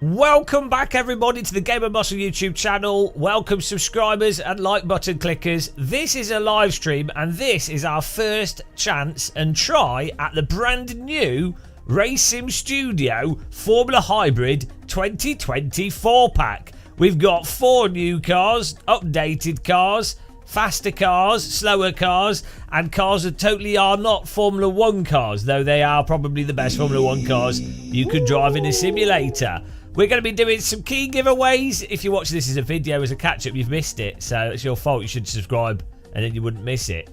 Welcome back everybody to the Gamer Muscle YouTube channel. Welcome subscribers and like button clickers. This is a live stream and this is our first chance and try at the brand new Race Sim Studio Formula Hybrid 2024 pack. We've got 4 new cars, updated cars, faster cars, slower cars, and cars that totally are not Formula 1 cars, though they are probably the best Formula 1 cars you could drive in a simulator. We're going to be doing some key giveaways. If you watch this as a video, as a catch-up, you've missed it. So it's your fault. You should subscribe and then you wouldn't miss it.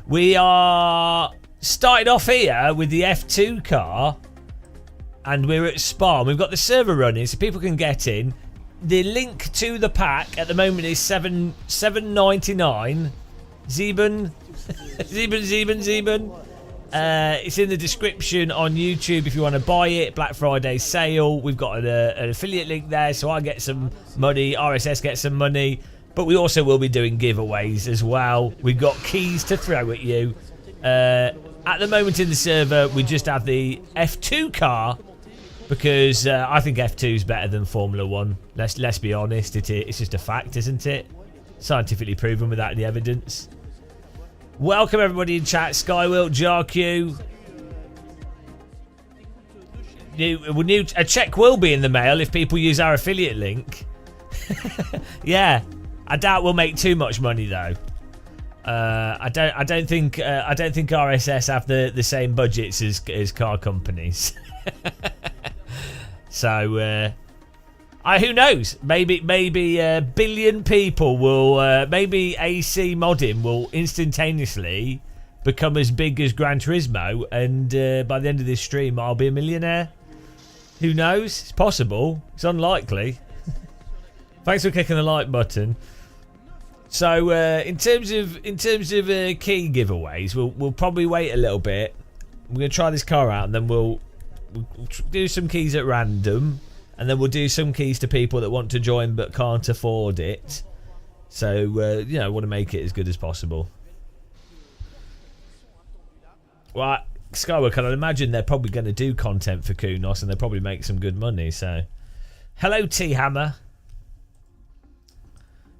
We are starting off here with the F2 car. And we're at Spa. We've got the server running so people can get in. The link to the pack at the moment is $7.99. Zeben. It's in the description on YouTube if you want to buy it. Black Friday sale. We've got an affiliate link there, so I get some money. RSS gets some money. But we also will be doing giveaways as well. We've got keys to throw at you. At the moment in the server, we just have the F2 car because I think F2 is better than Formula 1. Let's be honest. It's just a fact, isn't it? Scientifically proven without any evidence. Welcome everybody in chat. Skywilt, JarQ. A check will be in the mail if people use our affiliate link. Yeah, I doubt we'll make too much money though. I don't think RSS have the same budgets as car companies. So who knows? Maybe a billion people will. Maybe AC modding will instantaneously become as big as Gran Turismo, and by the end of this stream, I'll be a millionaire. Who knows? It's possible. It's unlikely. Thanks for clicking the like button. So in terms of key giveaways, we'll probably wait a little bit. We're gonna try this car out, and then we'll do some keys at random. And then we'll do some keys to people that want to join but can't afford it. So, you know, I want to make it as good as possible. Well, Skywalker, I'd imagine they're probably going to do content for Kunos and they'll probably make some good money. So, hello, T-Hammer.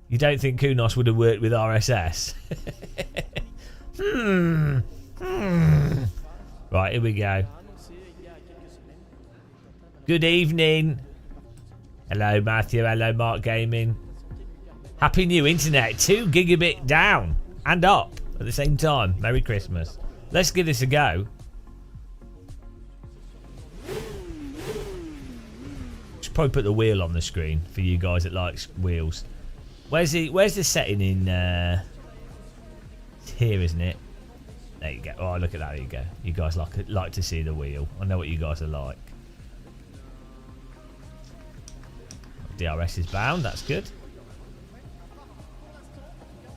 You don't think Kunos would have worked with RSS? Right, here we go. Good evening. Hello, Matthew. Hello, Mark Gaming. Happy new internet. 2 gigabit down and up at the same time. Merry Christmas. Let's give this a go. Should probably put the wheel on the screen for you guys that like wheels. Where's the setting in? It's here, isn't it? There you go. Oh, look at that. There you go. You guys like to see the wheel. I know what you guys are like. DRS is bound, that's good.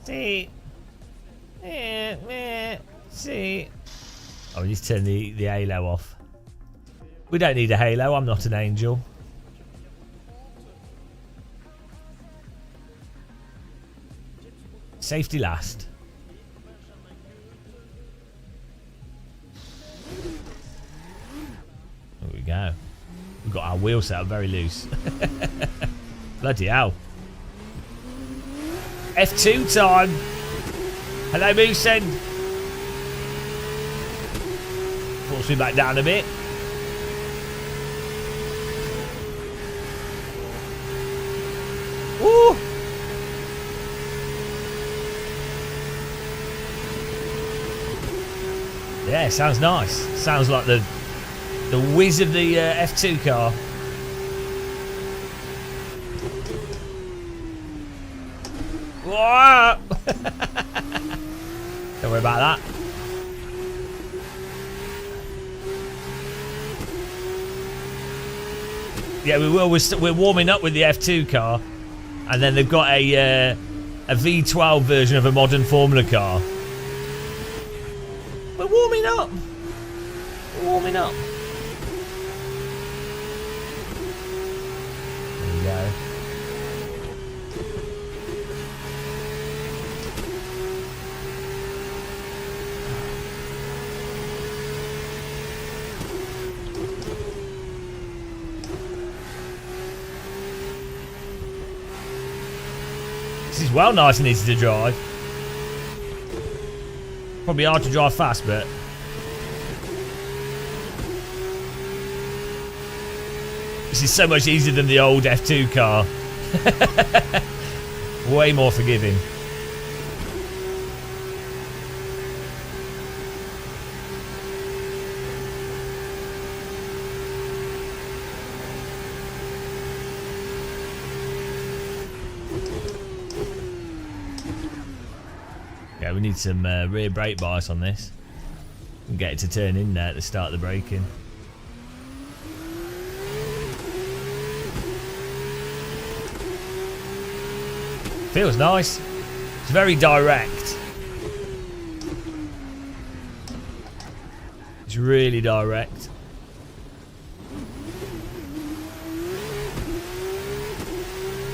See. See. Oh, we need to turn the halo off. We don't need a halo, I'm not an angel. Safety last. There we go. We've got our wheel set up very loose. Bloody hell. F2 time. Hello, Moosen. Force me back down a bit. Woo! Yeah, sounds nice. Sounds like the whiz of the F2 car. Whoa! Don't worry about that. Yeah, we will. We're warming up with the F2 car, and then they've got a V12 version of a modern Formula car. We're warming up. We're warming up. There we go. This is well nice and easy to drive. Probably hard to drive fast, but... This is so much easier than the old F2 car. Way more forgiving. Yeah, we need some rear brake bias on this. And get it to turn in there to start the braking. Feels nice. It's very direct. It's really direct.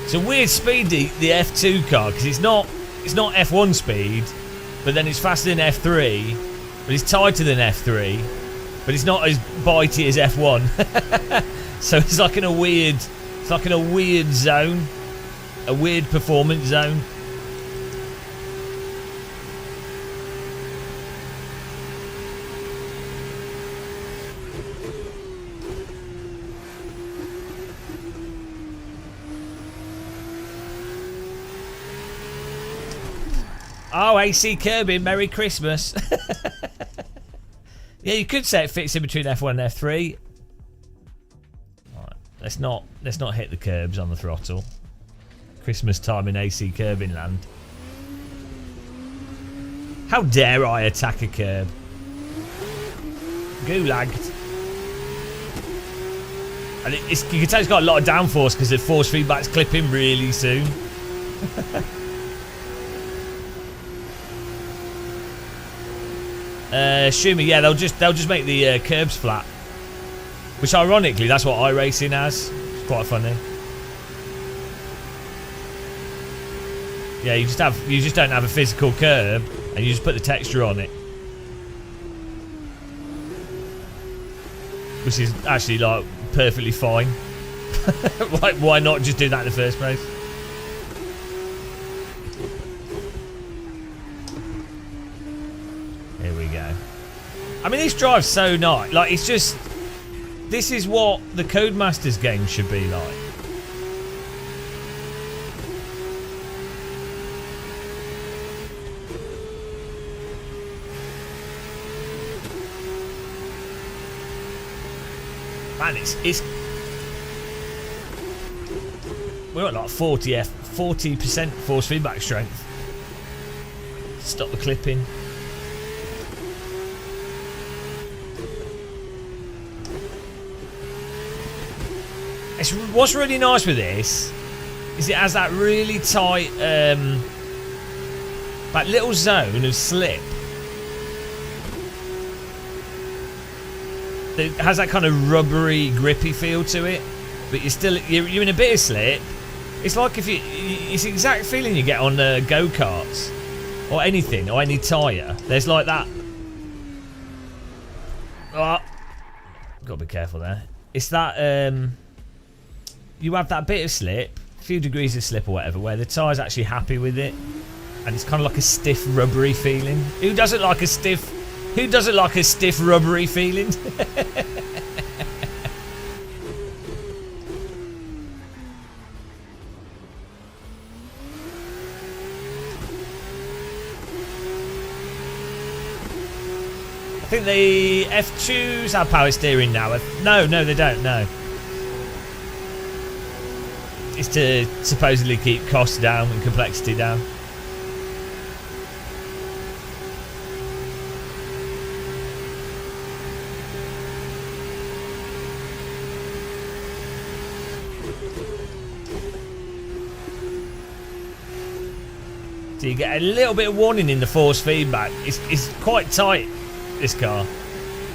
It's a weird speed, the F2 car, because it's not F1 speed, but then it's faster than F3, but it's tighter than F3, but it's not as bitey as F1. So it's like in a weird zone. A weird performance zone. Oh, AC curbing, Merry Christmas. Yeah, you could say it fits in between F1 and F3. Right, let's not hit the curbs on the throttle. Christmas time in AC curbing land. How dare I attack a curb? Gulagged. And you can tell it's got a lot of downforce because the force feedback's clipping really soon. Shumi, yeah, they'll just make the curbs flat. Which ironically, that's what iRacing has. It's quite funny. Yeah, you just don't have a physical curb, and you just put the texture on it, which is actually like perfectly fine. Why not just do that in the first place? Here we go. I mean, this drive's so nice. Like, it's just, this is what the Codemasters game should be like. Man, it's we're at like 40% force feedback strength. Stop the clipping. What's really nice with this is it has that really tight, that little zone of slip. It has that kind of rubbery, grippy feel to it, but you're in a bit of slip. It's like it's the exact feeling you get on go-karts or anything or any tyre. There's like that. Oh, gotta be careful there. It's that you have that bit of slip, a few degrees of slip or whatever, where the tyre's actually happy with it, and it's kind of like a stiff, rubbery feeling. Who doesn't like a stiff rubbery feeling? I think the F2s have power steering now. No, they don't. No, it's to supposedly keep costs down and complexity down. So you get a little bit of warning in the force feedback. It's quite tight, this car.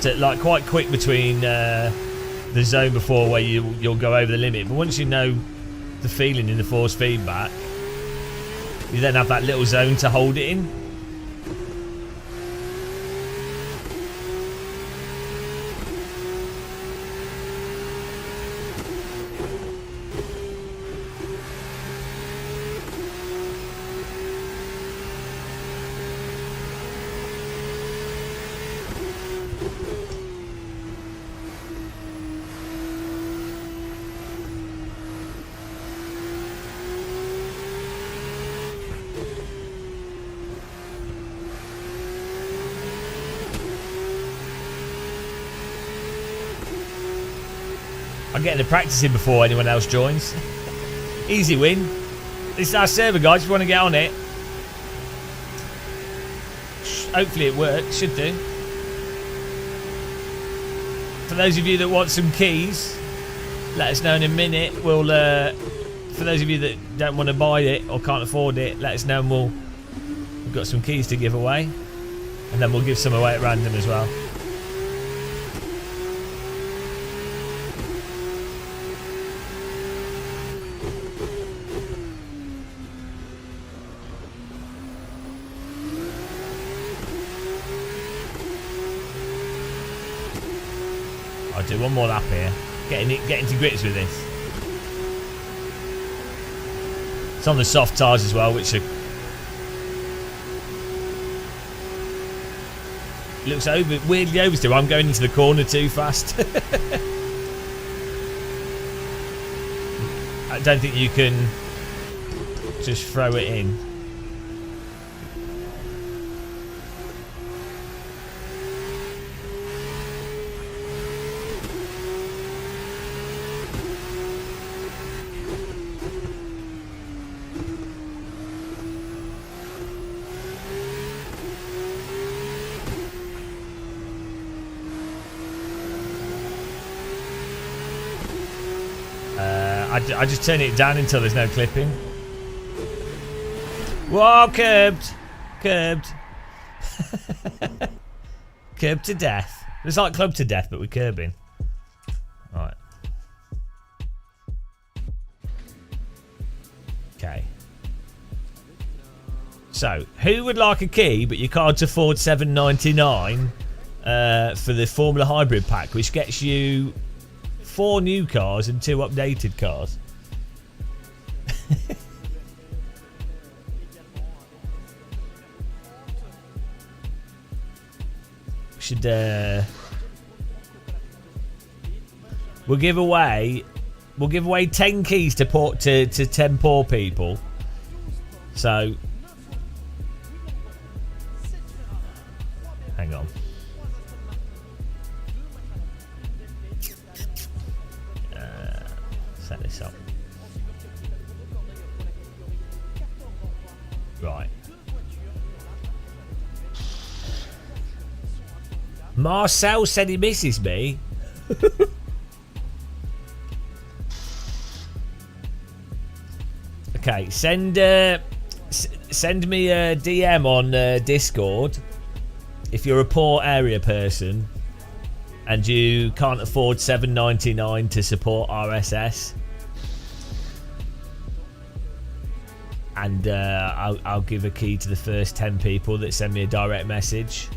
So like quite quick between the zone before where you'll go over the limit. But once you know the feeling in the force feedback, you then have that little zone to hold it in. I'm getting the practice in before anyone else joins. Easy win. This is our server, guys. If you want to get on it, hopefully it works. Should do. For those of you that want some keys, let us know in a minute. We'll. For those of you that don't want to buy it or can't afford it, let us know and we've got some keys to give away, and then we'll give some away at random as well. I'll do one more lap here. Getting to grips with this. It's on the soft tyres as well, which are... It looks weirdly oversteer. I'm going into the corner too fast. I don't think you can just throw it in. I just turn it down until there's no clipping. Whoa, curbed. Curbed. Curbed to death. It's like club to death, but we're curbing. Right. Okay. So, who would like a key, but you can't afford $7.99 for the Formula Hybrid pack, which gets you 4 new cars and 2 updated cars? Should we'll give away 10 keys to 10 poor people. So hang on. Set this up. Right. Marcel said he misses me. Okay, send me a DM on Discord if you're a poor area person and you can't afford $7.99 to support RSS, and I'll give a key to the first 10 people that send me a direct message.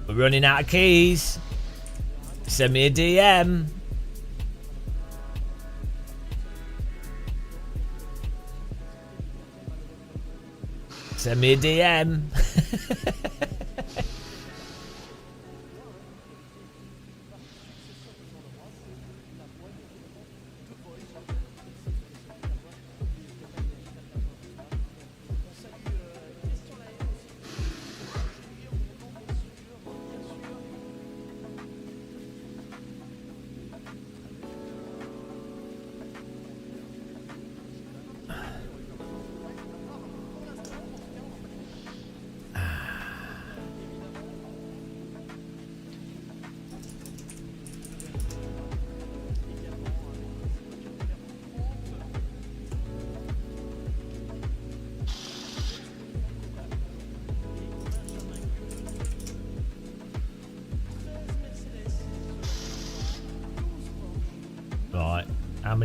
We're running out of keys. Send me a DM. Send me a DM.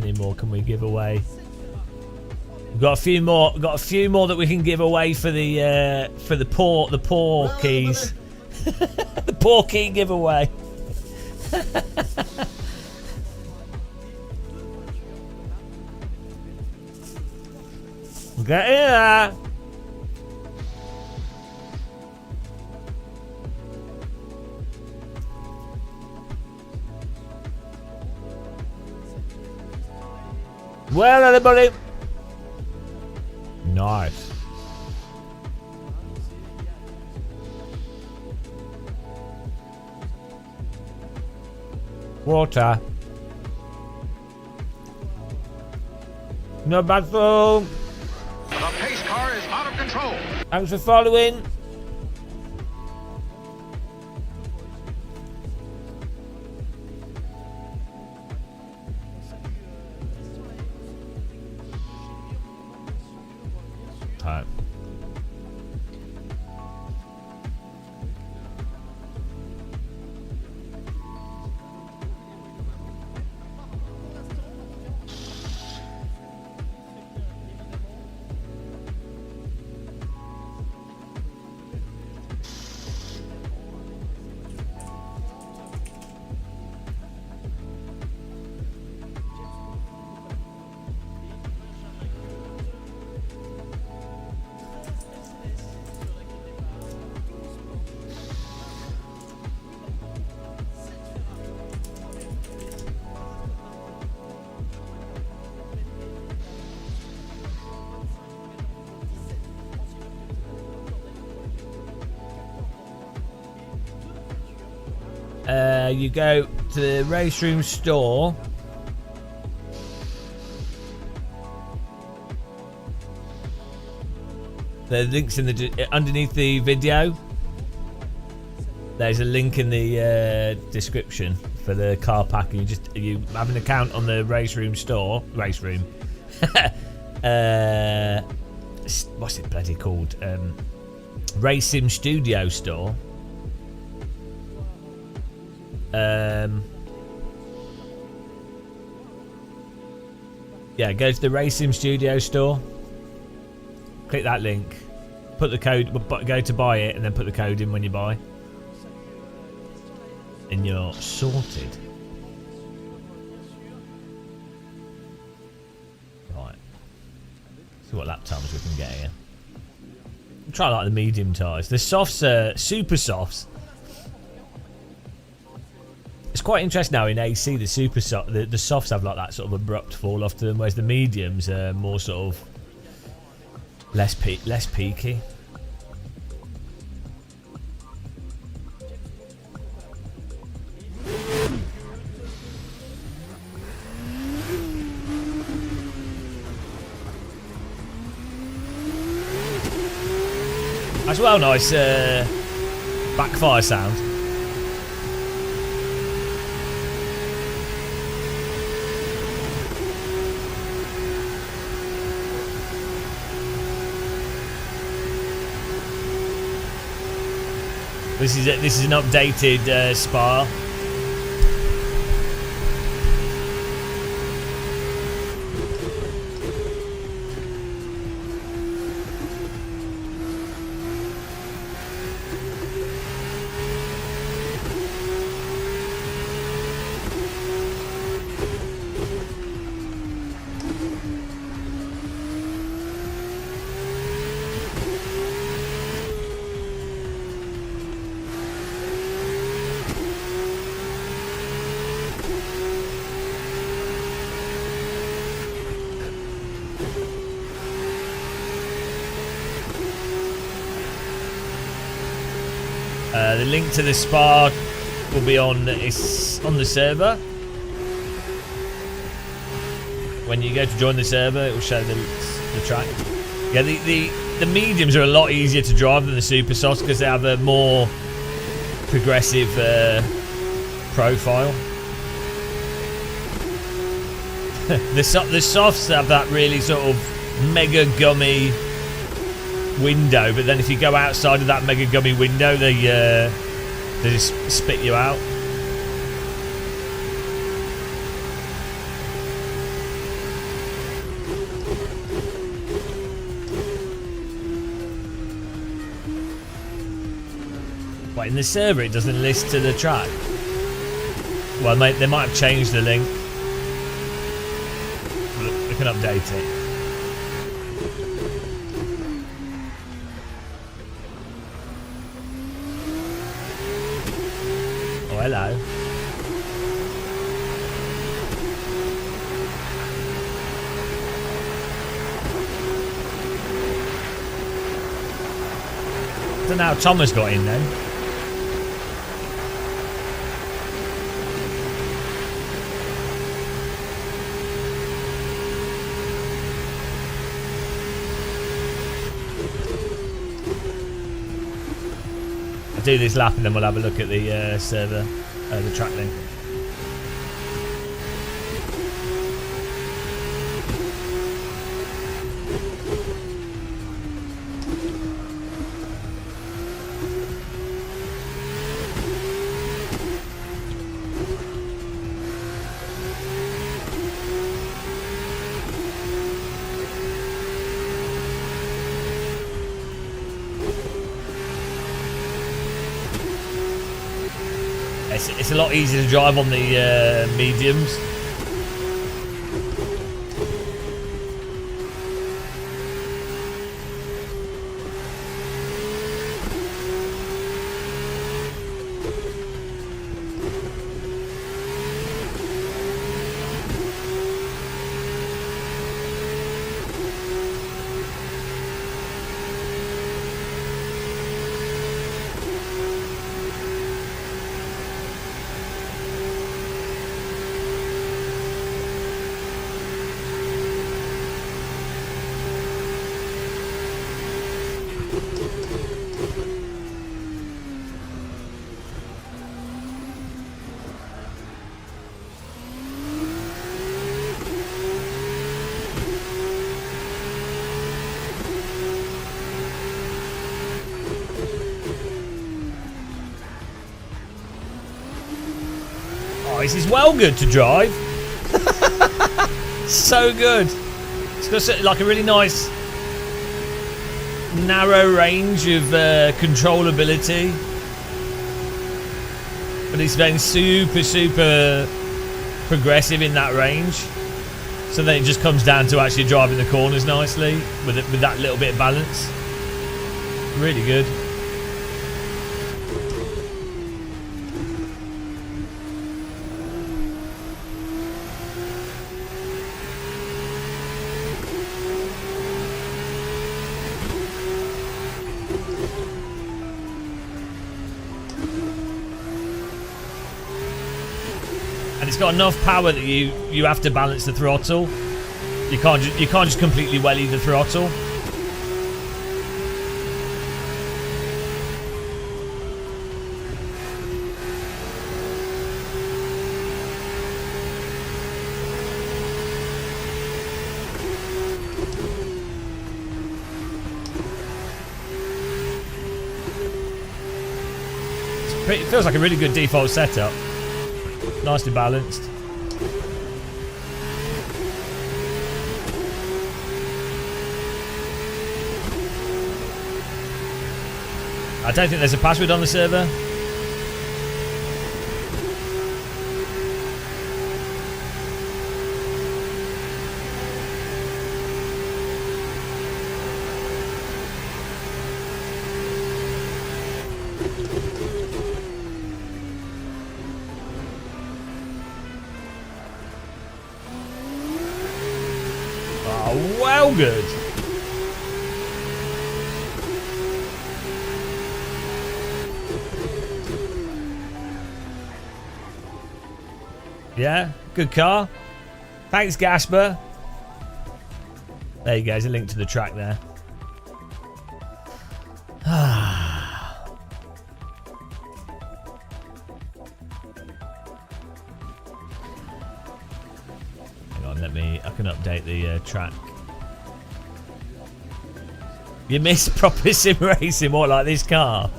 many more can we give away? We've got a few more. We've got a few more that we can give away for the poor keys. The poor key giveaway. Get here. Well, everybody. Nice. Water. No bad phone. The pace car is out of control. Thanks for following. Right. You go to the race room store. The link's in the underneath the video. There's a link in the description for the car pack, and you have an account on the race room store. Race room. What's it bloody called? Race Sim Studio store. Yeah, go to the Race Sim Studio store. Click that link. Put the code. Go to buy it, and then put the code in when you buy. And you're sorted. Right. See what lap times we can get here. Try like the medium tyres. The softs are super softs. It's quite interesting now in AC. The the softs have like that sort of abrupt fall off to them, whereas the mediums are more sort of less peaky. As well, nice backfire sound. This is an updated Spa. The link to the Spa will be on the server. When you go to join the server, it will show the track. Yeah, the mediums are a lot easier to drive than the super softs because they have a more progressive profile. The softs have that really sort of mega gummy window, but then if you go outside of that mega gummy window, they just spit you out. But in the server, it doesn't list to the track. Well, mate, they might have changed the link. We can update it. Oh, hello. I don't know how Thomas got in then. I'll do this lap and then we'll have a look at the server, the track link. It's a lot easier to drive on the mediums. This is well good to drive. So good. It's got like a really nice narrow range of controllability, but it's then super progressive in that range. So then it just comes down to actually driving the corners nicely with that little bit of balance. Really good. And it's got enough power that you have to balance the throttle. You can't just completely welly the throttle. It feels like a really good default setup. Nicely balanced. I don't think there's a password on the server. Well good. Yeah, good car. Thanks, Gasper. There you go, there's a link to the track there. Hang on, I can update the track. You miss proper sim racing, what, like this car?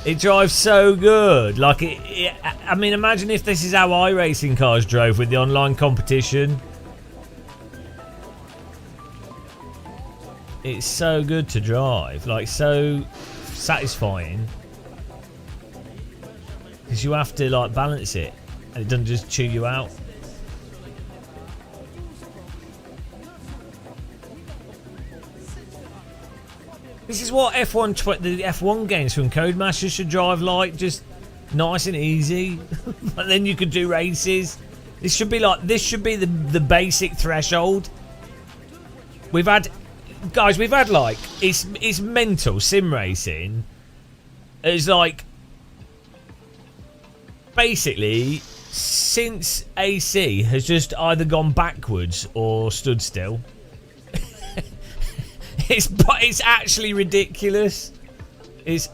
It drives so good. Like I mean, imagine if this is how iRacing cars drove with the online competition. It's so good to drive, like so satisfying. because you have to like balance it, and it doesn't just chew you out. This is what the F1 games from Codemasters should drive like, just nice and easy. And then you could do races. This should be the basic threshold. We've had like it's mental. Sim racing is like basically since AC has just either gone backwards or stood still. It's actually ridiculous. It's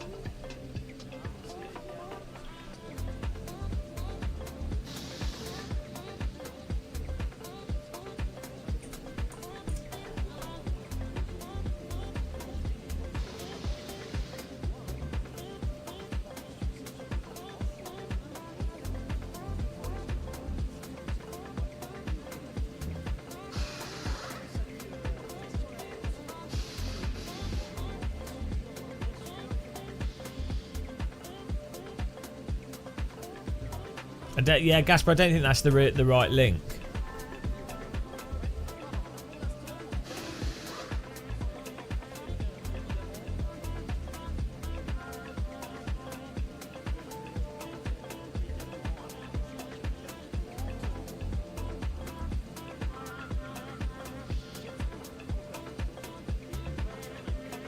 yeah, Gasper, I don't think that's the right link.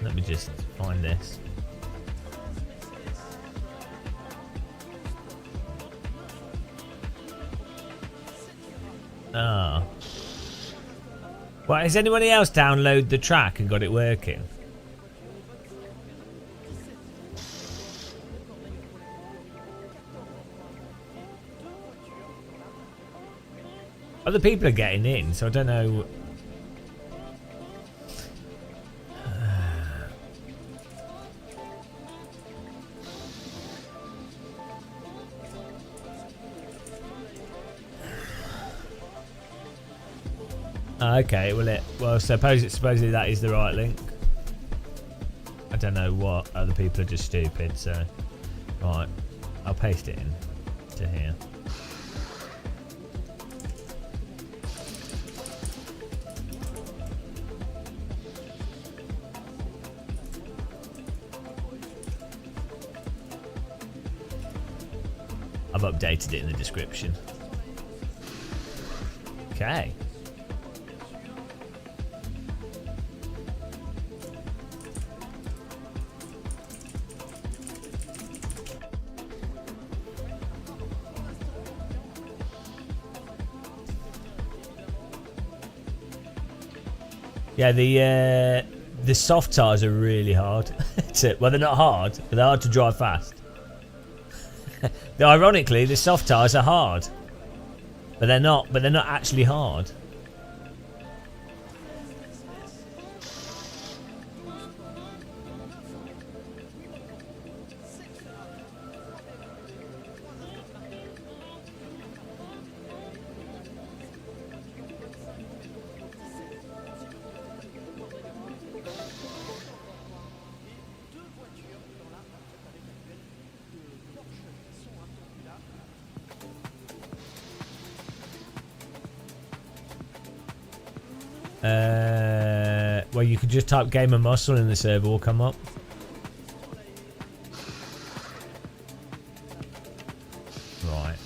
Let me just find this. Ah. Well, has anybody else downloaded the track and got it working? Other people are getting in, so I don't know. Okay, well, supposedly that is the right link. I don't know what, other people are just stupid, so right, I'll paste it in to here. I've updated it in the description. Okay. Yeah, the soft tires are really hard. Well, they're not hard, but they're hard to drive fast. Ironically, the soft tires are hard, but they're not actually hard. Well, you could just type Gamer Muscle and the server will come up. Right.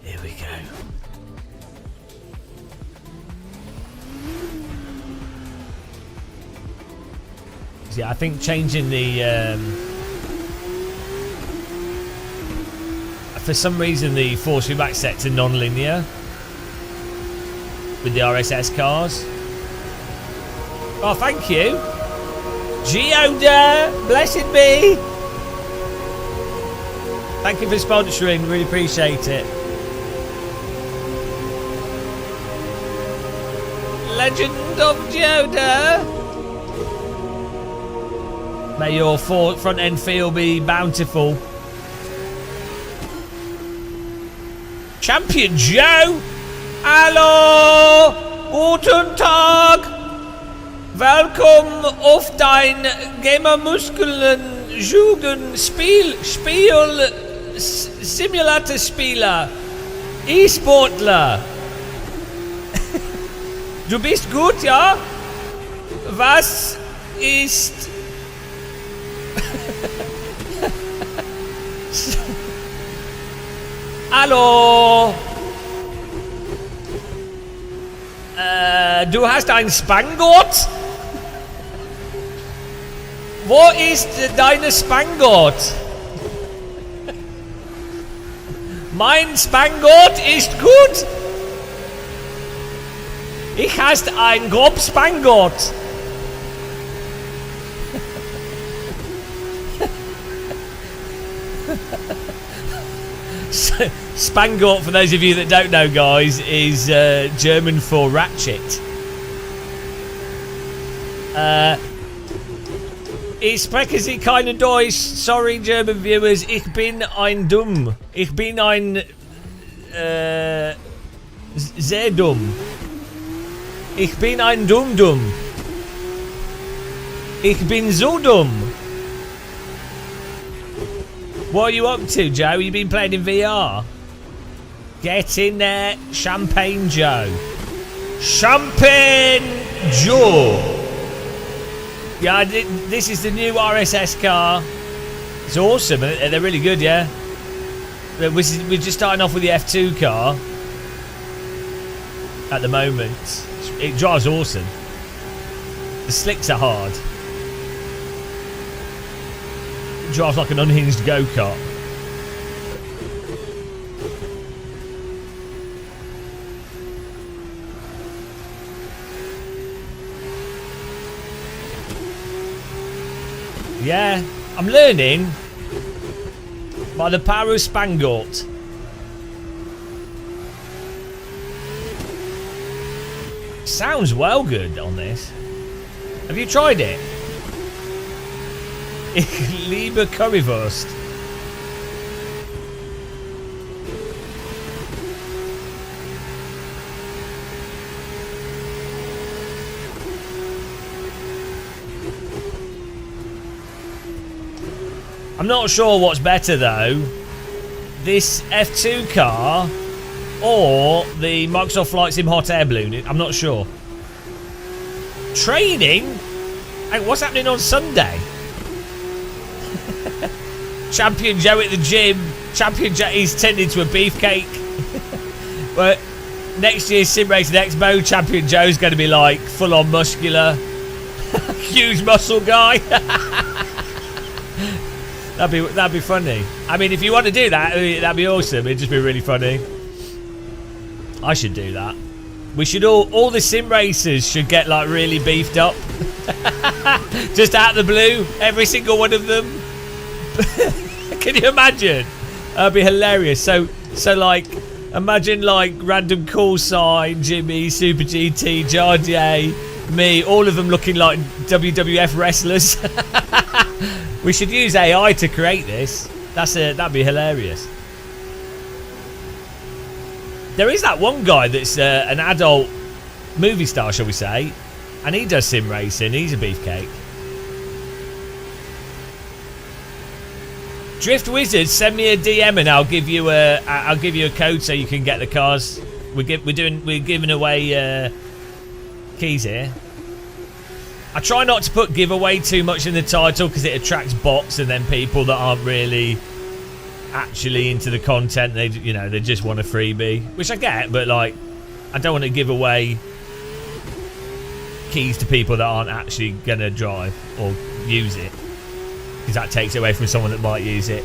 Here we go. Yeah, I think changing the for some reason the force feedback set to non-linear with the RSS cars. Oh, thank you, Geoda, blessed be. Thank you for sponsoring, really appreciate it. Legend of Geoda. May your front end feel be bountiful. Champion Joe. Hallo. Guten Tag. Welcome auf dein Gamermuskeln Jugend Spiel Simulator Spieler. E-Sportler. Du bist gut, ja? Was ist... Hallo? Du hast ein Spanngurt? Wo ist deine Spanngurt? Mein Spanngurt ist gut. Ich hast ein grob Spanngurt. Spanngurt, for those of you that don't know, guys, is German for ratchet. Ich spreche Sie keine Deutsch. Sorry, German viewers. Ich bin ein dumm. Ich bin ein sehr dumm. Ich bin ein dumm. Ich bin so dumm. What are you up to, Joe? You been playing in VR? Get in there, Champagne Joe. Champagne Joe. Yeah, this is the new RSS car. It's awesome. They're really good, yeah. We're just starting off with the F2 car at the moment. It drives awesome. The slicks are hard. It drives like an unhinged go-kart. Yeah, I'm learning by the power of Spanngurt. Sounds well good on this. Have you tried it? Ich liebe Currywurst. I'm not sure what's better though, this F2 car or the Microsoft Flight Sim Hot Air Balloon. I'm not sure. Training? Hey, what's happening on Sunday? Champion Joe at the gym. Champion Joe, he's tending to a beefcake. But next year's Sim Racing Expo, Champion Joe's going to be like full on muscular, huge muscle guy. That'd be funny. I mean, if you want to do that, that'd be awesome. It'd just be really funny. I should do that. We should all the sim racers should get like really beefed up. Just out of the blue, every single one of them. Can you imagine? That'd be hilarious. So like, imagine like random call sign, Jimmy, Super GT, Jardier, me, all of them looking like WWF wrestlers. We should use AI to create this. That'd be hilarious. There is that one guy that's an adult movie star, shall we say, and he does sim racing. He's a beefcake. Drift Wizard, send me a DM and I'll give you a code so you can get the cars. We're giving away keys here. I try not to put giveaway too much in the title because it attracts bots and then people that aren't really actually into the content. They just want a freebie, which I get, but like I don't want to give away keys to people that aren't actually gonna drive or use it, because that takes it away from someone that might use it.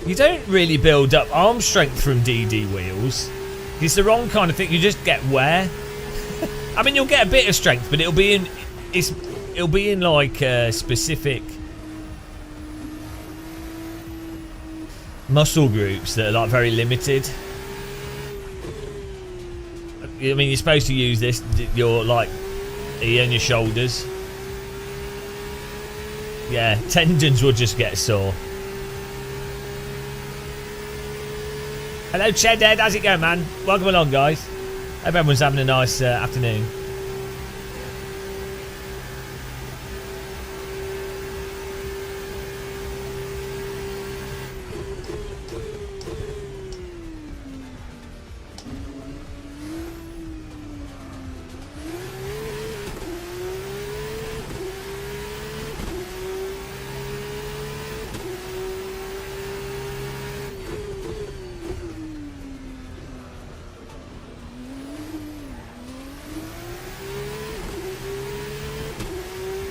You don't really build up arm strength from DD wheels. It's the wrong kind of thing. You just get wear. I mean, you'll get a bit of strength, but it'll be in like specific muscle groups that are like very limited. I mean, you're supposed to use this your your shoulders. Yeah, tendons will just get sore. Hello, Chedhead. How's it going, man? Welcome along, guys. Hope everyone's having a nice afternoon.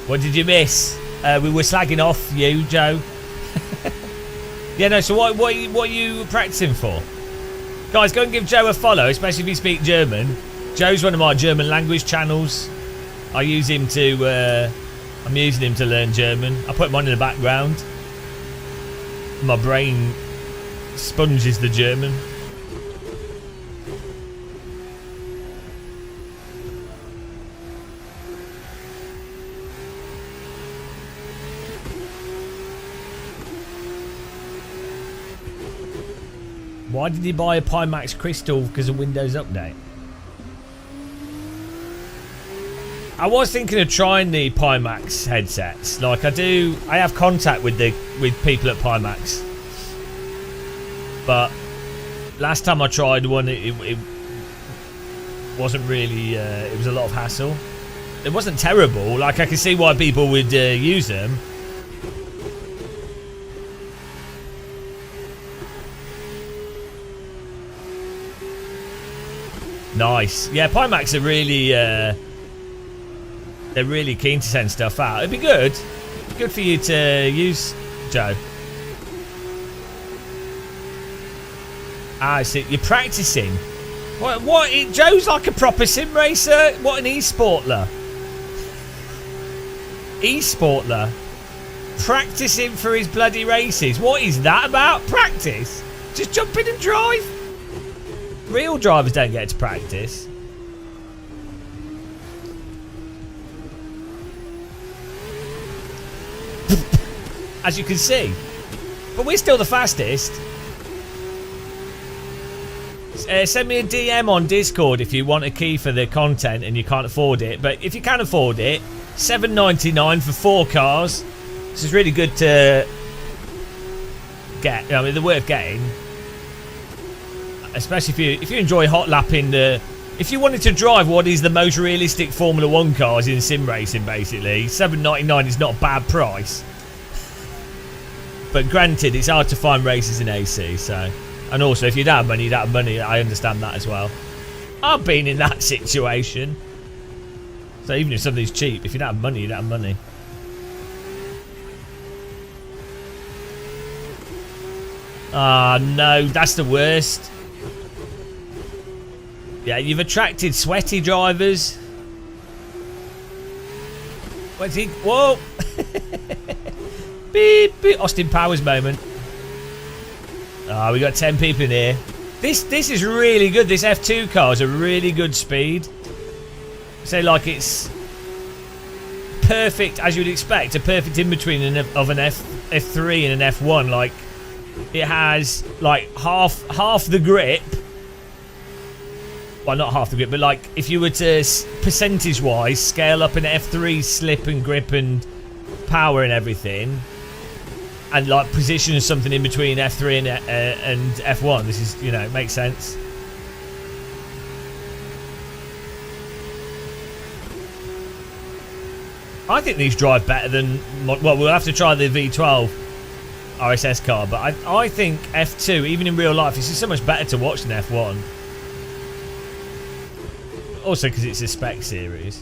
What did you miss? We were slagging off you, Joe. Yeah, no, so what are you practicing for? Guys, go and give Joe a follow, especially if you speak German. Joe's one of my German language channels. I use him to, I'm using him to learn German. I put him on in the background. My brain sponges the German. Why did he buy a Pimax Crystal? Because of Windows Update. I was thinking of trying the Pimax headsets. Like I have contact with people at Pimax. But last time I tried one, it wasn't really. It was a lot of hassle. It wasn't terrible. Like I can see why people would use them. Nice. Yeah, Pimax are really they're really keen to send stuff out. It'd be good for you to use, Joe. I see. You're practicing. What? Joe's like a proper sim racer. What an e-sportler. E-sportler. Practicing for his bloody races. What is that about? Practice? Just jump in and drive? Real drivers don't get to practice. As you can see. But we're still the fastest. Send me a DM on Discord if you want a key for the content and you can't afford it. But if you can afford it, $7.99 for 4 cars. This is really good to get. I mean, they're worth getting. Especially if you enjoy hot lapping if you wanted to drive what is the most realistic Formula 1 cars in sim racing, basically, $7.99 is not a bad price. But granted, it's hard to find races in AC, so. And also, if you don't have money, you don't have money. I understand that as well. I've been in that situation. So even if something's cheap, if you don't have money, you don't have money. Ah, no, that's the worst. Yeah, you've attracted sweaty drivers. What's he? Whoa! Beep, beep. Austin Powers moment. Ah, we got 10 people in here. This is really good. This F2 car is a really good speed. Say like it's perfect as you'd expect, a perfect in between of an F3 and an F1. Like it has like half the grip. Well, not half the grip, but like if you were to percentage-wise scale up an F3 slip and grip and power and everything, and like position something in between F3 and F1, this is, you know, it makes sense. I think these drive better than, well, we'll have to try the V12 RSS car, but I think F2, even in real life, this is so much better to watch than F1. Also because it's a spec series.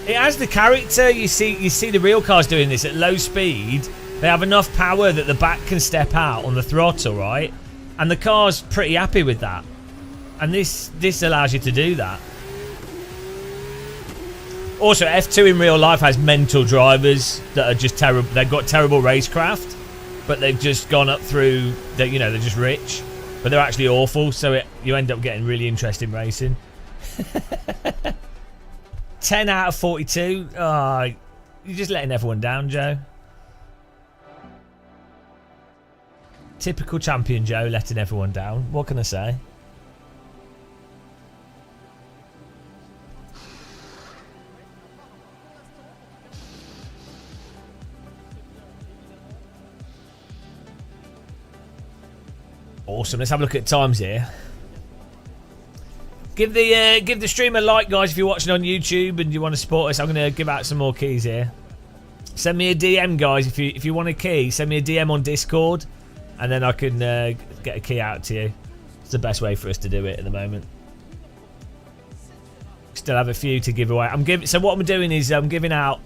It has the character. You see the real cars doing this at low speed. They have enough power that the back can step out on the throttle, right? And the car's pretty happy with that. And this allows you to do that. Also, F2 in real life has mental drivers that are just terrible. They've got terrible racecraft, but they've just gone up through. They're just rich, but they're actually awful. So you end up getting really interesting racing. 10 out of 42. Oh, You're just letting everyone down, Joe. Typical champion Joe, letting everyone down. What can I say? Awesome. Let's have a look at times here. Give the stream a like, guys, if you're watching on YouTube and you want to support us. I'm going to give out some more keys here. Send me a DM, guys, if you want a key. Send me a DM on Discord, and then I can get a key out to you. It's the best way for us to do it at the moment. Still have a few to give away. So what I'm doing is we're giving out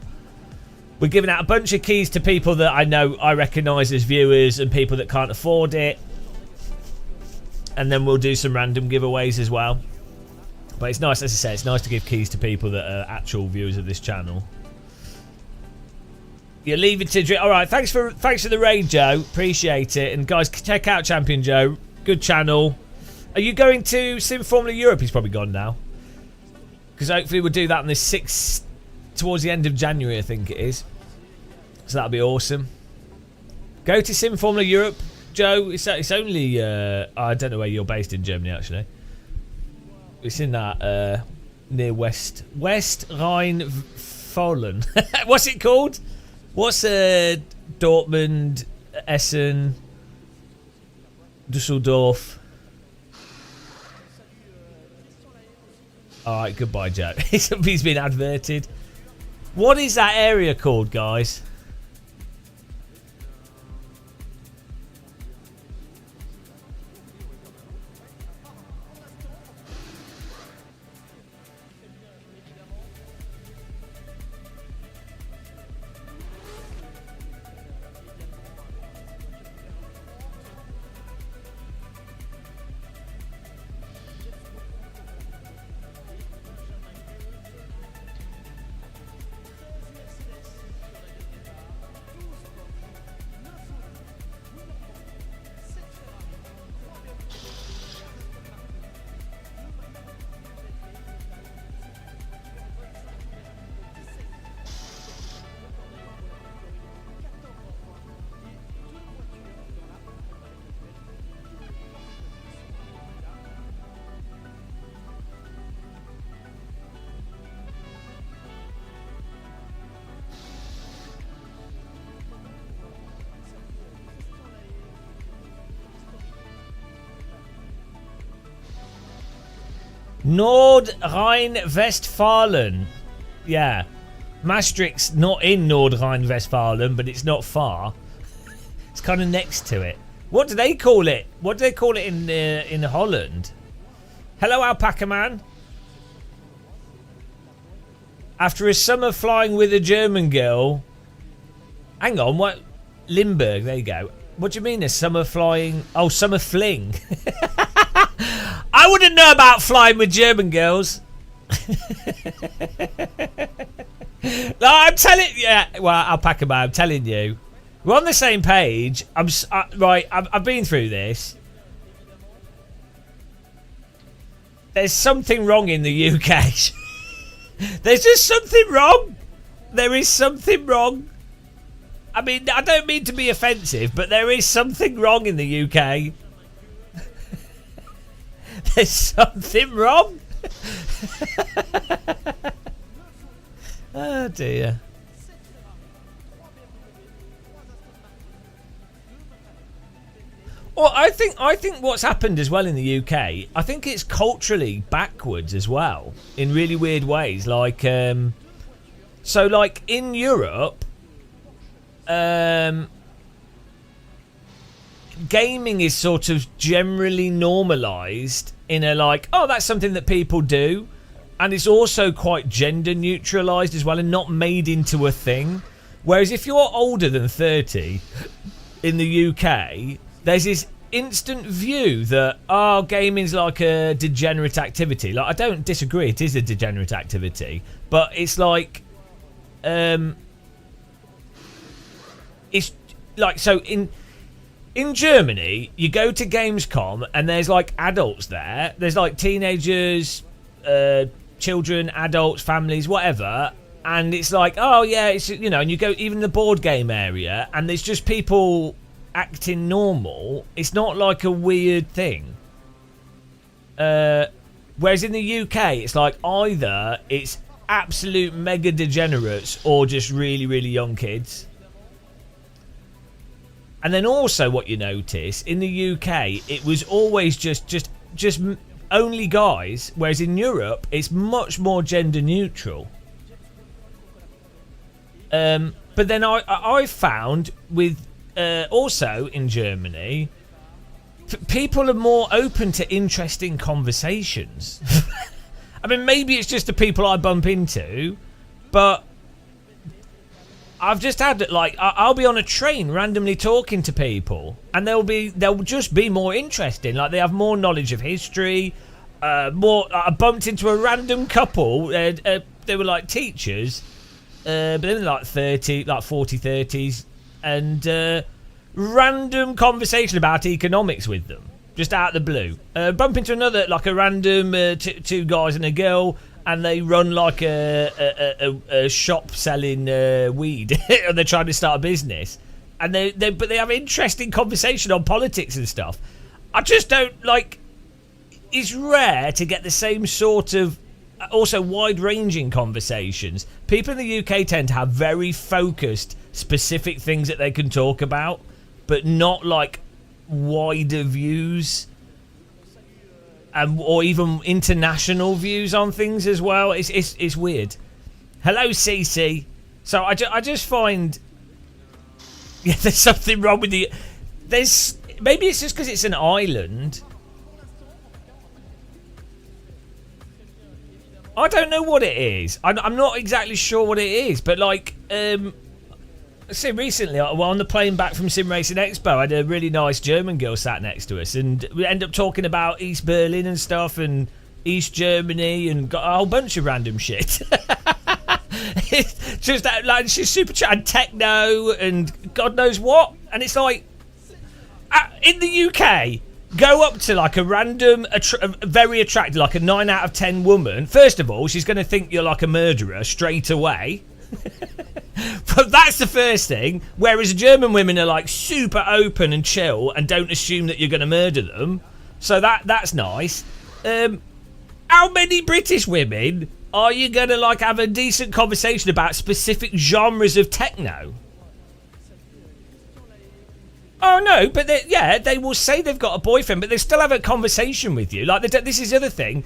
a bunch of keys to people that I recognise as viewers and people that can't afford it. And then we'll do some random giveaways as well. But it's nice, as I say, it's nice to give keys to people that are actual viewers of this channel. You leave it to drink. All right, thanks for the raid, Joe. Appreciate it. And guys, check out Champion Joe. Good channel. Are you going to Sim Formula Europe? He's probably gone now. Because hopefully we'll do that on the 6th, towards the end of January, I think it is. So that'll be awesome. Go to Sim Formula Europe, Joe. It's only I don't know where you're based in Germany, actually. It's in that near West Rhine-Fohlen. What's it called? What's Dortmund, Essen, Dusseldorf? Alright, goodbye, Joe. He's been adverted. What is that area called, guys? Nordrhein-Westfalen. Yeah. Maastricht's not in Nordrhein-Westfalen, but it's not far. It's kind of next to it. What do they call it? What do they call it in Holland? Hello, Alpaca Man. After a summer flying with a German girl. Hang on, what? Limburg, there you go. What do you mean a summer flying? Oh, summer fling. I wouldn't know about flying with German girls. No, I'm telling you. Yeah, well, Alpaca Man, I'm telling you. We're on the same page. Right, I've been through this. There's something wrong in the UK. There's just something wrong. There is something wrong. I mean, I don't mean to be offensive, but there is something wrong in the UK. There's something wrong. Oh dear. Well, I think what's happened as well in the UK, I think it's culturally backwards as well in really weird ways. Like, so like in Europe, gaming is sort of generally normalized in a like, oh, that's something that people do, and it's also quite gender neutralized as well and not made into a thing. Whereas if you're older than 30 in the UK, there's this instant view that, oh, gaming's like a degenerate activity. Like, I don't disagree, it is a degenerate activity, but it's like, it's like, so in Germany, you go to Gamescom and there's like adults there. There's like teenagers, children, adults, families, whatever. And it's like, oh yeah, it's, you know, and you go even the board game area, and there's just people acting normal. It's not like a weird thing. Whereas in the UK, it's like either it's absolute mega degenerates or just really, really young kids. And then also what you notice in the UK, it was always just only guys, whereas in Europe, it's much more gender neutral. But then I found with also in Germany, people are more open to interesting conversations. I mean, maybe it's just the people I bump into, but I've just had it. Like, I'll be on a train randomly talking to people, and they'll just be more interesting. Like, they have more knowledge of history. I bumped into a random couple. They were like teachers, but they were like 40, 30s, and random conversation about economics with them, just out of the blue. Bump into another, like a random two guys and a girl, and they run like a shop selling weed, and they're trying to start a business, and but they have interesting conversation on politics and stuff. I just don't like. It's rare to get the same sort of also wide-ranging conversations. People in the UK tend to have very focused, specific things that they can talk about, but not like wider views, or even international views on things as well. It's weird. Hello, CC. So I just find, yeah, there's something wrong with maybe it's just because it's an island. I don't know what it is. I'm not exactly sure what it is, but like, say recently, on the plane back from Sim Racing Expo, I had a really nice German girl sat next to us, and we ended up talking about East Berlin and stuff, and East Germany, and got a whole bunch of random shit. It's just that, like, she's super and techno and God knows what, and it's like, in the UK, go up to like a random, very attractive, like a 9 out of 10 woman. First of all, she's going to think you're like a murderer straight away. But that's the first thing. Whereas German women are like super open and chill and don't assume that you're going to murder them. So that's nice. How many British women are you going to like have a decent conversation about specific genres of techno? Oh no, but they will say they've got a boyfriend, but they still have a conversation with you. Like, this is the other thing.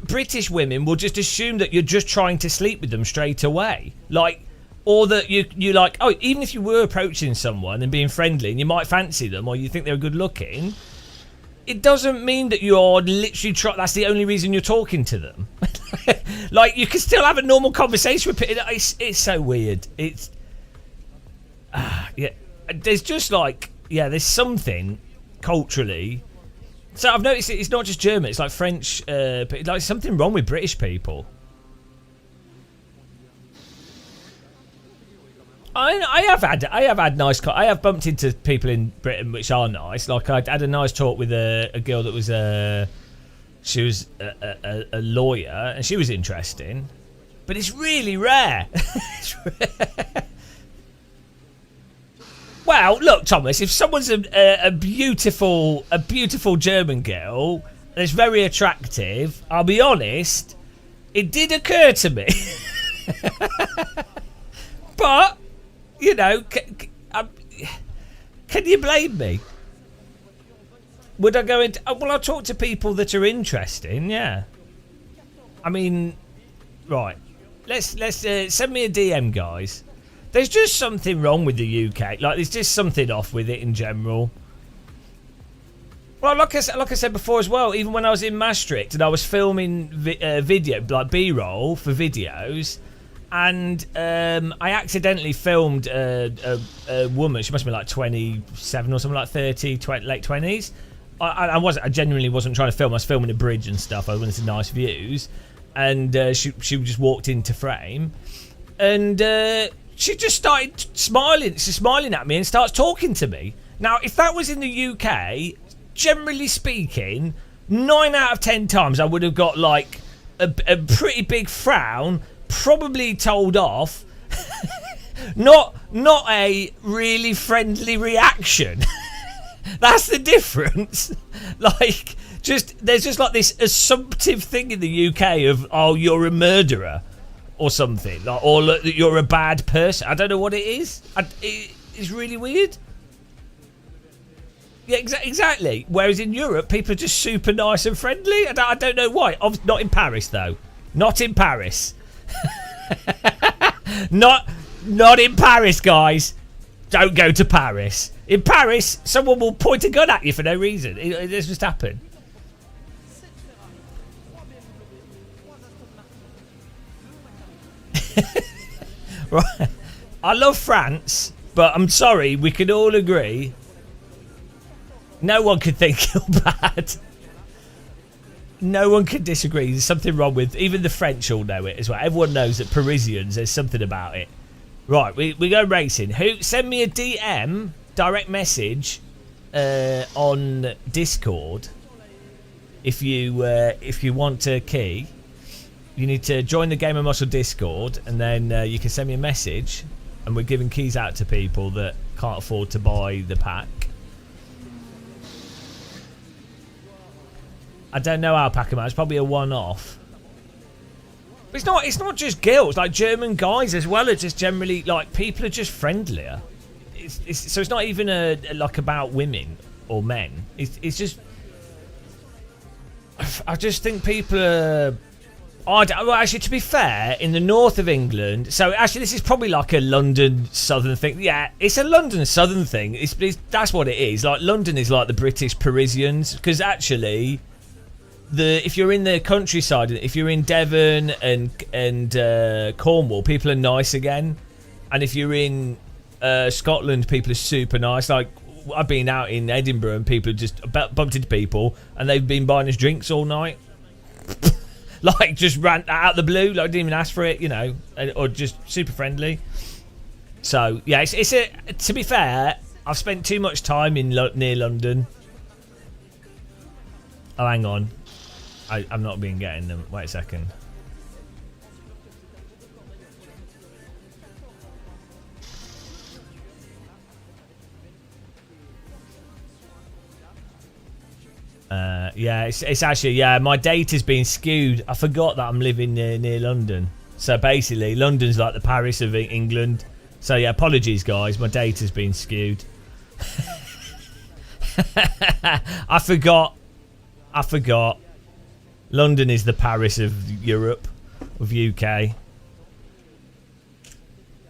British women will just assume that you're just trying to sleep with them straight away, like, or that you like. Oh, even if you were approaching someone and being friendly, and you might fancy them, or you think they're good looking, it doesn't mean that you're literally that's the only reason you're talking to them. Like, you can still have a normal conversation with people. It's so weird. It's yeah. There's just like. Yeah, there's something culturally. So I've noticed it's not just German, it's like French, but like something wrong with British people. I have bumped into people in Britain which are nice. Like, I had a nice talk with a girl that was she was a lawyer, and she was interesting, but it's really rare. It's rare. Well, look, Thomas, if someone's a beautiful German girl that's very attractive, I'll be honest, it did occur to me. But, you know, can you blame me? Would I go into... Well, I'll talk to people that are interesting, yeah. I mean, right. Let's send me a DM, guys. There's just something wrong with the UK. Like, there's just something off with it in general. Well, like I said before as well, even when I was in Maastricht and I was filming video, like B-roll for videos, and I accidentally filmed a woman. She must have been like 27 or something, like 30, late 20s. I genuinely wasn't trying to film. I was filming a bridge and stuff. I wanted some nice views. And she just walked into frame. And... she just started smiling. She's smiling at me and starts talking to me. Now, if that was in the UK, generally speaking, 9 out of 10 times I would have got like a pretty big frown, probably told off. not a really friendly reaction. That's the difference. Like, there's just like this assumptive thing in the UK of, oh, you're a murderer or something, like, or look, you're a bad person. I don't know what it is. It's really weird. Yeah, exactly. Whereas in Europe, people are just super nice and friendly. I don't know why. Not in Paris, though. Not in Paris. Not in Paris, guys. Don't go to Paris. In Paris, someone will point a gun at you for no reason. It just happened. Right. I love France, but I'm sorry, we can all agree no one could think you're bad. No one can disagree. There's something wrong with... Even the French all know it as well. Everyone knows that Parisians, there's something about it. Right, we go racing. Send me a DM, direct message, on Discord. If you want to key, you need to join the Game of Muscle Discord, and then you can send me a message, and we're giving keys out to people that can't afford to buy the pack. I don't know how pack them out. It's probably a one-off. But it's not just girls. Like, German guys as well are just generally, like, people are just friendlier. So it's not even like about women or men. It's just... I just think people are... well, actually, to be fair, in the north of England... So, actually, this is probably like a London southern thing. Yeah, it's a London southern thing. That's what it is. Like, London is like the British Parisians. Because, actually... if you're in the countryside, if you're in Devon and Cornwall, people are nice again. And if you're in Scotland, people are super nice. Like, I've been out in Edinburgh and people just bumped into people and they've been buying us drinks all night. Like, just ran out of the blue, like, didn't even ask for it, you know, or just super friendly. So yeah, to be fair, I've spent too much time near London. Oh, hang on. I'm not been getting them. Wait a second. Yeah, it's actually, yeah, my data's been skewed. I forgot that I'm living near London. So basically, London's like the Paris of England. So yeah, apologies, guys. My data's been skewed. I forgot. London is the Paris of Europe, of UK.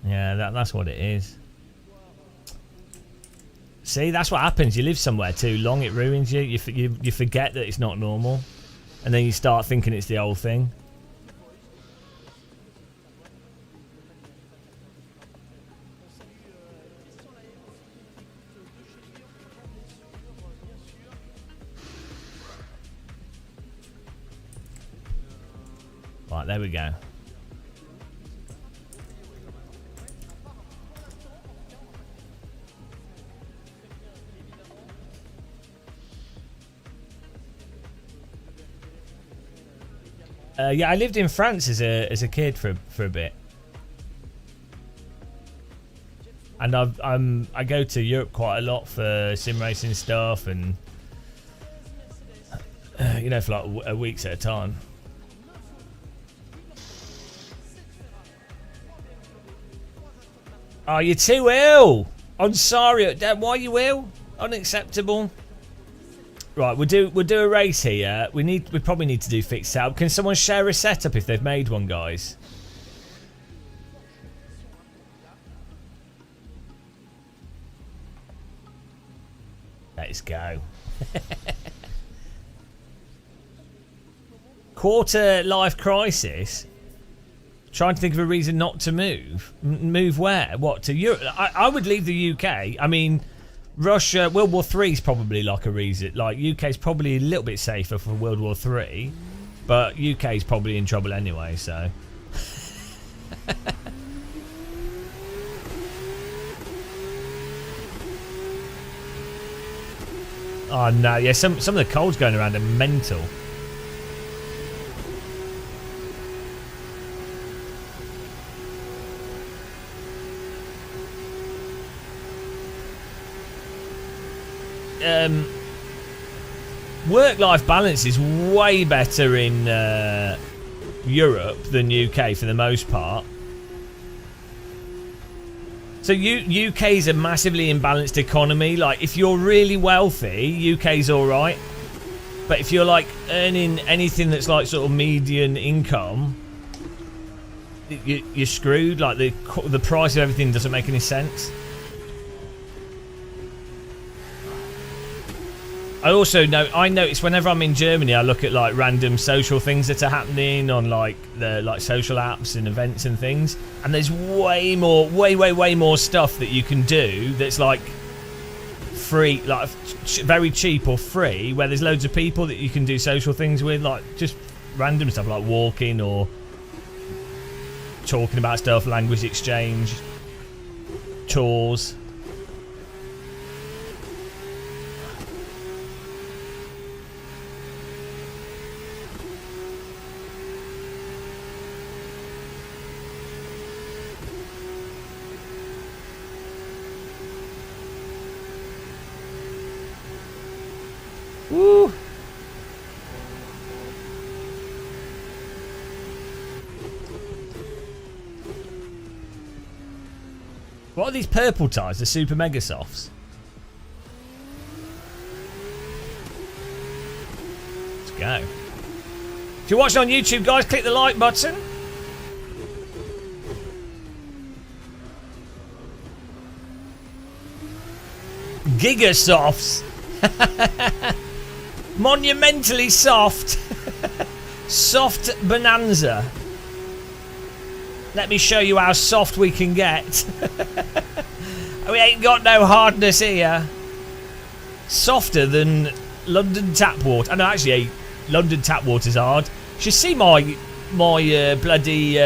Yeah, that's what it is. See, that's what happens. You live somewhere too long, it ruins you. You forget that it's not normal, and then you start thinking it's the old thing. Right, there we go. Yeah, I lived in France as a kid for a bit, and I go to Europe quite a lot for sim racing stuff, and you know, for like weeks at a time. Oh, you're too ill. I'm sorry. Why are you ill? Unacceptable. Right, we'll do a race here. We probably need to do fixed setup. Can someone share a setup if they've made one, guys? Let's go. Quarter life crisis. Trying to think of a reason not to move. Move where? What, to Europe? I would leave the UK. I mean, Russia, World War III is probably like a reason. Like, UK is probably a little bit safer for World War III, but UK is probably in trouble anyway, so. Oh no, yeah, some of the colds going around are mental. work-life balance is way better in Europe than UK for the most part. So UK is a massively imbalanced economy. Like, if you're really wealthy, UK's all right. But if you're like earning anything that's like sort of median income, you're screwed. Like, the price of everything doesn't make any sense. I also notice whenever I'm in Germany, I look at like random social things that are happening on like the social apps and events and things, and there's way more stuff that you can do that's like free, like very cheap or free, where there's loads of people that you can do social things with, like just random stuff like walking or talking about stuff, language exchange, tours. Woo! What are these purple tyres? The Super Mega Softs. Let's go. If you're watching on YouTube, guys, click the like button. Giga Softs. Monumentally soft. Soft bonanza. Let me show you how soft we can get. We ain't got no hardness here. Softer than London tap water. I know, actually, London tap water's hard. You should see my bloody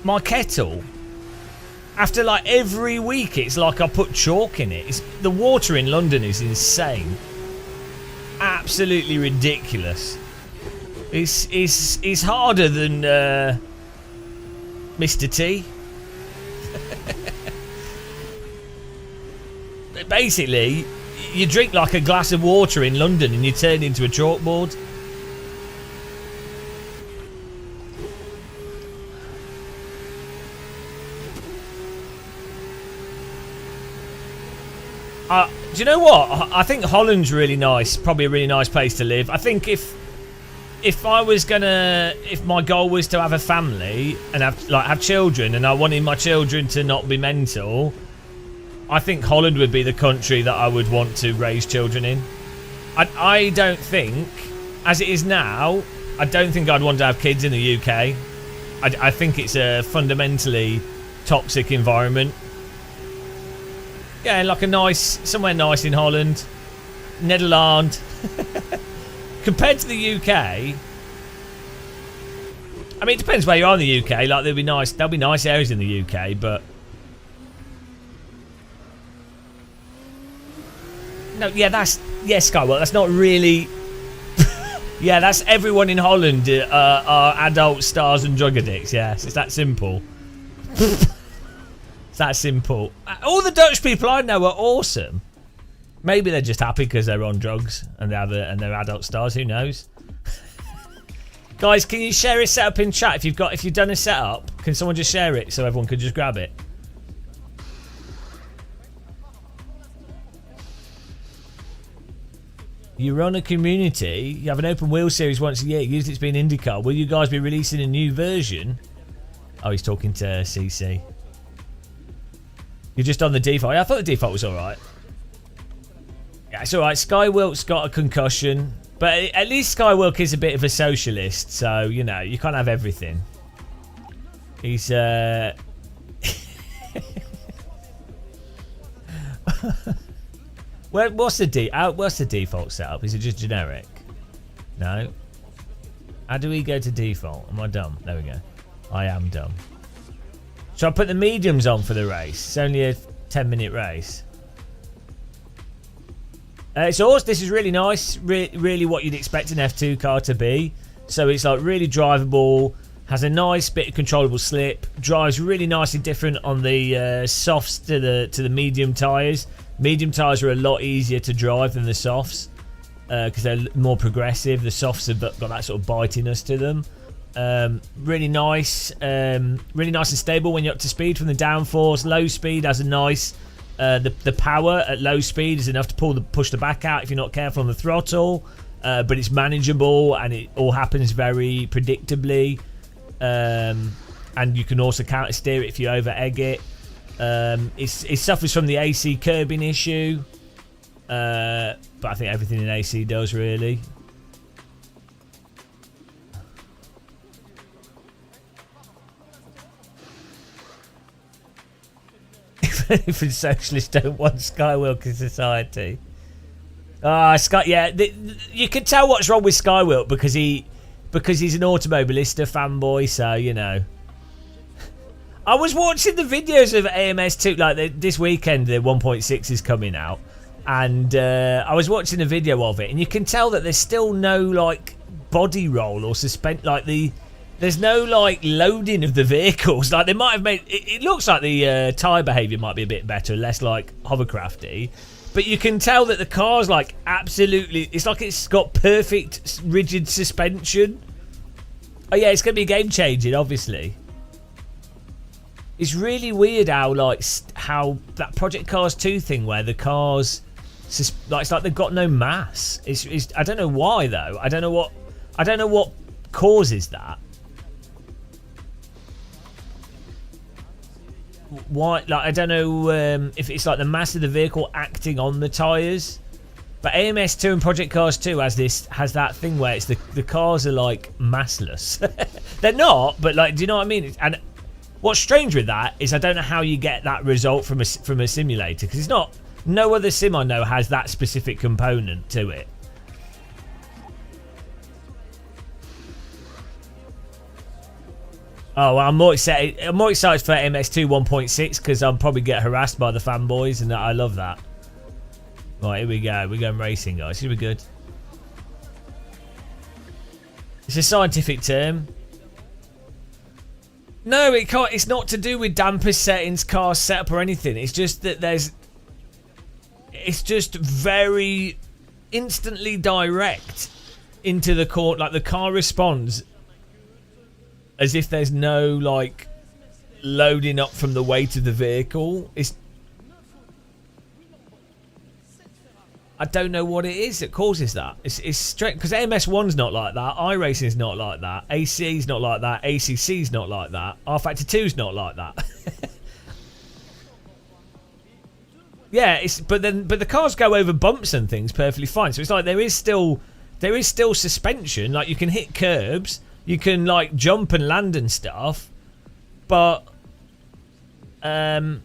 my kettle. After like every week, it's like I put chalk in it. The water in London is insane. Absolutely ridiculous. It's harder than Mr. T. Basically, you drink like a glass of water in London and you turn into a chalkboard. Do you know what? I think Holland's really nice. Probably a really nice place to live. I think if my goal was to have a family and have children, and I wanted my children to not be mental, I think Holland would be the country that I would want to raise children in. I don't think, as it is now, I don't think I'd want to have kids in the UK. I think it's a fundamentally toxic environment. Yeah, like somewhere nice in Holland, Netherlands. Compared to the UK, I mean, it depends where you are in the UK. Like, there'll be nice areas in the UK, but no, Skywell. That's not really. Yeah, that's everyone in Holland are adult stars and drug addicts. Yes, it's that simple. It's that simple. All the Dutch people I know are awesome. Maybe they're just happy because they're on drugs and they're adult stars. Who knows? Guys, can you share a setup in chat? If you've done a setup, can someone just share it so everyone can just grab it? You run a community. You have an open wheel series once a year. Used it's been IndyCar. Will you guys be releasing a new version? Oh, he's talking to CC. You're just on the default. Yeah, I thought the default was all right. Yeah, it's all right. Skywilk's got a concussion, but at least Skywilk is a bit of a socialist, so you know you can't have everything. He's what's the default setup? Is it just generic? No. How do we go to default? Am I dumb? There we go. I am dumb. So I put the mediums on for the race. It's only a 10-minute race. It's awesome. This is really nice. Really what you'd expect an F2 car to be. So it's like really drivable. Has a nice bit of controllable slip. Drives really nicely different on the softs to the medium tyres. Medium tyres are a lot easier to drive than the softs because they're more progressive. The softs have got that sort of bitiness to them. Really nice and stable when you're up to speed from the downforce. Low speed has a nice the power at low speed is enough to push the back out if you're not careful on the throttle, but it's manageable and it all happens very predictably, and you can also counter steer it if you over egg it. It suffers from the AC curbing issue, but I think everything in AC does really. Even socialists don't want Skywilk in society. You can tell what's wrong with Skywilk because he's an automobilista fanboy. So you know. I was watching the videos of AMS2 like this weekend. The 1.6 is coming out, and I was watching a video of it, and you can tell that there's still no like body roll or there's no like loading of the vehicles. Like they might have made it looks like the tyre behaviour might be a bit better, less like hovercrafty, but you can tell that the car's like absolutely. It's like it's got perfect rigid suspension. Oh yeah, it's gonna be game changing, obviously. It's really weird how that Project Cars 2 thing where the cars it's like they've got no mass. It's I don't know why though. I don't know what causes that. Why? Like I don't know if it's like the mass of the vehicle acting on the tires, but AMS2 and Project Cars 2 has that thing where it's the cars are like massless. They're not, but like, do you know what I mean? And what's strange with that is I don't know how you get that result from a simulator because it's not. No other sim I know has that specific component to it. Oh, well, I'm more excited for MS2 1.6 because I'll probably get harassed by the fanboys, and I love that. Right, here we go. We're going racing, guys. Should be good. It's a scientific term. No, it can't. It's not to do with damper settings, car setup, or anything. It's just that it's just very instantly direct into the core. Like the car responds as if there's no like loading up from the weight of the vehicle. I don't know what it is that causes that. It's straight because AMS1's not like that. iRacing's not like that. AC's not like that. ACC's not like that. R Factor 2's not like that. Yeah, but the cars go over bumps and things perfectly fine. So it's like there is still suspension. Like you can hit curbs. You can like jump and land and stuff, but yeah,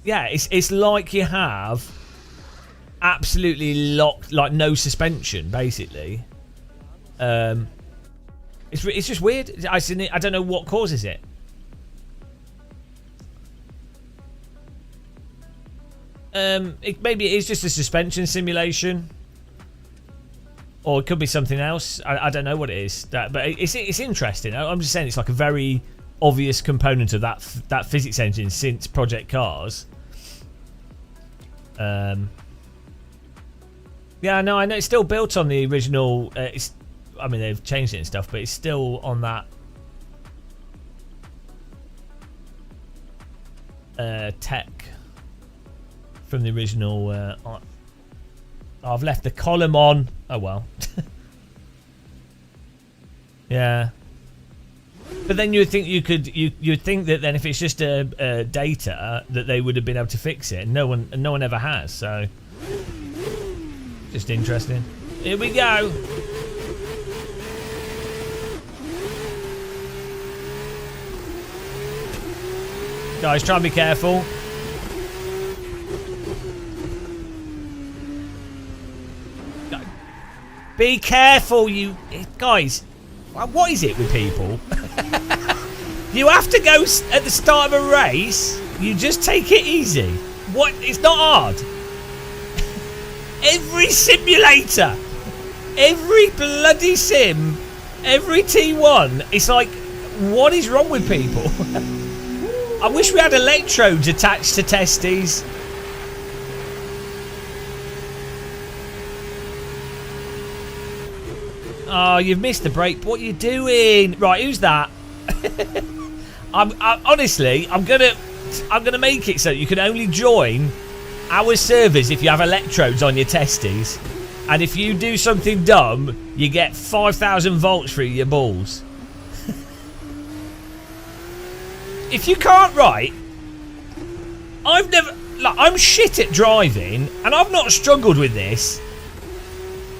it's like you have absolutely locked, like no suspension, basically. It's just weird. I don't know what causes it. Maybe it is just a suspension simulation. Or it could be something else. I don't know what it is. But it's interesting. I'm just saying it's like a very obvious component of that physics engine since Project Cars. Yeah, no, I know it's still built on the original. I mean, they've changed it and stuff, but it's still on that tech from the original. I've left the column on. Oh well. Yeah. But then you'd think you'd think that then if it's just a data that they would have been able to fix it. And no one ever has. So just interesting. Here we go. Guys, try and be careful. Be careful, you guys. What is it with people? You have to go at the start of a race. You just take it easy. What? It's not hard. Every simulator, every bloody sim Every T1, it's like, what is wrong with people? I wish we had electrodes attached to testes. Oh, you've missed the break. What are you doing? Right, who's that? Honestly, I'm gonna make it so you can only join our servers if you have electrodes on your testes, and if you do something dumb, you get 5,000 volts through your balls. If you can't write, I'm shit at driving, and I've not struggled with this.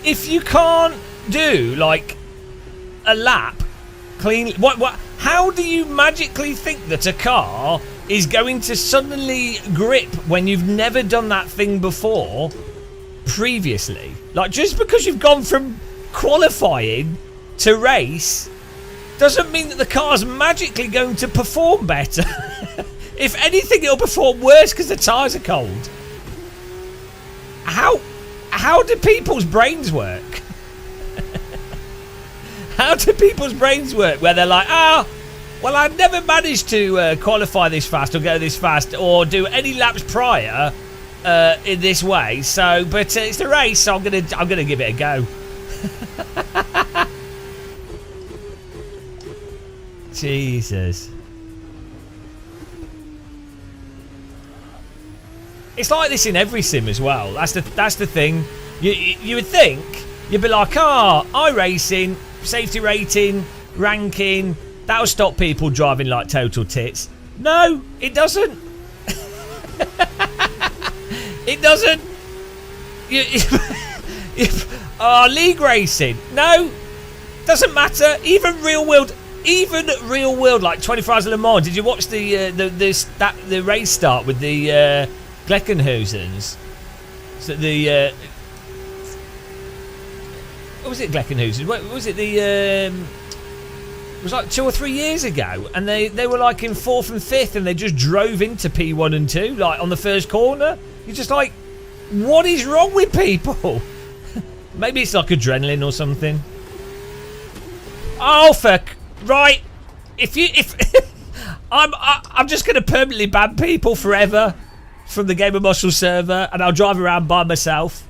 If you can't do like a lap clean, what? How do you magically think that a car is going to suddenly grip when you've never done that thing before previously? Like, just because you've gone from qualifying to race doesn't mean that the car's magically going to perform better. If anything, it'll perform worse because the tyres are cold. How do people's brains work? How do people's brains work where they're like, well, I never managed to qualify this fast or go this fast or do any laps prior in this way. So, but it's the race, so I'm gonna give it a go. Jesus. It's like this in every sim as well. That's the thing. You would think you'd be like, iRacing, safety rating, ranking, that'll stop people driving like total tits. No, it doesn't. It doesn't. League racing. No, doesn't matter. Even real world, like 24 Hours of Le Mans. Did you watch the race start with the Gleckenhuisens? So the what was it, Gleckenhuisen? What was it? It was like 2 or 3 years ago, and they were like in 4th and 5th, and they just drove into P1 and 2 like on the first corner. You're just like, what is wrong with people? Maybe it's like adrenaline or something. Oh fuck! Right, if I'm just gonna permanently ban people forever from the Game of Muscle server, and I'll drive around by myself.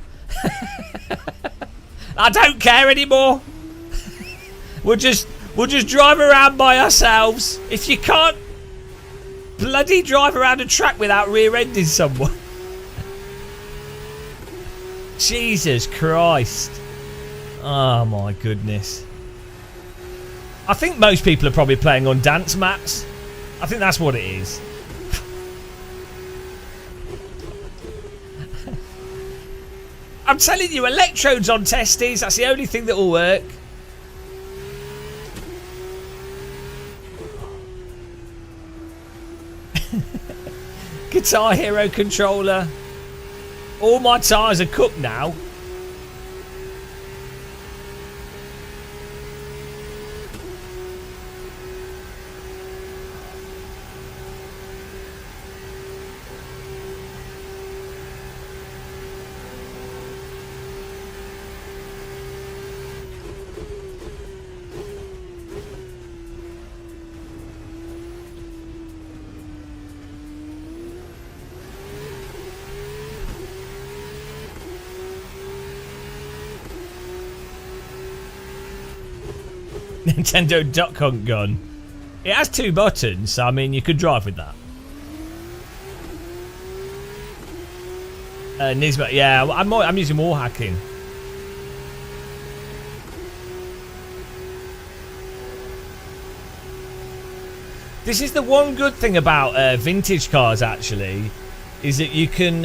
I don't care anymore. We'll just drive around by ourselves. If you can't bloody drive around a track without rear-ending someone. Jesus Christ. Oh my goodness. I think most people are probably playing on dance mats. I think that's what it is. I'm telling you, electrodes on testes, that's the only thing that will work. Guitar Hero controller. All my tyres are cooked now. Nintendo Duck Hunt gun. It has 2 buttons, so I mean you could drive with that. Nisbet, yeah, I'm using wall hacking. This is the one good thing about vintage cars, actually, is that you can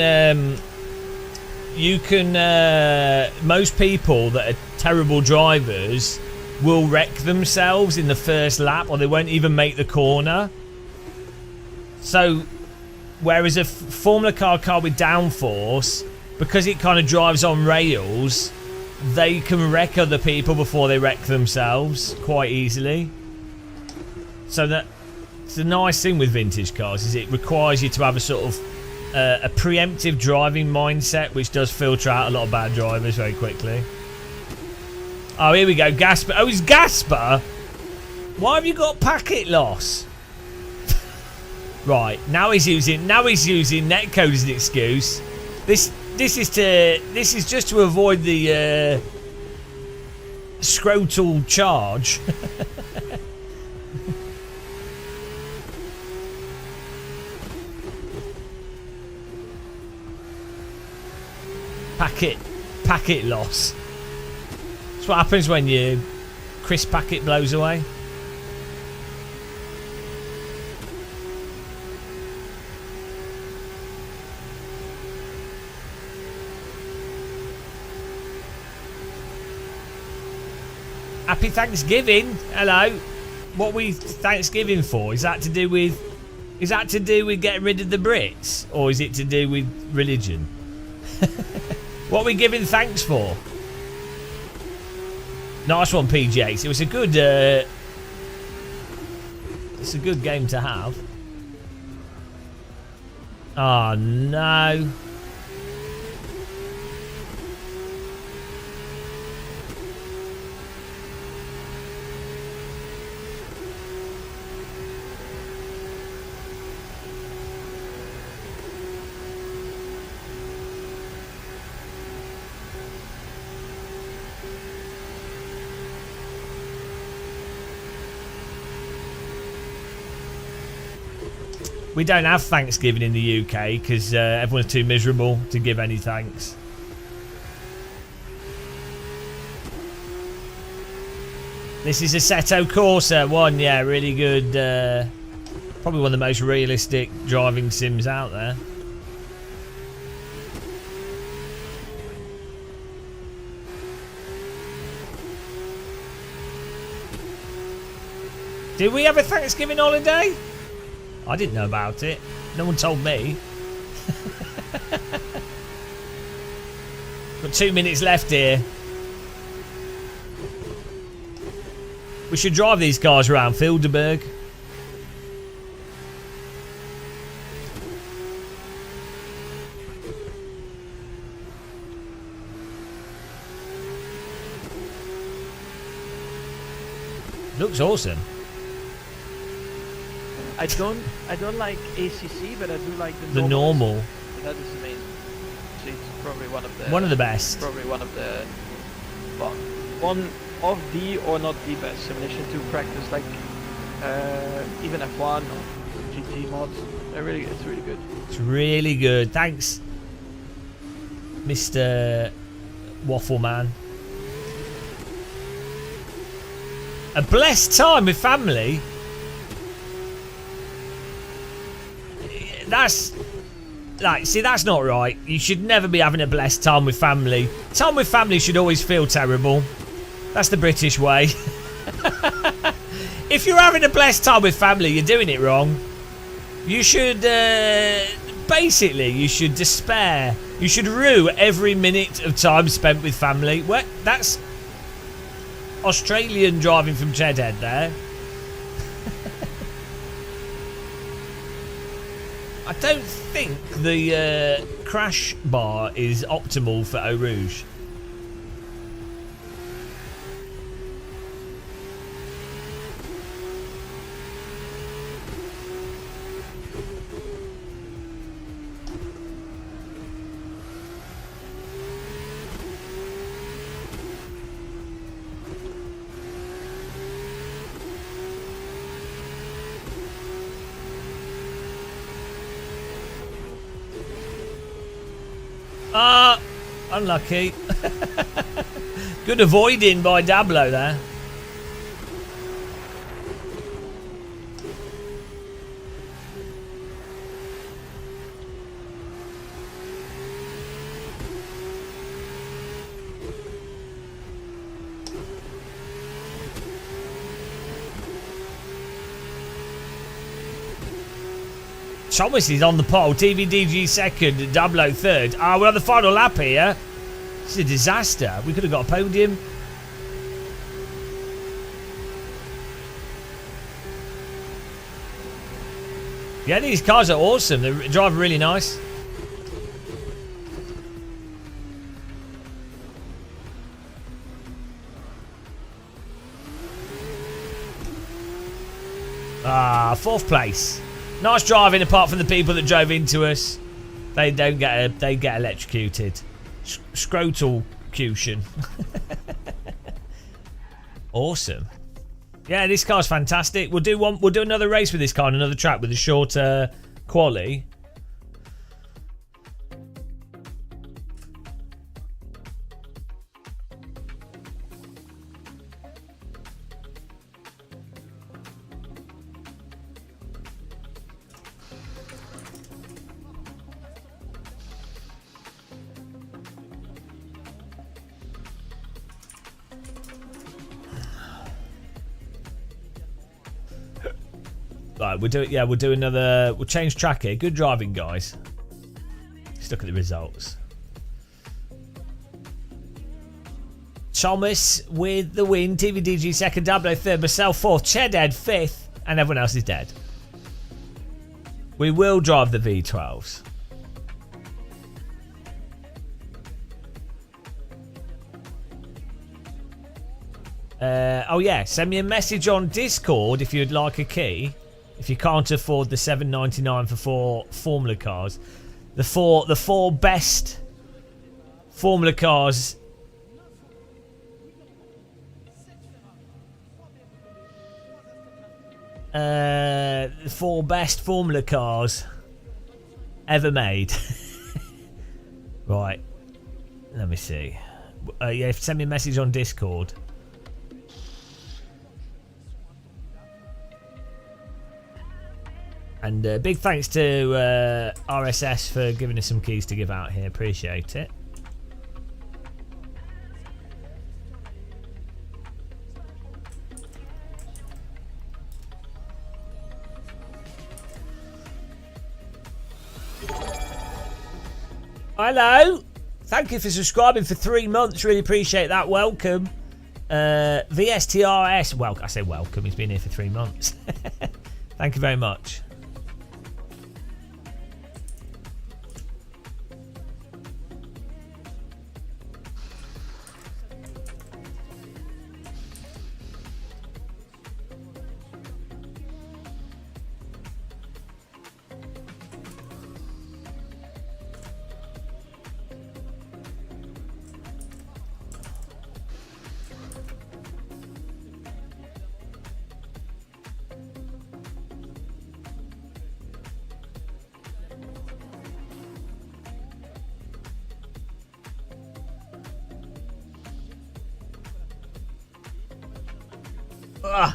most people that are terrible drivers will wreck themselves in the first lap, or they won't even make the corner. So whereas a Formula car with downforce, because it kind of drives on rails, they can wreck other people before they wreck themselves quite easily. So that's the nice thing with vintage cars, is it requires you to have a sort of a preemptive driving mindset, which does filter out a lot of bad drivers very quickly. Oh, here we go. Gasper. Oh, it's Gasper. Why have you got packet loss? Right, now he's using netcode as an excuse. This is just to avoid the scrotal charge. Packet loss. That's what happens when your crisp packet blows away. Happy Thanksgiving. Hello. What we Thanksgiving for? Is that to do with getting rid of the Brits, or is it to do with religion? What are we giving thanks for? Nice one, PJ. It was a good it's a good game to have. Oh no. We don't have Thanksgiving in the UK because everyone's too miserable to give any thanks. This is Assetto Corsa 1, yeah, really good. Probably one of the most realistic driving sims out there. Did we have a Thanksgiving holiday? I didn't know about it. No one told me. Got 2 minutes left here. We should drive these cars around Filderberg. Looks awesome. I don't like ACC, but I do like the normal. That is amazing. So it's probably one of the best. Probably one of the, well, one of the or not the best simulation to practice, like even F1 or GT mods. It's really good. It's really good. Thanks, Mr. Waffle Man. A blessed time with family. That's like, see, that's not right. You should never be having a blessed time with family. Time with family should always feel terrible. That's the British way. If you're having a blessed time with family, you're doing it wrong. You should basically, you should despair. You should rue every minute of time spent with family. Well, that's Australian driving from Chedhead there. I don't think the crash bar is optimal for Eau Rouge. Unlucky. Good avoiding by Dablo there. Thomas is on the pole. TVDG second, Dablo third. We're on the final lap here. This is a disaster. We could have got a podium. Yeah, these cars are awesome. They drive really nice. Ah, 4th place. Nice driving, apart from the people that drove into us. They get electrocuted. Scrotal cution. Awesome. Yeah, this car's fantastic. We'll do another race with this car on another track with a shorter quali. Right, we'll do another. We'll change track here. Good driving, guys. Let's look at the results. Thomas with the win. TVDG second, Dablo third, myself fourth, Chedhead fifth, and everyone else is dead. We will drive the V12s. Oh yeah, send me a message on Discord if you'd like a key. If you can't afford the $7.99 for 4 Formula cars, the four best Formula cars. The 4 best Formula cars ever made. Right, let me see. Yeah, send me a message on Discord. And big thanks to RSS for giving us some keys to give out here. Appreciate it. Hello. Thank you for subscribing for 3 months. Really appreciate that. Welcome. VSTRS. Well, I say welcome. He's been here for 3 months. Thank you very much. Ugh.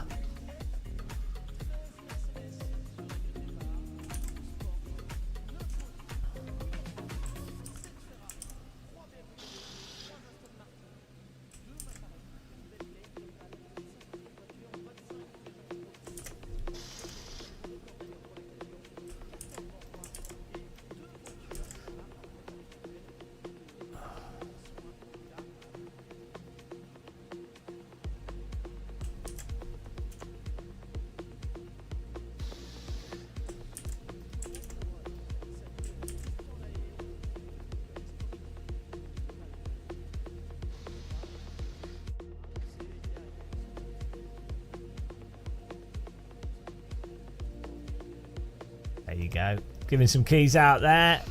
There you go. Giving some keys out there.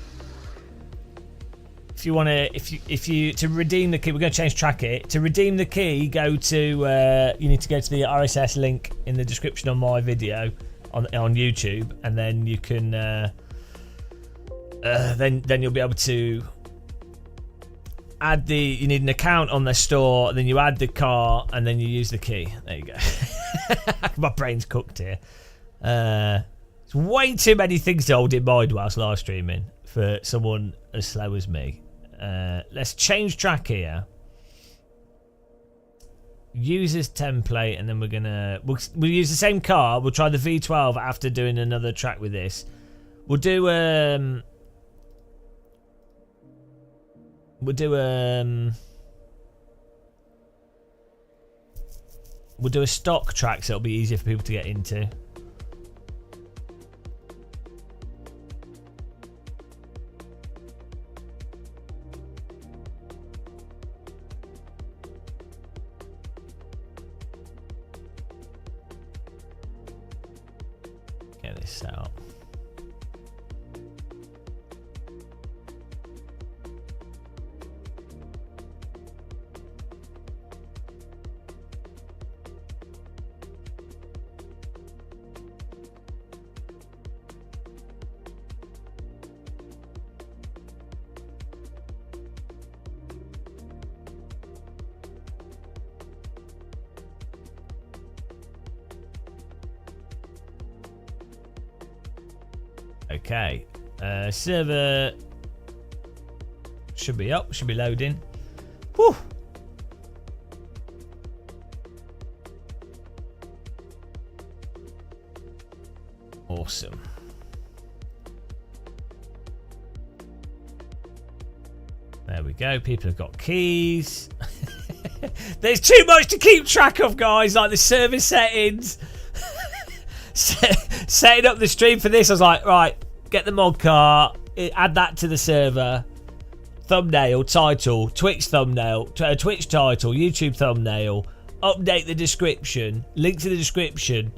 If you want to, to redeem the key, we're going to change track it. To redeem the key, go to, you need to go to the RSS link in the description on my video on YouTube, and then you can, then you'll be able to add you need an account on the store, and then you add the car, and then you use the key. There you go. My brain's cooked here. It's way too many things to hold in mind whilst live streaming for someone as slow as me. Let's change track here. Users template, and then we'll use the same car. We'll try the V12 after doing another track with this. We'll do a stock track, so it'll be easier for people to get into. get this set up. Okay, server should be up, should be loading. Whew. Awesome. There we go, people have got keys. There's too much to keep track of, guys, like the server settings. Setting up the stream for this, I was like, right, get the mod car, add that to the server, thumbnail, title, Twitch thumbnail, Twitch title, YouTube thumbnail, update the description, link to the description,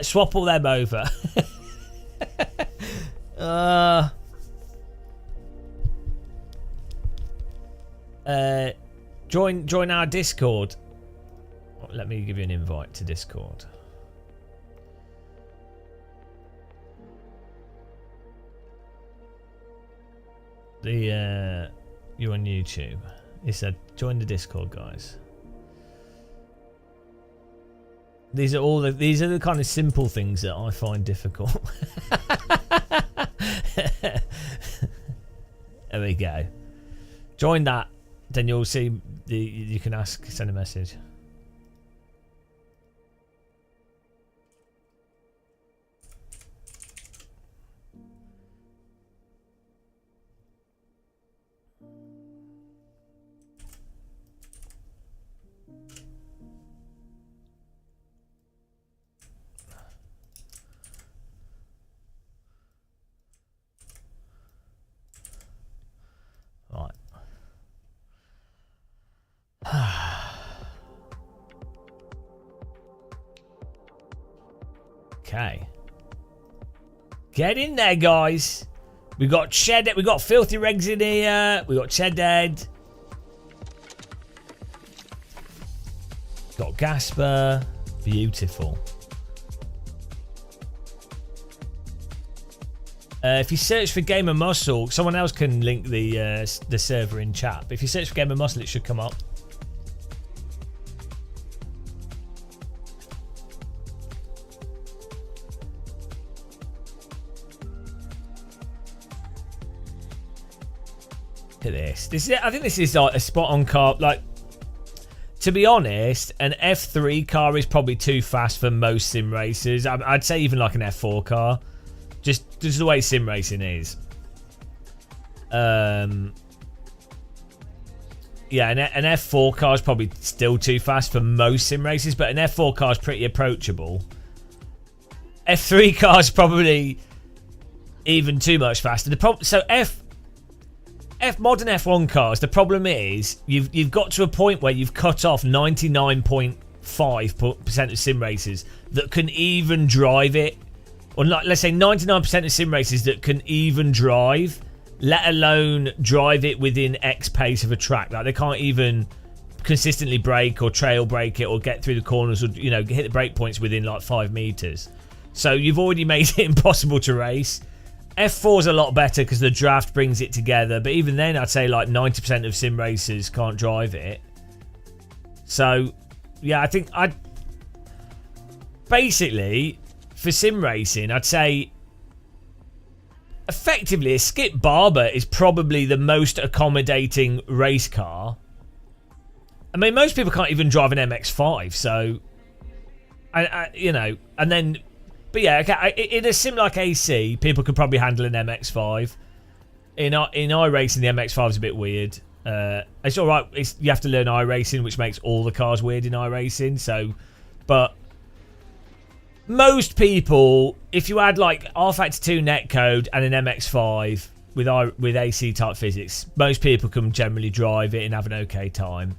swap all them over. Join our Discord. Let me give you an invite to Discord. You're on YouTube. It said join the Discord, guys. These are the kind of simple things that I find difficult. There we go. Join that, then you'll see you can send a message. Right. Okay. Get in there, guys. We got Shed. We got Filthy Regs in here. We got Chedhead. Got Gasper. Beautiful. If you search for Gamer Muscle, someone else can link the server in chat. But if you search for Gamer Muscle, it should come up. Look at this. I think this is like a spot on car. Like, to be honest, an F3 car is probably too fast for most sim racers. I'd say even like an F4 car. Just the way sim racing is. Yeah, an F4 car is probably still too fast for most sim races, but an F4 car is pretty approachable. F3 car is probably even too much faster. So modern F1 cars, the problem is you've got to a point where you've cut off 99.5% of sim racers that can even drive it. Or not, let's say 99% of sim races that can even drive, let alone drive it within X pace of a track. Like, they can't even consistently brake or trail brake it or get through the corners or, you know, hit the brake points within like 5 meters. So you've already made it impossible to race. F4 is a lot better because the draft brings it together. But even then, I'd say like 90% of sim racers can't drive it. So, yeah, I think basically, for sim racing, I'd say effectively a Skip Barber is probably the most accommodating race car. I mean, most people can't even drive an MX-5, so you know, and then, but yeah, okay, in a sim like AC, people could probably handle an MX-5. In iRacing, the MX-5 is a bit weird. It's all right. You have to learn iRacing, which makes all the cars weird in iRacing. So, but most people, if you had like R-Factor 2 netcode and an MX-5 with AC type physics, most people can generally drive it and have an okay time.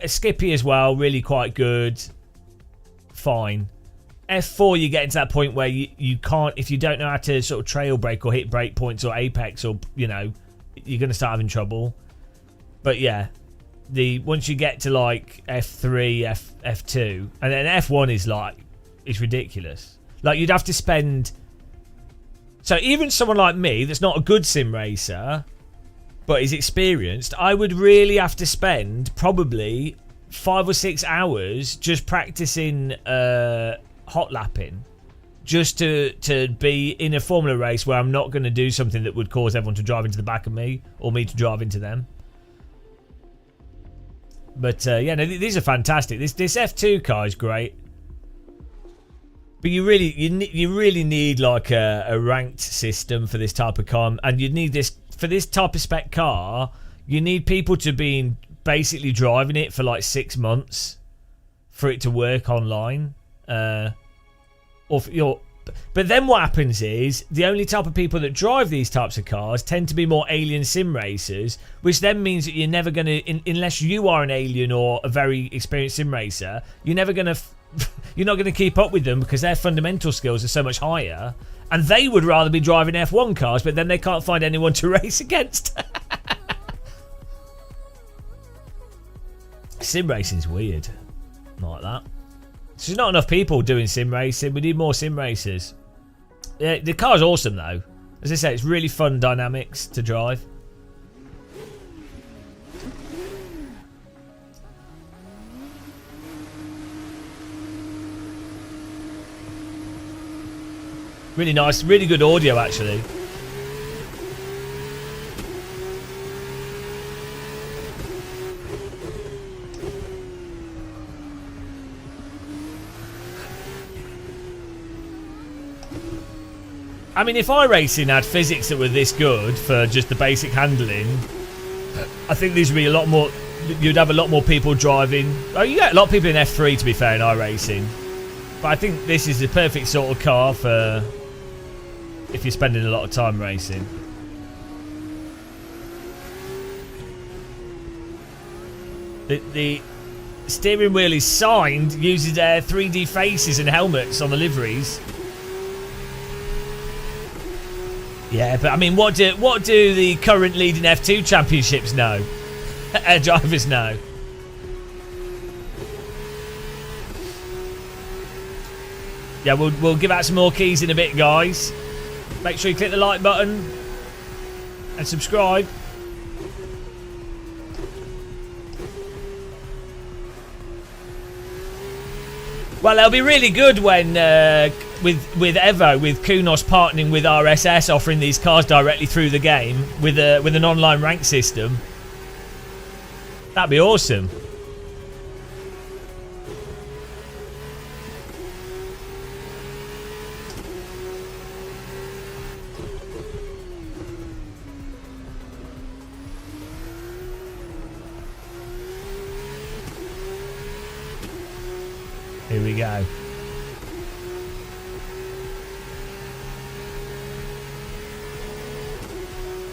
Skippy as well, really quite good. Fine. F4, you get into that point where you can't, if you don't know how to sort of trail brake or hit brake points or apex, or you know, you're going to start having trouble. But yeah, once you get to like F3, F2, and then F1 is like, it's ridiculous. Like you'd have to spend. So even someone like me that's not a good sim racer, but is experienced, I would really have to spend probably 5 or 6 hours just practicing hot lapping, just to be in a Formula race where I'm not going to do something that would cause everyone to drive into the back of me or me to drive into them. But yeah, no, these are fantastic. This F2 car is great, but you really need like a ranked system for this type of car, and you need this for this type of spec car. You need people to be basically driving it for like 6 months for it to work online. But then what happens is the only type of people that drive these types of cars tend to be more alien sim racers, which then means that you're never going to, unless you are an alien or a very experienced sim racer, you're never going to, you're not going to keep up with them because their fundamental skills are so much higher, and they would rather be driving F1 cars, but then they can't find anyone to race against. Sim racing's weird. Not like that. There's not enough people doing sim racing. We need more sim racers. Yeah, the car's awesome though. As I say, it's really fun dynamics to drive. Really nice, really good audio actually. I mean, if iRacing had physics that were this good for just the basic handling, I think these would be a lot more. You'd have a lot more people driving. Oh, you get a lot of people in F3 to be fair in iRacing, but I think this is the perfect sort of car for if you're spending a lot of time racing. The steering wheel is signed, uses their 3D faces and helmets on the liveries. Yeah, but I mean, what do the current leading F2 championships know? Drivers know. Yeah, we'll give out some more keys in a bit, guys. Make sure you click the like button and subscribe. Well, it'll be really good when with Evo, with Kunos partnering with RSS, offering these cars directly through the game with an online rank system. That'd be awesome. Here we go.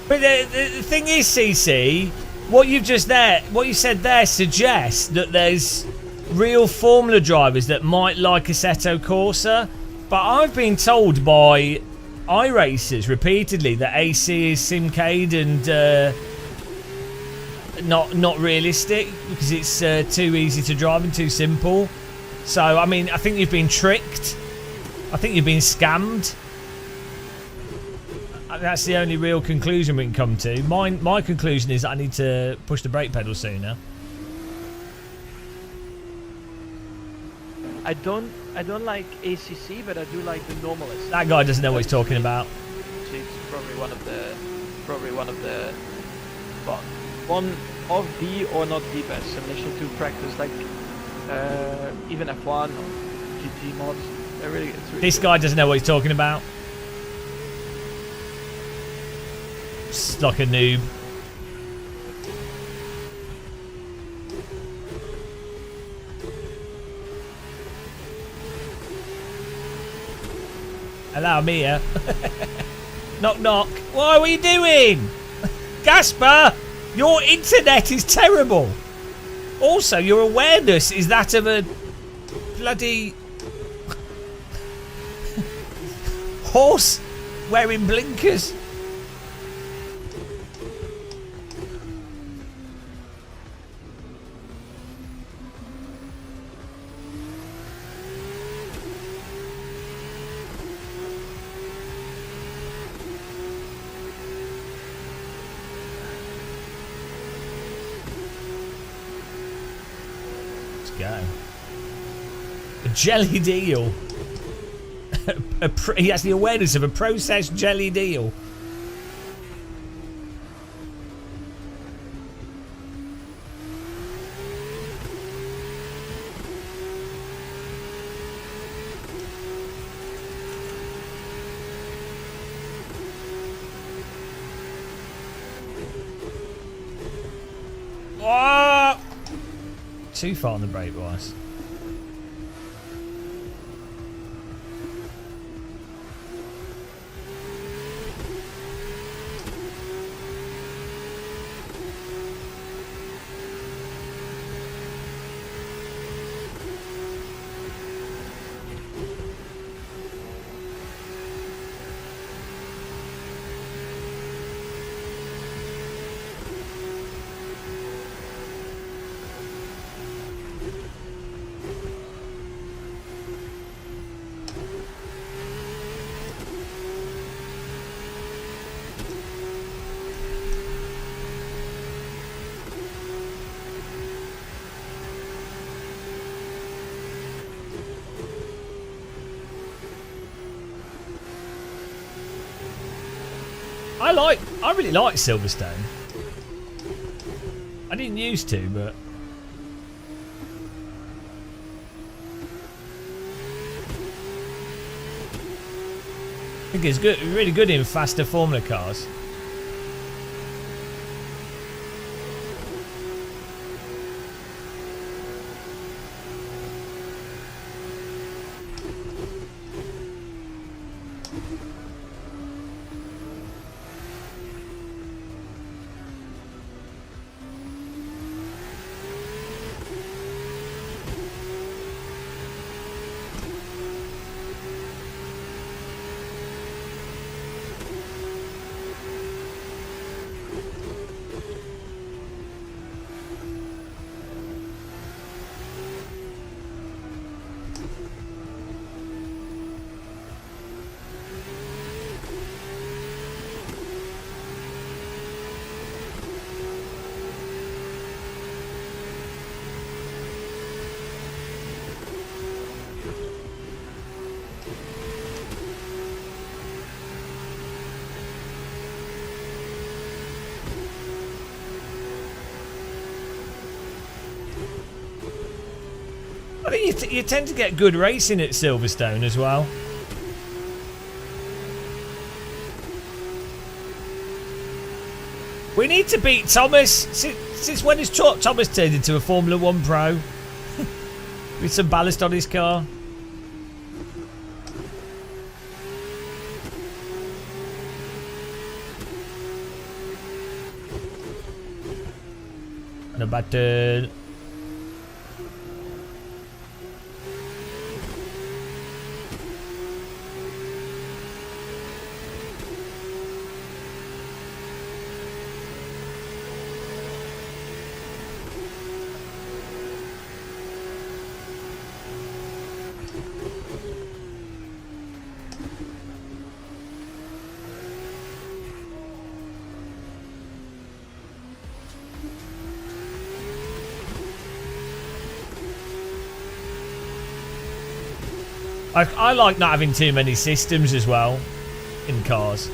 But the thing is, CC, what you said there suggests that there's real Formula drivers that might like Assetto Corsa, but I've been told by iRacers repeatedly that AC is Simcade and not realistic because it's too easy to drive and too simple. So, I mean, I think you've been tricked. I think you've been scammed. That's the only real conclusion we can come to. My conclusion is that I need to push the brake pedal sooner. I don't like ACC, but I do like the normal ACC. That guy doesn't know what he's talking about. It's probably one of the one of the or not the best simulation to practice, like even F1 or GT mods. It's really this guy doesn't know what he's talking about. It's like a noob. Hello, Mia. Knock, knock. What are you doing? Gasper, your internet is terrible. Also, your awareness is that of a bloody horse wearing blinkers. Let's go. A jellied eel. He has the awareness of a processed jellied eel. Oh! Too far on the brake, boys. I really like Silverstone. I didn't used to, but I think it's good, really good in faster Formula cars. I think you tend to get good racing at Silverstone as well. We need to beat Thomas. Since when has Thomas turned into a Formula 1 pro? With some ballast on his car. And a bad turn. I like not having too many systems as well in cars.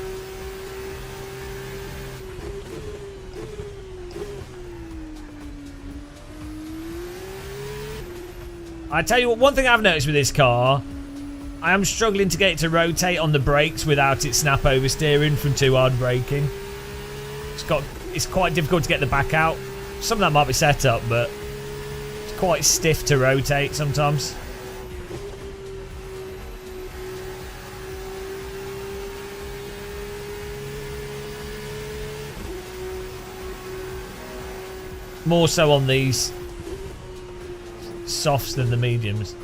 I tell you what, one thing I've noticed with this car, I am struggling to get it to rotate on the brakes without it snap oversteering from too hard braking. It's quite difficult to get the back out. Some of that might be set up, but it's quite stiff to rotate sometimes. More so on these softs than the mediums.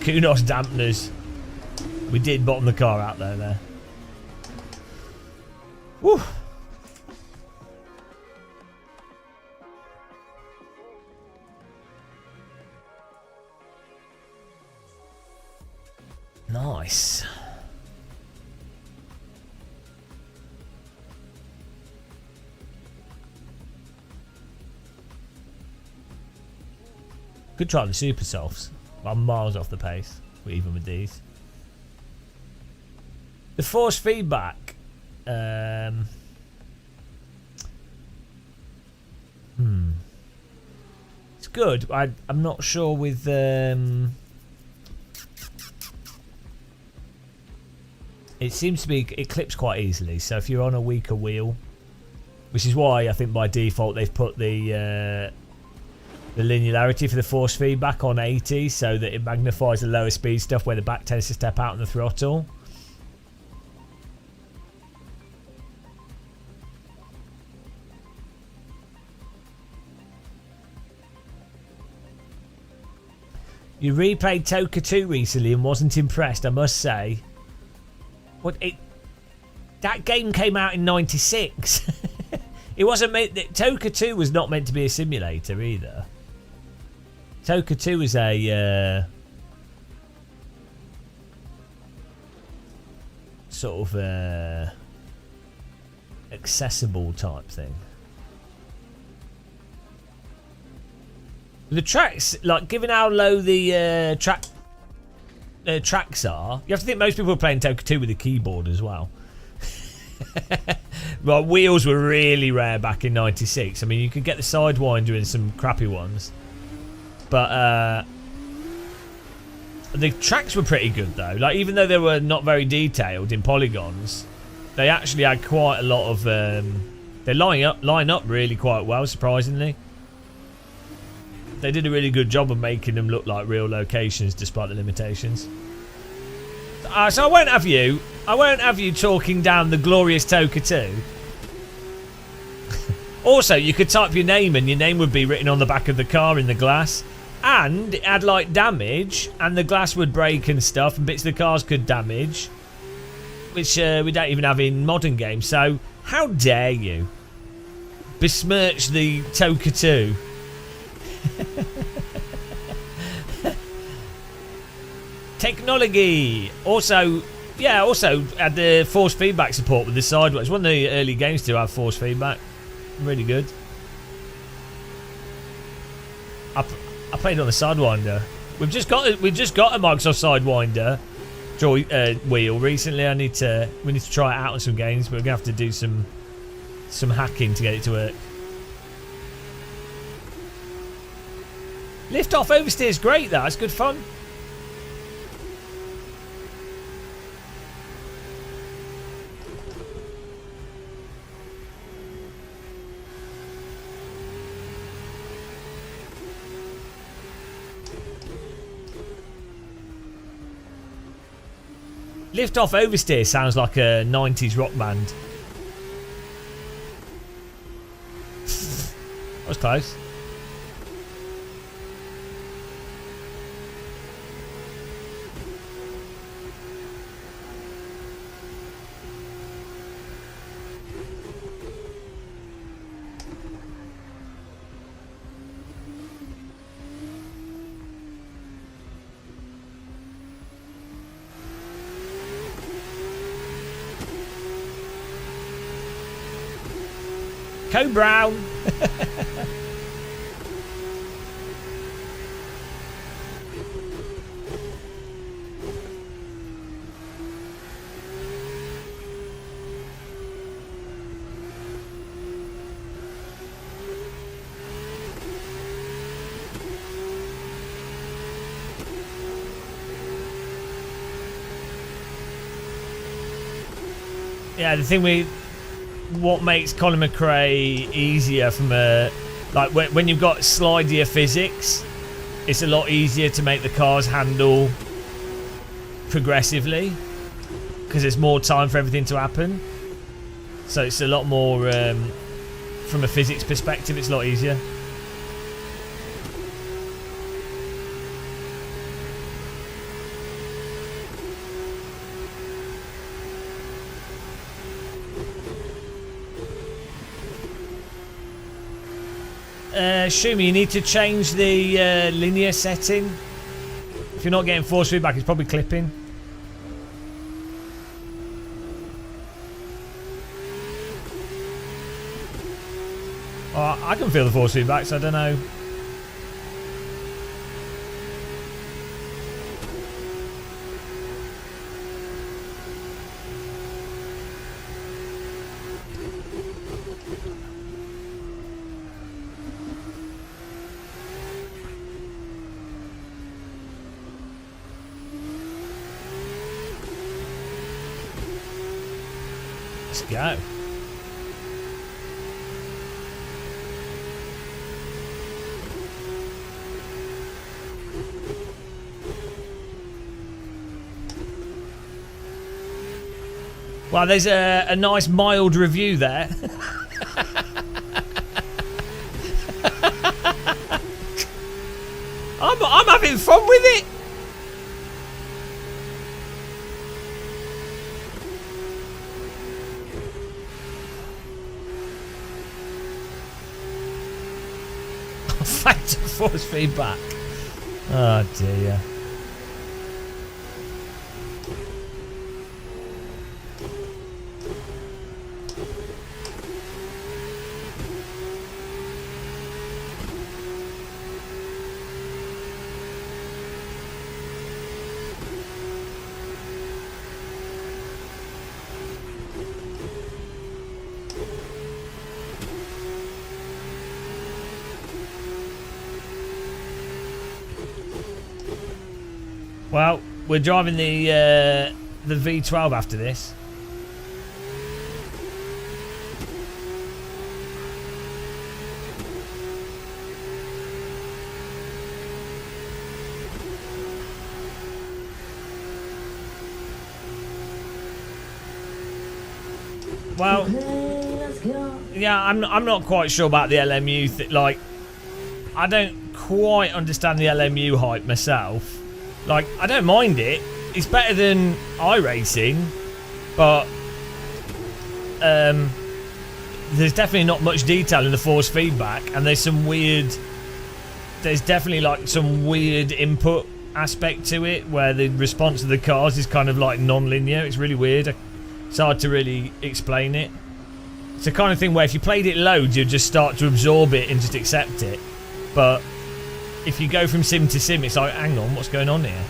Kunos dampeners. We did bottom the car out there. Woo. Nice. Could try the super softs. I'm miles off the pace, even with these. The force feedback. It's good. I'm not sure with. It seems to be, it clips quite easily. So if you're on a weaker wheel, which is why I think by default they've put the linearity for the force feedback on 80, so that it magnifies the lower speed stuff where the back tends to step out on the throttle. You replayed Toka 2 recently and wasn't impressed, I must say. That game came out in '96. It wasn't meant. Toka 2 was not meant to be a simulator either. Toka 2 was a sort of accessible type thing. The tracks, like given how low the tracks are, you have to think most people are playing Toka 2 with a keyboard as well. Well, wheels were really rare back in '96. I mean, you could get the Sidewinder in some crappy ones, but the tracks were pretty good though. Like, even though they were not very detailed in polygons, they actually had quite a lot of. They line up really quite well, surprisingly. They did a really good job of making them look like real locations despite the limitations. So I won't have you talking down the glorious Toka 2. Also, you could type your name and your name would be written on the back of the car in the glass. And it had like damage and the glass would break and stuff and bits of the cars could damage. Which we don't even have in modern games. So how dare you besmirch the Toka 2? Technology. Also had the force feedback support with the sideways. One of the early games to have force feedback. Really good. I played on the Sidewinder. We've just got a Microsoft Sidewinder wheel recently. We need to try it out on some games, but we're gonna have to do some hacking to get it to work. Lift off oversteer is great. That's good fun. Lift off oversteer sounds like a 90s rock band. That was close. Co Brown. Yeah, the thing what makes Colin McRae easier from a like when you've got slidier physics, it's a lot easier to make the cars handle progressively because there's more time for everything to happen. So it's a lot more from a physics perspective. It's a lot easier. Shumi, you need to change the linear setting. If you're not getting force feedback, it's probably clipping. Oh, I can feel the force feedback, so I don't know. Let's go. Well, there's a nice mild review there. I'm having fun with it. Factor force feedback. Oh dear. Well, we're driving the V12 after this. Well, yeah, I'm not quite sure about the LMU. Like, I don't quite understand the LMU hype myself. Like, I don't mind it. It's better than iRacing, but there's definitely not much detail in the force feedback, and there's definitely like some weird input aspect to it where the response of the cars is kind of like non-linear. It's really weird. It's hard to really explain it. It's the kind of thing where if you played it loads, you'd just start to absorb it and just accept it. But if you go from sim to sim, it's like, hang on, what's going on here?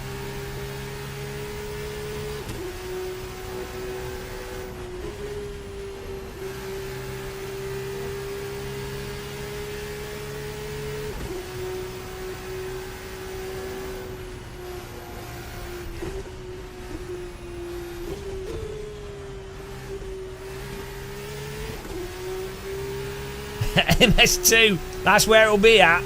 MS2, that's where it'll be at.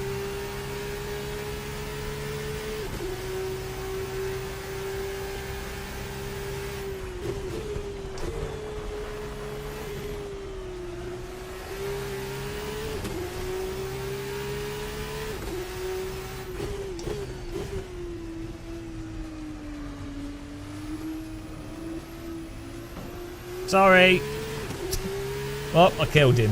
Sorry. Oh, I killed him.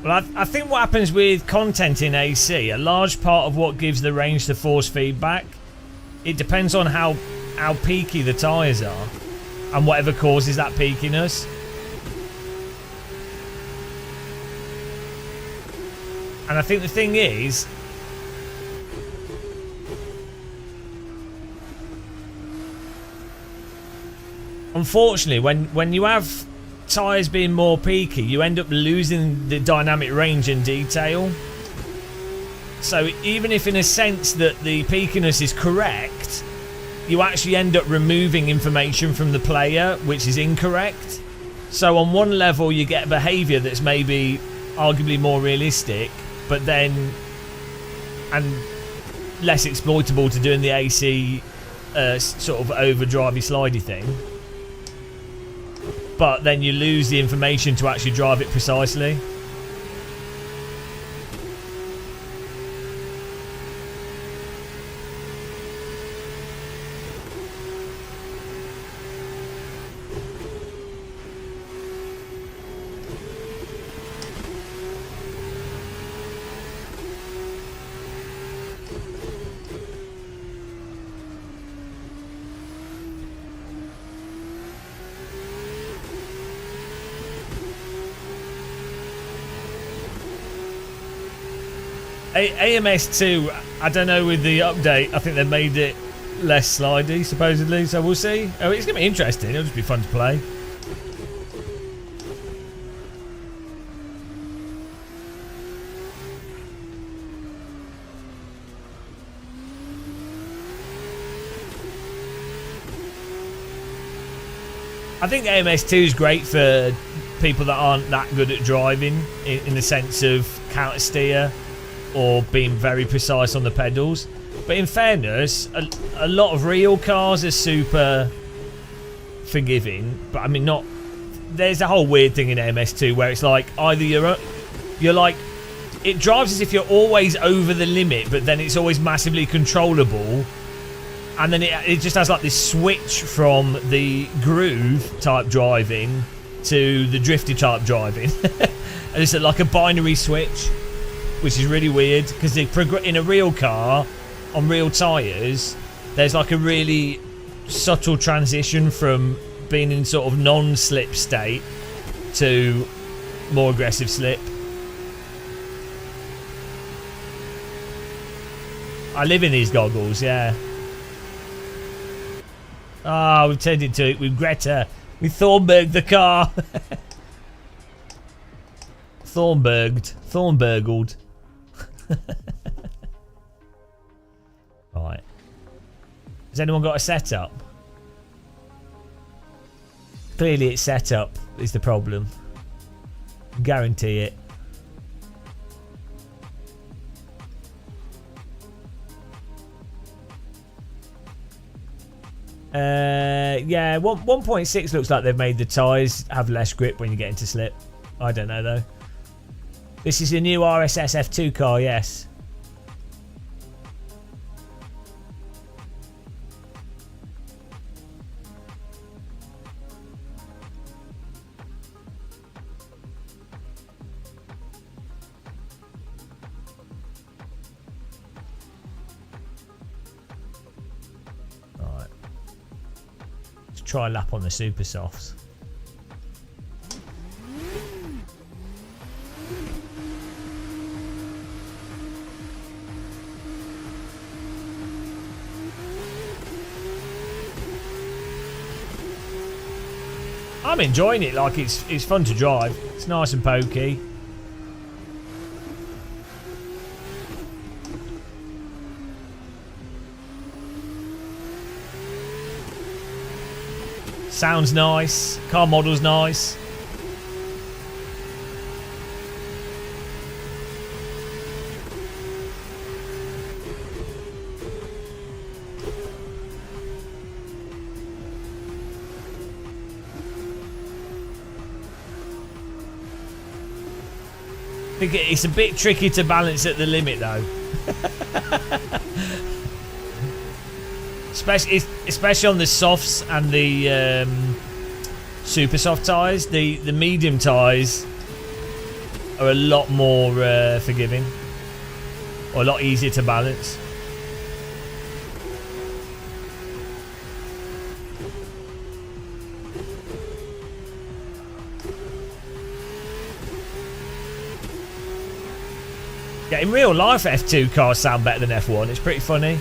Well, I think what happens with content in AC, a large part of what gives the range the force feedback, it depends on how peaky the tyres are and whatever causes that peakiness. And I think the thing is, unfortunately, when you have tyres being more peaky, you end up losing the dynamic range and detail. So even if in a sense that the peakiness is correct, you actually end up removing information from the player which is incorrect. So on one level you get behaviour that's maybe arguably more realistic, but then and less exploitable to doing the AC sort of overdrivey slidey thing. But then you lose the information to actually drive it precisely. AMS2, I don't know with the update. I think they made it less slidey, supposedly. So we'll see. Oh, it's going to be interesting. It'll just be fun to play. I think AMS2 is great for people that aren't that good at driving in the sense of counter steer or being very precise on the pedals. But in fairness, a lot of real cars are super forgiving. But I mean, not. There's a whole weird thing in AMS2 where it's like either you're like, it drives as if you're always over the limit, but then it's always massively controllable. And then it just has like this switch from the groove type driving to the drifty type driving. And it's like a binary switch, which is really weird because in a real car on real tyres, there's like a really subtle transition from being in sort of non-slip state to more aggressive slip. I live in these goggles, yeah. Ah, we've turned into it with Greta. We Thornburg the car. Thornburgled. Right. Has anyone got a setup? Clearly it's set up is the problem. Guarantee it. Yeah, 1.6 looks like they've made the tyres have less grip when you get into slip. I don't know though. This is a new RSS F2 car, yes. Try a lap on the super softs. I'm enjoying it. Like it's fun to drive. It's nice and pokey. Sounds nice. Car model's nice. I think it's a bit tricky to balance at the limit though. Especially on the softs and the super soft tyres. The medium tyres are a lot more forgiving, or a lot easier to balance. Yeah, in real life F2 cars sound better than F1. It's pretty funny.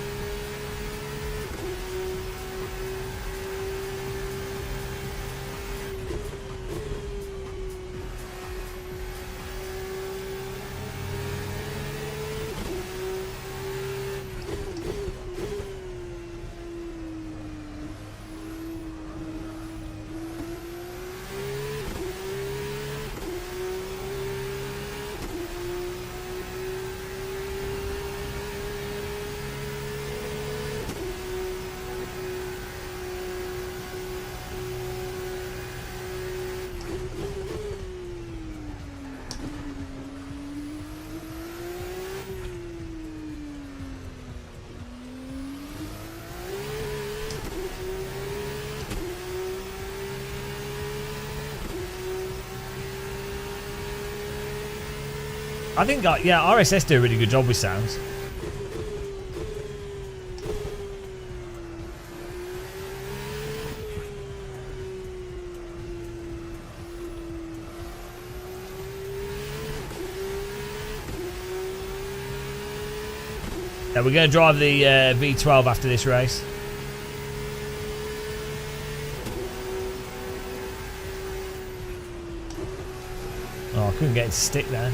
I think, yeah, RSS do a really good job with sounds. Yeah, we're going to drive the V12 after this race. Oh, I couldn't get it to stick there.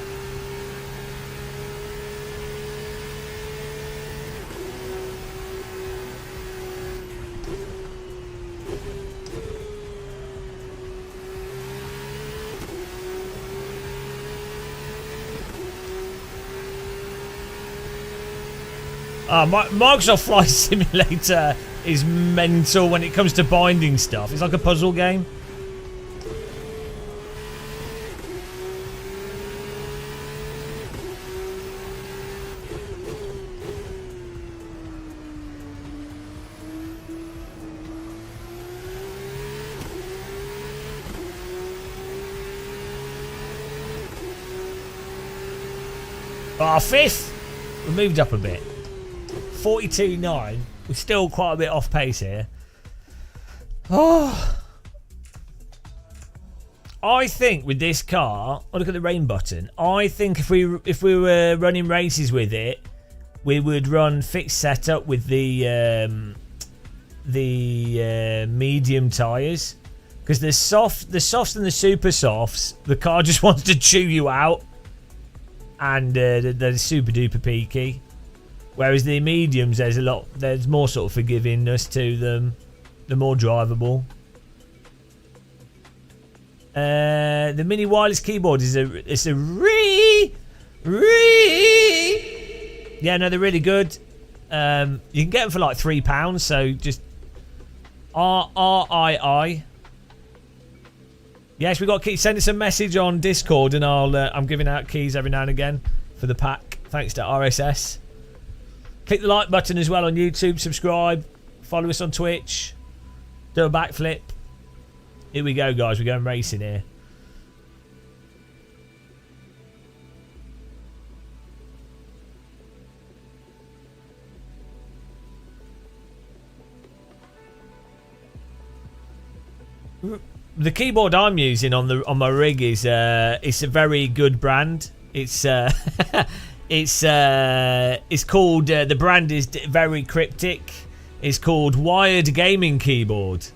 Microsoft Flight Simulator is mental when it comes to binding stuff. It's like a puzzle game. Fifth. We moved up a bit. 42.9. We're still quite a bit off pace here. Oh, I think with this car, look at the rain button. I think if we were running races with it, we would run fixed setup with the medium tires, because the softs and the super softs, the car just wants to chew you out, and they're super duper peaky. Whereas the mediums, there's more sort of forgivingness to them. They're more drivable. The mini wireless keyboard is a yeah, no, they're really good. You can get them for like £3, so just RRII. Yes, we got keys. Send us a message on Discord, and I'm giving out keys every now and again for the pack. Thanks to RSS. Click the like button as well on YouTube. Subscribe. Follow us on Twitch. Do a backflip. Here we go, guys. We're going racing here. The keyboard I'm using on my rig is it's a very good brand. It's it's called the brand is very cryptic. It's called Wired Gaming Keyboard.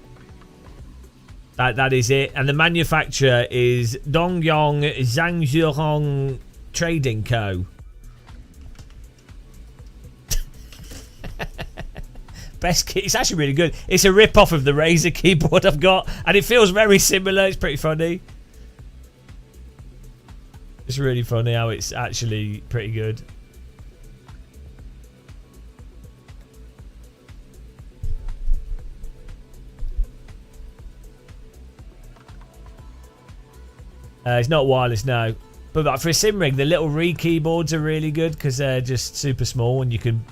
That is it, and the manufacturer is Dongyong Zhangzhurong Trading Co. Best key. It's actually really good. It's a rip-off of the Razer keyboard I've got, and it feels very similar. It's pretty funny. It's really funny how it's actually pretty good. It's not wireless, no. But for a sim rig, the little Re keyboards are really good because they're just super small and you can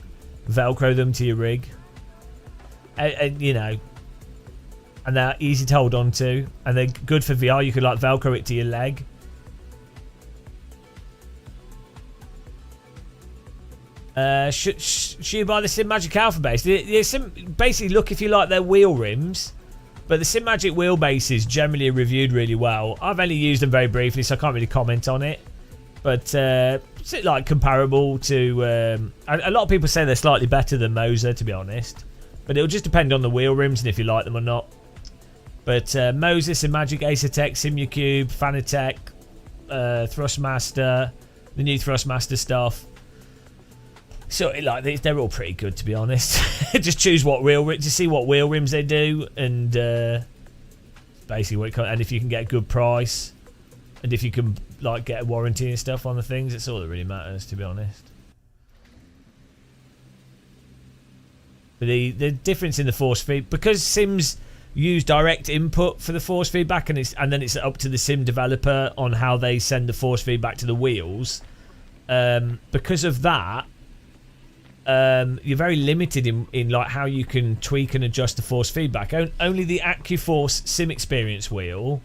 Velcro them to your rig. And you know, and they're easy to hold on to, and they're good for VR. You could like Velcro it to your leg. Should you buy the Sim Magic Alpha base? Basically, look if you like their wheel rims, but the Sim Magic wheelbases generally are reviewed really well. I've only used them very briefly, so I can't really comment on it. But it's like comparable to a lot of people say they're slightly better than Moser, to be honest. But it'll just depend on the wheel rims and if you like them or not. But Moser, Sim Magic, Acertec, Simucube, Fanatec, Thrustmaster, the new Thrustmaster stuff. So like they're all pretty good, to be honest. Just choose what to see what wheel rims they do, and basically what and if you can get a good price, and if you can like get a warranty and stuff on the things, it's all that really matters, to be honest. But the difference in the force feed, because Sims use direct input for the force feedback, and then it's up to the Sim developer on how they send the force feedback to the wheels. Because of that, you're very limited in like how you can tweak and adjust the force feedback. Only the AccuForce Sim Experience wheel,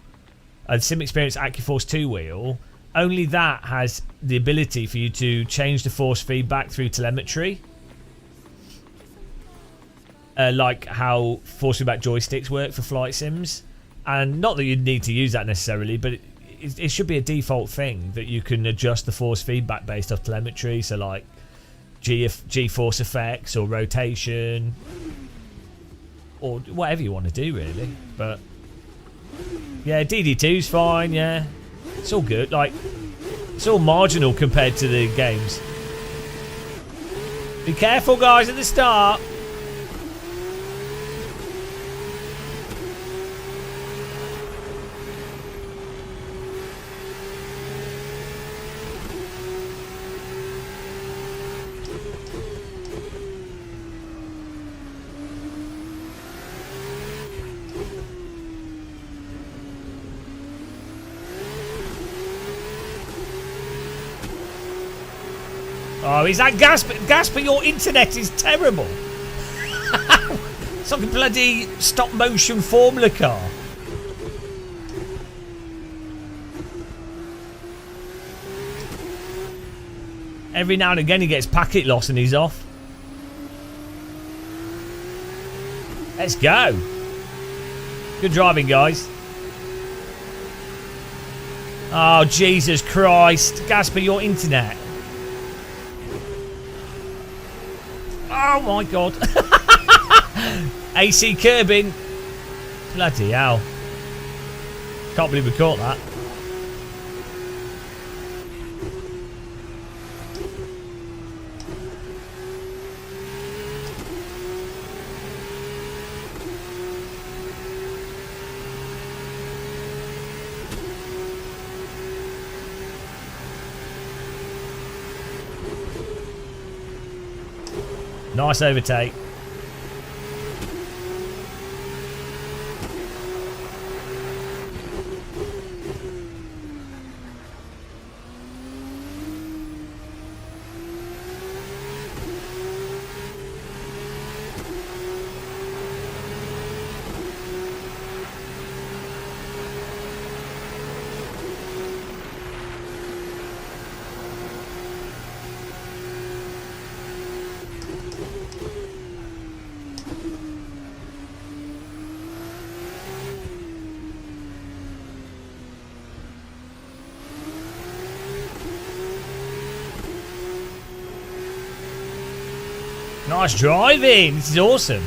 Sim Experience AccuForce 2 wheel, only that has the ability for you to change the force feedback through telemetry. Like how force feedback joysticks work for flight sims. And not that you'd need to use that necessarily, but it should be a default thing that you can adjust the force feedback based off telemetry. So like G-force effects or rotation or whatever you want to do, really. But yeah, DD2's fine. Yeah, it's all good. Like, it's all marginal compared to the games. Be careful, guys, at the start. Oh, is that Gasper, your internet is terrible. It's like a bloody stop motion Formula car. Every now and again he gets packet loss and he's off. Let's go. Good driving, guys. Oh, Jesus Christ. Gasper, your internet. Oh my God. AC curbing. Bloody hell. Can't believe we caught that. Nice overtake. Nice driving. This is awesome.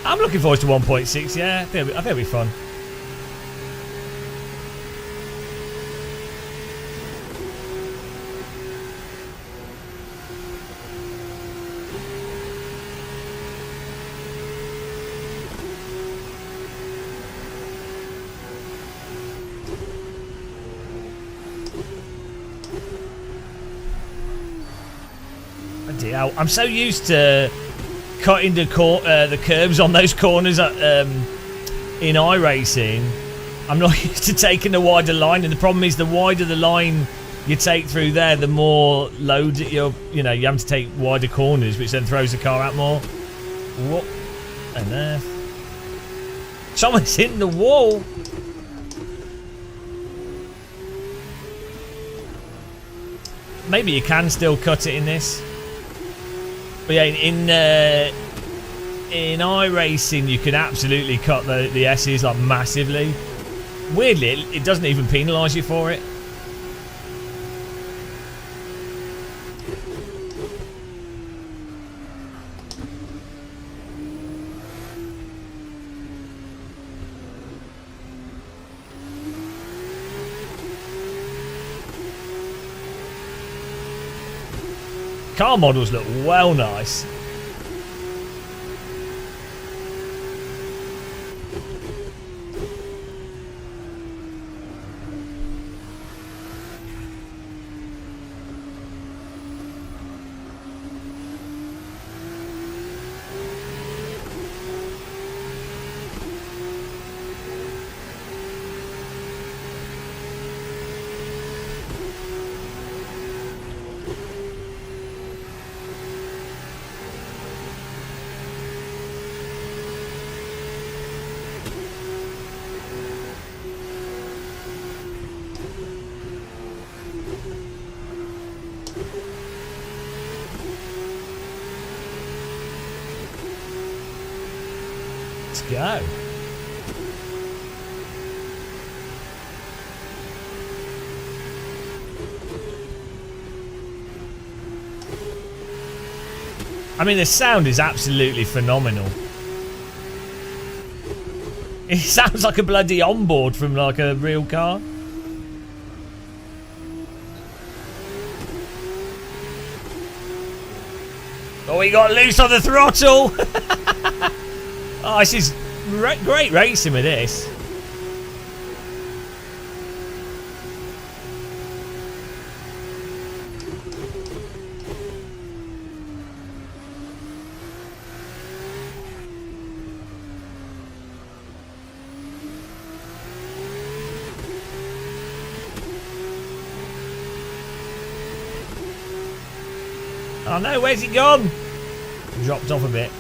I'm looking forward to 1.6. Yeah, I think it'll be fun. I'm so used to cutting the curbs on those corners in iRacing. I'm not used to taking the wider line, and the problem is the wider the line you take through there, the more load that you have to take wider corners, which then throws the car out more. What on earth? Someone's hitting the wall. Maybe you can still cut it in this. But yeah, in iRacing you can absolutely cut the S's like massively. Weirdly, it doesn't even penalise you for it. Car models look well nice. Let's go. I mean, the sound is absolutely phenomenal. It sounds like a bloody onboard from like a real car. Oh, he got loose on the throttle. Oh, this is great racing with this. Oh no, where's he gone? Dropped off a bit.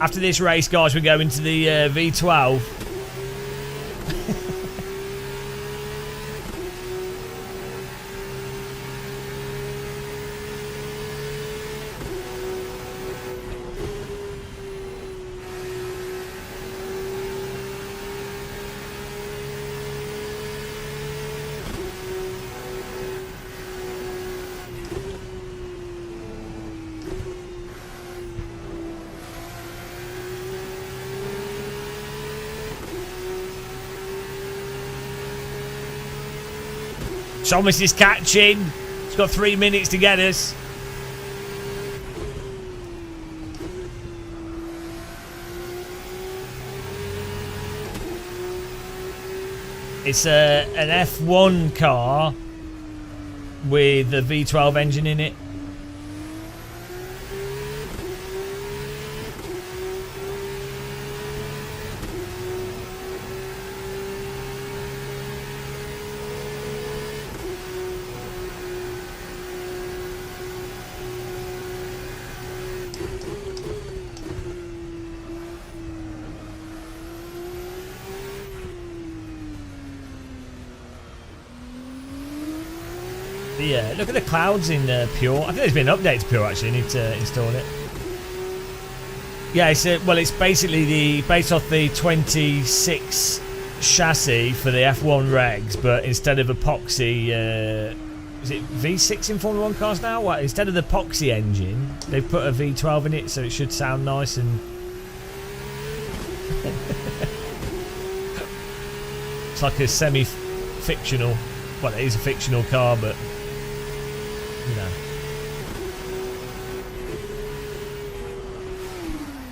After this race, guys, we go into the V12. Thomas is catching. He's got 3 minutes to get us. It's an F1 car with a V12 engine in it. Yeah, look at the clouds in Pure. I think there's been an update to Pure actually. I need to install it. Yeah, it's basically based off the 26 chassis for the F1 regs, but instead of epoxy, is it V6 in Formula 1 cars now? What, instead of the epoxy engine, they've put a V12 in it, so it should sound nice and. It's like a semi-fictional. Well, it is a fictional car, but. You know.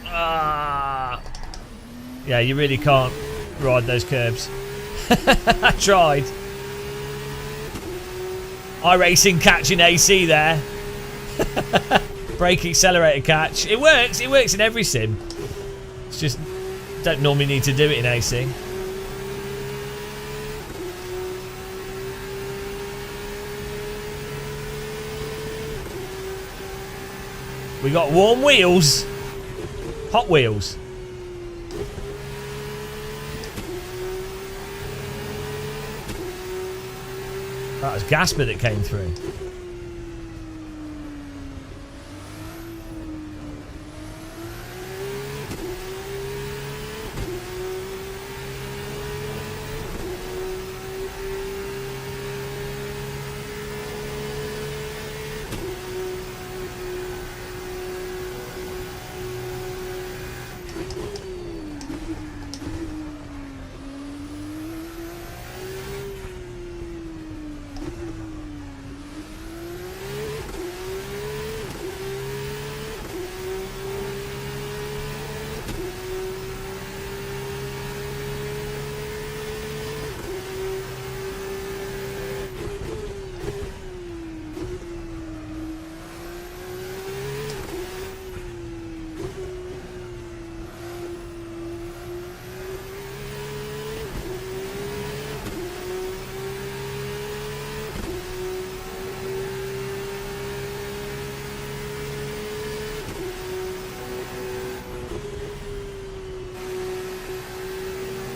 Ah, yeah, you really can't ride those curbs. I tried. iRacing catching AC there. Brake accelerator catch. It works. It works in every sim. It's just don't normally need to do it in AC. We got warm wheels. Hot wheels. That was Gasper that came through.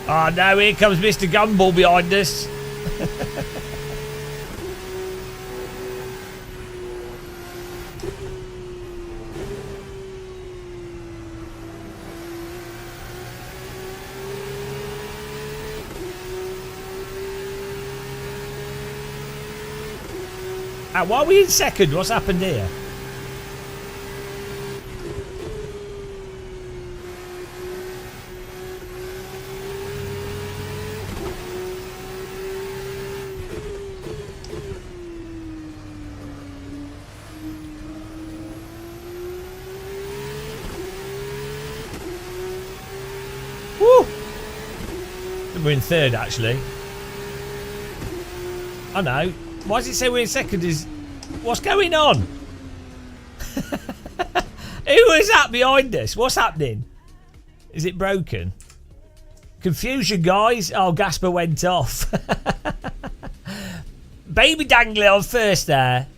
Oh no, here comes Mr. Gumball behind us. Why are we in second? What's happened here? Woo! We're in third, actually. I know. Why does it say we're in second? What's going on? Who is that behind us? What's happening? Is it broken? Confusion, guys. Oh, Gasper went off. Baby Dangler on first there.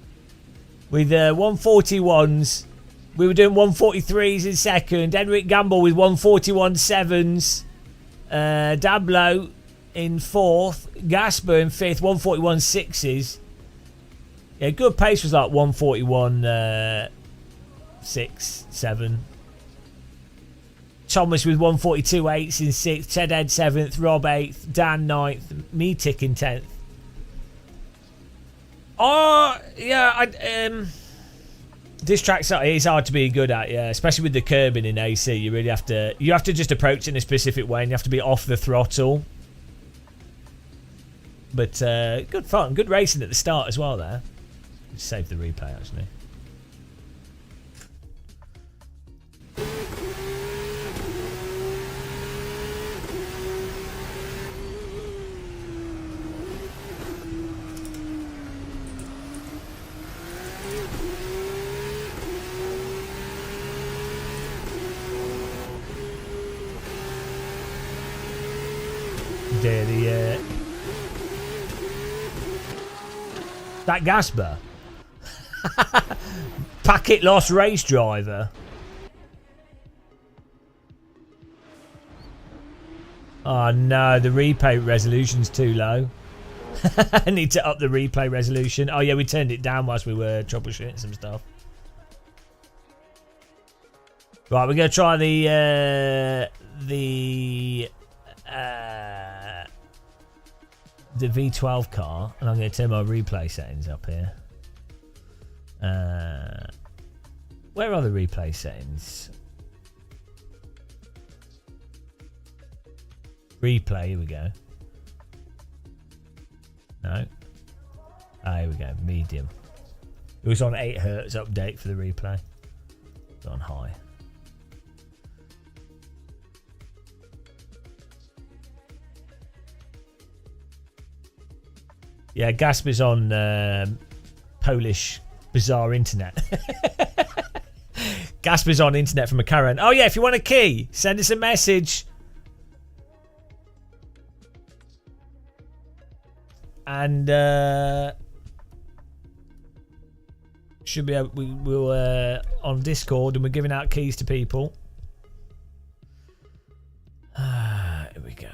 With 141s. We were doing 143s in second. Henrik Gamble with 141.7s. Dablo in fourth. Gasper in fifth. 141.6s. Yeah, good pace was like 141.6, 7. Thomas with 142.8s in sixth. Ted Ed 7th. Rob 8th. Dan 9th. Me ticking 10th. Oh, yeah, this track is hard to be good at, yeah, especially with the curbing in AC. You really have to just approach it in a specific way, and you have to be off the throttle. But good fun, good racing at the start as well there. Just save the replay actually. That Gasper. Packet lost race driver. Oh no, the replay resolution's too low. I need to up the replay resolution. Oh yeah, we turned it down whilst we were troubleshooting some stuff. Right, we're gonna try the V12 car, and I'm going to turn my replay settings up here. Where are the replay settings? Replay, here we go. No. Here we go, medium. It was on 8 Hz update for the replay. It's on high. Yeah, Gasper's on Polish bizarre internet. Gasper's on internet from a Karen. Oh yeah, if you want a key, send us a message. And should be able, we'll on Discord, and we're giving out keys to people. Here we go.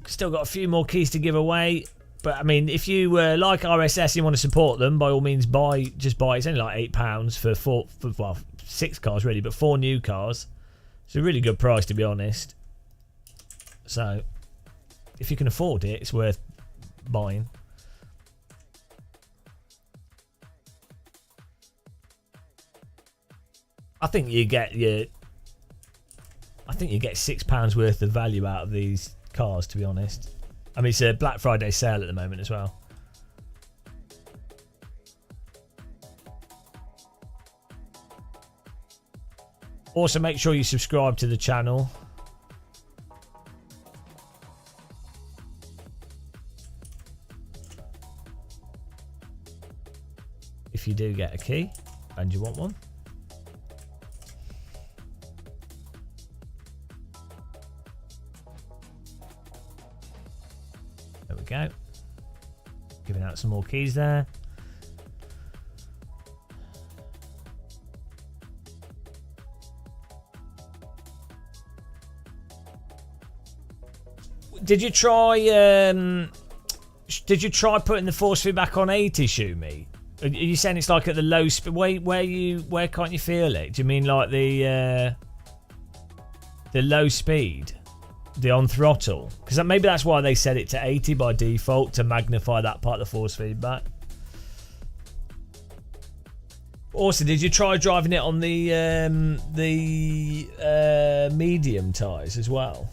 Still got a few more keys to give away. But I mean, if you like RSS and you want to support them, by all means, just buy. It's only like £8 for well, 6 cars really, but 4 new cars. It's a really good price, to be honest. So, if you can afford it, it's worth buying. I think you get £6 worth of value out of these cars, to be honest. I mean, it's a Black Friday sale at the moment as well. Also, make sure you subscribe to the channel. If you do get a key and you want one. There we go. Giving out some more keys there. Did you try putting the force feedback on 80, Shumi? Are you saying it's like at the low speed? Where can't you feel it? Do you mean like the low speed, the on throttle? Because maybe that's why they set it to 80 by default, to magnify that part of the force feedback. Also, did you try driving it on the medium tyres as well?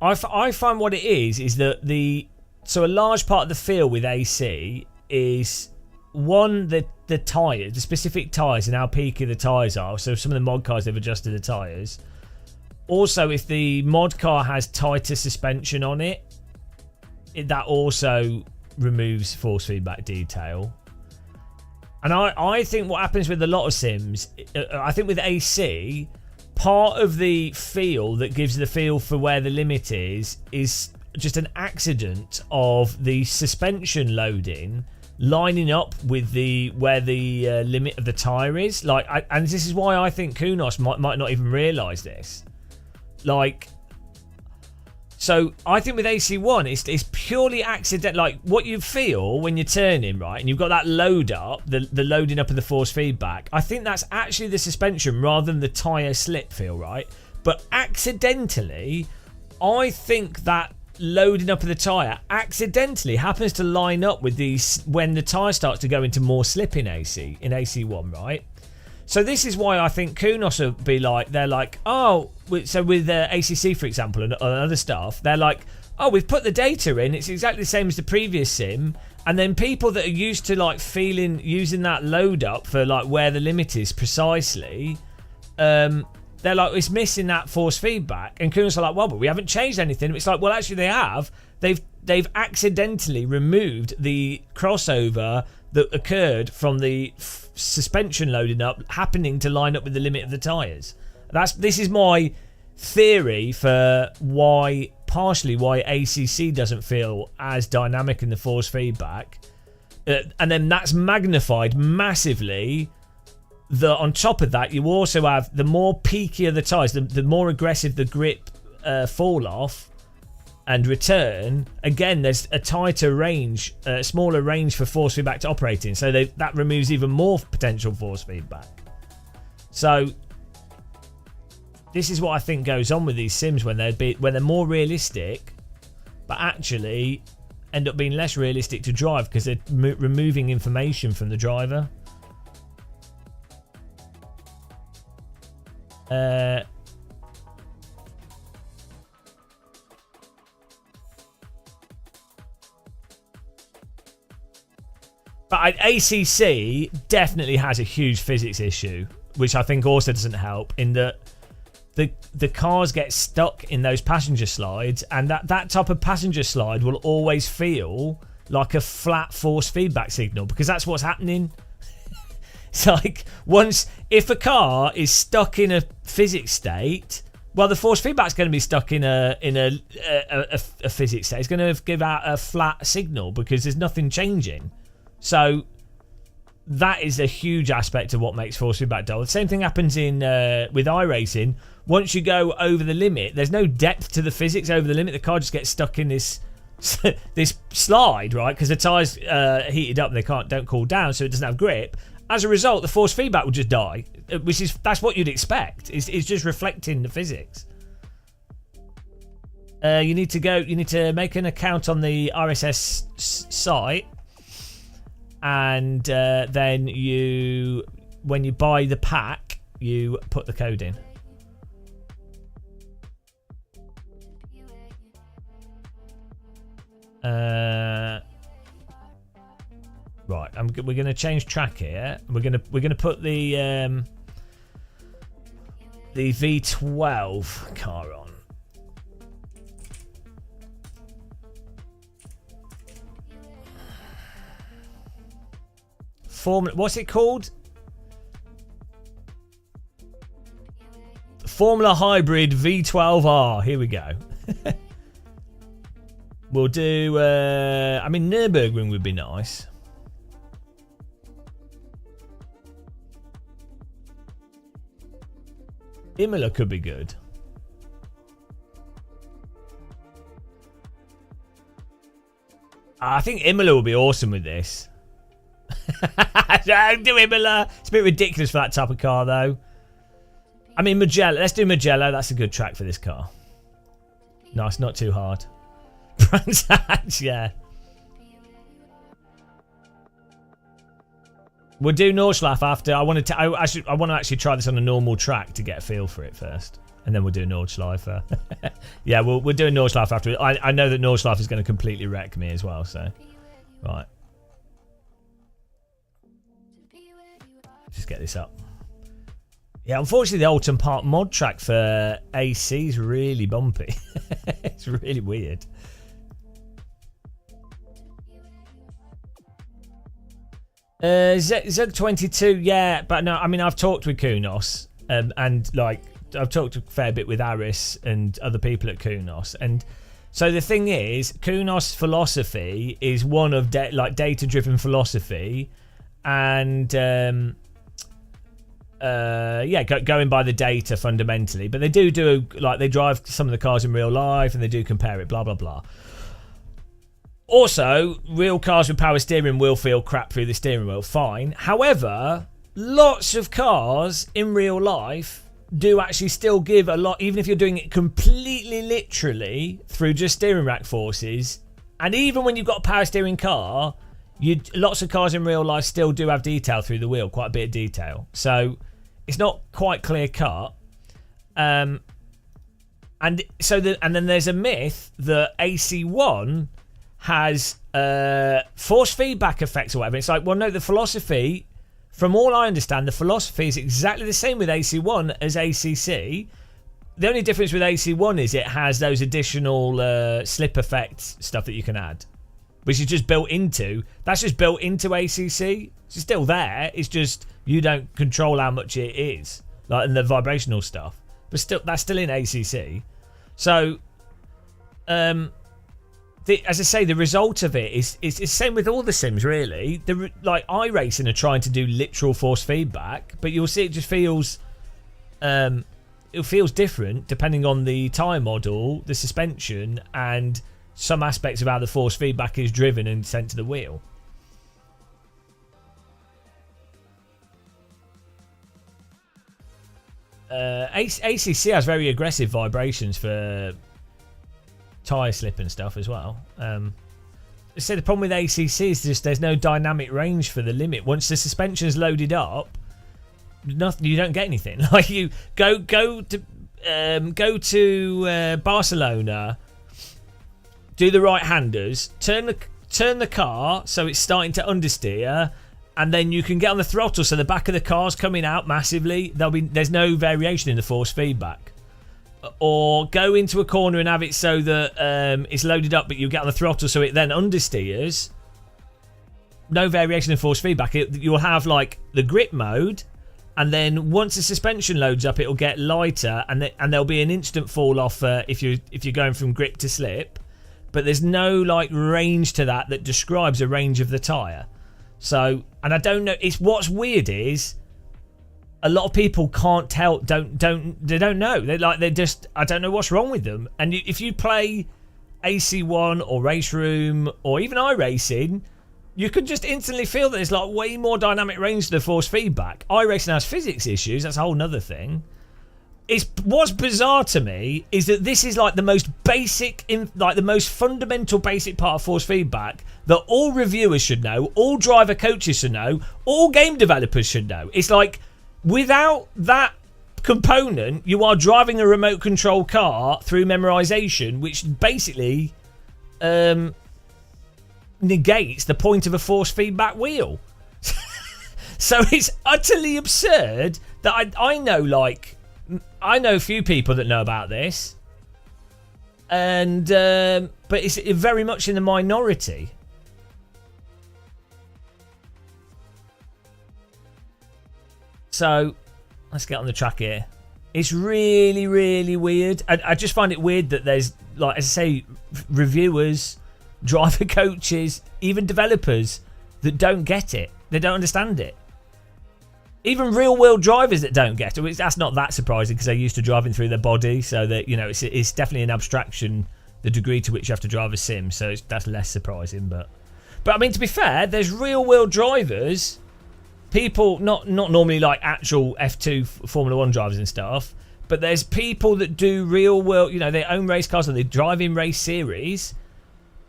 I find what it is that so a large part of the feel with AC is one, the tyres, the specific tyres and how peaky the tyres are. So some of the mod cars, they've adjusted the tyres. Also, if the mod car has tighter suspension on it, that also removes force feedback detail. And I think what happens with a lot of sims, I think with AC, part of the feel that gives the feel for where the limit is just an accident of the suspension loading lining up with where the limit of the tyre is. And this is why I think Kunos might not even realise this. So I think with AC1, it's purely accidental. Like what you feel when you're turning, right, and you've got that load up, the loading up of the force feedback. I think that's actually the suspension rather than the tyre slip feel, right? But accidentally, I think that loading up of the tyre accidentally happens to line up with when the tyre starts to go into more slip in AC1, right? So this is why I think Kunos will be like, they're like, oh, so with ACC, for example, and other stuff, they're like, oh, we've put the data in, it's exactly the same as the previous sim, and then people that are used to like using that load up for like where the limit is precisely, they're like, it's missing that force feedback, and Kunos are like, well, but we haven't changed anything. It's like, well, actually they have. They've accidentally removed the crossover that occurred from the suspension loading up happening to line up with the limit of the tyres. This is my theory for partially why ACC doesn't feel as dynamic in the force feedback, and then that's magnified massively. On top of that, you also have the more peakier the tyres, the more aggressive the grip fall off and return. Again, there's a tighter range, smaller range for force feedback to operate in, so that removes even more potential force feedback. So this is what I think goes on with these sims when they're more realistic, but actually end up being less realistic to drive because they're removing information from the driver. But ACC definitely has a huge physics issue, which I think also doesn't help in that the cars get stuck in those passenger slides, and that type of passenger slide will always feel like a flat force feedback signal because that's what's happening. It's like if a car is stuck in a physics state, well, the force feedback's going to be stuck in a physics state. It's going to give out a flat signal because there's nothing changing. So that is a huge aspect of what makes force feedback dull. The same thing happens with iRacing. Once you go over the limit, there's no depth to the physics over the limit. The car just gets stuck in this slide, right? Because the tyres heated up and they don't cool down, so it doesn't have grip. As a result, the force feedback will just die, that's what you'd expect. It's just reflecting the physics. You need to make an account on the RSS site. And then when you buy the pack, you put the code in. Right, we're going to change track here. We're going to put the V12 car on. What's it called? Formula Hybrid V12R. Here we go. We'll do. Nürburgring would be nice. Imola could be good. I think Imola will be awesome with this. Don't do Imola. It's a bit ridiculous for that type of car, though. I mean, Mugello. Let's do Mugello. That's a good track for this car. Nice, not too hard. Transat, yeah. We'll do Nordschleife after. I want to actually try this on a normal track to get a feel for it first, and then we'll do Nordschleife. Yeah, we'll do a Nordschleife after. I know that Nordschleife is going to completely wreck me as well. So, right, just get this up. Yeah, unfortunately, the Alton Park mod track for AC is really bumpy. It's really weird. Zug22, yeah, but no, I mean, I've talked with Kunos, and like, I've talked a fair bit with Aris and other people at Kunos, and so the thing is, Kunos philosophy is one of data-driven philosophy, and going by the data fundamentally, but they do like, they drive some of the cars in real life and they do compare it, blah blah blah. Also, real cars with power steering will feel crap through the steering wheel, fine. However, lots of cars in real life do actually still give a lot, even if you're doing it completely literally through just steering rack forces. And even when you've got a power steering car, lots of cars in real life still do have detail through the wheel, quite a bit of detail. So it's not quite clear cut. And then there's a myth that AC1 has force feedback effects or whatever. It's like, well, no, the philosophy, from all I understand, the philosophy is exactly the same with AC1 as ACC. The only difference with AC1 is it has those additional slip effect stuff that you can add, which is just built into. That's just built into ACC. It's still there. It's just you don't control how much it is, like in the vibrational stuff. But still, that's still in ACC. So, as I say, the result of it is the same with all the sims, really. Like iRacing are trying to do literal force feedback, but you'll see it just feels, it feels different depending on the tyre model, the suspension, and some aspects of how the force feedback is driven and sent to the wheel. ACC has very aggressive vibrations for tyre slip and stuff as well. So the problem with ACC is just there's no dynamic range for the limit. Once the suspension's loaded up, nothing, you don't get anything. Like, you go to Barcelona, do the right-handers, turn the car so it's starting to understeer, and then you can get on the throttle so the back of the car's coming out massively. There's no variation in the force feedback. Or go into a corner and have it so that it's loaded up, but you get on the throttle so it then understeers. No variation in force feedback. You'll have like the grip mode, and then once the suspension loads up, it'll get lighter, and there'll be an instant fall off if you're going from grip to slip. But there's no like range to that describes a range of the tyre. So, and I don't know. It's what's weird is, a lot of people can't tell, they don't know. They're just, I don't know what's wrong with them. And if you play AC1 or Race Room or even iRacing, you can just instantly feel that there's like way more dynamic range to the force feedback. iRacing has physics issues, that's a whole nother thing. What's bizarre to me is that this is like the most basic, like the most fundamental basic part of force feedback that all reviewers should know, all driver coaches should know, all game developers should know. It's like, without that component, you are driving a remote control car through memorization, which basically negates the point of a force feedback wheel. So it's utterly absurd that I know a few people that know about this, and but it's very much in the minority. So let's get on the track here. It's really, really weird. I just find it weird that there's, like, as I say, reviewers, driver coaches, even developers that don't get it. They don't understand it. Even real-world drivers that don't get it. That's not that surprising because they're used to driving through their body. So that, you know, it's definitely an abstraction, the degree to which you have to drive a sim. So that's less surprising. But I mean, to be fair, there's real-world drivers. People, not normally like actual F2 Formula 1 drivers and stuff, but there's people that do real world, you know, they own race cars and they drive in race series,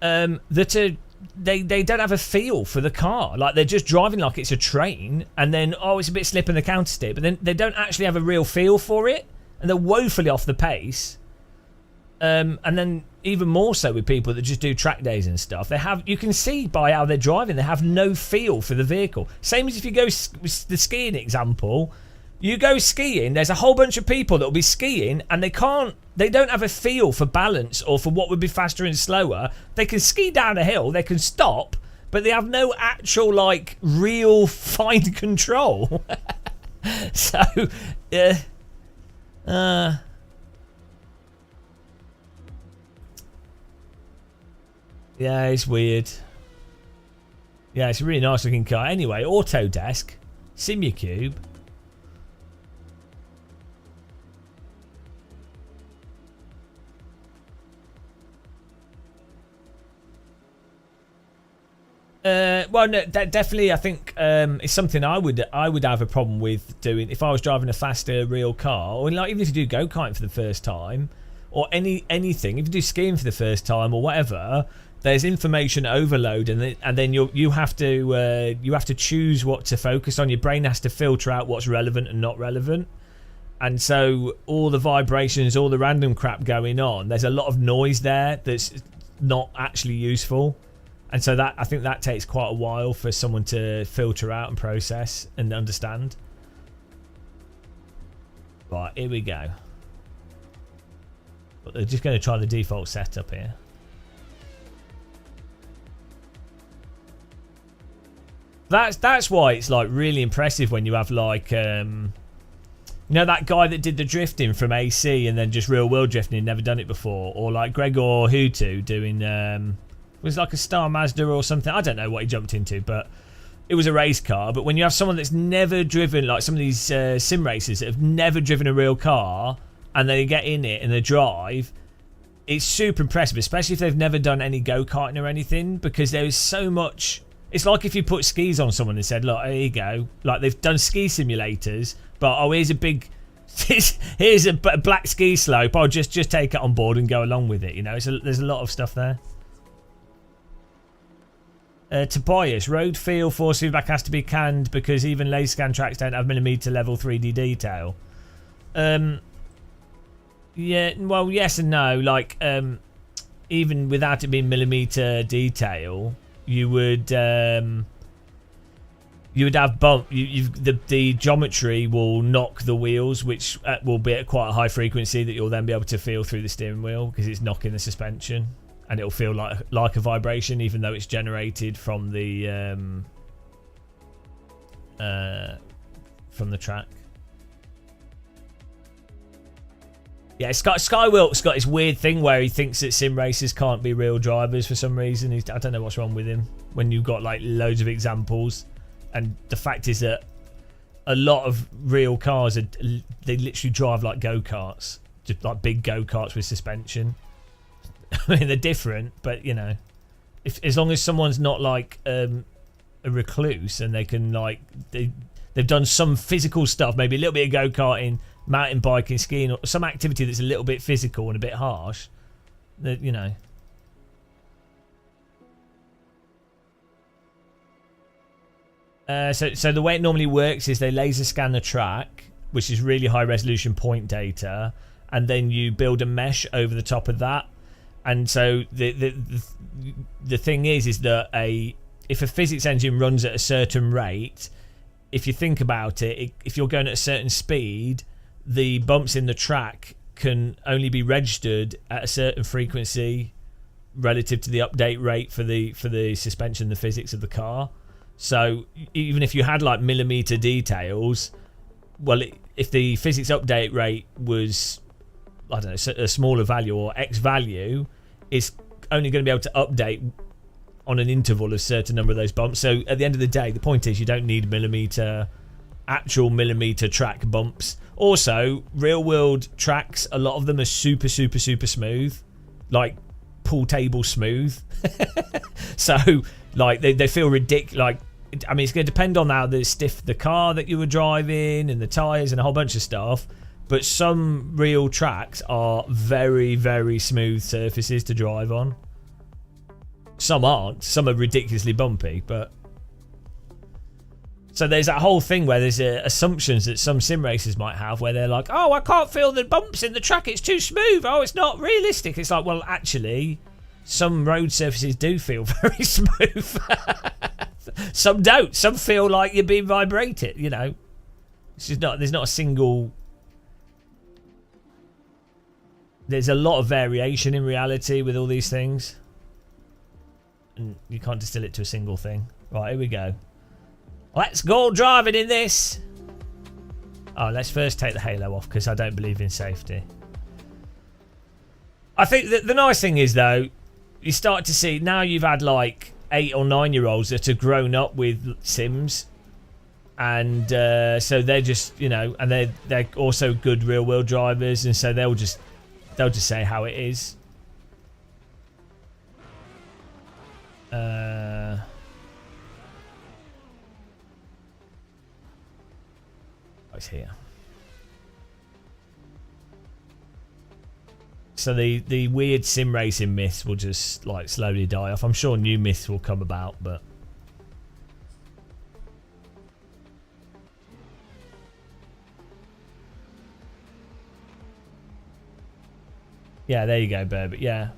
that are they don't have a feel for the car. Like they're just driving like it's a train, and then it's a bit slip in the counter stick, but then they don't actually have a real feel for it, and they're woefully off the pace. And then even more so with people that just do track days and stuff, you can see by how they're driving, they have no feel for the vehicle. Same as if you go with the skiing example. You go skiing, there's a whole bunch of people that will be skiing and they don't have a feel for balance or for what would be faster and slower. They can ski down a hill, they can stop, but they have no actual, like, real fine control. So, yeah. Yeah, it's weird. Yeah, it's a really nice looking car. Anyway, Autodesk, Simulcube. Well, no, definitely. I think it's something I would have a problem with doing if I was driving a faster real car, or like even if you do go-karting for the first time, or anything. If you do skiing for the first time or whatever, there's information overload, and then you have to choose what to focus on. Your brain has to filter out what's relevant and not relevant, and so all the vibrations, all the random crap going on. There's a lot of noise there that's not actually useful. And so I think that takes quite a while for someone to filter out and process and understand. Right, here we go. But they're just going to try the default setup here. That's why it's like really impressive when you have like you know that guy that did the drifting from AC and then just real world drifting, he'd never done it before, or like Gregor Hutu doing it was like a Star Mazda or something. I don't know what he jumped into, but it was a race car. But when you have someone that's never driven, like some of these sim racers that have never driven a real car, and they get in it and they drive, it's super impressive, especially if they've never done any go-karting or anything, because there is so much. It's like if you put skis on someone and said, look, here you go. Like they've done ski simulators, but here's a big, here's a black ski slope. I'll just take it on board and go along with it. You know, there's a lot of stuff there. Tobias, road feel force feedback has to be canned because even laser scan tracks don't have millimeter level 3D detail. Yeah, well, yes and no. Like, even without it being millimeter detail, you would have bump. The geometry will knock the wheels, which will be at quite a high frequency that you'll then be able to feel through the steering wheel because it's knocking the suspension. And it'll feel like a vibration, even though it's generated from the track. Yeah, Skywilt's got this weird thing where he thinks that sim racers can't be real drivers for some reason. I don't know what's wrong with him. When you've got like loads of examples, and the fact is that a lot of real cars they literally drive like go-karts, just like big go-karts with suspension. I mean, they're different, but you know, as long as someone's not like a recluse and they can like they've done some physical stuff, maybe a little bit of go-karting, mountain biking, skiing, or some activity that's a little bit physical and a bit harsh, that you know. So the way it normally works is they laser scan the track, which is really high resolution point data, and then you build a mesh over the top of that. And so the thing is that if a physics engine runs at a certain rate, if you think about it, if you're going at a certain speed, the bumps in the track can only be registered at a certain frequency relative to the update rate for the suspension, the physics of the car. So even if you had like millimeter details, well, if the physics update rate was, I don't know, a smaller value or X value, it's only going to be able to update on an interval of a certain number of those bumps. So at the end of the day, the point is you don't need actual millimeter track bumps. Also, real world tracks, a lot of them are super, super, super smooth, like pool table smooth. So like they feel ridiculous. Like, I mean, it's going to depend on how stiff the car that you were driving and the tires and a whole bunch of stuff. But some real tracks are very, very smooth surfaces to drive on. Some aren't. Some are ridiculously bumpy, but... So there's that whole thing where there's assumptions that some sim racers might have where they're like, oh, I can't feel the bumps in the track, it's too smooth, oh, it's not realistic. It's like, well, actually, some road surfaces do feel very smooth. Some don't. Some feel like you're being vibrated, you know. There's not a single... There's a lot of variation in reality with all these things. And you can't distill it to a single thing. Right, here we go. Let's go driving in this. Oh, let's first take the halo off because I don't believe in safety. I think that the nice thing is, though, you start to see now you've had like 8 or 9-year-olds that are grown up with Sims. And so they're just, you know, and they're also good real world drivers. And so they'll just say how it is. It's here. So the weird sim racing myths will just like slowly die off. I'm sure new myths will come about, but yeah, there you go, Burbot. Yeah.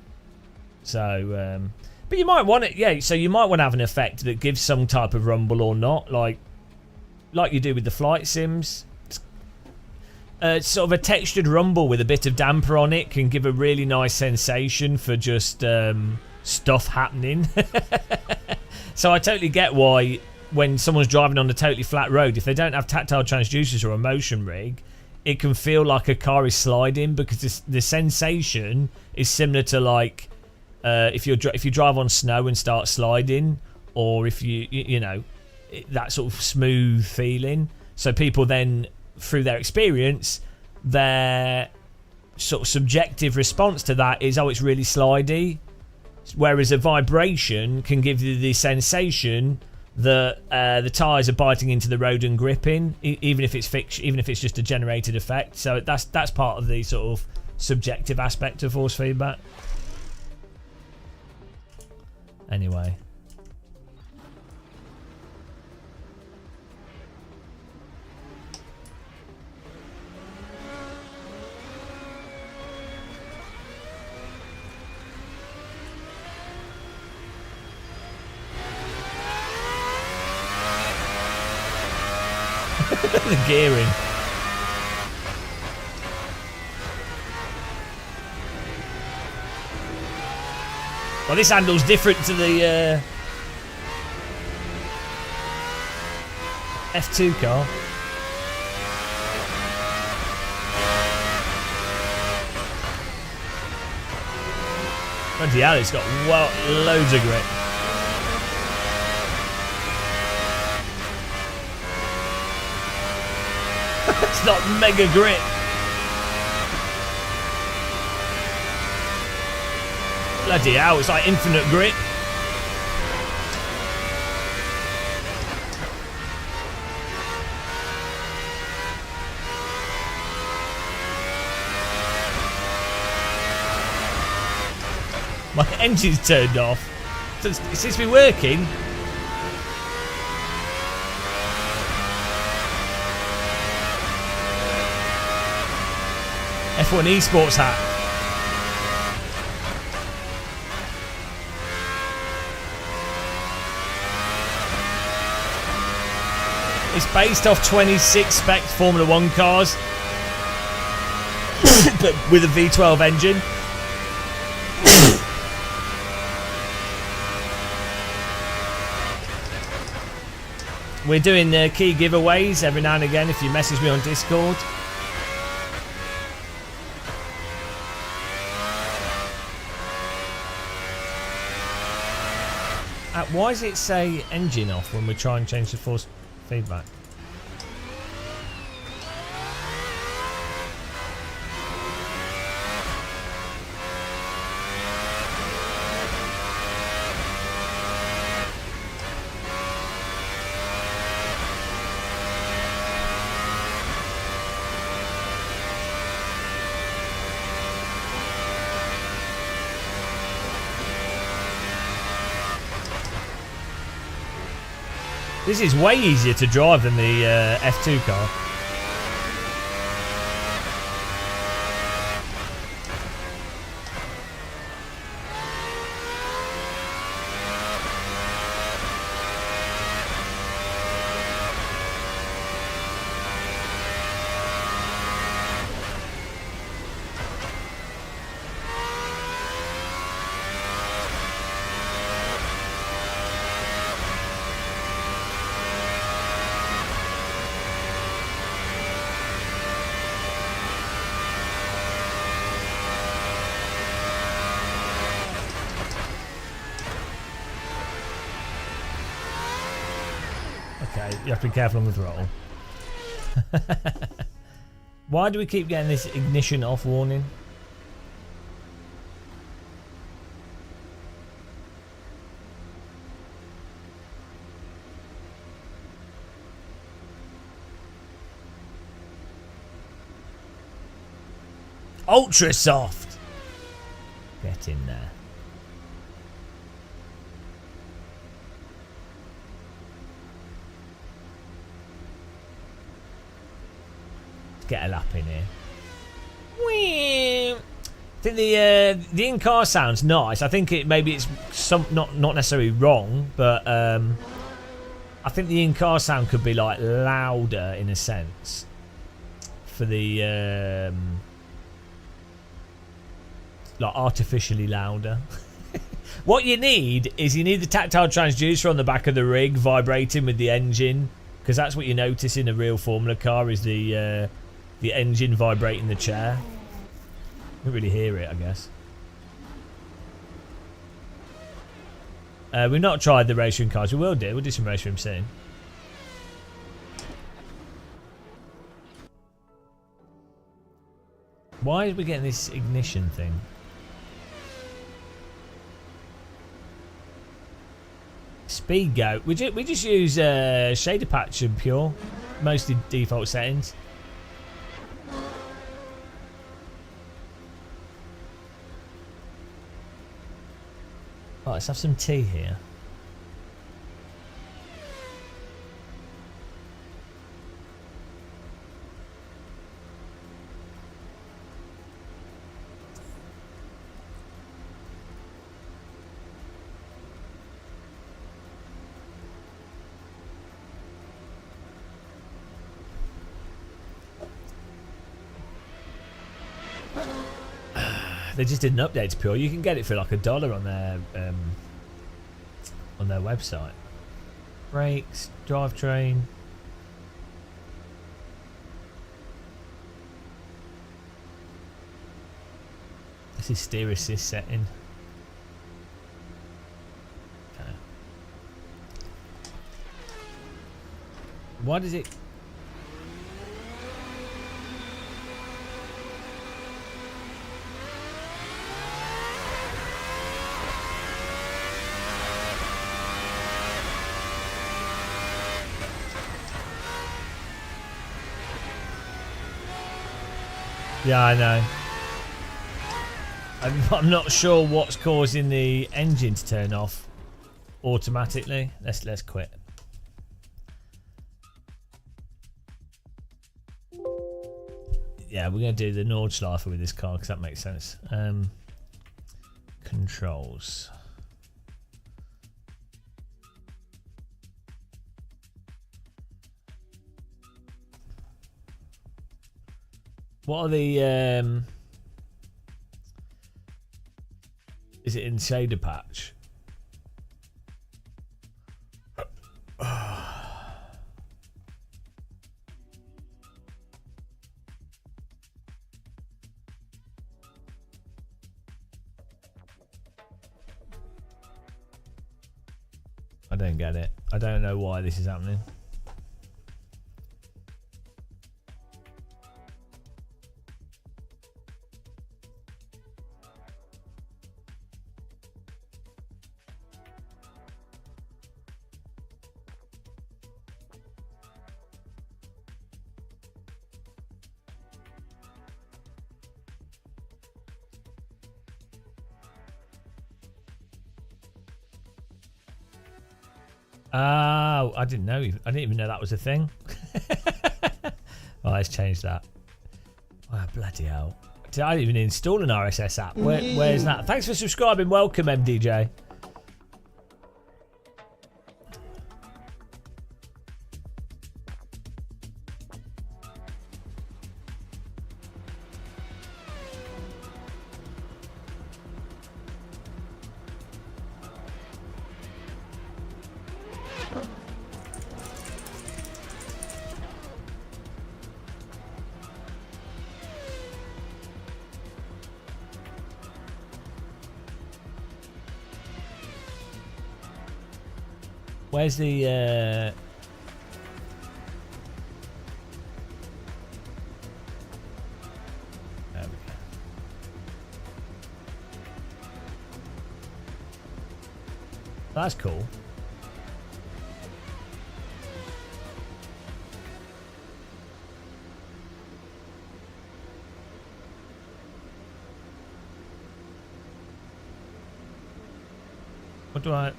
So, but you might want it. Yeah. So you might want to have an effect that gives some type of rumble or not, like you do with the flight sims. Sort of a textured rumble with a bit of damper on it can give a really nice sensation for just stuff happening. So I totally get why when someone's driving on a totally flat road, if they don't have tactile transducers or a motion rig, it can feel like a car is sliding because the sensation is similar to like if you drive on snow and start sliding, or if you know that sort of smooth feeling. So people then, through their experience, their sort of subjective response to that is, oh, it's really slidey. Whereas a vibration can give you the sensation that the tyres are biting into the road and gripping, even if it's fixed, even if it's just a generated effect. So that's part of the sort of subjective aspect of force feedback. Anyway. The gearing. Well, this handle's different to the F2 car. Bloody hell, it's got loads of grip. It's not mega grip. Bloody hell, it's like infinite grip. My engine's turned off. It seems to be working. F1 esports hat. It's based off 26 spec Formula 1 cars, but with a V12 engine. We're doing key giveaways every now and again if you message me on Discord. Why does it say engine off when we try and change the force feedback? This is way easier to drive than the F2 car. Okay, you have to be careful on the throttle. Why do we keep getting this ignition off warning? Ultra soft. Get in there. Get a lap in here. Whee! I think the in-car sound's nice. I think maybe it's not necessarily wrong, but I think the in-car sound could be like louder in a sense for the like artificially louder. What you need the tactile transducer on the back of the rig vibrating with the engine, because that's what you notice in a real Formula car is the engine vibrating the chair. You can really hear it, I guess. We've not tried the race room cars. We will do. We'll do some race room soon. Why are we getting this ignition thing? Speed go. We just use shader patch and pure, mostly default settings. Oh, let's have some tea here. They just did an update to Pure. You can get it for like $1 on their website. Brakes, drivetrain. This is steer assist setting. Okay. Why does it? Yeah, I know. I'm not sure what's causing the engine to turn off automatically. Let's quit. Yeah, we're gonna do the Nordschleife with this car because that makes sense. Controls. What are the is it in shader patch? I don't get it. I don't know why this is happening. Oh, I didn't know. I didn't even know that was a thing. Oh, let's change that. Oh, bloody hell. Did I even install an RSS app? Where's that? Thanks for subscribing. Welcome, MDJ. Where's the there we go. That's cool. What do I...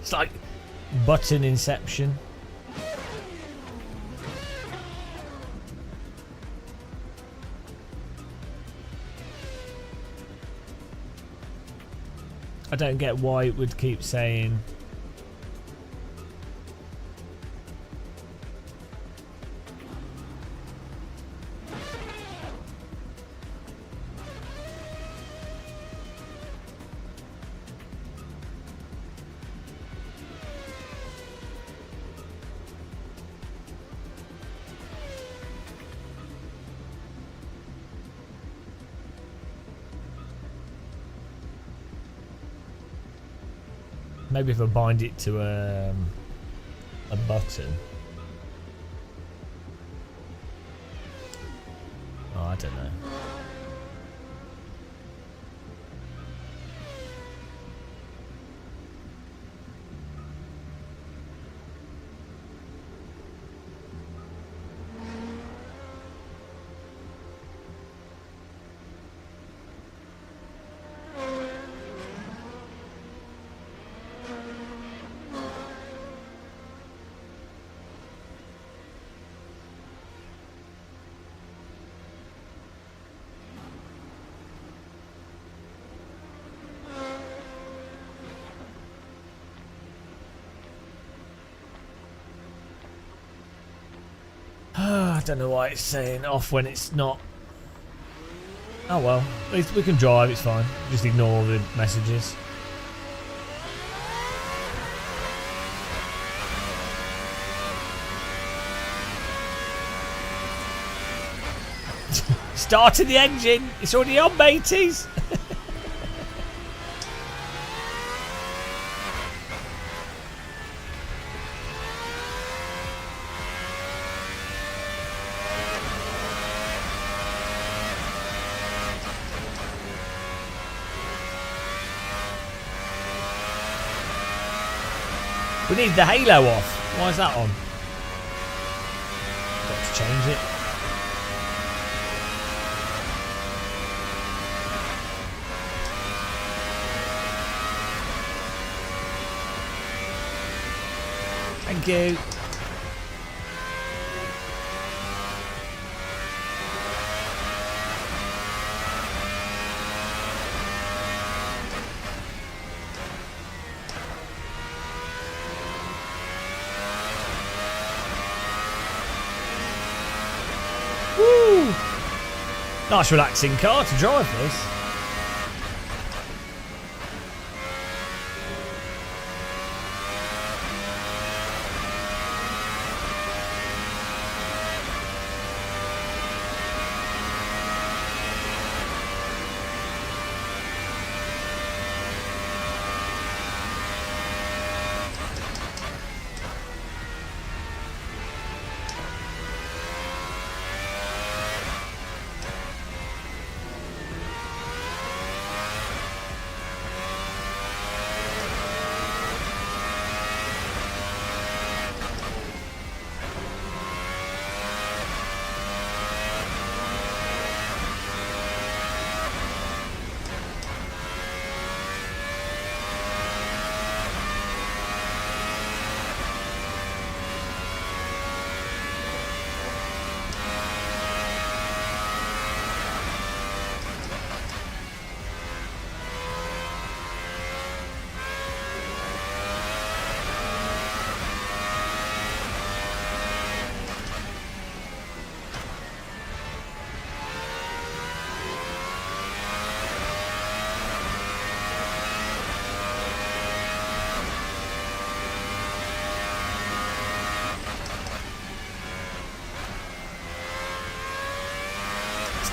It's like button inception. I don't get why it would keep saying... Maybe if I bind it to a button. Oh, I don't know. I don't know why it's saying off when it's not. Oh well, at least we can drive, it's fine. Just ignore the messages. Starting the engine, it's already on, mateys. We need the halo off. Why is that on? Got to change it. Thank you. Woo! Nice relaxing car to drive this.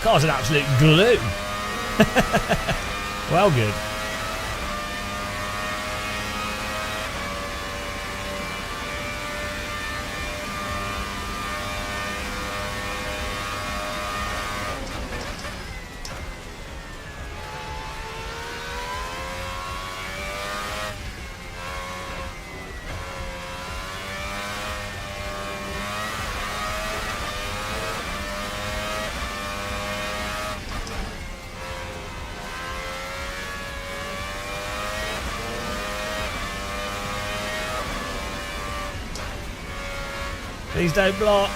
car's an absolute glue. Well, good. Please don't block.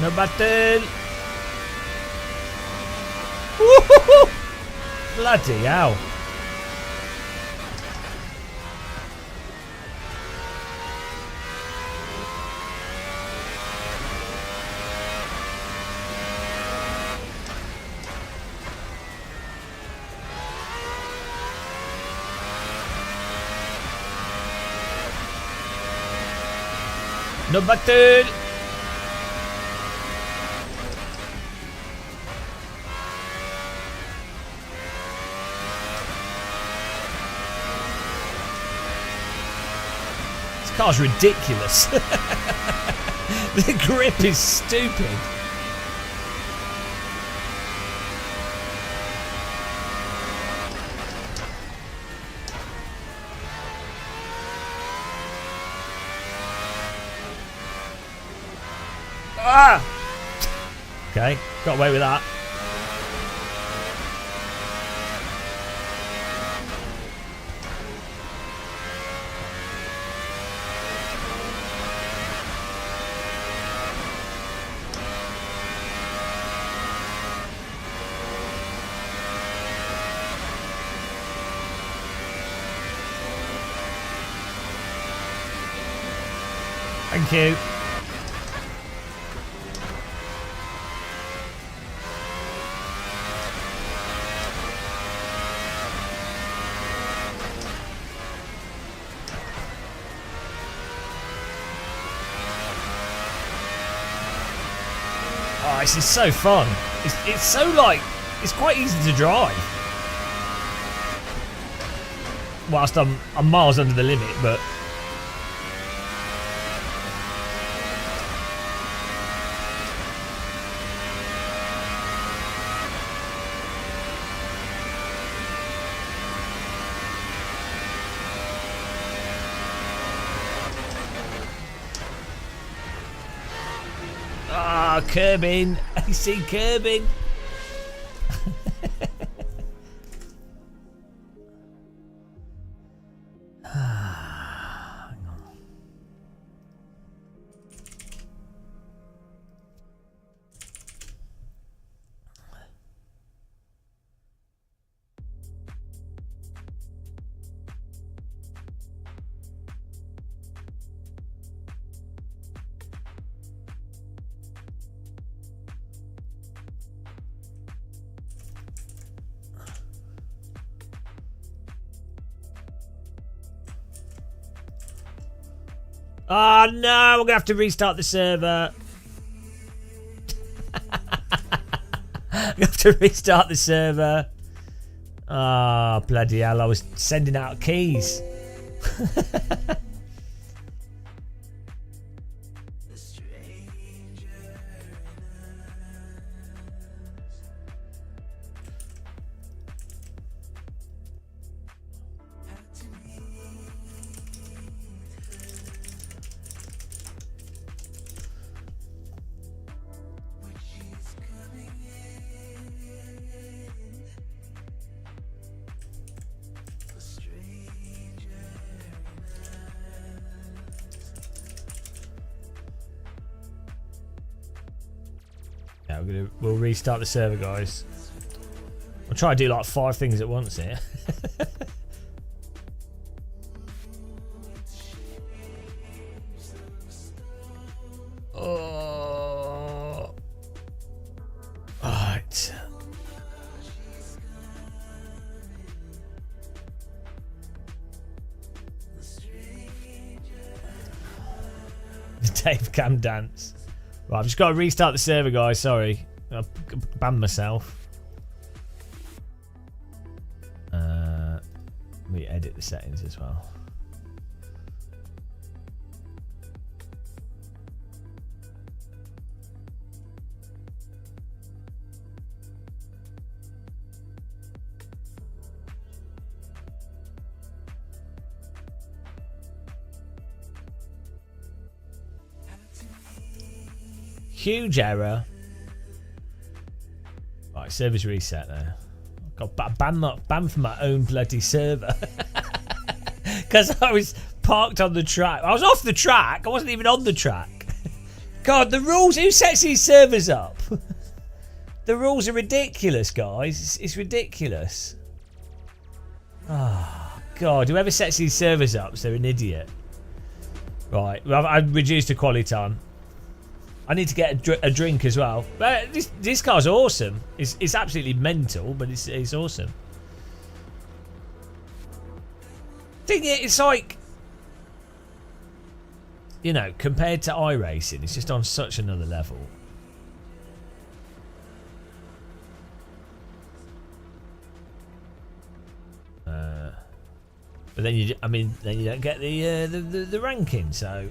No button. Woo-hoo-hoo. Bloody hell. No button. This car's ridiculous. The grip is stupid. Ah! Okay, got away with that. Thank you. Oh, this is so fun. It's so like, it's quite easy to drive. Whilst I'm miles under the limit, but curbing. I see curbing. Hang on. Oh no, I'm gonna have to restart the server. I'm gonna have to restart the server. Ah, oh, bloody hell, I was sending out keys. Yeah, we'll restart the server, guys. I'll try to do like 5 things at once here. Oh. Alright. The Dave Cam dance. Right, I've just got to restart the server, guys. Sorry. I've banned myself. Let me edit the settings as well. Huge error. Right, server's reset there. Got banned from my own bloody server. Because I was parked on the track. I was off the track. I wasn't even on the track. God, the rules. Who sets these servers up? The rules are ridiculous, guys. It's ridiculous. Oh, God. Whoever sets these servers up, they're an idiot. Right. Well, I've reduced the quality time. I need to get a drink as well. But this car's awesome. It's absolutely mental, but it's awesome. Thing is, it's like, you know, compared to iRacing, it's just on such another level. But then you don't get the ranking, so.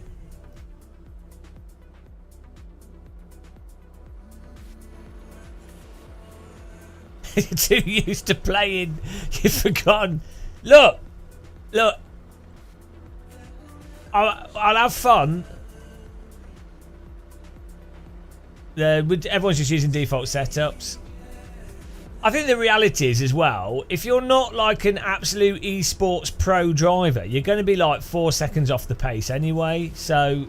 You're too used to playing, you've forgotten. Look, I'll have fun. Everyone's just using default setups. I think the reality is as well, if you're not like an absolute esports pro driver, you're going to be like 4 seconds off the pace anyway, so.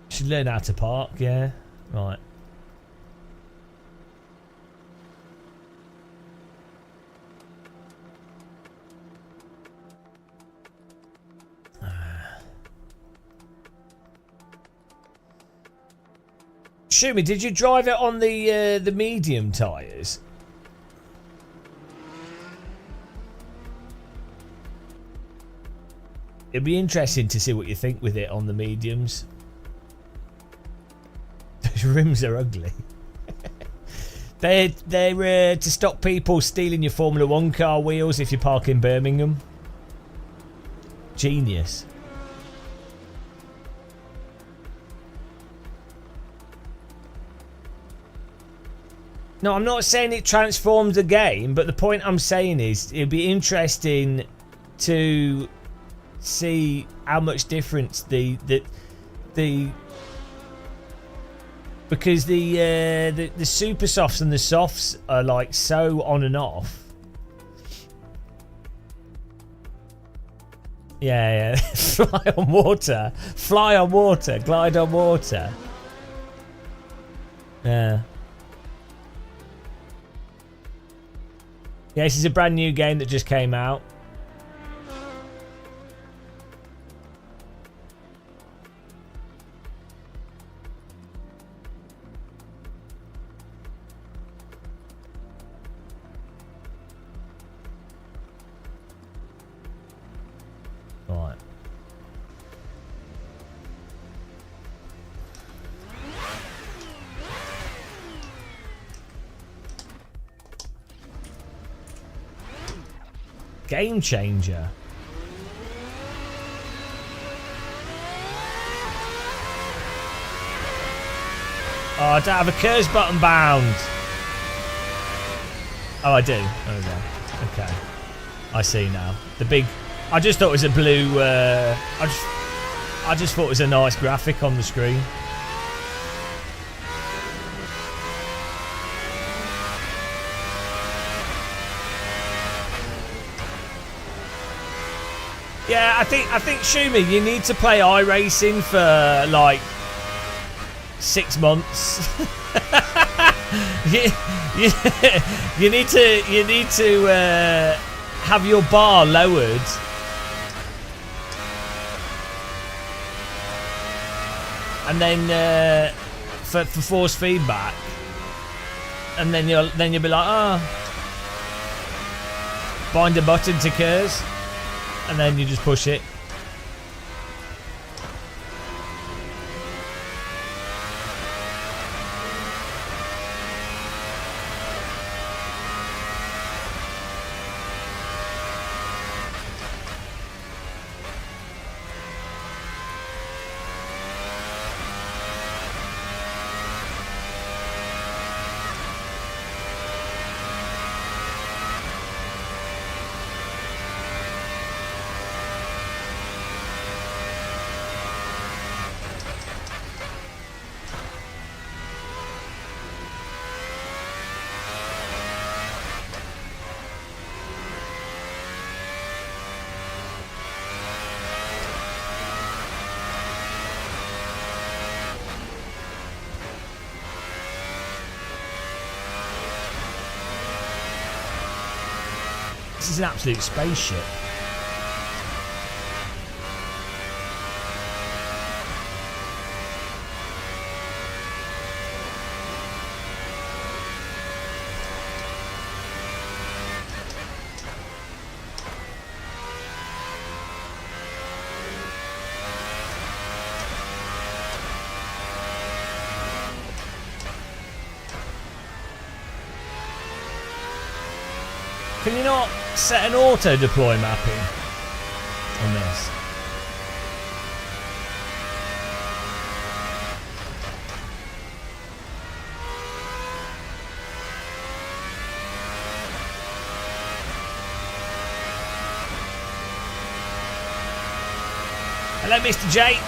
Should learn how to park, yeah. Right. Shumi, did you drive it on the medium tyres? It'd be interesting to see what you think with it on the mediums. Those rims are ugly. They're to stop people stealing your Formula 1 car wheels if you park in Birmingham. Genius. No, I'm not saying it transforms the game, but the point I'm saying is it'd be interesting to see how much difference because the super softs and the softs are like so on and off. Yeah. Fly on water, glide on water. Yeah. Yeah, this is a brand new game that just came out. Right. Game changer. Oh, I don't have a curse button bound. Oh, I do. There we go. Okay. I see now. The big. I just thought it was a blue. I just thought it was a nice graphic on the screen. Yeah, I think Shumi, you need to play iRacing for like 6 months. you need to have your bar lowered. And then for force feedback, and then you'll be like, oh. Find a button to curse, and then you just push it. This is an absolute spaceship. Can you not set an auto deploy mapping on this? Hello, Mr. J.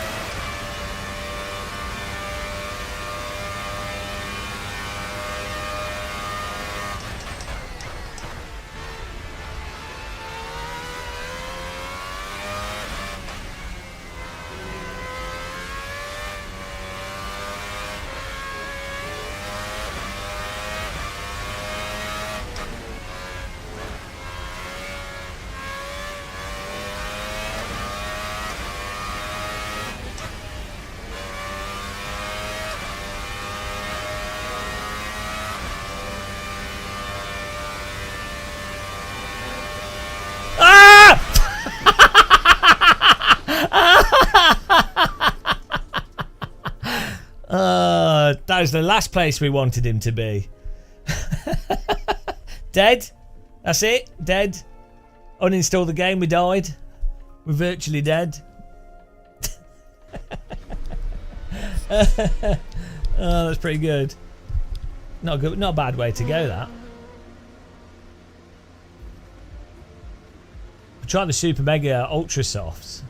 That was the last place we wanted him to be. Dead. That's it. Dead. Uninstall the game. We died. We're virtually dead. Oh, that's pretty good. Not good. Not a bad way to go. That. Try the Super Mega Ultra Softs.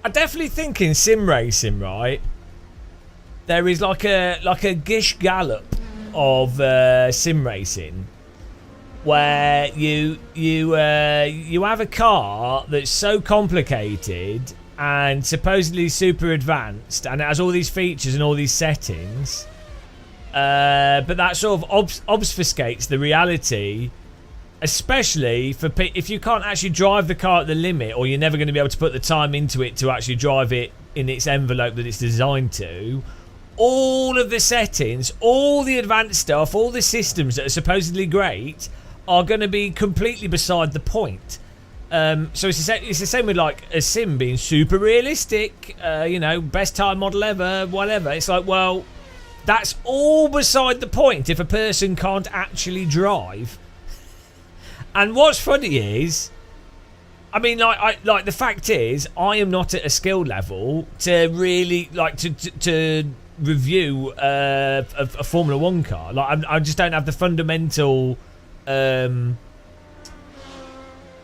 I definitely think in sim racing, right, there is like a gish gallop of sim racing where you have a car that's so complicated and supposedly super advanced and it has all these features and all these settings, but that sort of obfuscates the reality. Especially for if you can't actually drive the car at the limit, or you're never going to be able to put the time into it to actually drive it in its envelope that it's designed to. All of the settings, all the advanced stuff, all the systems that are supposedly great are going to be completely beside the point. So it's the same with like a sim being super realistic, you know, best time model ever, whatever. It's like, well, that's all beside the point if a person can't actually drive. And what's funny is, I mean, like the fact is, I am not at a skill level to really like to review a Formula One car. Like I just don't have the fundamental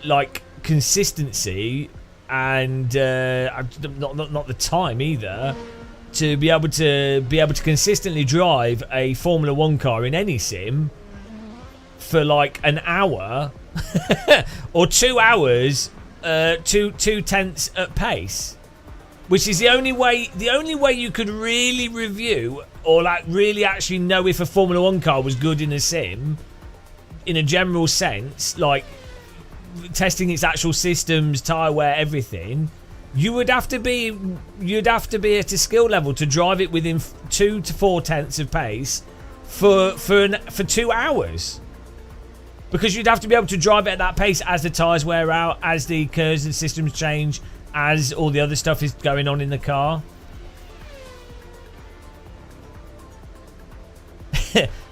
like consistency and not the time either to be able to consistently drive a Formula One car in any sim for like an hour or 2 hours, 2/10 at pace, which is the only way you could really review or like really actually know if a Formula One car was good in a sim, in a general sense. Like testing its actual systems, tyre wear, everything, you'd have to be at a skill level to drive it within 2 to 4 tenths of pace for 2 hours. Because you'd have to be able to drive it at that pace as the tyres wear out, as the curves and systems change, as all the other stuff is going on in the car.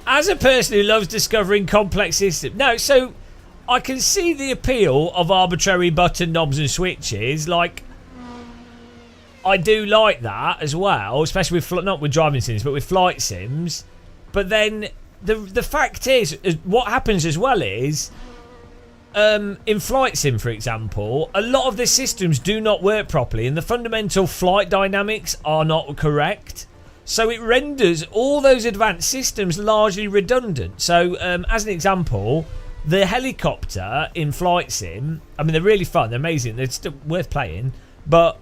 As a person who loves discovering complex systems, no, so I can see the appeal of arbitrary button knobs and switches. Like, I do like that as well, especially with not with driving sims, but with flight sims. But then the fact is what happens as well is, in flight sim, for example, a lot of the systems do not work properly, and the fundamental flight dynamics are not correct. So it renders all those advanced systems largely redundant. So, as an example, the helicopter in Flight Sim, I mean, they're really fun, they're amazing, they're still worth playing. But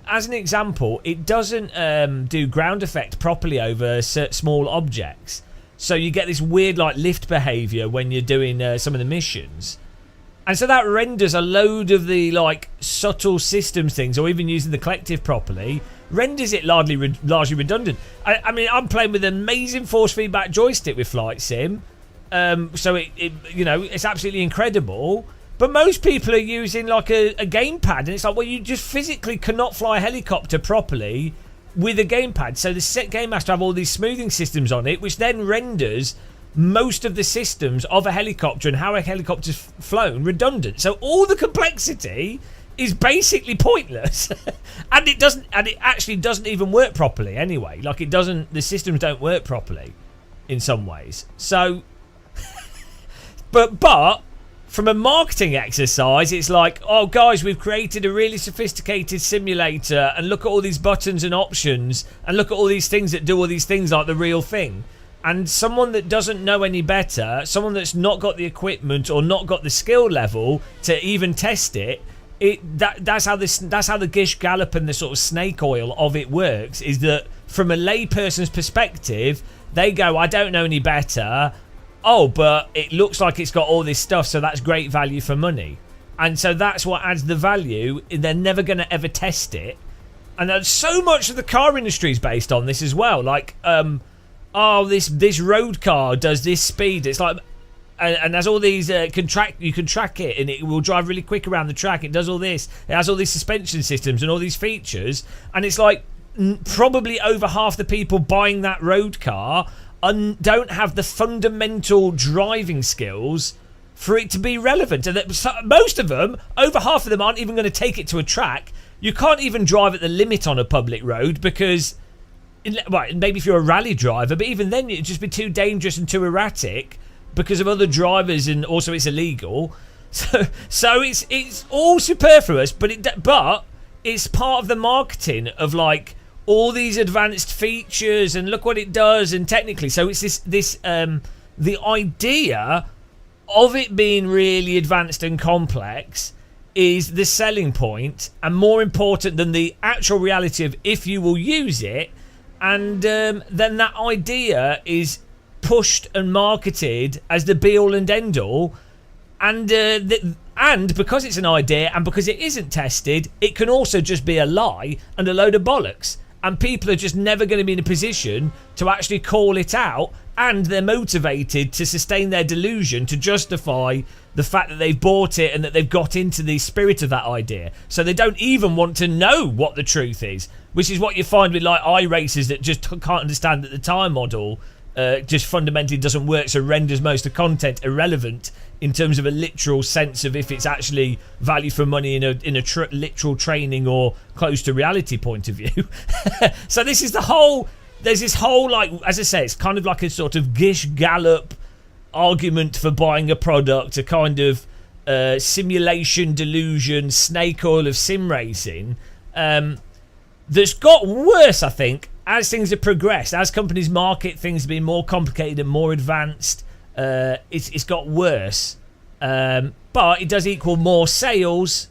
as an example, it doesn't do ground effect properly over small objects. So you get this weird like lift behaviour when you're doing some of the missions. And so that renders a load of the like subtle systems things, or even using the collective properly, renders it largely redundant. I mean, I'm playing with an amazing force feedback joystick with Flight Sim, so it you know, it's absolutely incredible. But most people are using like a gamepad, and it's like, well, you just physically cannot fly a helicopter properly with a gamepad. So the set game has to have all these smoothing systems on it, which then renders most of the systems of a helicopter and how a helicopter's flown redundant. So all the complexity is basically pointless. and it actually doesn't even work properly anyway. Like, the systems don't work properly in some ways. So but from a marketing exercise, it's like, oh guys, we've created a really sophisticated simulator, and look at all these buttons and options, and look at all these things that do all these things like the real thing. And someone that doesn't know any better, someone that's not got the equipment or not got the skill level to even test it, that's how the gish gallop and the sort of snake oil of it works. Is that from a layperson's perspective, they go, I don't know any better. Oh, but it looks like it's got all this stuff, so that's great value for money. And so that's what adds the value. They're never going to ever test it. And so much of the car industry is based on this as well. Like, oh, this road car does this speed. It's like, and there's all these you can track it, and it will drive really quick around the track. It does all this. It has all these suspension systems and all these features. And it's like probably over half the people buying that road car don't have the fundamental driving skills for it to be relevant. And most of them, over half of them, aren't even going to take it to a track. You can't even drive at the limit on a public road because, well, maybe if you're a rally driver, but even then it'd just be too dangerous and too erratic because of other drivers, and also it's illegal. So it's all superfluous, but it's part of the marketing of like all these advanced features and look what it does, and technically. So it's the idea of it being really advanced and complex is the selling point, and more important than the actual reality of if you will use it. And then that idea is pushed and marketed as the be-all and end-all. And because it's an idea and because it isn't tested, it can also just be a lie and a load of bollocks. And people are just never going to be in a position to actually call it out, and they're motivated to sustain their delusion to justify the fact that they've bought it and that they've got into the spirit of that idea. So they don't even want to know what the truth is, which is what you find with like iRacers that just can't understand that the tyre model just fundamentally doesn't work, so renders most of content irrelevant in terms of a literal sense of if it's actually value for money in a literal training or close to reality point of view. So there's this whole, like, as I say, it's kind of like a sort of gish gallop argument for buying a product, a kind of simulation delusion, snake oil of sim racing, that's got worse, I think, as things have progressed, as companies market things being more complicated and more advanced. It's got worse, but it does equal more sales,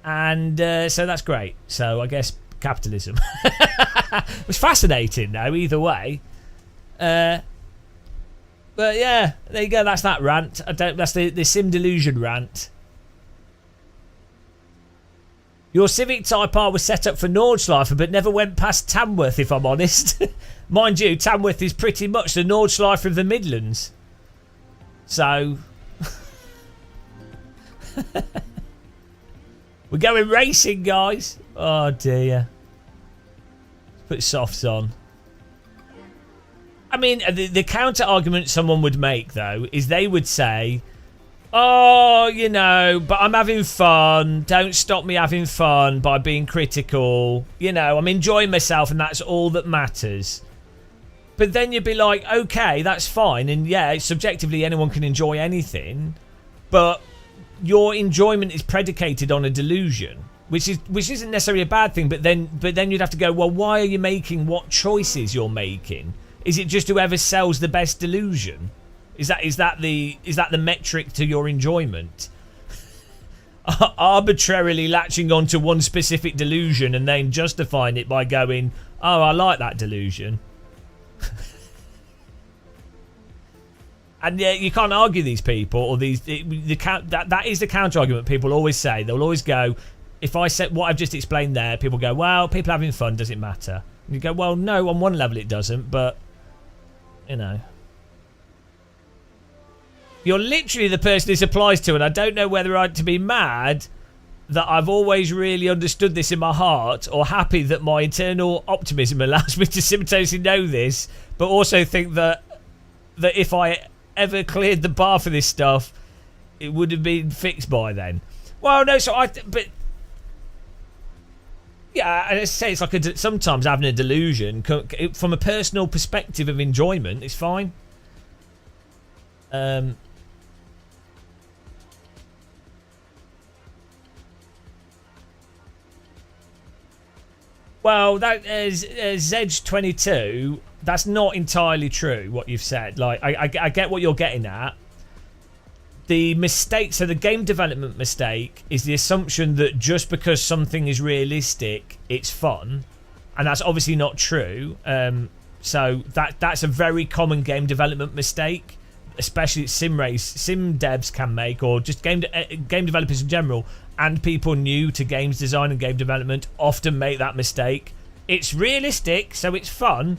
and so that's great. So I guess capitalism. It was fascinating, though, either way. But yeah, there you go. That's that rant. That's the sim delusion rant. Your Civic Type R was set up for Nordschleife, but never went past Tamworth, if I'm honest. Mind you, Tamworth is pretty much the Nordschleife of the Midlands. So... We're going racing, guys. Oh, dear. Put softs on. I mean, the counter-argument someone would make, though, is they would say... Oh, you know, but I'm having fun. Don't stop me having fun by being critical. You know, I'm enjoying myself and that's all that matters. But then you'd be like, okay, that's fine. And yeah, subjectively anyone can enjoy anything. But your enjoyment is predicated on a delusion. Which isn't necessarily a bad thing. But then you'd have to go, well, why are you making what choices you're making? Is it just whoever sells the best delusion? Is that the metric to your enjoyment? Arbitrarily latching onto one specific delusion and then justifying it by going, "Oh, I like that delusion." And yeah, you can't argue these people or that is the counter argument people always say. They'll always go, if I said what I've just explained there, people go, "Well, people having fun, does it matter?" And you go, "Well, no, on one level it doesn't, but you know." You're literally the person this applies to, and I don't know whether I'm to be mad that I've always really understood this in my heart, or happy that my internal optimism allows me to simultaneously know this, but also think that if I ever cleared the bar for this stuff, it would have been fixed by then. Well, no, but yeah, and I say it's like sometimes having a delusion from a personal perspective of enjoyment. It's fine. Well, that is Zedge22. That's not entirely true what you've said. Like, I get what you're getting at. The mistake, so the game development mistake is the assumption that just because something is realistic, it's fun, and that's obviously not true. So that's a very common game development mistake, especially sim devs can make, or just game developers in general. And people new to games design and game development often make that mistake. It's realistic, so it's fun,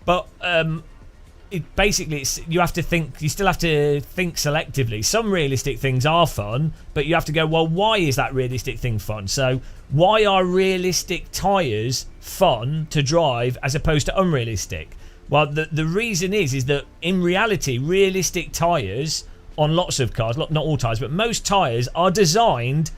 but you still have to think selectively. Some realistic things are fun, but you have to go, well, why is that realistic thing fun? So why are realistic tyres fun to drive as opposed to unrealistic? Well, the reason is that in reality, realistic tyres on lots of cars, not all tyres, but most tyres are designed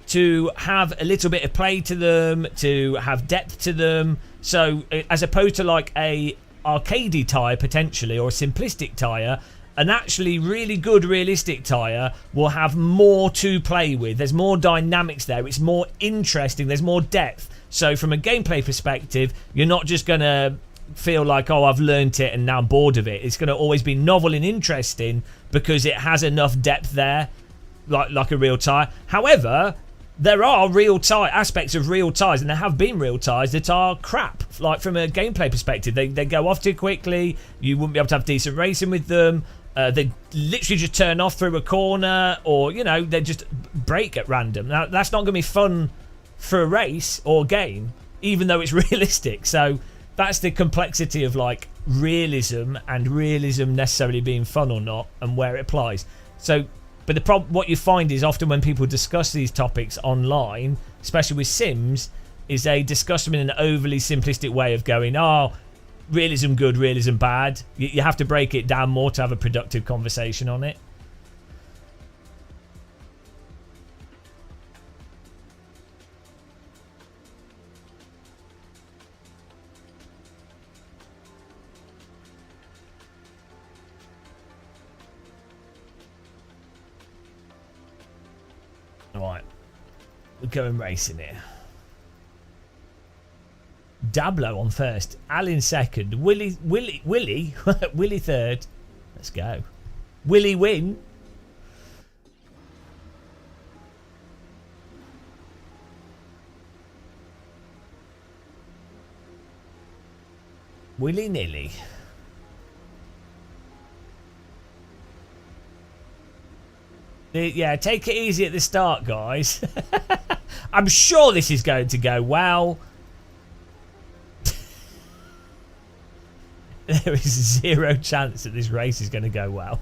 to have a little bit of play to them, to have depth to them. So as opposed to like a arcadey tyre potentially, or a simplistic tyre, an actually really good realistic tyre will have more to play with. There's more dynamics there. It's more interesting. There's more depth. So from a gameplay perspective, you're not just going to feel like, oh, I've learnt it and now I'm bored of it. It's going to always be novel and interesting because it has enough depth there, like a real tyre. However, there are aspects of real tyres, and there have been real tyres that are crap. Like from a gameplay perspective, they go off too quickly. You wouldn't be able to have decent racing with them. They literally just turn off through a corner, or they just break at random. Now that's not going to be fun for a race or game, even though it's realistic. So that's the complexity of like realism, and realism necessarily being fun or not, and where it applies. So. But the problem, what you find is often when people discuss these topics online, especially with Sims, is they discuss them in an overly simplistic way of going, oh, realism good, realism bad. You have to break it down more to have a productive conversation on it. Right, we're going racing here. Dablo on first, Al in second, Willie third. Let's go. Willie win. Willy nilly. Yeah, take it easy at the start, guys. I'm sure this is going to go well. There is zero chance that this race is going to go well.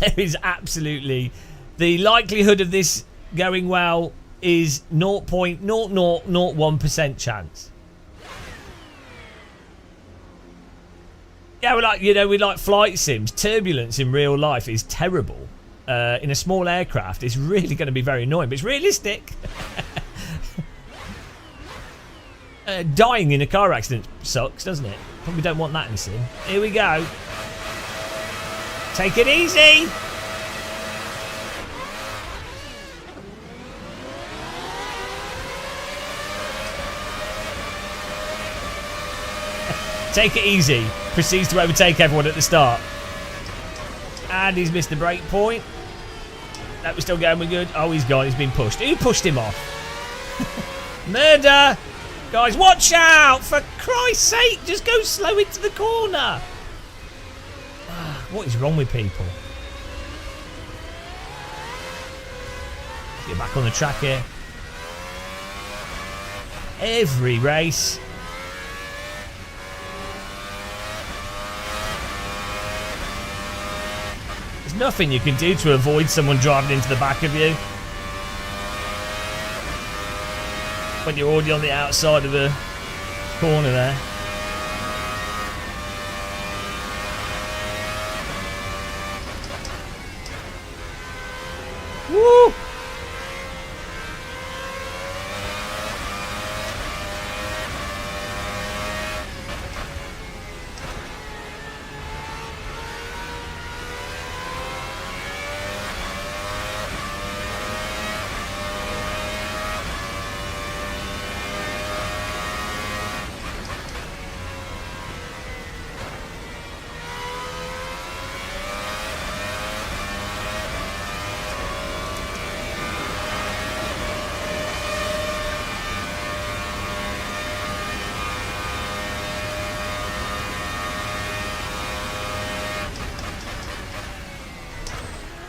There is absolutely... The likelihood of this going well is 0.0001% chance. Yeah, we like flight sims. Turbulence in real life is terrible. In a small aircraft, it's really going to be very annoying, but it's realistic. Dying in a car accident sucks, doesn't it? Probably don't want that in sim. Here we go. Take it easy. Take it easy. Proceeds to overtake everyone at the start. And he's missed the break point. That was still going good. Oh, he's gone. He's been pushed. Who pushed him off? Murder! Guys, watch out! For Christ's sake, just go slow into the corner. What is wrong with people? Get back on the track here. Every race. There's nothing you can do to avoid someone driving into the back of you when you're already on the outside of the corner there. Woo!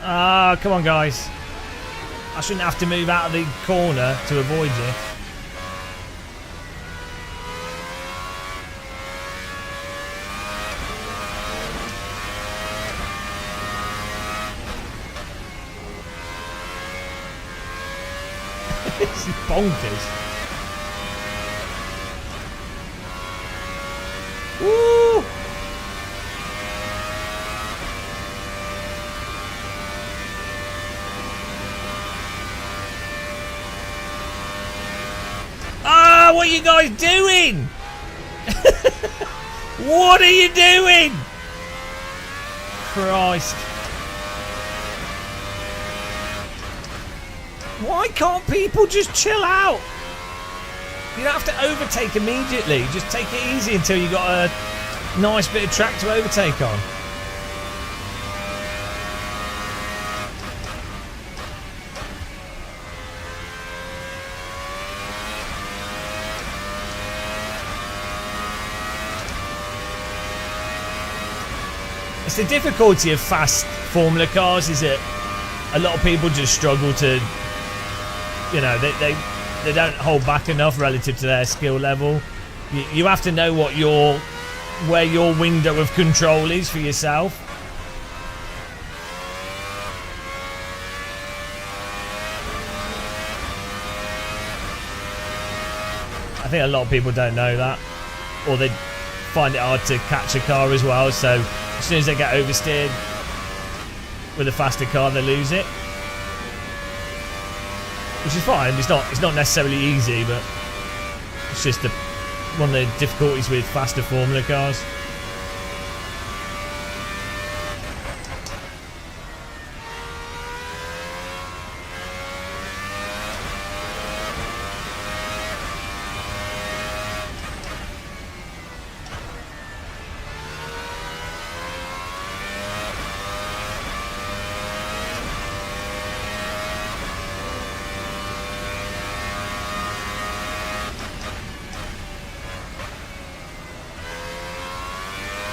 Ah, come on, guys. I shouldn't have to move out of the corner to avoid you. This is bonkers. Woo! What are you guys doing? What are you doing? Christ. Why can't people just chill out? You don't have to overtake immediately. Just take it easy until you got a nice bit of track to overtake on. It's the difficulty of fast Formula cars is that a lot of people just struggle to, you know, they don't hold back enough relative to their skill level. You have to know where your window of control is for yourself. I think a lot of people don't know that, or they find it hard to catch a car as well, so as soon as they get oversteered with a faster car, they lose it, which is fine. It's not necessarily easy, but it's just one of the difficulties with faster Formula cars.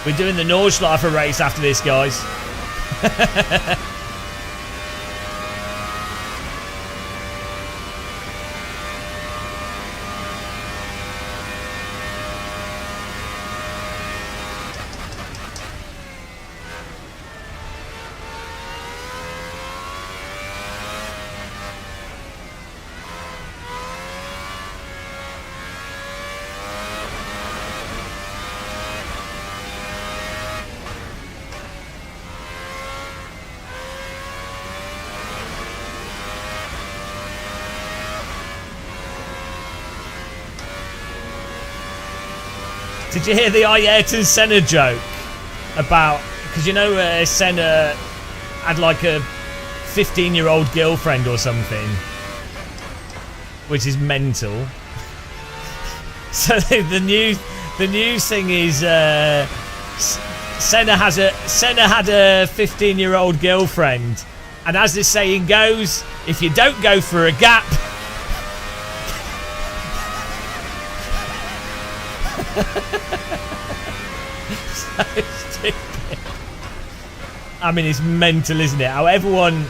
We're doing the Nordschleifer race after this, guys. Did you hear the Ayrton Senna joke about, because you know Senna had like a 15-year-old girlfriend or something, which is mental. So the new thing is Senna had a 15-year-old girlfriend, and as the saying goes, if you don't go for a gap, so stupid. I mean, it's mental, isn't it? How everyone,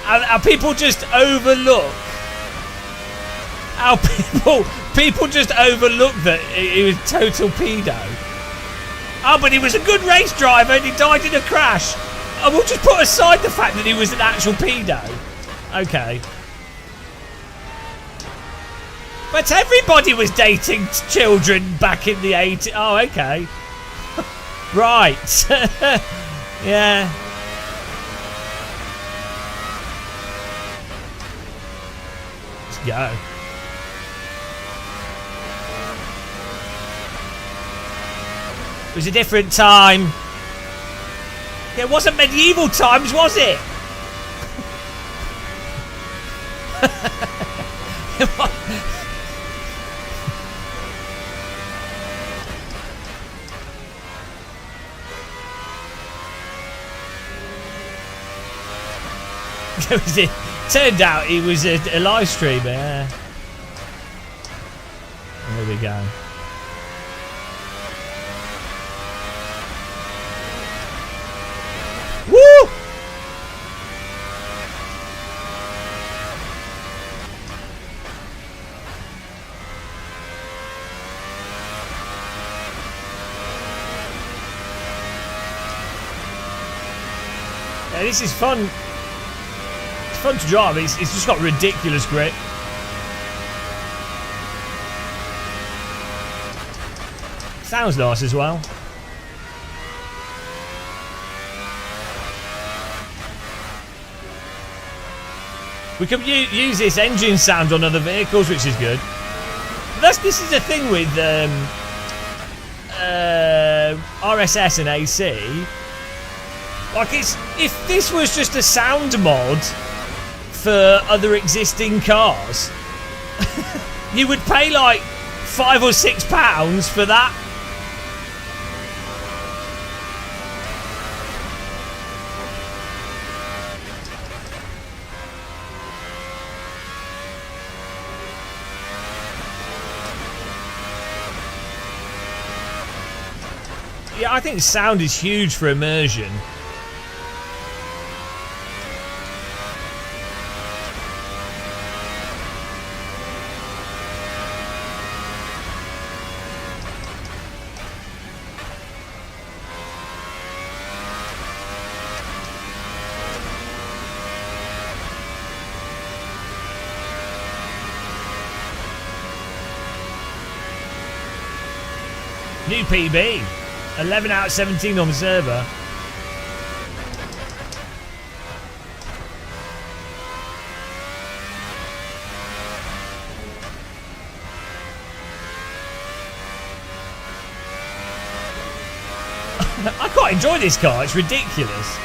how people just overlook. How people just overlook that he was total pedo. Oh, but he was a good race driver and he died in a crash. Oh, we'll just put aside the fact that he was an actual pedo. Okay. But everybody was dating children back in the 80s. Oh, okay. Right. Yeah. Let's go. It was a different time. Yeah, it wasn't medieval times, was it? It turned out he was a live streamer. Yeah. There we go. Woo! Yeah, this is fun. It's fun to drive. It's just got ridiculous grip. Sounds nice as well. We can use this engine sound on other vehicles, which is good. This is the thing with RSS and AC. Like, if this was just a sound mod for other existing cars, you would pay like £5 or £6 for that. Yeah, I think sound is huge for immersion. New PB. 11 out of 17 on the server. I quite enjoy this car, it's ridiculous.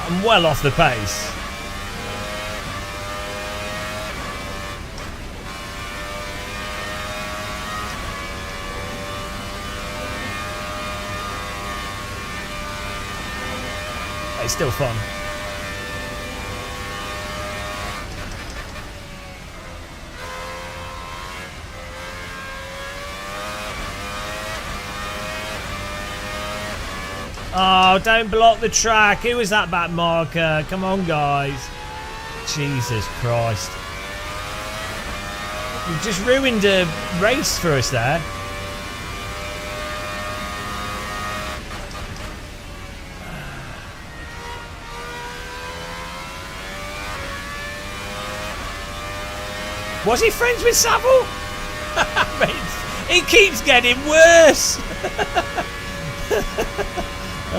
I'm well off the pace. It's still fun. Oh, don't block the track. Who was that back marker? Come on, guys. Jesus Christ. You've just ruined a race for us there. Was he friends with Savile? He keeps getting worse.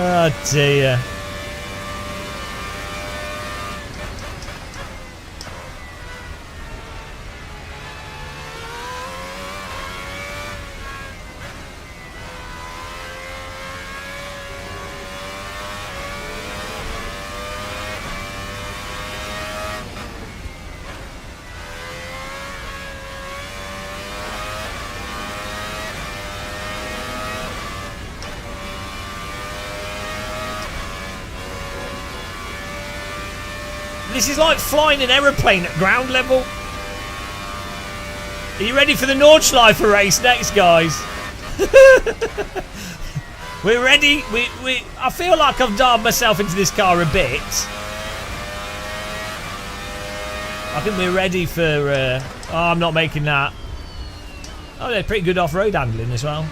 Oh dear. This is like flying an aeroplane at ground level. Are you ready for the Nordschleife race next, guys? We're ready. I feel like I've dialed myself into this car a bit. I think we're ready for... oh, I'm not making that. Oh, they're pretty good off-road handling as well.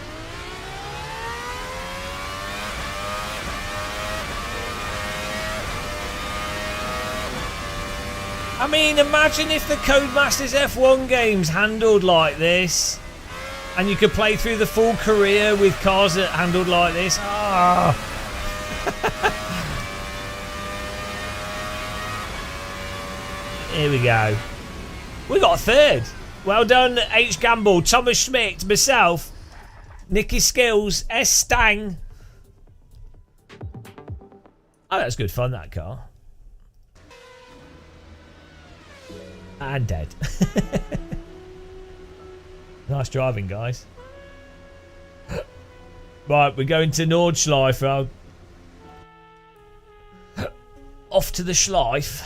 I mean, imagine if the Codemasters F1 games handled like this. And you could play through the full career with cars that handled like this. Ah. Here we go. We got a third. Well done, H. Gamble, Thomas Schmidt, myself, Nicky Skills, S. Stang. Oh, that's good fun, that car. And dead. Nice driving, guys. Right, we're going to Nordschleife. Off to the Schleife.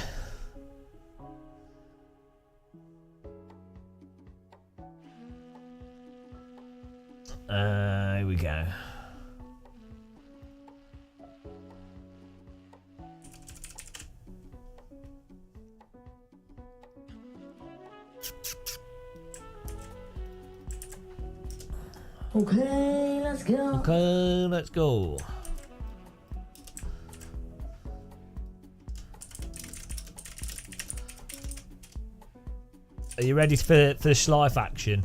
Here we go. Okay, let's go. Okay, let's go. Are you ready for the Schleife action?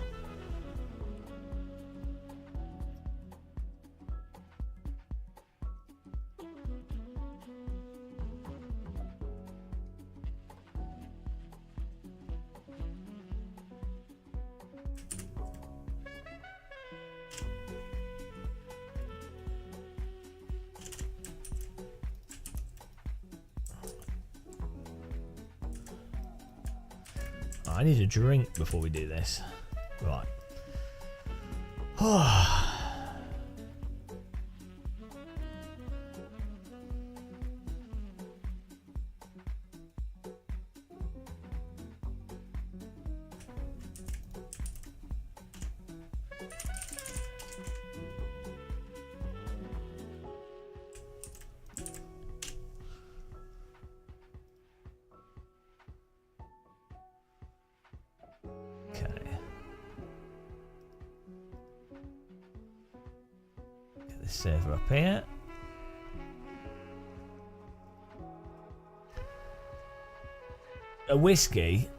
I need a drink before we do this. Right. Server up here. A whiskey?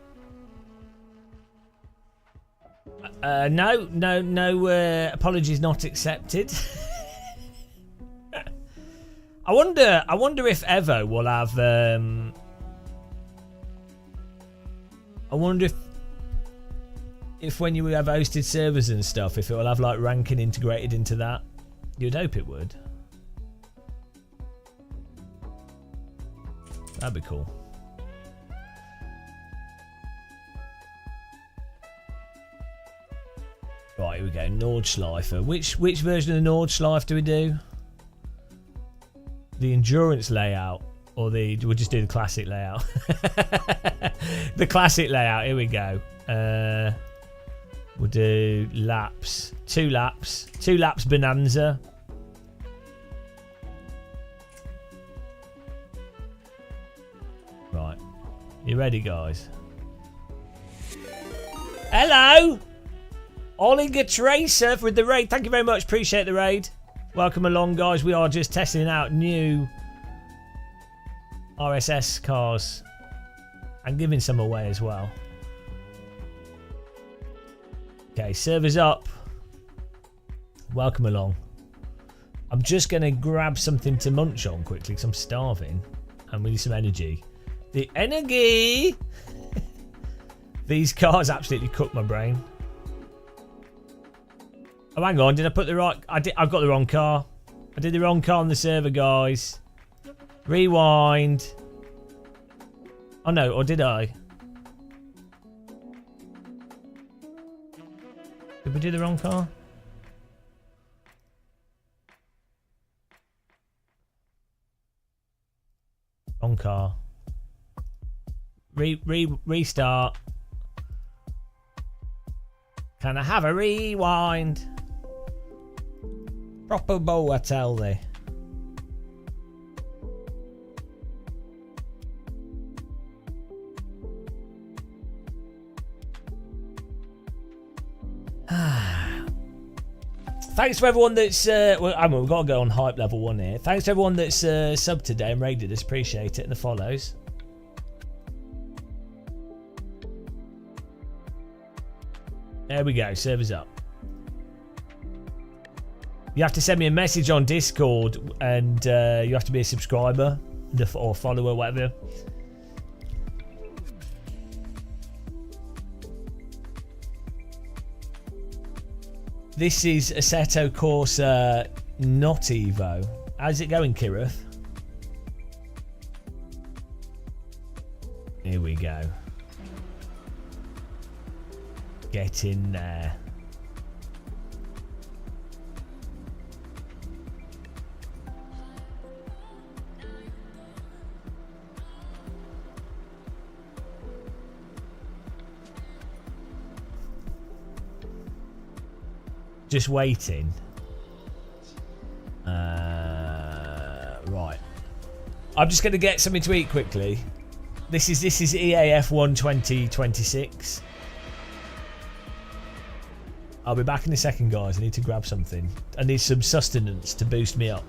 No. Apologies not accepted. I wonder if Evo will have. I wonder if when you have hosted servers and stuff, if it will have like ranking integrated into that. You'd hope it would. That'd be cool. Right, here we go. Nordschleife. Which version of the Nordschleife do we do? The endurance layout, or we'll just do the classic layout. The classic layout. Here we go. We'll do laps. 2 laps. 2 laps bonanza. Right. You ready, guys? Hello! Ollinger Tracer with the raid. Thank you very much. Appreciate the raid. Welcome along, guys. We are just testing out new RSS cars and giving some away as well. Okay, servers up. Welcome along. I'm just going to grab something to munch on quickly because I'm starving and we need some energy. The energy! These cars absolutely cook my brain. Oh, hang on. Did I put the right... I've got the wrong car. I did the wrong car on the server, guys. Rewind. Oh, no. Or did I? Did we do the wrong car? Wrong car. Restart. Can I have a rewind? Proper bow, I tell thee. Thanks for everyone that's well, I mean, we've got to go on hype level 1 here. Thanks to everyone that's subbed today and rated us. Appreciate it, and the follows. There we go, server's up. You have to send me a message on Discord, and you have to be a subscriber or follower, whatever. This is Assetto Corsa, not Evo. How's it going, Kirith? Here we go. Get in there. Just waiting. Right. I'm just going to get something to eat quickly. This is EAF 1 2026. I'll be back in a second, guys. I need to grab something. I need some sustenance to boost me up.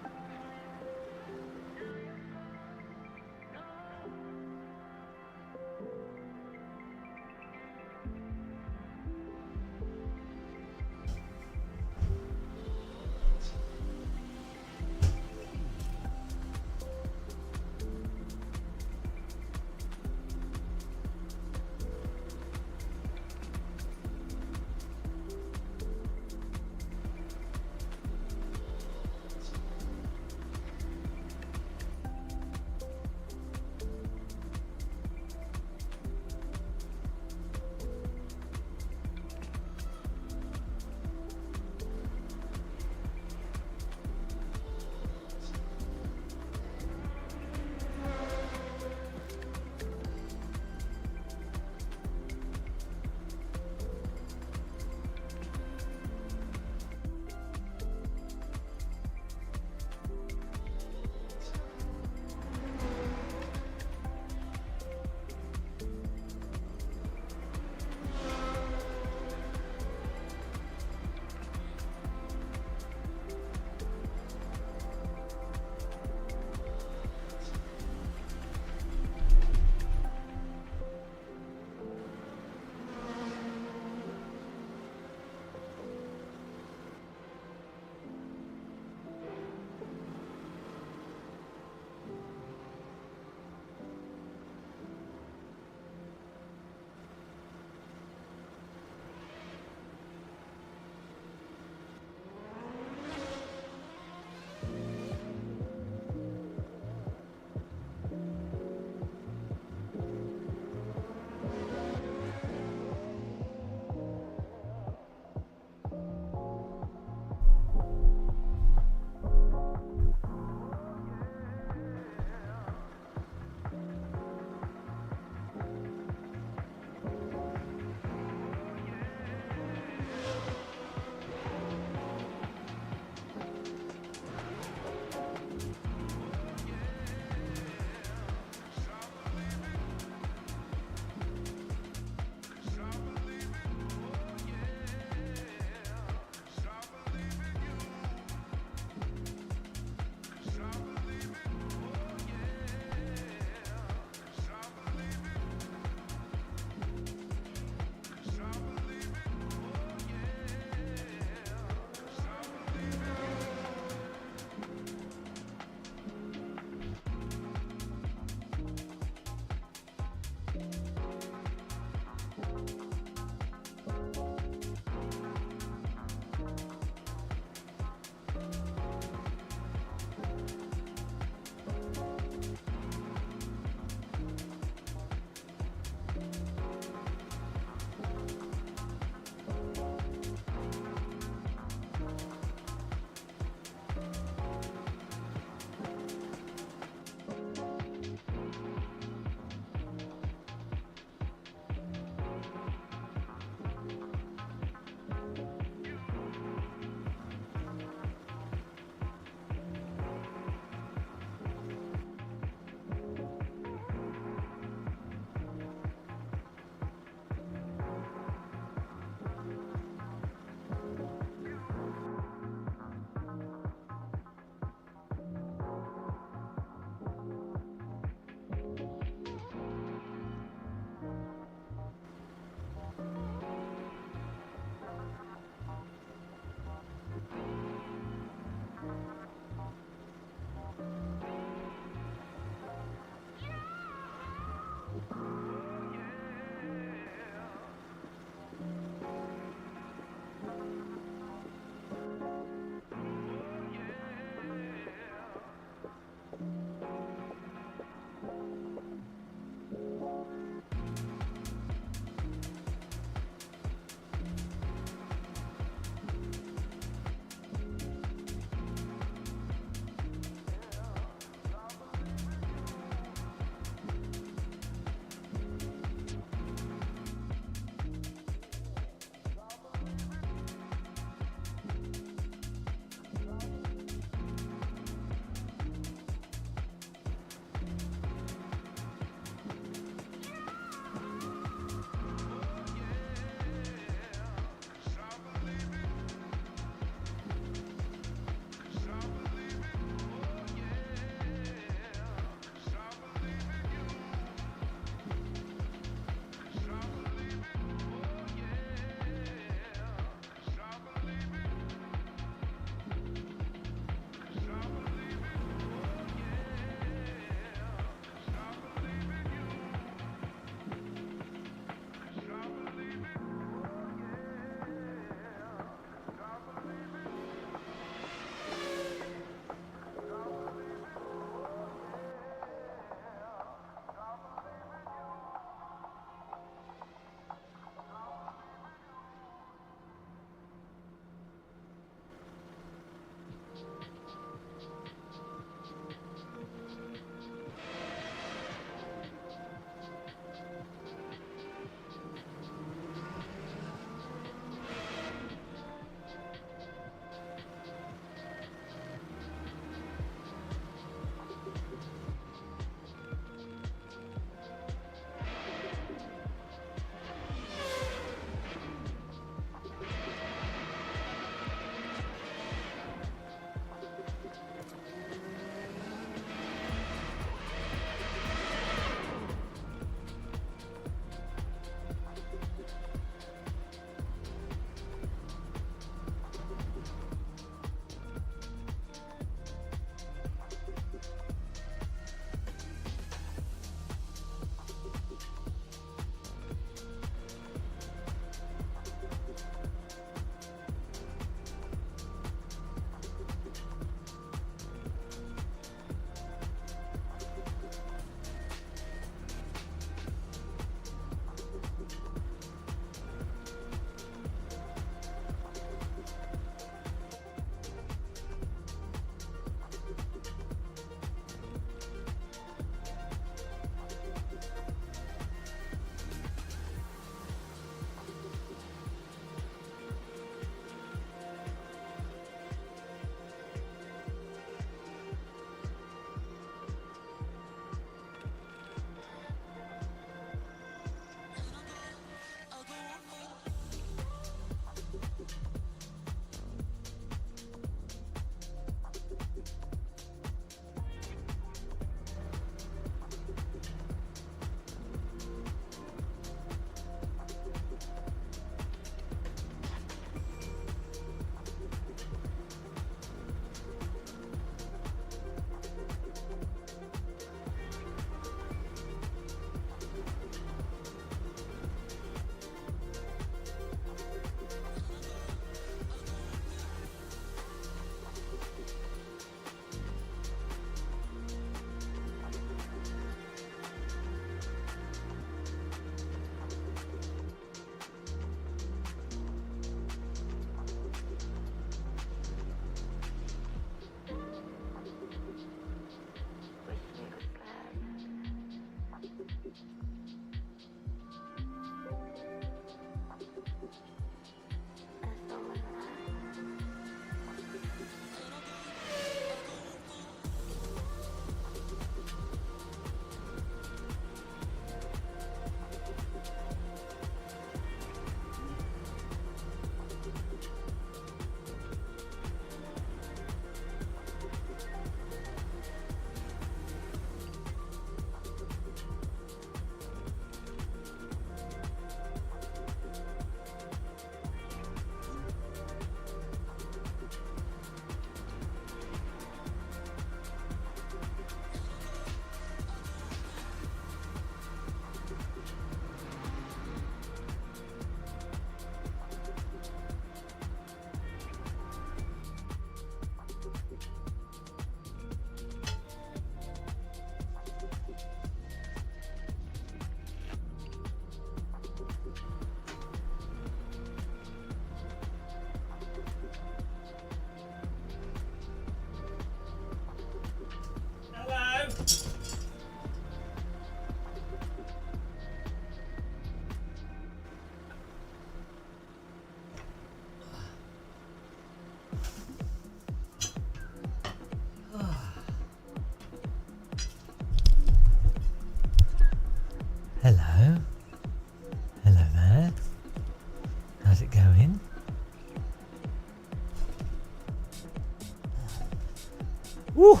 Woo!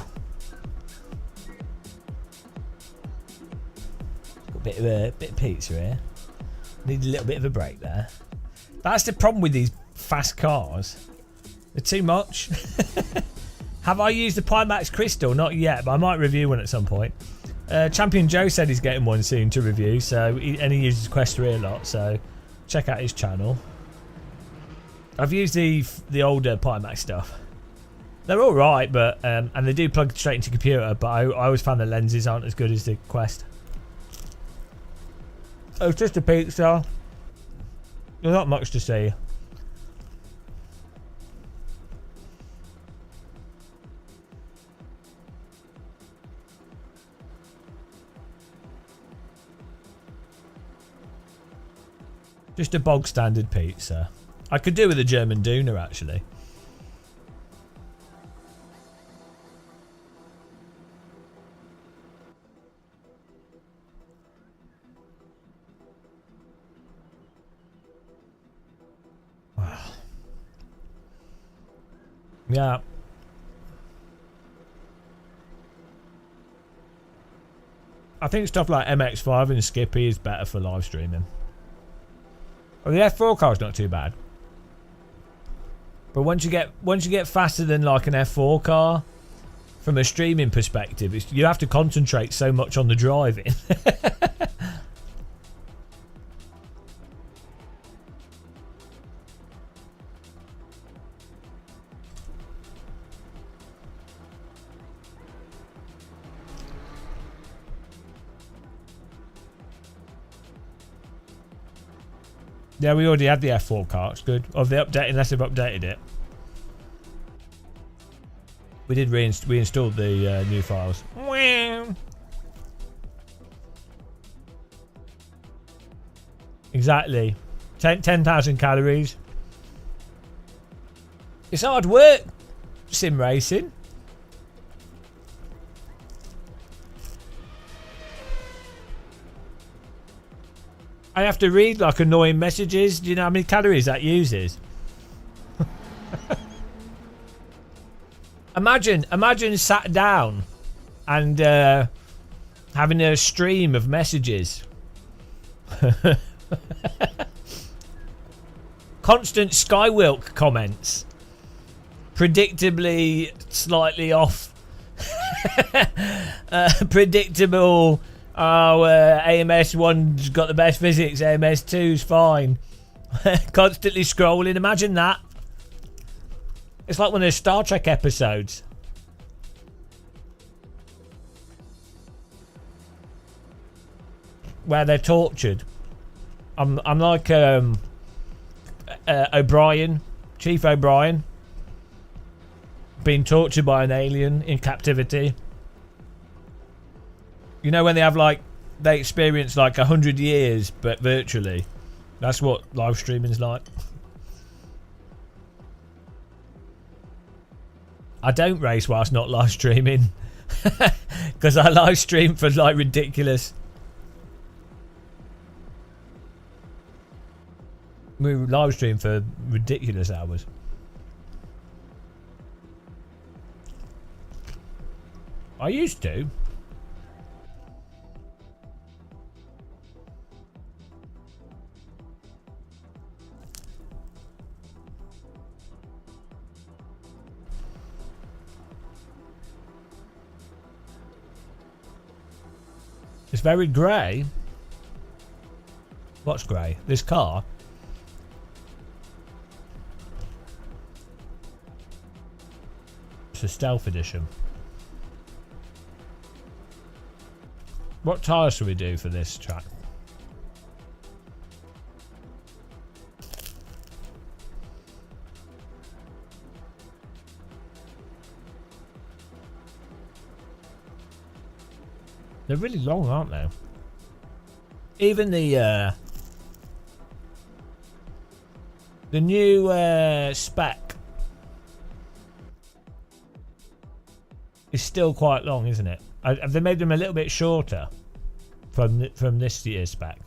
Got a bit of pizza here. Need a little bit of a break there. That's the problem with these fast cars. They're too much. Have I used the Pimax Crystal? Not yet, but I might review one at some point. Champion Joe said he's getting one soon to review, so and he uses Quest 3 a lot, so check out his channel. I've used the older Pimax stuff. They're all right, but and they do plug straight into computer, but I always found the lenses aren't as good as the Quest. Oh, it's just a pizza. There's not much to see. Just a bog standard pizza. I could do with a German doner actually. Wow. Yeah. I think stuff like MX5 and Skippy is better for live streaming. Well, the F4 car's not too bad, but once you get faster than like an F4 car, from a streaming perspective, you have to concentrate so much on the driving. Yeah, we already had the F4 car. It's good. Of the update, unless they've updated it. We did reinstalled the new files. Exactly. 10,000 calories. It's hard work, sim racing. I have to read like annoying messages. Do you know how many calories that uses? Imagine sat down and having a stream of messages. Constant Skywilk comments. Predictably slightly off. Predictable. Oh, AMS 1's got the best physics. AMS 2's fine. Constantly scrolling. Imagine that. It's like one of those Star Trek episodes. Where they're tortured. I'm like O'Brien, Chief O'Brien, being tortured by an alien in captivity. You know when they have like they experience like 100 years, but virtually. That's what live streaming's like. I don't race whilst not live streaming, because I live stream for like ridiculous. We live stream for ridiculous hours. I used to. It's very grey. What's grey? This car? It's a stealth edition. What tyres should we do for this track? They're really long, aren't they? Even the new spec is still quite long, isn't it? Have they made them a little bit shorter from this year's spec?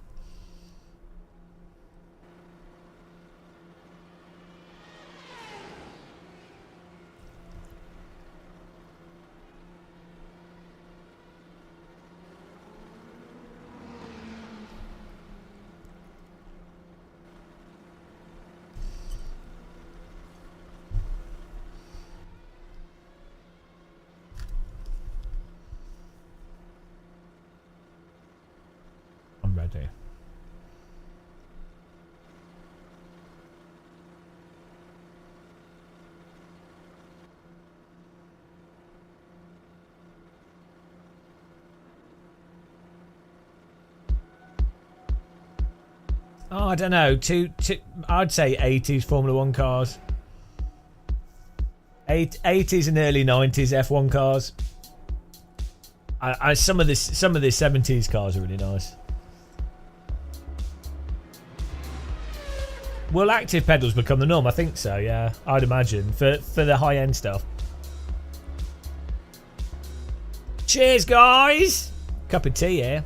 already. Oh, I don't know. I'd say 80s Formula One cars. 80s and early 90s F1 cars. Some of the 70s cars are really nice. Will active pedals become the norm? I think so. Yeah, I'd imagine for the high end stuff. Cheers, guys. Cup of tea here.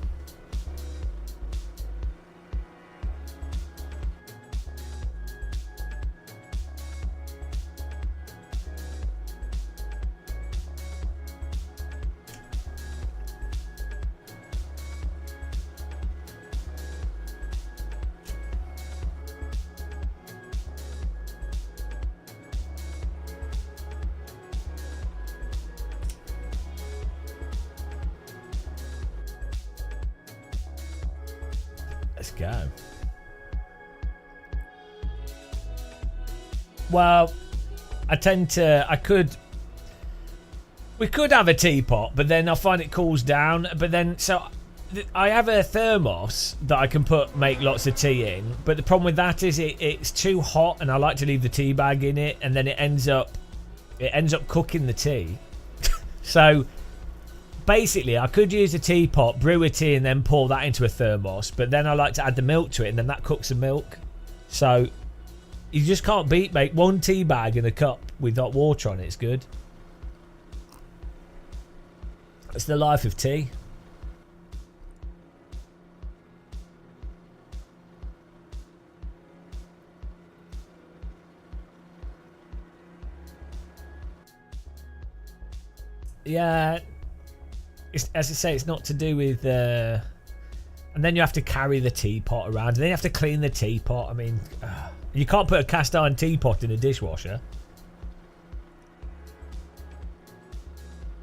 Let's go. Well, we could have a teapot, but then I find it cools down. But then, so I have a thermos that I can make lots of tea in. But the problem with that is it's too hot, and I like to leave the tea bag in it, and then it ends up cooking the tea. So basically, I could use a teapot, brew a tea, and then pour that into a thermos. But then I like to add the milk to it, and then that cooks the milk. So you just can't make one tea bag in a cup with hot water on it. It's good. It's the life of tea. Yeah. As I say, it's not to do with and then you have to carry the teapot around, and then you have to clean the teapot. I mean, you can't put a cast iron teapot in a dishwasher.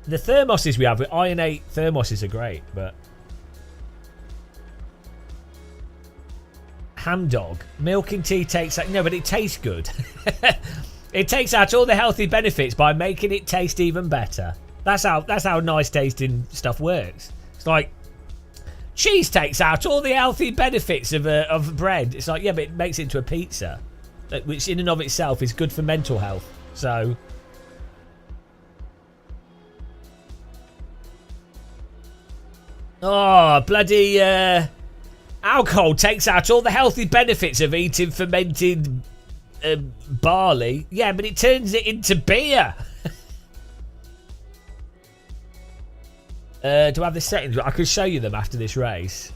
The thermoses we have with Iron-8 thermoses are great, but ham dog milking tea takes no, but it tastes good. It takes out all the healthy benefits by making it taste even better. That's how nice tasting stuff works. It's like cheese takes out all the healthy benefits of bread. It's like, yeah, but it makes it into a pizza, which in and of itself is good for mental health. So oh, bloody alcohol takes out all the healthy benefits of eating fermented barley. Yeah, but it turns it into beer. Do I have the settings? I could show you them after this race.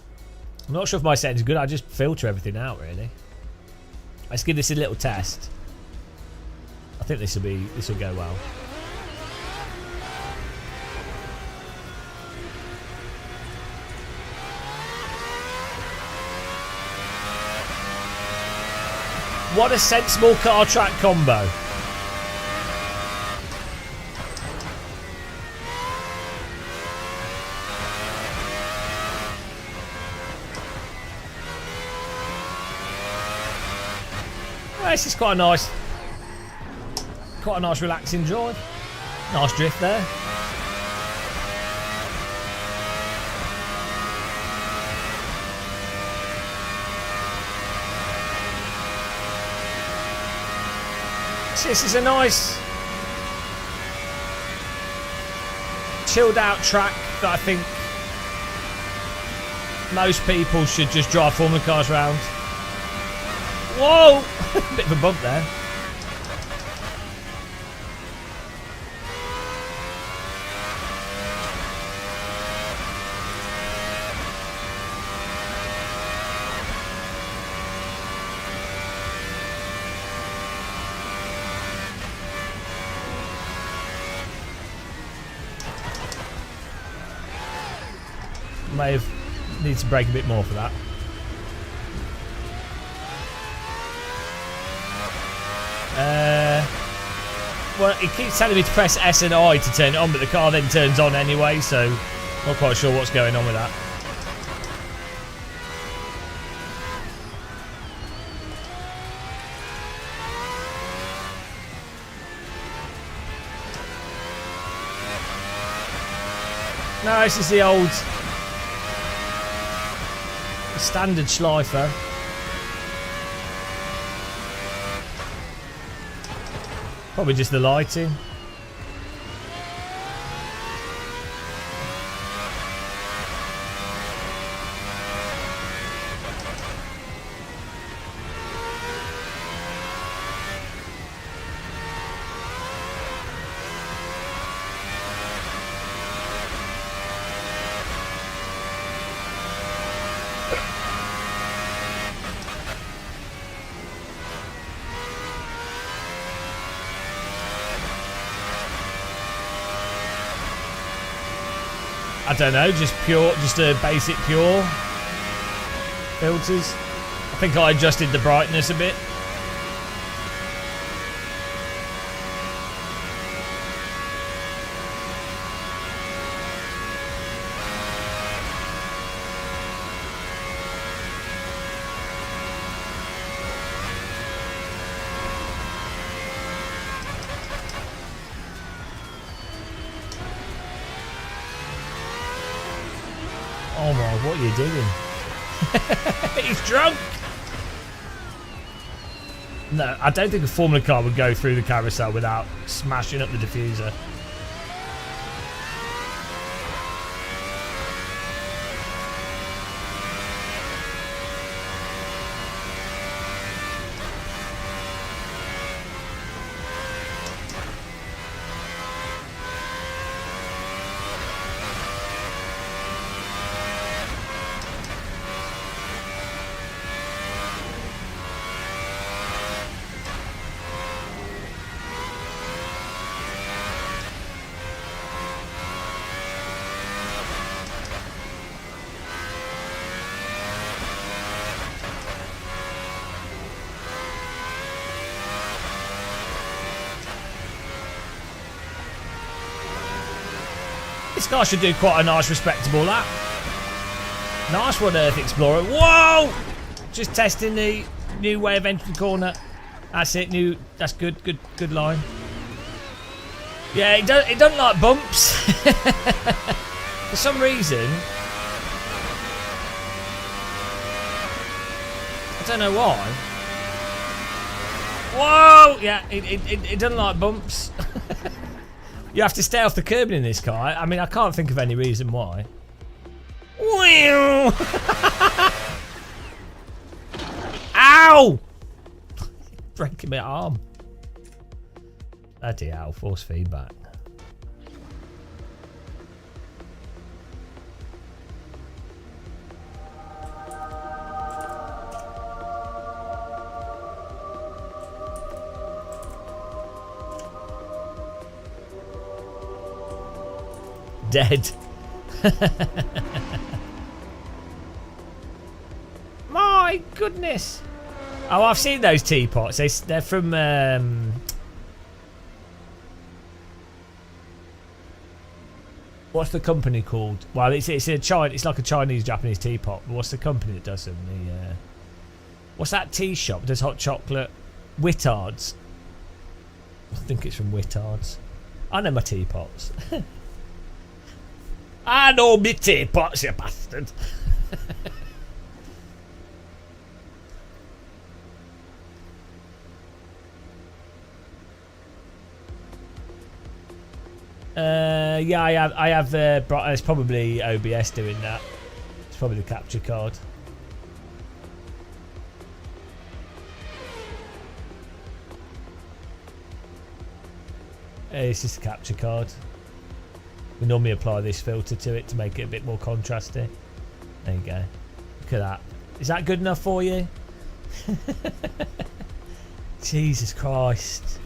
I'm not sure if my settings are good. I just filter everything out, really. Let's give this a little test. I think this will go well. What a sensible car track combo. This is quite a nice relaxing drive. Nice drift there. So this is a nice chilled out track that I think most people should just drive Formula cars around. Whoa! Bit of a bump there. May have needs to brake a bit more for that. Well, it keeps telling me to press S and I to turn it on, but the car then turns on anyway, so not quite sure what's going on with that. No, this is the old standard Schleifer. Probably just the lighting. I don't know, just a basic pure filters. I think I adjusted the brightness a bit. Oh my, what are you doing? He's drunk! No, I don't think a Formula car would go through the carousel without smashing up the diffuser. This guy should do quite a nice, respectable lap. Nice one, Earth Explorer. Whoa! Just testing the new way of entering the corner. That's it. New. That's good. Good line. Yeah, it doesn't like bumps. For some reason, I don't know why. Whoa! Yeah, it doesn't like bumps. You have to stay off the curbing in this car. I mean, I can't think of any reason why. Ow! Breaking my arm. Bloody hell, force feedback. Dead. My goodness. Oh, I've seen those teapots. They're from what's the company called? Well, it's like a Chinese Japanese teapot. But what's the company that does them? What's that tea shop? Does hot chocolate? Whittards. I think it's from Whittards. I know my teapots. I know me teapots, you bastard. Yeah, I have it's probably OBS doing that. It's probably the capture card. It's just a capture card. We normally apply this filter to it to make it a bit more contrasty. There you go. Look at that. Is that good enough for you? Jesus Christ.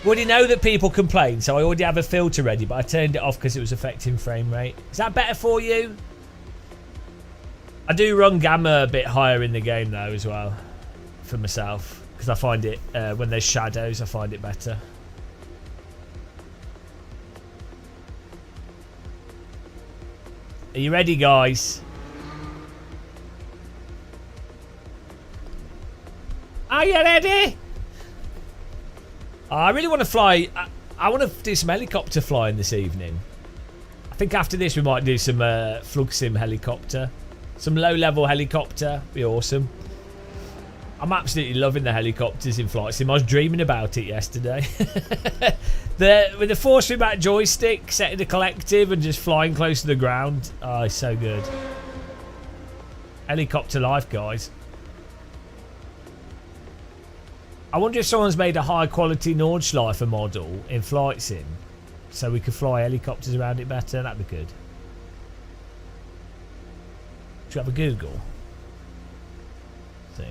We already know that people complain, so I already have a filter ready, but I turned it off because it was affecting frame rate. Is that better for you? I do run gamma a bit higher in the game though as well, for myself, because I find it, when there's shadows, I find it better. Are you ready, guys? Are you ready? I really want to fly. I want to do some helicopter flying this evening. I think after this we might do some Flug Sim helicopter. Some low-level helicopter. Be awesome. I'm absolutely loving the helicopters in Flight Sim. I was dreaming about it yesterday. With the force feedback joystick, setting the collective and just flying close to the ground. Oh, it's so good. Helicopter life, guys. I wonder if someone's made a high-quality Nordschleifer model in Flight Sim so we could fly helicopters around it better. That'd be good. Should we have a Google? See.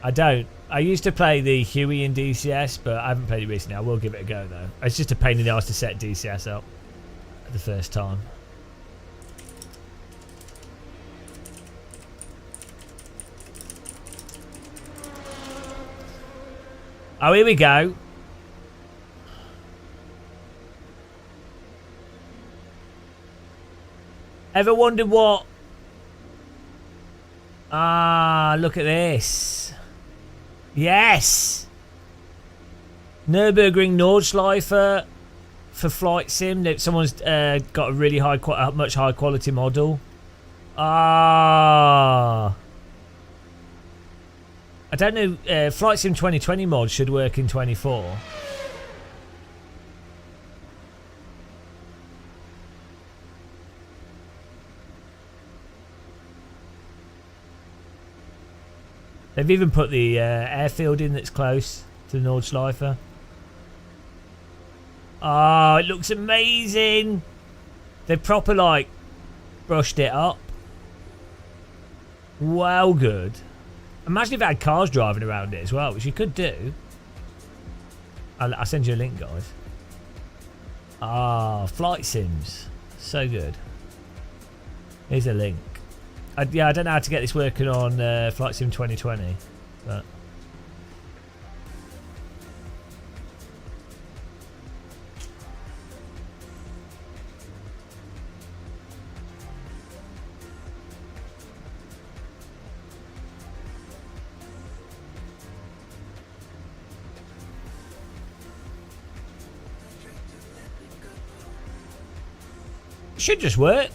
I don't. I used to play the Huey in DCS, but I haven't played it recently. I will give it a go, though. It's just a pain in the ass to set DCS up at the first time. Oh, here we go. Ever wondered what... Ah, look at this. Yes! Nürburgring Nordschleifer for Flight Sim. Someone's got a really much higher quality model. Ah... I don't know, Flight Sim 2020 mod should work in 24. They've even put the airfield in that's close to the Nordschleifer. Oh, it looks amazing. They've proper, like, brushed it up. Well good. Imagine if it had cars driving around it as well, which you could do. I'll send you a link, guys. Ah, Flight Sims. So good. Here's a link. Yeah, I don't know how to get this working on Flight Sim 2020, but... should just work.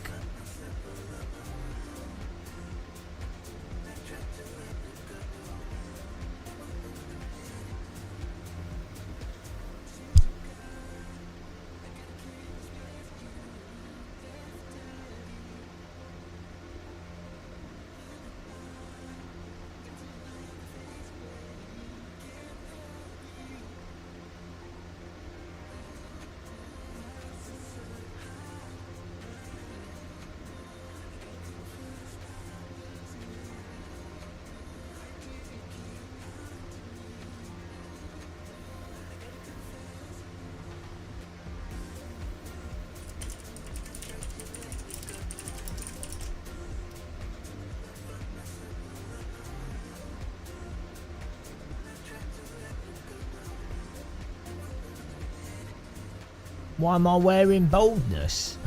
Why am I wearing boldness?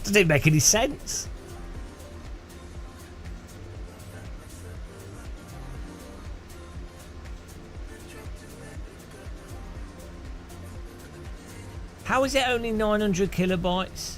Doesn't it make any sense? How is it only 900 kilobytes?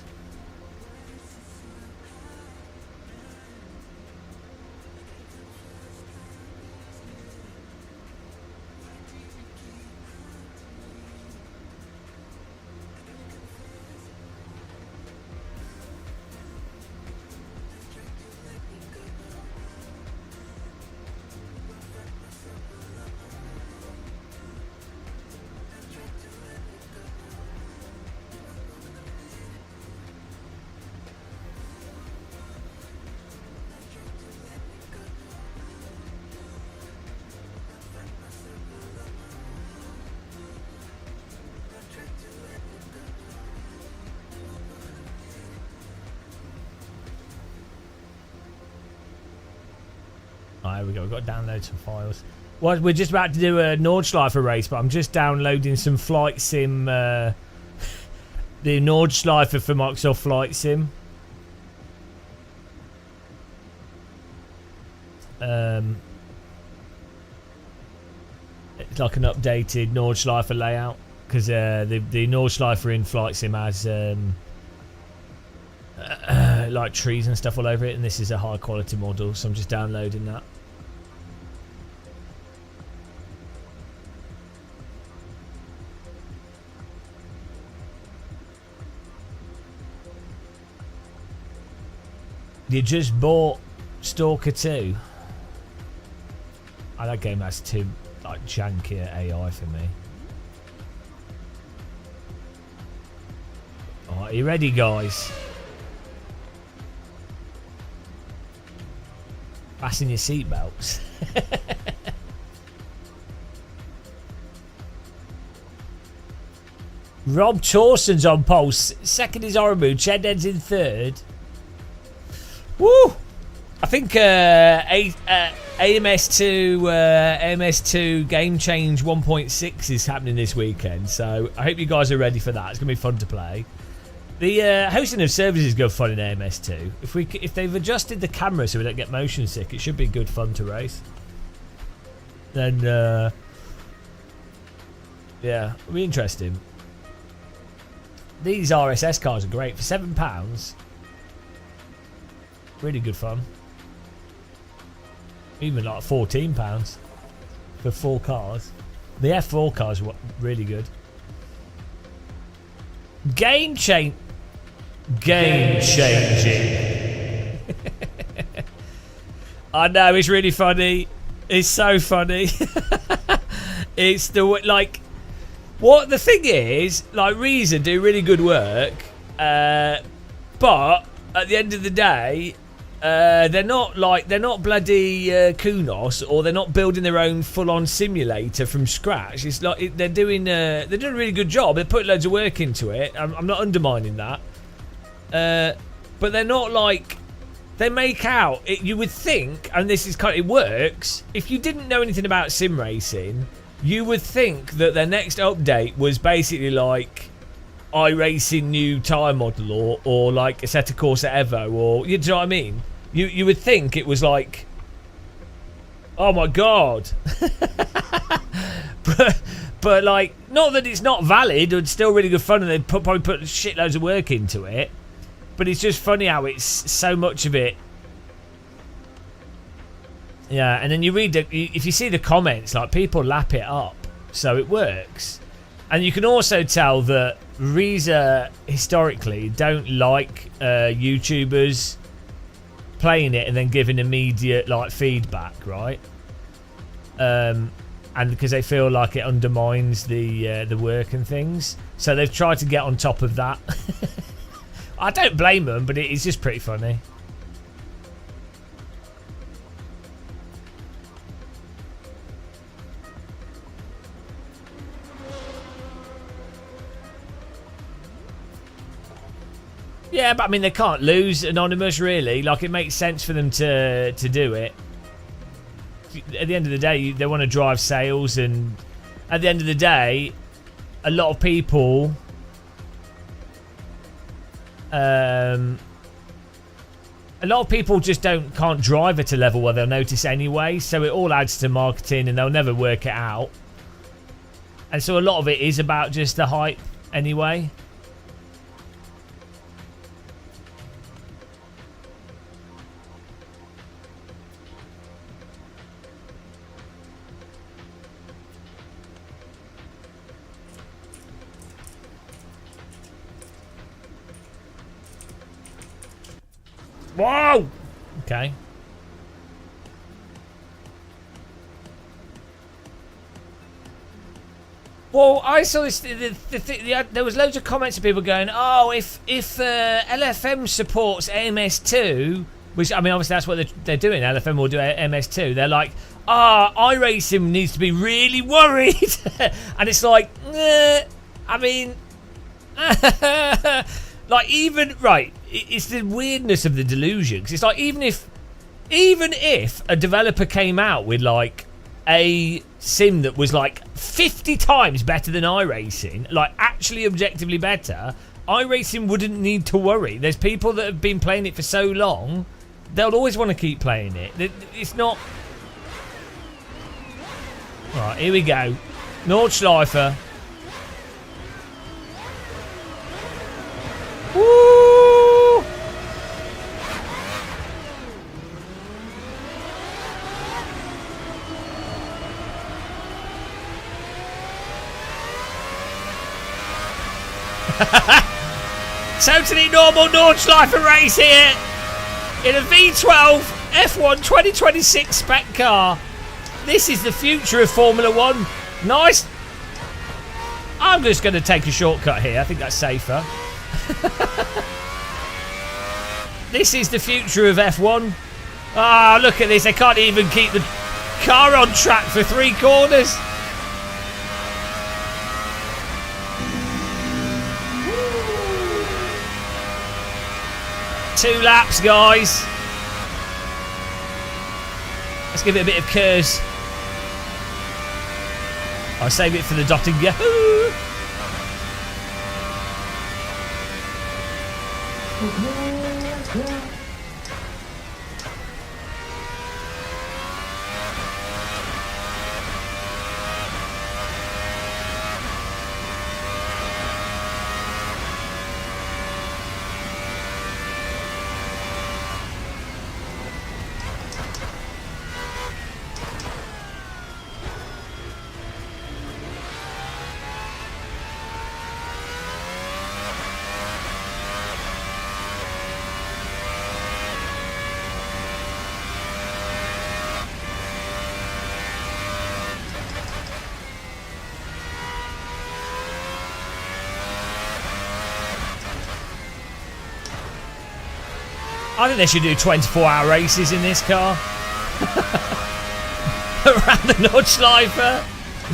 There we go, we've got to download some files. Well, we're just about to do a Nordschleifer race, but I'm just downloading some Flight Sim, the Nordschleifer for Microsoft Flight Sim. It's like an updated Nordschleifer layout. because the Nordschleifer in-flight sim has like trees and stuff all over it, and this is a high quality model, so I'm just downloading that. You just bought Stalker 2. Oh, that game has too like jankier AI for me. Alright, are you ready, guys? Fasten your seatbelts. Rob Chawson's on pole. Second is Oromu. Chedhead's in third. Woo! I think AMS2 Game Change 1.6 is happening this weekend, so I hope you guys are ready for that. It's gonna be fun to play. The hosting of servers is good fun in AMS2. If they've adjusted the camera so we don't get motion sick, it should be good fun to race. Then yeah, it'll be interesting. These RSS cars are great for £7. Really good fun. Even like £14 for 4 cars. The F4 cars are really good. Game changing. I know, it's really funny. It's so funny. It's the like. What the thing is, like, Reason do really good work, but at the end of the day, they're not bloody Kunos, or they're not building their own full-on simulator from scratch. It's like they're doing a really good job. They're putting loads of work into it. I'm not undermining that, but they're not like they make out. You would think, and this is it works. If you didn't know anything about sim racing, you would think that their next update was basically like iRacing new tyre model, or like Assetto Corsa Evo, or you know what I mean? You would think it was like, oh my god. but like, not that it's not valid, it's still really good fun, and they probably put shitloads of work into it, but it's just funny how it's so much of it. Yeah, and then you read if you see the comments, like, people lap it up, so it works. And you can also tell that Reza historically don't like YouTubers playing it and then giving immediate like feedback, right? And because they feel like it undermines the work and things, so they've tried to get on top of that. I don't blame them, but it's just pretty funny. Yeah, but I mean, they can't lose Anonymous, really. Like, it makes sense for them to do it. At the end of the day, they want to drive sales, and at the end of the day, a lot of people just can't drive at a level where they'll notice anyway, so it all adds to marketing and they'll never work it out. And so a lot of it is about just the hype anyway. Whoa! Okay. Well, I saw this. There was loads of comments of people going, "Oh, if LFM supports AMS2, which I mean, obviously that's what they're doing. LFM will do AMS2. They're like, iRacing needs to be really worried," and it's like, I mean. Like, even right, it's the weirdness of the delusion, because it's like, even if a developer came out with like a sim that was like 50 times better than iRacing, like actually objectively better, iRacing wouldn't need to worry. There's people that have been playing it for so long, they'll always want to keep playing it. It's not. Right, here we go. Nordschleifer. Totally normal Nordschleifer race here in a V12 F1 2026 spec car. This is the future of Formula 1. Nice. I'm just going to take a shortcut here. I think that's safer. This is the future of F1. Ah, look at this. They can't even keep the car on track for 3 corners. Two laps, guys. Let's give it a bit of curse. I'll save it for the dotting Yahoo! I think they should do 24-hour races in this car. Around the Nordschleifer.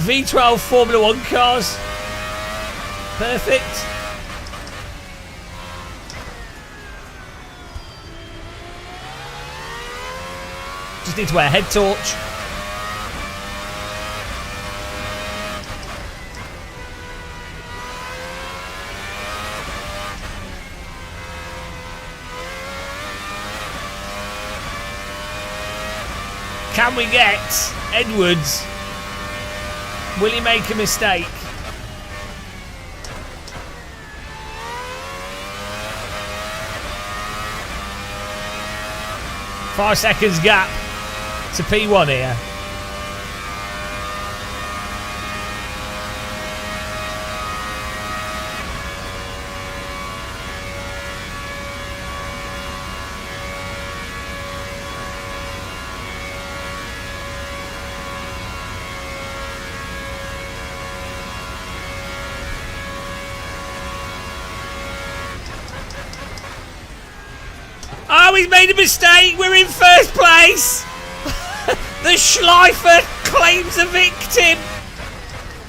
V12 Formula 1 cars. Perfect. Just need to wear a head torch. Can we get Edwards? Will he make a mistake? Five seconds gap to P1 here. Oh, he's made a mistake. We're in first place. The Schleifer claims a victim.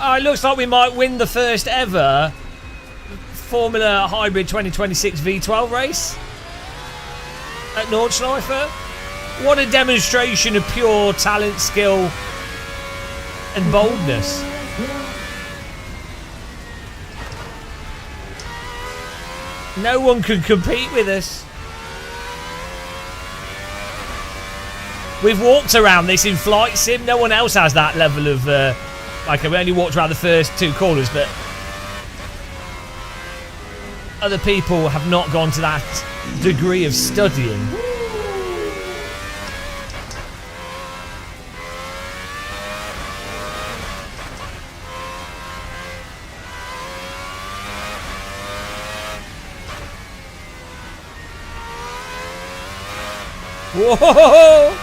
Oh, it looks like we might win the first ever Formula Hybrid 2026 V12 race at Nordschleifer. What a demonstration of pure talent, skill, and boldness. No one can compete with us. We've walked around this in flight sim. No one else has that level of... like, we only walked around the first 2 corners, but... other people have not gone to that degree of studying. Whoa!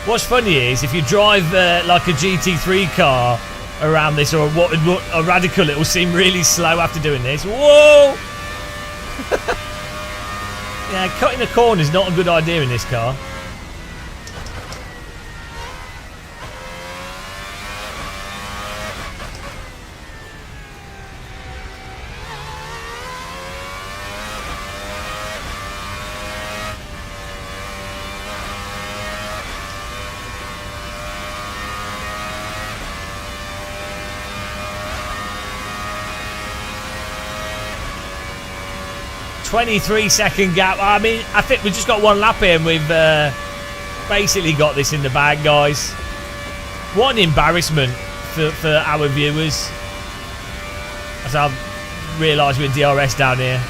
What's funny is if you drive like a GT3 car around this, or what a radical, it will seem really slow after doing this. Whoa! Yeah, cutting a corner is not a good idea in this car. .23-second gap. I mean, I think we've just got 1 lap here and we've basically got this in the bag, guys. What an embarrassment for our viewers. As I've realised we're DRS down here.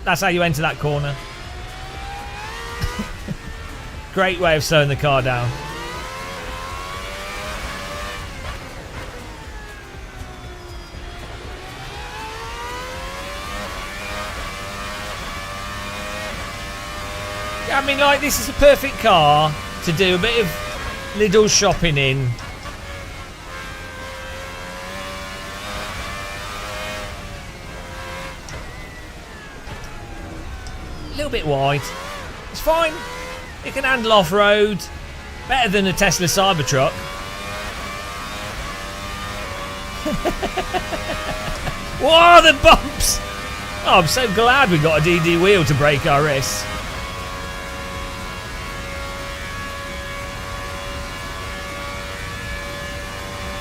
That's how you enter that corner. Great way of slowing the car down. I mean, like, this is a perfect car to do a bit of Lidl shopping in. A little bit wide. It's fine. It can handle off-road. Better than a Tesla Cybertruck. Whoa, the bumps! Oh, I'm so glad we got a DD wheel to break our wrists.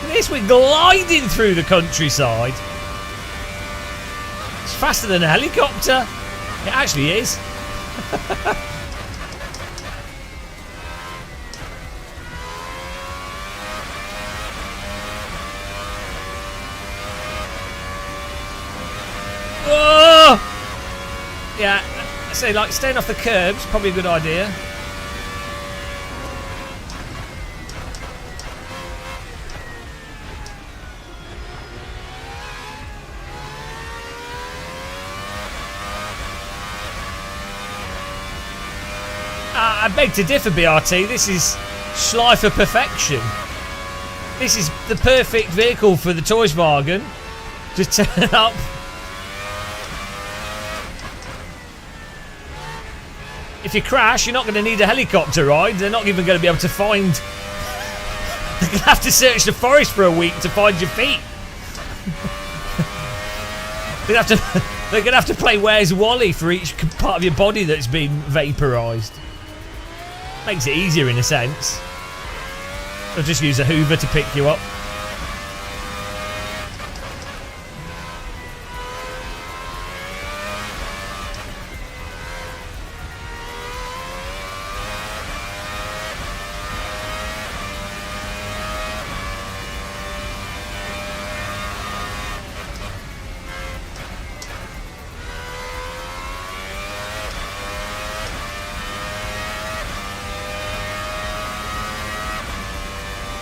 This, we're gliding through the countryside. It's faster than a helicopter. It actually is. Oh! Yeah, I say, like, staying off the curbs, probably a good idea. I beg to differ, BRT. This is Schleifer perfection. This is the perfect vehicle for the Toyswagen. Just turn up. If you crash, you're not going to need a helicopter ride. They're not even going to be able to find... They're going to have to search the forest for a week to find your feet. They're going to have to play Where's Wally for each part of your body that's been vaporised. Makes it easier in a sense. They'll just use a Hoover to pick you up.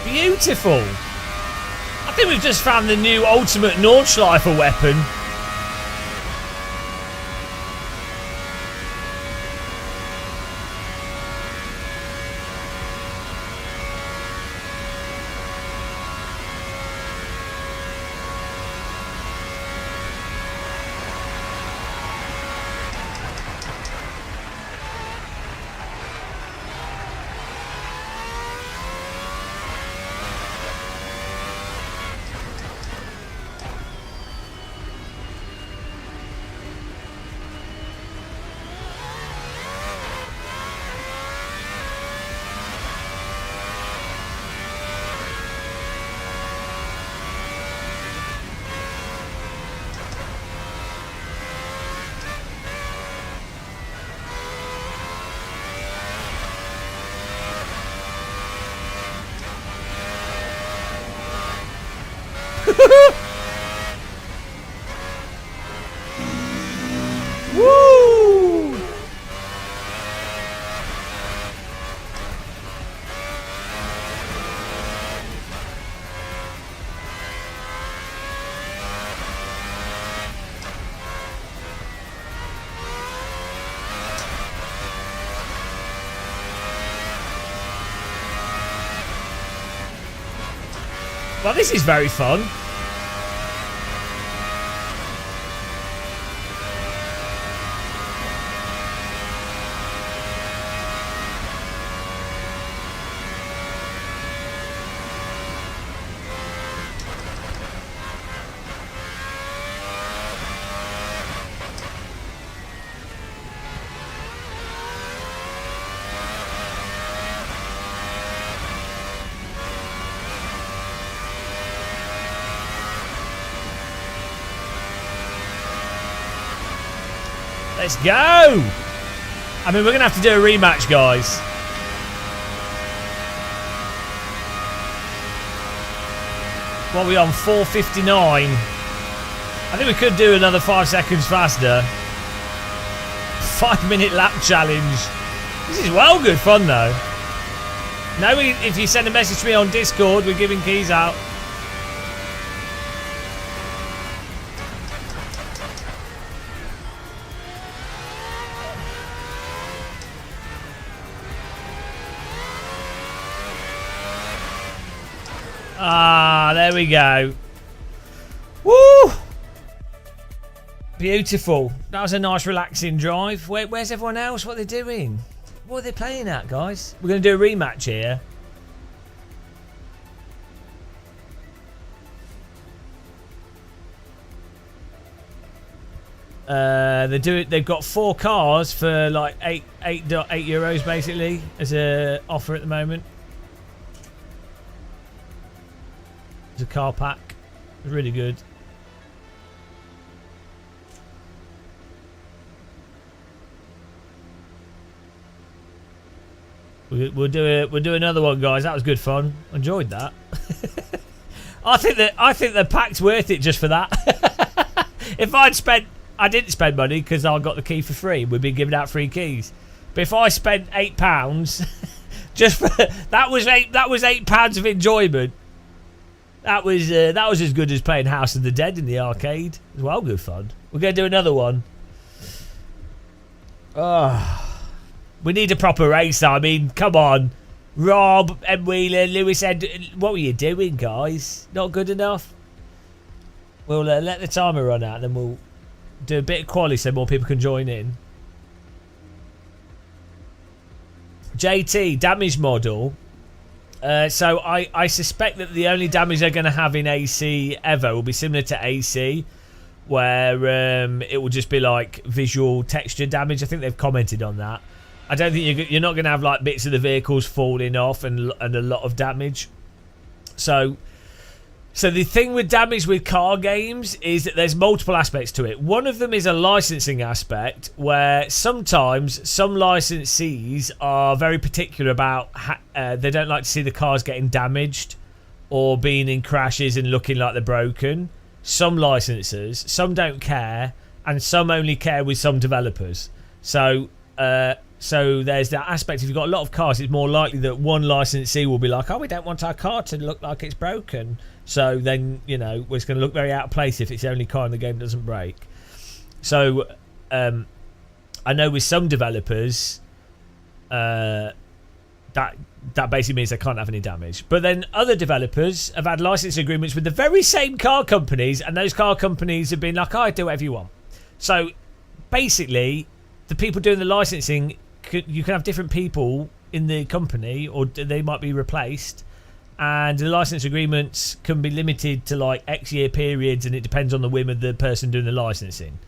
Beautiful. I think we've just found the new ultimate Nordschleifer weapon. Woo! Well, this is very fun. Let's go! I mean, we're going to have to do a rematch, guys. What are we on? 4:59. I think we could do another 5 seconds faster. 5-minute lap challenge. This is well good fun though. Now, if you send a message to me on Discord, we're giving keys out. Ah, there we go. Woo! Beautiful. That was a nice relaxing drive. Where's everyone else? What are they doing? What are they playing at, guys? We're going to do a rematch here. They've got 4 cars for like eight euros basically as a offer at the moment. It's a car pack. It's really good. We'll do another one, guys. That was good fun. Enjoyed that. I think the pack's worth it just for that. If I didn't spend money because I got the key for free. We've been giving out free keys. But if I spent £8 just for that was £8 of enjoyment. That was as good as playing House of the Dead in the arcade. It was well good fun. We're going to do another one. Oh, we need a proper race. I mean, come on. Rob, M. Wheeler, Lewis Ed. What were you doing, guys? Not good enough? We'll let the timer run out and then we'll do a bit of quali so more people can join in. JT, damage model. So I suspect that the only damage they're going to have in AC ever will be similar to AC, where it will just be like visual texture damage. I think they've commented on that. I don't think you're not going to have like bits of the vehicles falling off and a lot of damage. So the thing with damage with car games is that there's multiple aspects to it. One of them is a licensing aspect where sometimes some licensees are very particular about they don't like to see the cars getting damaged or being in crashes and looking like they're broken. Some licensors, some don't care, and some only care with some developers. So there's that aspect. If you've got a lot of cars, it's more likely that one licensee will be like, oh, we don't want our car to look like it's broken. So then, you know, it's going to look very out of place if it's the only car in the game that doesn't break. So I know with some developers, that basically means they can't have any damage. But then other developers have had license agreements with the very same car companies, and those car companies have been like, oh, do whatever you want. So basically, the people doing the licensing, you can have different people in the company, or they might be replaced. And the license agreements can be limited to like X year periods, and it depends on the whim of the person doing the licensing.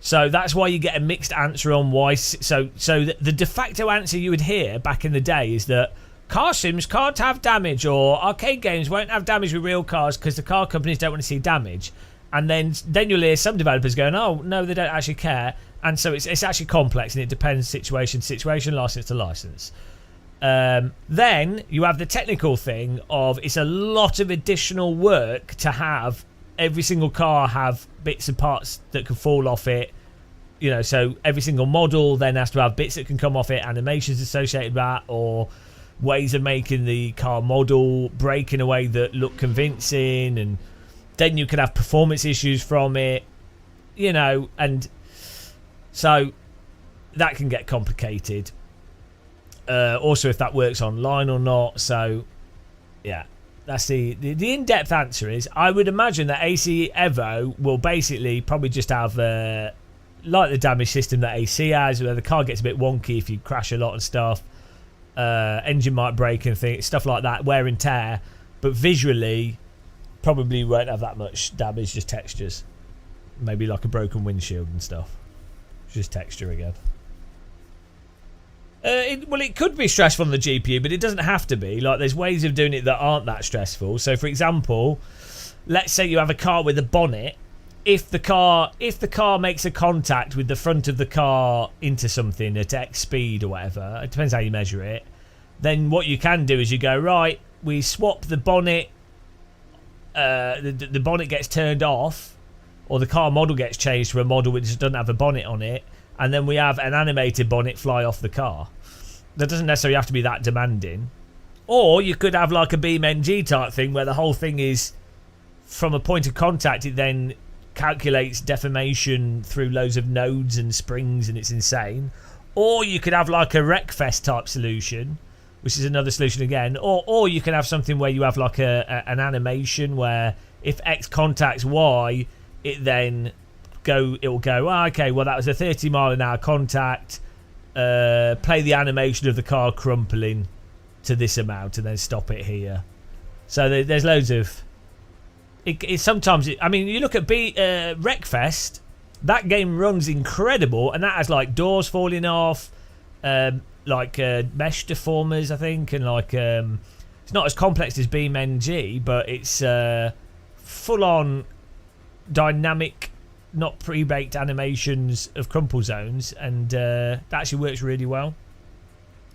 So that's why you get a mixed answer on why. So the de facto answer you would hear back in the day is that car sims can't have damage, or arcade games won't have damage with real cars because the car companies don't want to see damage. And then you'll hear some developers going, oh no, they don't actually care. And so it's actually complex, and it depends situation to situation, license to license. Then you have the technical thing of it's a lot of additional work to have every single car have bits and parts that can fall off it, you know. So every single model then has to have bits that can come off it, animations associated with that, or ways of making the car model break in a way that look convincing, and then you can have performance issues from it, you know, and so that can get complicated. Also, if that works online or not. So, yeah, that's the in-depth answer is I would imagine that AC Evo will basically probably just have like the damage system that AC has, where the car gets a bit wonky if you crash a lot and stuff. Engine might break and things, stuff like that, wear and tear. But visually, probably won't have that much damage, just textures. Maybe like a broken windshield and stuff. Just texture again. It could be stressful on the GPU, but it doesn't have to be. Like, there's ways of doing it that aren't that stressful. So, for example, let's say you have a car with a bonnet. If the car makes a contact with the front of the car into something at X speed or whatever, it depends how you measure it. Then what you can do is you go, right, we swap the bonnet. The bonnet gets turned off, or the car model gets changed to a model which doesn't have a bonnet on it. and then we have an animated bonnet fly off the car. That doesn't necessarily have to be that demanding. Or you could have like a BeamNG type thing where the whole thing is from a point of contact, it then calculates deformation through loads of nodes and springs, and it's insane. Or you could have like a Wreckfest type solution, which is another solution again. Or you can have something where you have like an animation where if X contacts Y, it will go, oh, okay, well that was a 30 mile an hour contact. Play the animation of the car crumpling to this amount and then stop it here. So there's loads of sometimes I mean, you look at Wreckfest, that game runs incredible, and that has like doors falling off, like mesh deformers, I think, and like it's not as complex as BeamNG, but it's full on dynamic, not pre-baked animations of crumple zones, and that actually works really well,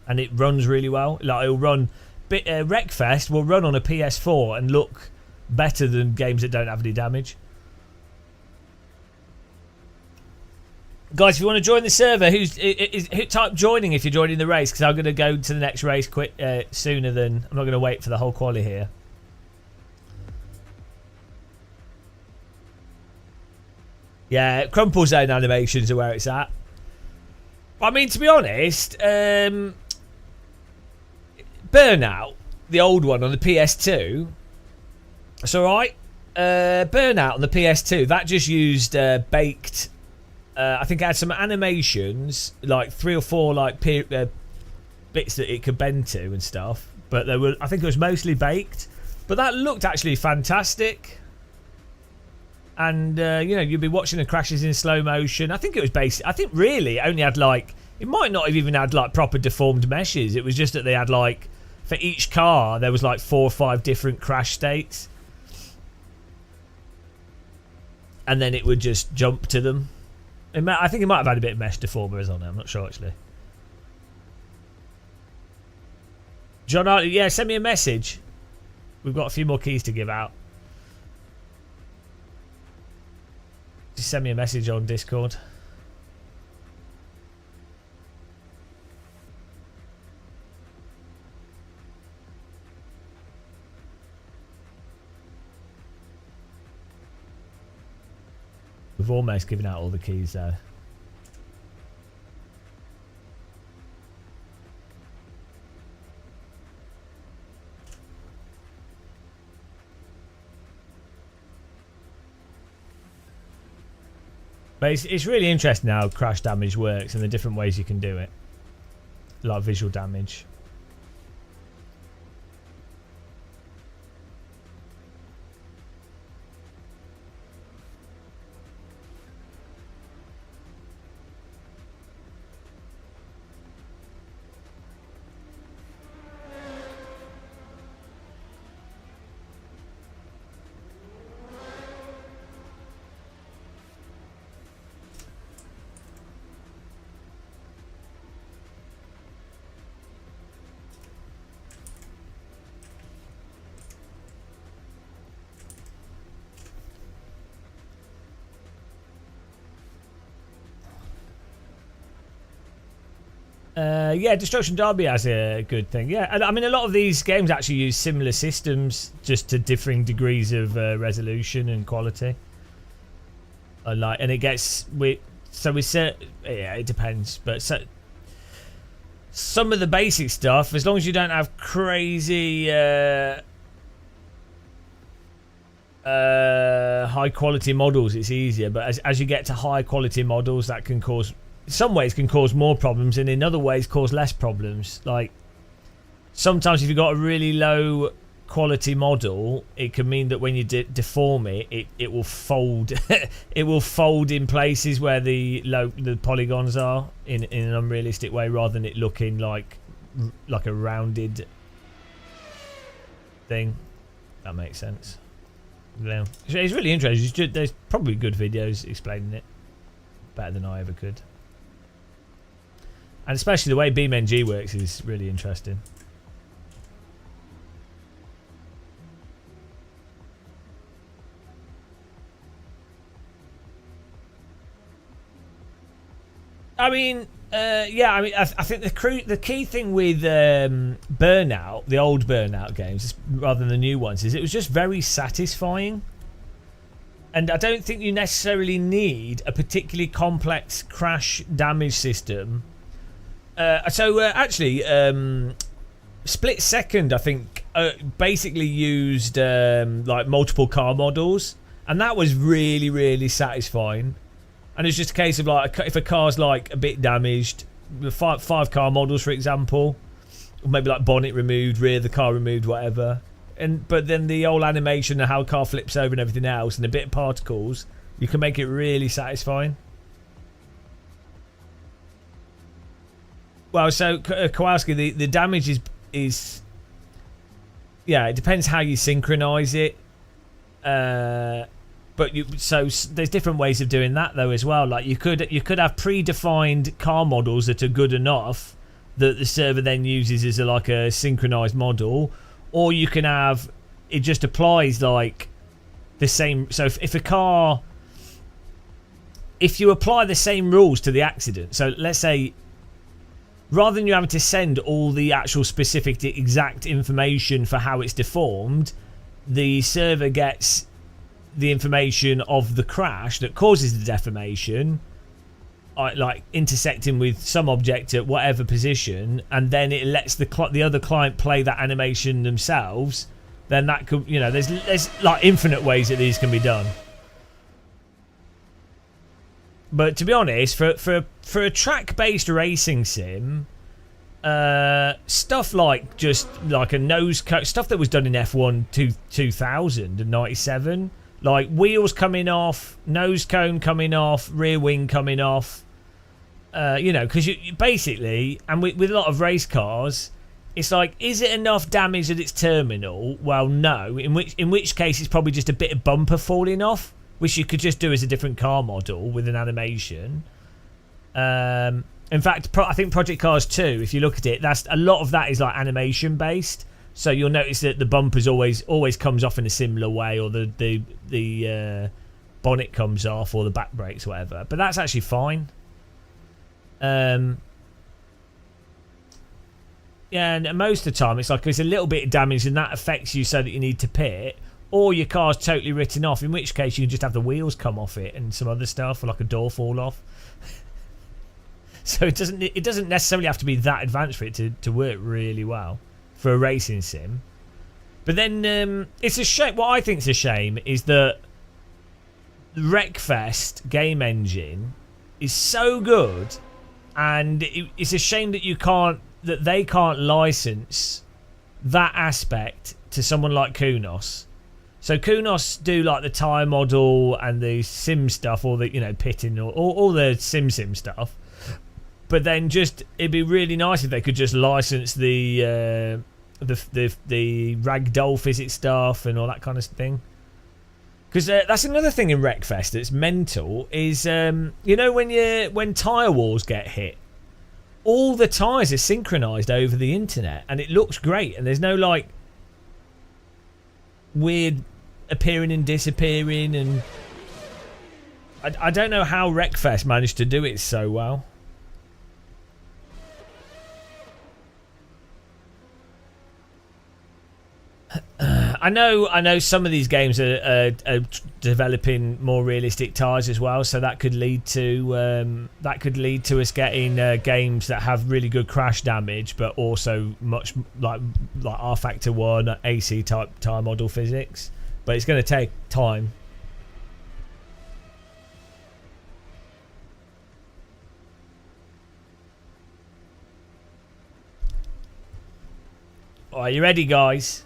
and it runs really well. Like it'll run Wreckfest will run on a PS4 and look better than games that don't have any damage. Guys, if you want to join the server, type joining if you're joining the race, because I'm going to go to the next race sooner than I'm not going to wait for the whole quali here. Yeah, crumple zone animations are where it's at. I mean, to be honest, Burnout, the old one on the PS2, it's alright. Burnout on the PS2, that just used baked. I think it had some animations, like 3 or 4 like bits that it could bend to and stuff. But I think it was mostly baked. But that looked actually fantastic. And you'd be watching the crashes in slow motion. I think it was basic. I think really it only had like, it might not have even had like proper deformed meshes. It was just that they had like, for each car there was like 4 or 5 different crash states. And then it would just jump to them. I think it might have had a bit of mesh deformers on it. I'm not sure actually. John, yeah, send me a message. We've got a few more keys to give out. Just send me a message on Discord. We've almost given out all the keys though. But it's really interesting how crash damage works and the different ways you can do it. Like visual damage. Yeah, Destruction Derby has a good thing. Yeah, and I mean a lot of these games actually use similar systems, just to differing degrees of resolution and quality. And it gets yeah, it depends, but some of the basic stuff, as long as you don't have crazy high quality models, it's easier. But as you get to high quality models, that can cause, in some ways can cause more problems, and in other ways cause less problems. Like sometimes if you've got a really low quality model, it can mean that when you deform it will fold. It will fold in places where the polygons are in an unrealistic way, rather than it looking like a rounded thing. That makes sense. Yeah, it's really interesting. There's probably good videos explaining it better than I ever could. And especially the way BeamNG works is really interesting. I mean, yeah. I mean, I think the key thing with Burnout, the old Burnout games, rather than the new ones, is it was just very satisfying. And I don't think you necessarily need a particularly complex crash damage system. Actually, Split Second, I think, basically used like multiple car models, and that was really, really satisfying. And it's just a case of like, if a car's like a bit damaged, five car models, for example, or maybe like bonnet removed, rear of the car removed, whatever. But then the old animation of how a car flips over and everything else, and a bit of particles, you can make it really satisfying. Well, so Kowalski, the damage is yeah, it depends how you synchronize it. But there's different ways of doing that though as well. Like you could have predefined car models that are good enough that the server then uses as like a synchronized model. Or you can have it just applies like the same. So if you apply the same rules to the accident, so let's say rather than you having to send all the actual specific exact information for how it's deformed, the server gets the information of the crash that causes the deformation, like intersecting with some object at whatever position, and then it lets the other client play that animation themselves. Then that could, there's like infinite ways that these can be done. But to be honest, for a track-based racing sim, stuff like just like a nose cone, stuff that was done in F1 2000 and 97. Like wheels coming off, nose cone coming off, rear wing coming off. Because you basically, and with a lot of race cars, it's like, is it enough damage at its terminal? Well, no. In which case, it's probably just a bit of bumper falling off, which you could just do as a different car model with an animation. In fact, I think Project Cars 2, if you look at it, that's a lot of that is like animation based. So you'll notice that the bumpers always comes off in a similar way, or the bonnet comes off, or the back brakes, whatever. But that's actually fine. Yeah, and most of the time it's like there's a little bit of damage and that affects you so that you need to pit, or your car's totally written off, in which case you can just have the wheels come off it and some other stuff, or like a door fall off. So it doesn't necessarily have to be that advanced for it to work really well for a racing sim. But then it's a shame. What I think is a shame is that Wreckfest game engine is so good, and it's a shame that they can't license that aspect to someone like Kunos. So Kunos do like the tire model and the sim stuff, or the pitting, or all the sim stuff. But then it'd be really nice if they could just license the ragdoll physics stuff and all that kind of thing. Because that's another thing in Wreckfest that's mental is when tire walls get hit, all the tires are synchronized over the internet and it looks great, and there's no like weird appearing and disappearing, and I don't know how Wreckfest managed to do it so well. I know some of these games are developing more realistic tires as well, so that could lead to us getting games that have really good crash damage, but also much like R Factor 1 AC type tire model physics. But it's going to take time. Are you ready, guys?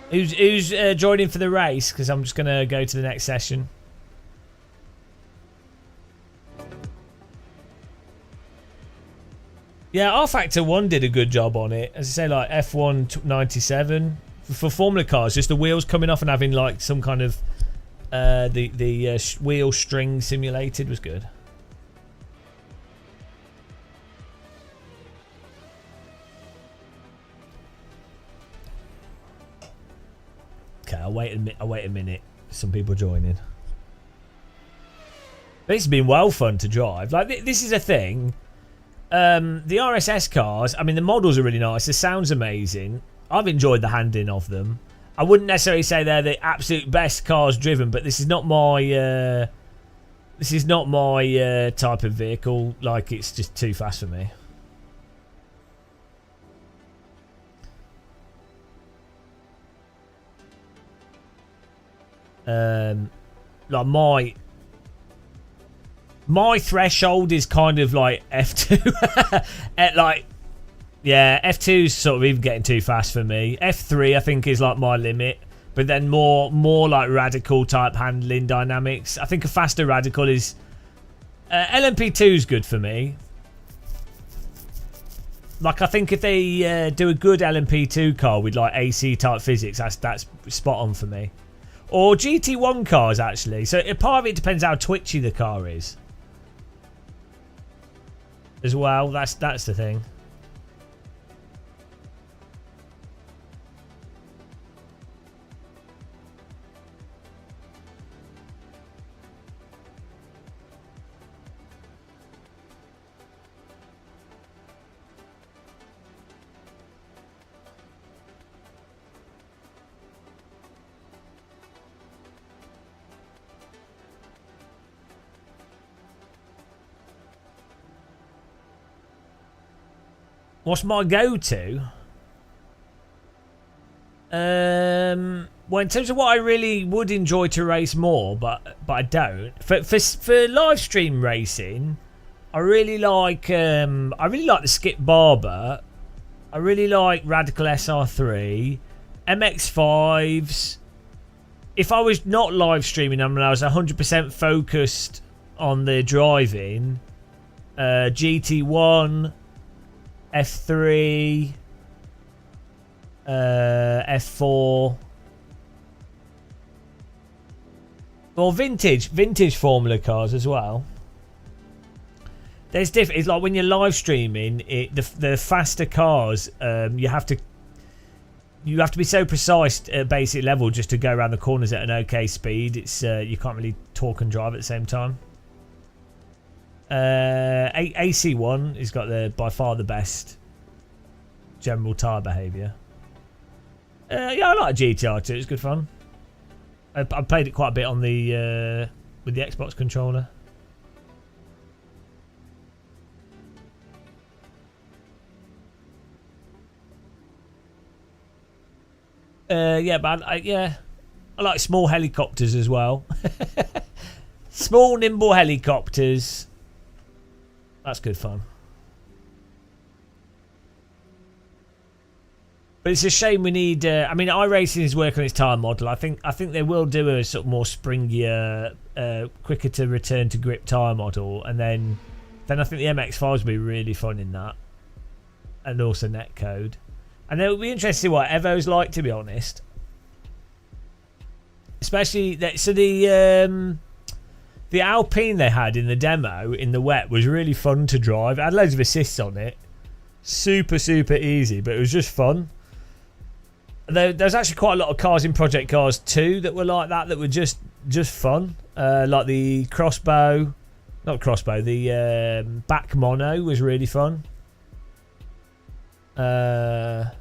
Who's joining for the race? Because I'm just going to go to the next session. Yeah, R Factor 1 did a good job on it. As I say, like F1 97 for Formula cars, just the wheels coming off and having like some kind of the wheel string simulated was good. Okay, I'll wait a minute. Some people joining. But it's been well fun to drive. Like, this is a thing. The RSS cars, I mean, the models are really nice. The sound's amazing. I've enjoyed the handling of them. I wouldn't necessarily say they're the absolute best cars driven, but this is not my type of vehicle. Like, it's just too fast for me. Like my threshold is kind of like F2. Like, yeah, F2's sort of even getting too fast for me. F3 I think is like my limit, but then more like radical type handling dynamics. I think a faster radical is LMP2 is good for me. Like, I think if they do a good LMP2 car with like AC type physics, that's spot on for me. Or GT1 cars, actually. So part of it depends how twitchy the car is as well. That's the thing. What's my go-to? Well, in terms of what I really would enjoy to race more, but I don't. For live stream racing, I really like the Skip Barber. I really like Radical SR3, MX5s. If I was not live streaming them and I was 100% focused on the driving, GT1. F3, F4, or vintage Formula cars as well. There's different. It's like when you're live streaming, the faster cars, you have to be so precise at basic level just to go around the corners at an okay speed. It's you can't really talk and drive at the same time. AC1 has got by far the best general tyre behaviour. Yeah, I like GTR2. It's good fun. I played it quite a bit on the with the Xbox controller. Yeah, but I like small helicopters as well. Small, nimble helicopters. That's good fun. But it's a shame we need. I mean, iRacing is working on its tyre model. I think they will do a sort of more springier, quicker to return to grip tyre model, and then I think the MX-5s will be really fun in that, and also netcode. And it will be interesting what Evo's like, to be honest. Especially the Alpine they had in the demo in the wet was really fun to drive. It had loads of assists on it. Super easy, but it was just fun. There's actually quite a lot of cars in Project Cars 2 that were like that were just fun. Like the the back mono was really fun. Yeah.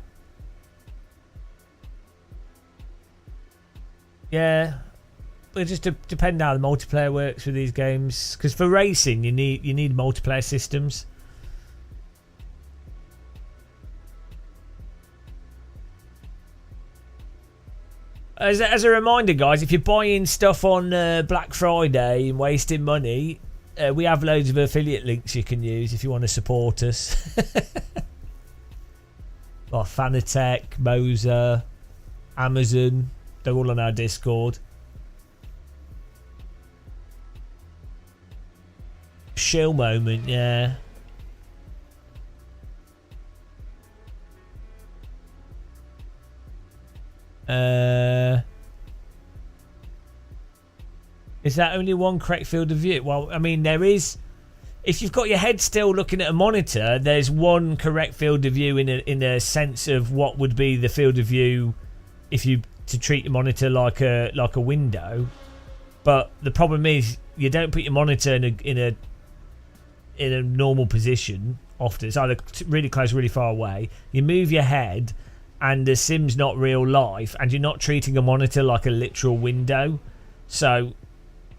It just depends how the multiplayer works with these games. Because for racing, you need multiplayer systems. As a reminder, guys, if you're buying stuff on Black Friday and wasting money, we have loads of affiliate links you can use if you want to support us. Like Fanatec, Moser, Amazon, they're all on our Discord. Shill moment, yeah. Is that only one correct field of view? Well, I mean, there is. If you've got your head still looking at a monitor, there's one correct field of view in a sense of what would be the field of view if you to treat your monitor like a window. But the problem is you don't put your monitor in a normal position often. It's either really close, really far away. You move your head, and the sim's not real life, and you're not treating a monitor like a literal window. So,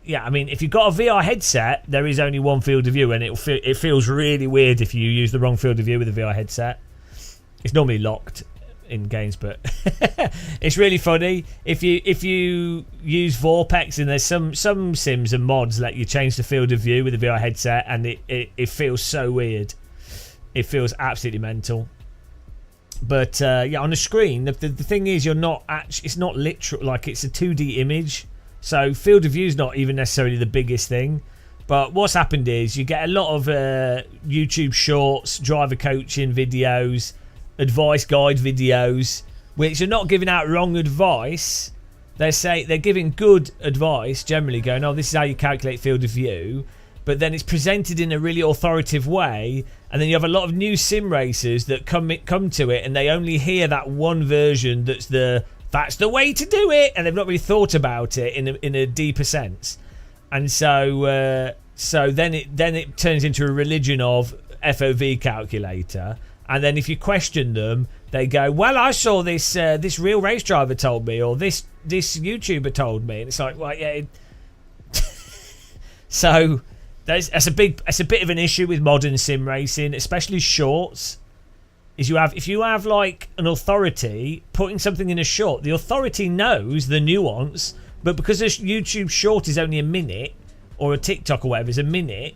yeah, I mean, if you've got a VR headset, there is only one field of view, and it feels really weird if you use the wrong field of view with a VR headset. It's normally locked in games, but it's really funny if you use Vorpex, and there's some sims and mods let you change the field of view with a VR headset, and it feels so weird. It feels absolutely mental. But yeah, on the screen, the thing is, it's not literal, like it's a 2D image, so field of view is not even necessarily the biggest thing. But what's happened is you get a lot of YouTube shorts, driver coaching videos, advice guide videos, which are not giving out wrong advice. They're giving good advice, generally going, oh, this is how you calculate field of view, but then it's presented in a really authoritative way, and then you have a lot of new sim racers that come to it, and they only hear that one version that's the way to do it, and they've not really thought about it in a deeper sense. And so then it turns into a religion of FOV calculator. And then if you question them, they go, well, I saw this real race driver told me, or this YouTuber told me. And it's like, well, yeah. So that's a bit of an issue with modern sim racing, especially shorts. If you have like an authority putting something in a short, the authority knows the nuance, but because a YouTube short is only a minute, or a TikTok or whatever is a minute,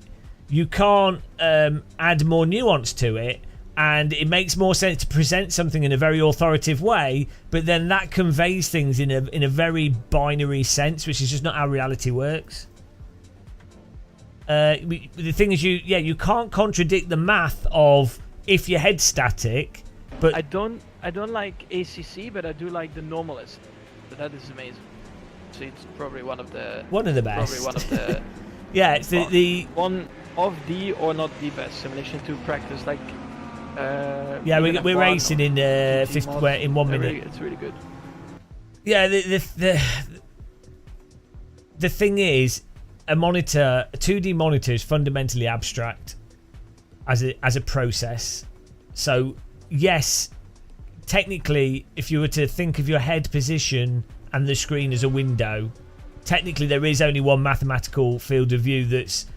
you can't add more nuance to it. And it makes more sense to present something in a very authoritative way, but then that conveys things in a very binary sense, which is just not how reality works. The thing is, you can't contradict the math of if your head's static. But I don't like ACC, but I do like the normalist. But that is amazing. So it's probably one of the best. Probably one of the yeah, it's the one of the or not the best simulation to practice like. Yeah, we're racing in 1 minute. It's really good. Yeah, the thing is, a 2D monitor is fundamentally abstract as a process. So yes, technically, if you were to think of your head position and the screen as a window, technically there is only one mathematical field of view that's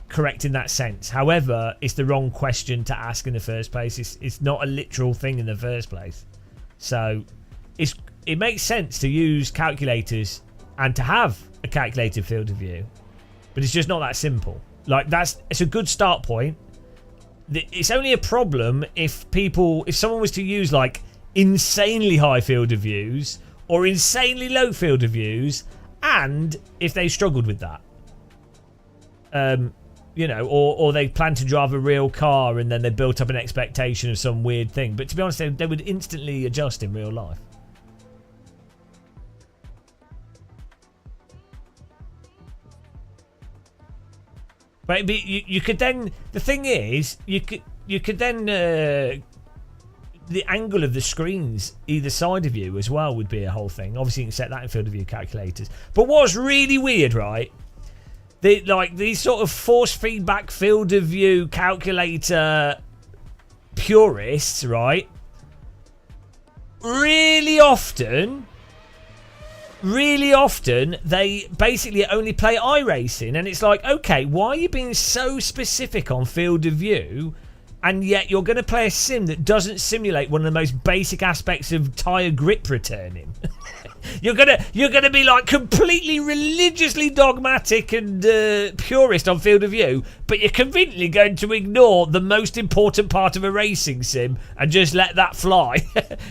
correct in that sense. However, it's the wrong question to ask in the first place. It's not a literal thing in the first place. So it makes sense to use calculators and to have a calculated field of view, but it's just not that simple. Like it's a good start point. It's only a problem if someone was to use like insanely high field of views or insanely low field of views, and if they struggled with that. Or they plan to drive a real car and then they built up an expectation of some weird thing. But to be honest, they would instantly adjust in real life. But you could then... The thing is, you could then... the angle of the screens either side of you as well would be a whole thing. Obviously, you can set that in field of view calculators. But what's really weird, right? These sort of force feedback field of view calculator purists, right? Really often, they basically only play iRacing, and it's like, okay, why are you being so specific on field of view, and yet you're going to play a sim that doesn't simulate one of the most basic aspects of tyre grip returning? You're gonna be like completely religiously dogmatic and purist on field of view, but you're conveniently going to ignore the most important part of a racing sim and just let that fly.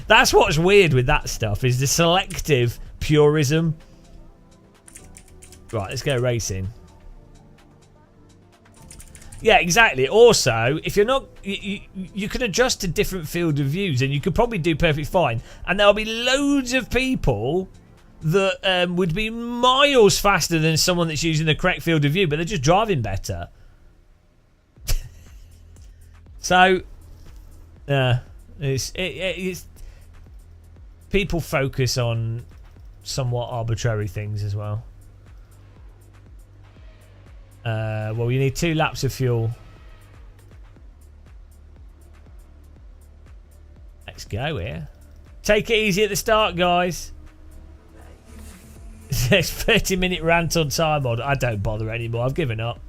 That's what's weird with that stuff, is the selective purism. Right, let's go racing. Yeah, exactly. Also, if you're not, you can adjust to different field of views, and you could probably do perfectly fine. And there'll be loads of people that would be miles faster than someone that's using the correct field of view, but they're just driving better. So, it's people focus on somewhat arbitrary things as well. Well, you need 2 laps of fuel. Let's go here. Take it easy at the start, guys. It's 30-minute rant on time mod. I don't bother anymore. I've given up.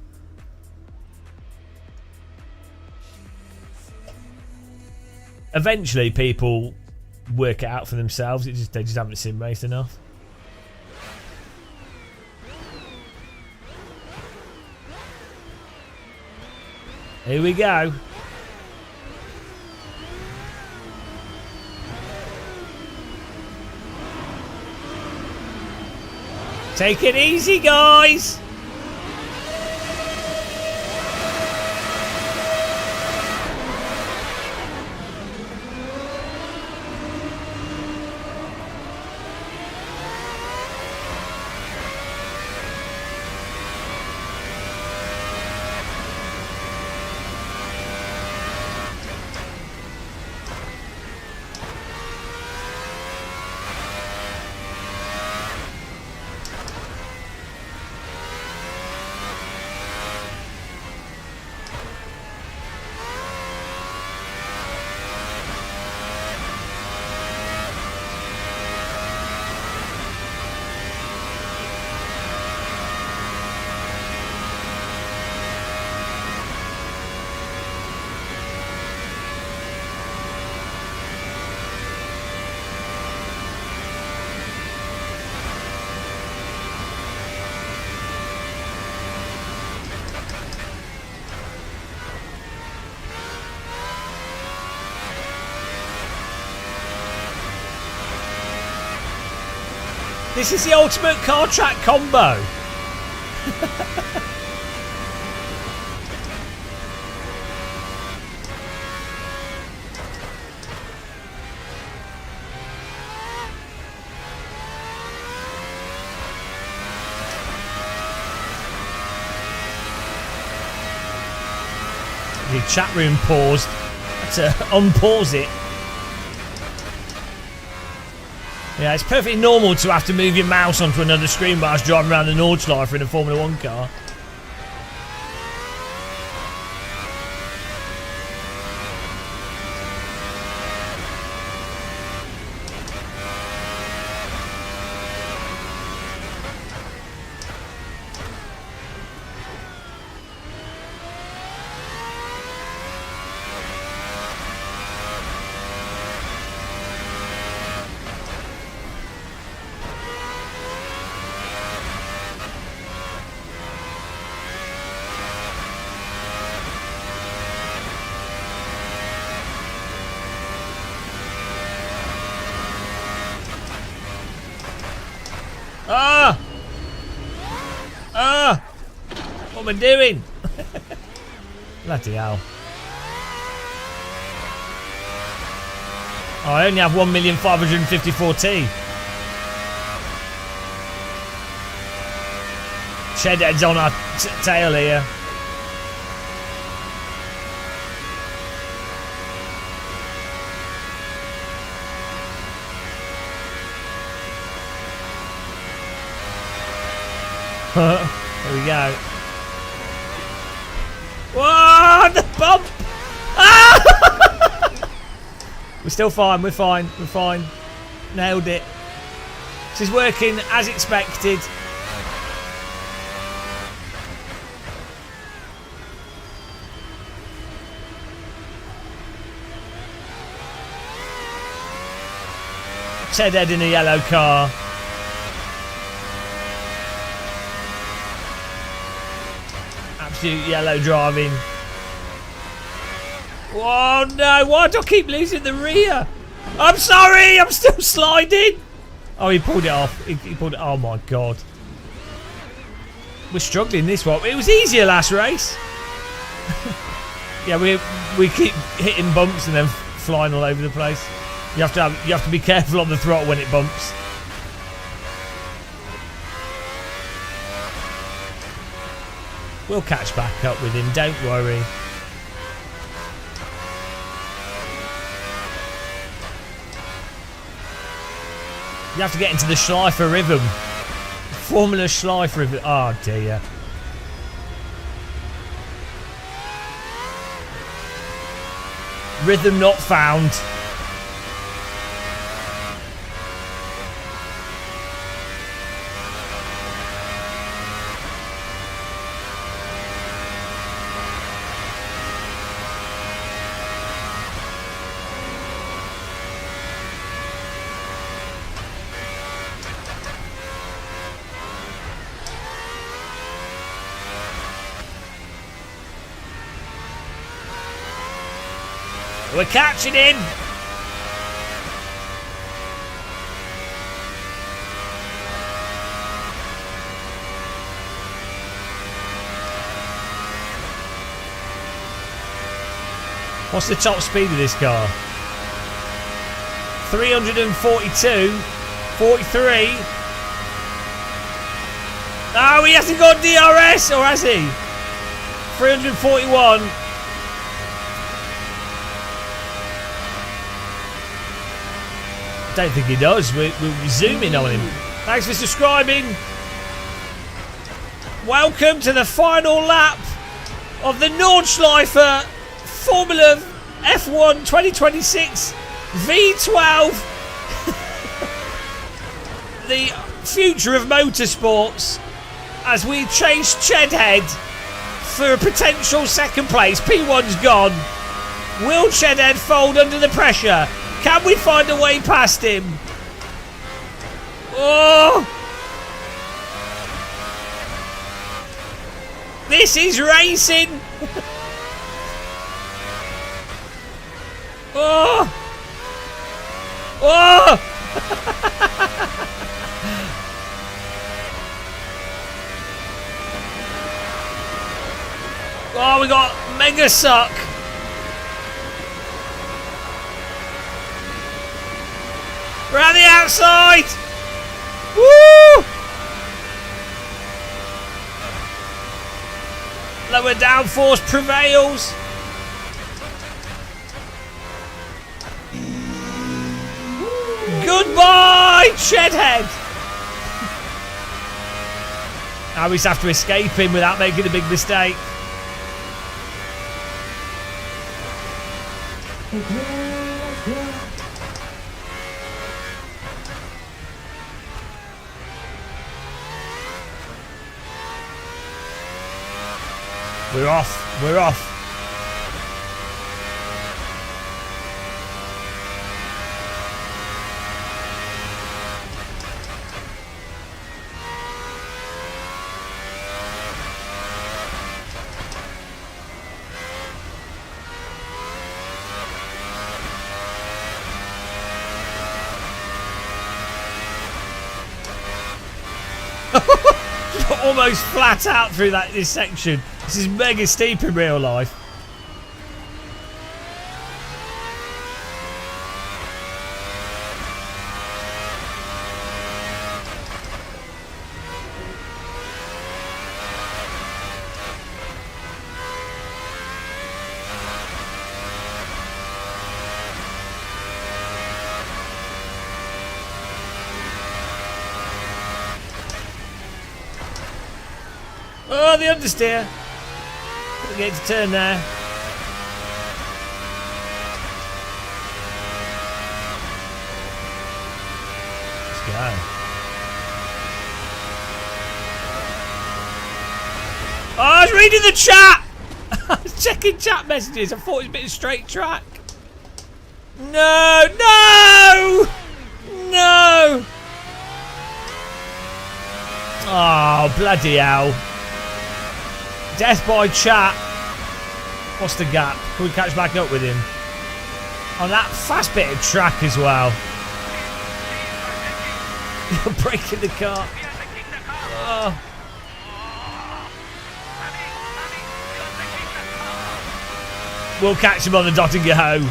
Eventually, people work it out for themselves. They just haven't sim raced enough. Here we go. Take it easy, guys. This is the ultimate car track combo. The chat room paused. Had to unpause it. Yeah, it's perfectly normal to have to move your mouse onto another screen whilst driving around the Nordschleife in a Formula 1 car. What am I doing? Bloody hell. Oh, I only have 1,554,000. Shedhead's on our tail here. There we go. Whoa, the bump! Ah! We're still fine, we're fine, we're fine. Nailed it. This is working as expected. Shedhead in a yellow car. Absolute yellow driving. Oh no, why do I keep losing the rear? I'm sorry, I'm still sliding. Oh, he pulled it off. He pulled it. Oh my god. We're struggling this one. It was easier last race. Yeah, we keep hitting bumps and then flying all over the place. You have to be careful on the throttle when it bumps. We'll catch back up with him, don't worry. You have to get into the Schleifer rhythm. Formula Schleifer rhythm. Oh dear. Rhythm not found. We're catching him. What's the top speed of this car? 342, 43. Oh, he hasn't got DRS, or has he? 341. Don't think he does. We're zooming on him. Thanks for subscribing. Welcome to the final lap of the Nordschleifer Formula F1 2026 V12. The future of motorsports as we chase Chedhead for a potential second place. P1's gone. Will Chedhead fold under the pressure? Can we find a way past him? Oh! This is racing! Oh! Oh! Oh, we got Mega Suck! Around the outside! Woo! Lower downforce prevails. Goodbye, Chedhead! Now we just have to escape him without making a big mistake. We're off. We're off. Almost flat out through this section. This is mega steep in real life. Oh, the understeer. Couldn't get to turn there. Let's go. Oh, I was reading the chat. I was checking chat messages. I thought it was a bit of straight track. No, no, no. Oh, bloody hell. Death by chat. What's the gap? Can we catch back up with him? On that fast bit of track as well. You're breaking the car. Oh. We'll catch him on the dot and go.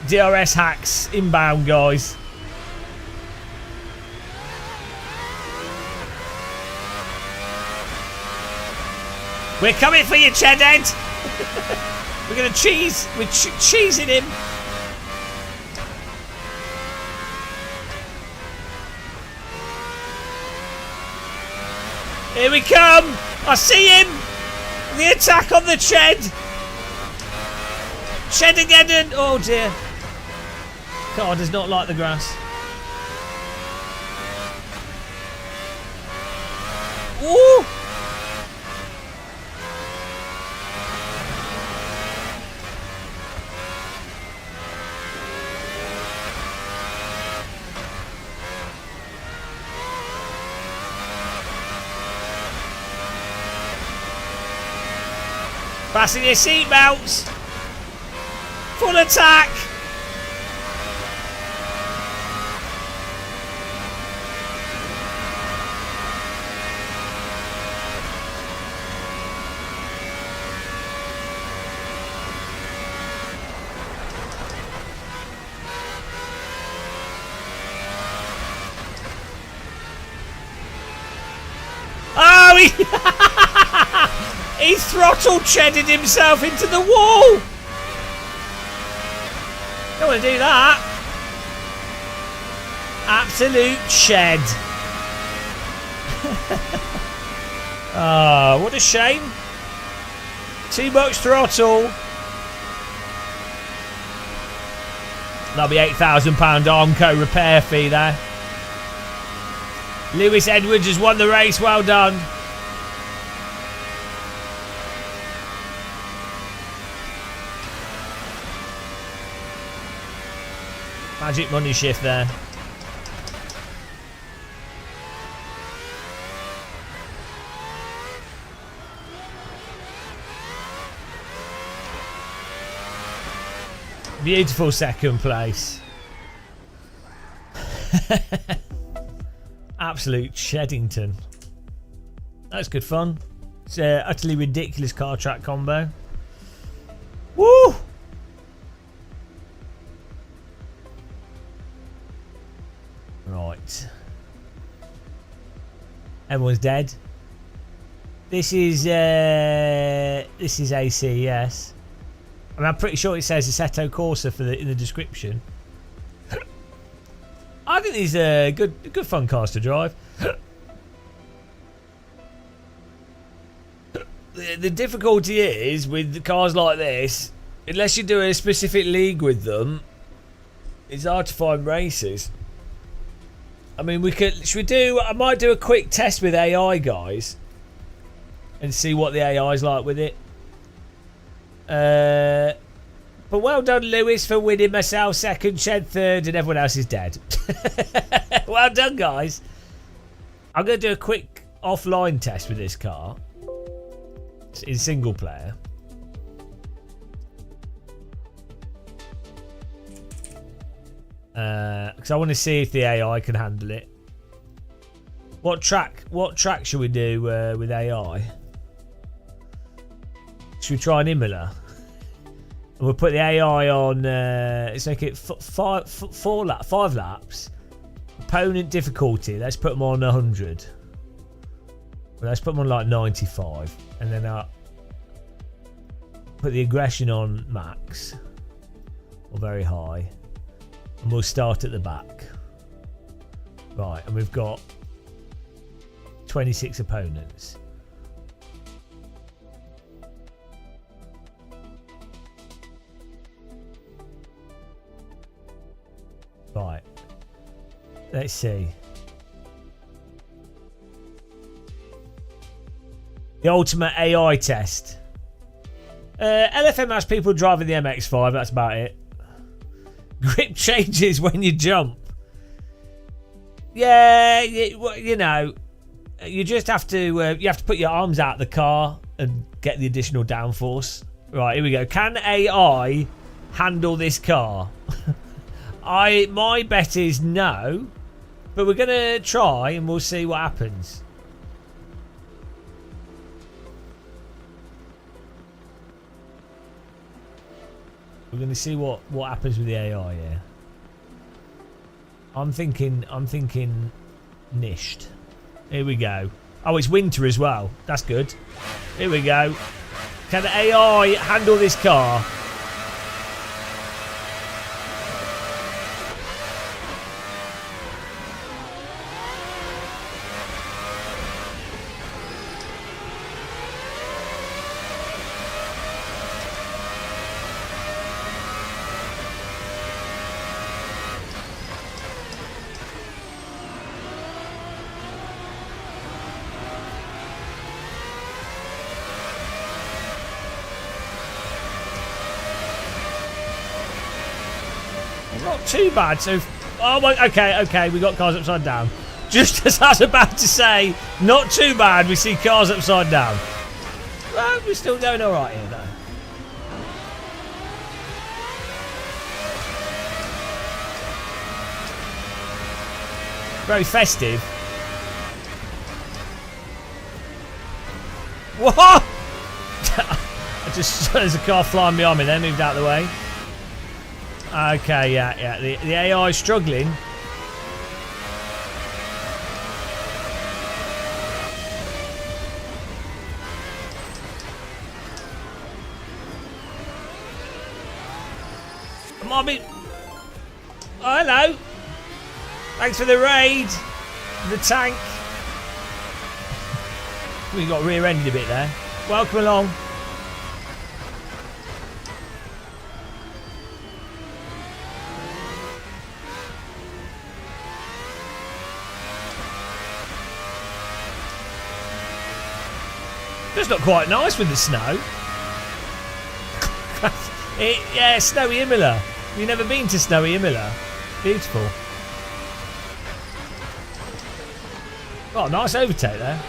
DRS hacks inbound, guys. We're coming for you, Chedhead. We're gonna cheese. We're cheesing him. Here we come. I see him. The attack on the Ched. Shedageddon! Oh dear. Car does not like the grass. Ooh! Fasten your seatbelts! Full attack! Oh, he throttle chedded himself into the wall. Don't want to do that. Absolute shed. Ah, what a shame. Too much throttle. That'll be £8,000 Armco repair fee there. Lewis Edwards has won the race. Well done. Magic money shift there. Beautiful second place. Absolute Sheddington. That's good fun. It's an utterly ridiculous car track combo. Woo! Right. Everyone's dead. This is AC, yes. I mean, I'm pretty sure it says Assetto Corsa in the description. I think these are good fun cars to drive. The difficulty is with the cars like this, unless you do a specific league with them, it's hard to find races. I mean, I might do a quick test with AI guys and see what the AI is like with it. But well done, Lewis, for winning. Myself second, Shed third, and everyone else is dead. Well done, guys. I'm going to do a quick offline test with this car in single player. Because I want to see if the AI can handle it. What track should we do with AI? Should we try an Imola? And we'll put the AI on. Let's make it 5 laps. Opponent difficulty. Let's put them on 100. Well, let's put them on like 95, and then I'll put the aggression on max or very high, and we'll start at the back. Right, and we've got 26 opponents. Right, let's see. The ultimate AI test. LFM has people driving the MX-5, that's about it. Grip changes when you jump. Yeah, you know, you just have to put your arms out the car and get the additional downforce. Right, here we go. Can AI handle this car? My bet is no, but we're gonna try and we'll see what happens. We're gonna see what happens with the AI here. I'm thinking nished. Here we go. Oh, it's winter as well. That's good. Here we go. Can the AI handle this car? Not too bad. So, oh my, okay, we got cars upside down. Just as I was about to say, not too bad. We see cars upside down. Well, we're still going all right here, though. Very festive. What? There's a car flying behind me. They moved out of the way. Okay, yeah. The AI is struggling. Might be. Oh, hello. Thanks for the raid. The tank. We got rear-ended a bit there. Welcome along. It's not quite nice with the snow. Yeah, Snowy Imola. You've never been to Snowy Imola? Beautiful. Oh, nice overtake there.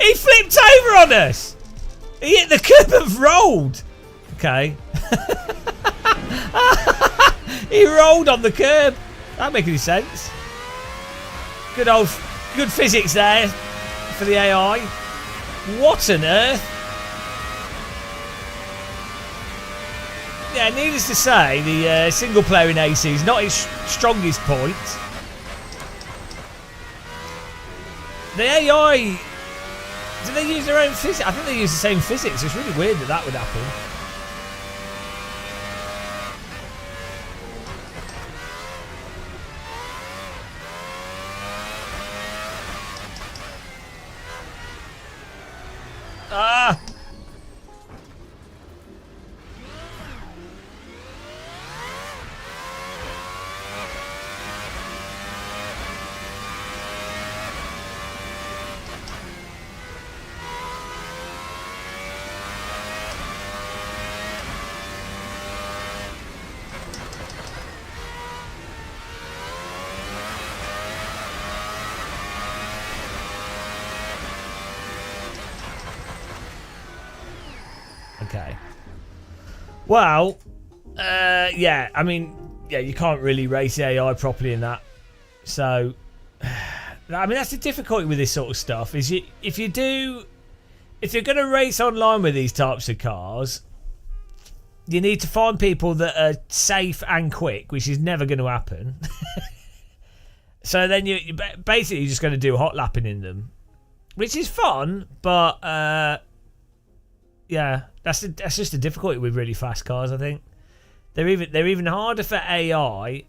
He flipped over on us! He hit the curb and rolled! Okay. He rolled on the curb. That makes any sense. Good physics there for the AI. What on earth? Yeah, needless to say, the single player in AC is not his strongest point. The AI... Do they use their own physics? I think they use the same physics. It's really weird that that would happen. Ah! Okay. Well, yeah, I mean, yeah, you can't really race the AI properly in that. So, I mean, that's the difficulty with this sort of stuff, is if you're going to race online with these types of cars, you need to find people that are safe and quick, which is never going to happen. So then you're basically just going to do hot lapping in them, which is fun, but yeah, that's just the difficulty with really fast cars. I think they're even harder for AI,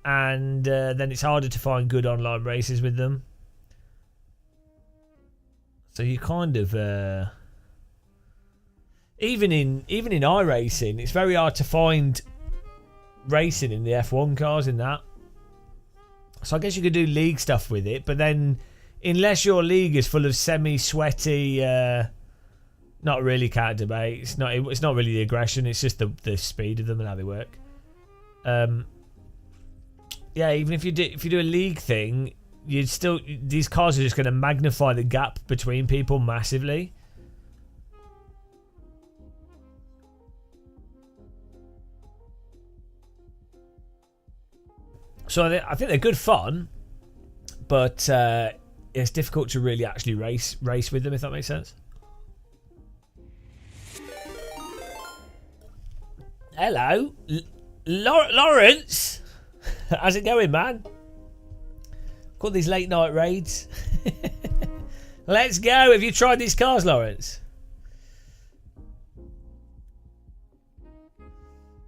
and then it's harder to find good online races with them. So you kind of even in iRacing, it's very hard to find racing in the F1 cars in that. So I guess you could do league stuff with it, but then unless your league is full of semi-sweaty, not really cat debate. It's not really the aggression. It's just the speed of them and how they work. Yeah, even if you do a league thing, these cars are just going to magnify the gap between people massively. So I think they're good fun, but it's difficult to really actually race with them, if that makes sense. Hello, Lawrence. How's it going, man? Got these late night raids. Let's go. Have you tried these cars, Lawrence?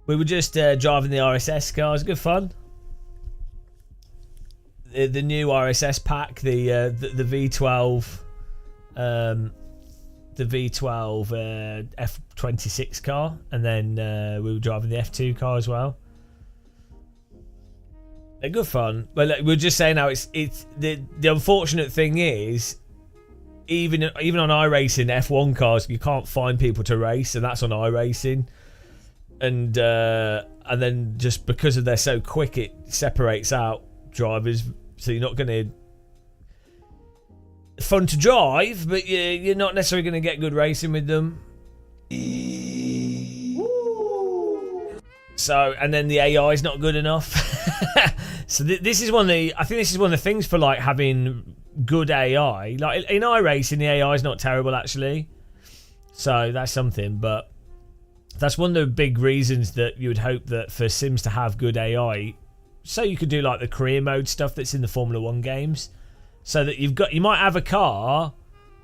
We were just driving the RSS cars. Good fun. The new RSS pack, the V12, the V12 F26 car, and then we were driving the F2 car as well. They're good fun. But we're just saying now, it's the unfortunate thing is, even on iRacing F1 cars, you can't find people to race, and that's on iRacing. And then just because of they're so quick, it separates out drivers, so you're not going to fun to drive, but you're not necessarily going to get good racing with them. So, and then the AI is not good enough. So this is one of the, I think this is one of the things for like having good AI. Like in iRacing, the AI is not terrible actually, so that's something. But that's one of the big reasons that you would hope that for Sims to have good AI, so you could do like the career mode stuff that's in the Formula 1 games, so that you might have a car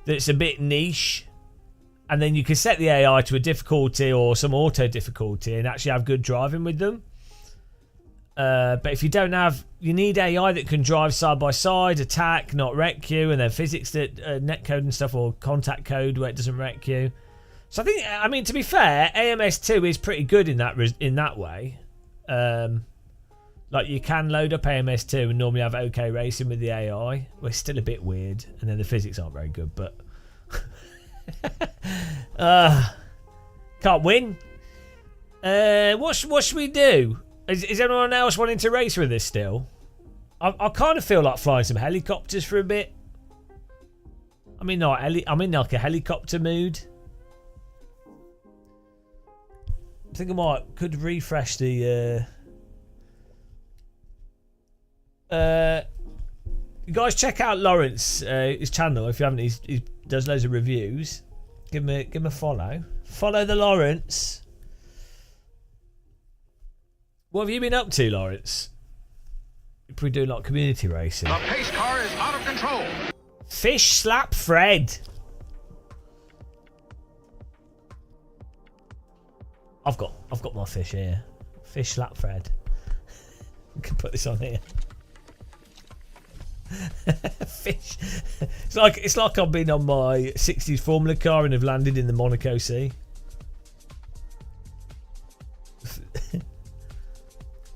that's a bit niche, and then you can set the AI to a difficulty or some auto difficulty and actually have good driving with them. But if you don't have, you need AI that can drive side by side, attack, not wreck you, and then physics that netcode and stuff, or contact code where it doesn't wreck you. So I think, I mean, to be fair, AMS2 is pretty good in that way. Like you can load up AMS2 and normally have okay racing with the AI. Well, it's still a bit weird, and then the physics aren't very good, but can't win. What should we do? Is anyone else wanting to race with this still? I kind of feel like flying some helicopters for a bit. I mean, I'm in like a helicopter mood. I think I could refresh the. You guys check out Lawrence, his channel if you haven't. He does loads of reviews. Give him a follow. Follow the Lawrence. What have you been up to, Lawrence? You probably do like community racing. The pace car is out of control. Fish slap Fred. I've got my fish here. Fish slap Fred. I can put this on here. Fish. It's like I've been on my 60s Formula car and have landed in the Monaco Sea.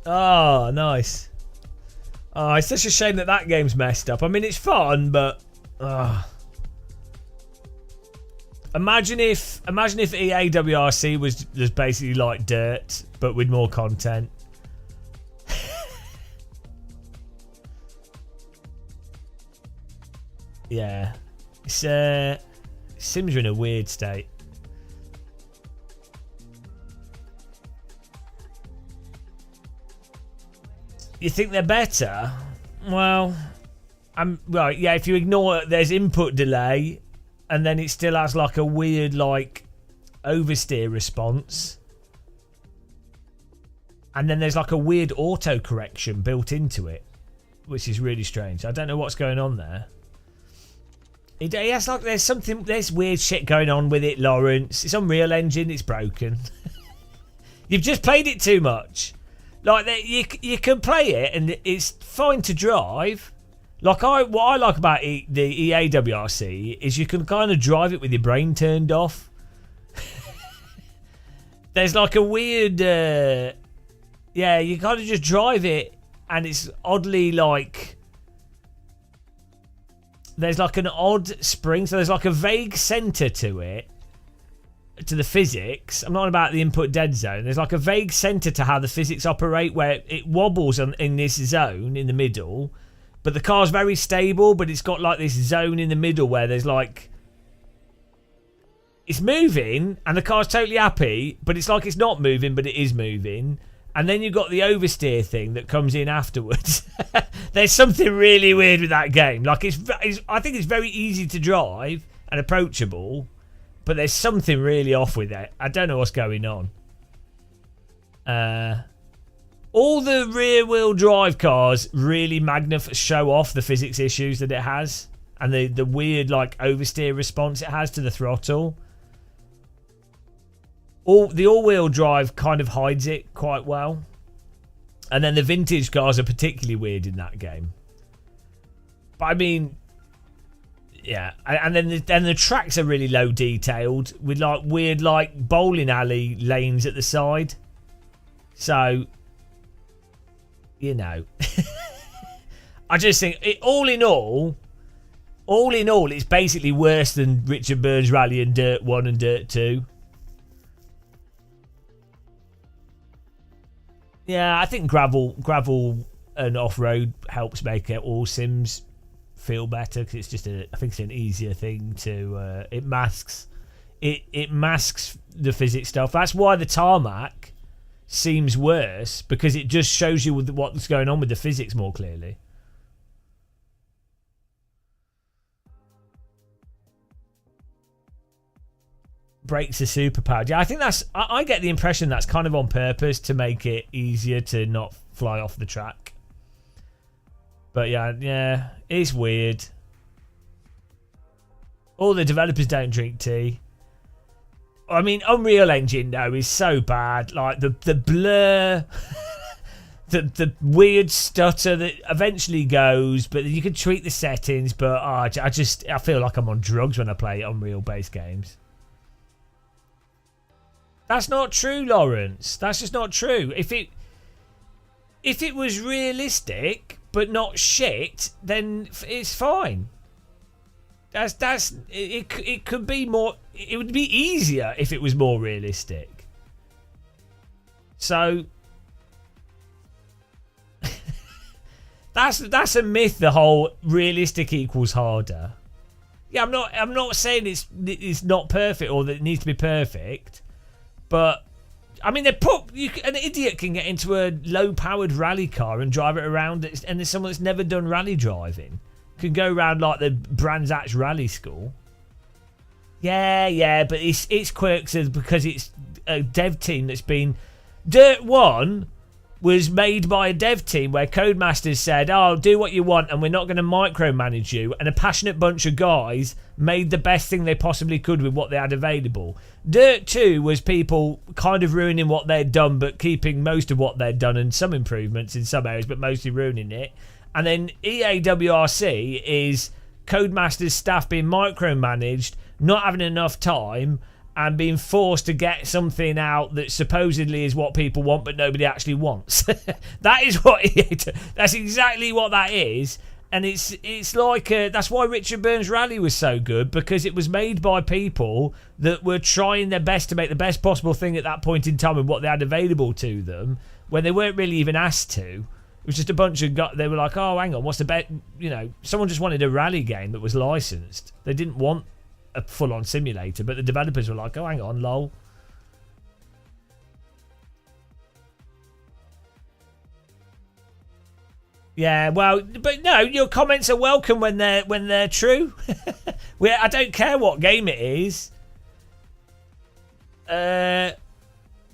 Oh, nice. Oh, it's such a shame that game's messed up. I mean, it's fun, but imagine if EA WRC was just basically like Dirt, but with more content. Yeah, it's Sims are in a weird state. You think they're better? Well, right. Yeah, if you ignore there's input delay, and then it still has like a weird like oversteer response, and then there's like a weird auto correction built into it, which is really strange. I don't know what's going on there. It has like there's weird shit going on with it, Lawrence. It's Unreal Engine. It's broken. You've just played it too much. Like you can play it and it's fine to drive. Like what I like about the EA WRC is you can kind of drive it with your brain turned off. There's like a weird, yeah, you kind of just drive it and it's oddly like there's like an odd spring, so there's like a vague center to it. To the physics, I'm not on about the input dead zone. There's like a vague center to how the physics operate, where it wobbles in this zone in the middle, but the car's very stable. But it's got like this zone in the middle where there's like it's moving, and the car's totally happy, but it's like it's not moving, but it is moving, And then you've got the oversteer thing that comes in afterwards. There's something really weird with that game. Like I think it's very easy to drive and approachable, but there's something really off with it. I don't know what's going on. All the rear-wheel drive cars really show off the physics issues that it has, and the weird like oversteer response it has to the throttle. The all-wheel drive kind of hides it quite well, and then the vintage cars are particularly weird in that game. But I mean, yeah, and then the tracks are really low detailed with like weird like bowling alley lanes at the side. So, you know, I just think all in all, it's basically worse than Richard Burns Rally and Dirt 1 and Dirt 2. Yeah, I think gravel and off-road helps make all sims feel better because it's just I think it's an easier thing to it masks the physics stuff. That's why the tarmac seems worse, because it just shows you what's going on with the physics more clearly. Brakes are superpowered. Yeah, I think I get the impression that's kind of on purpose to make it easier to not fly off the track. But yeah, it's weird. All the developers don't drink tea. I mean, Unreal Engine though is so bad. Like the blur, the weird stutter that eventually goes, but you can tweak the settings. But I feel like I'm on drugs when I play Unreal based games. That's not true, Lawrence. That's just not true. If it was realistic but not shit, then it's fine. It could be more. It would be easier if it was more realistic. So that's a myth. The whole realistic equals harder. Yeah, I'm not saying it's not perfect or that it needs to be perfect. But I mean, an idiot can get into a low-powered rally car and drive it around, and there's someone that's never done rally driving can go around like the Brands Hatch Rally School. Yeah, but it's quirks because it's a dev team that's been. Dirt 1 was made by a dev team where Codemasters said, "Oh, do what you want, and we're not going to micromanage you." And a passionate bunch of guys made the best thing they possibly could with what they had available. Dirt 2 was people kind of ruining what they'd done, but keeping most of what they'd done and some improvements in some areas, but mostly ruining it. And then EAWRC is Codemasters staff being micromanaged, not having enough time, and being forced to get something out that supposedly is what people want, but nobody actually wants. That is what that's exactly what that is. And it's like that's why Richard Burns Rally was so good, because it was made by people that were trying their best to make the best possible thing at that point in time with what they had available to them, when they weren't really even asked to. It was just a bunch of they were like, oh, hang on, what's the bet? You know, someone just wanted a rally game that was licensed. They didn't want a full-on simulator, but the developers were like, oh, hang on, lol. Yeah, well, but no, your comments are welcome when they're true. I don't care what game it is.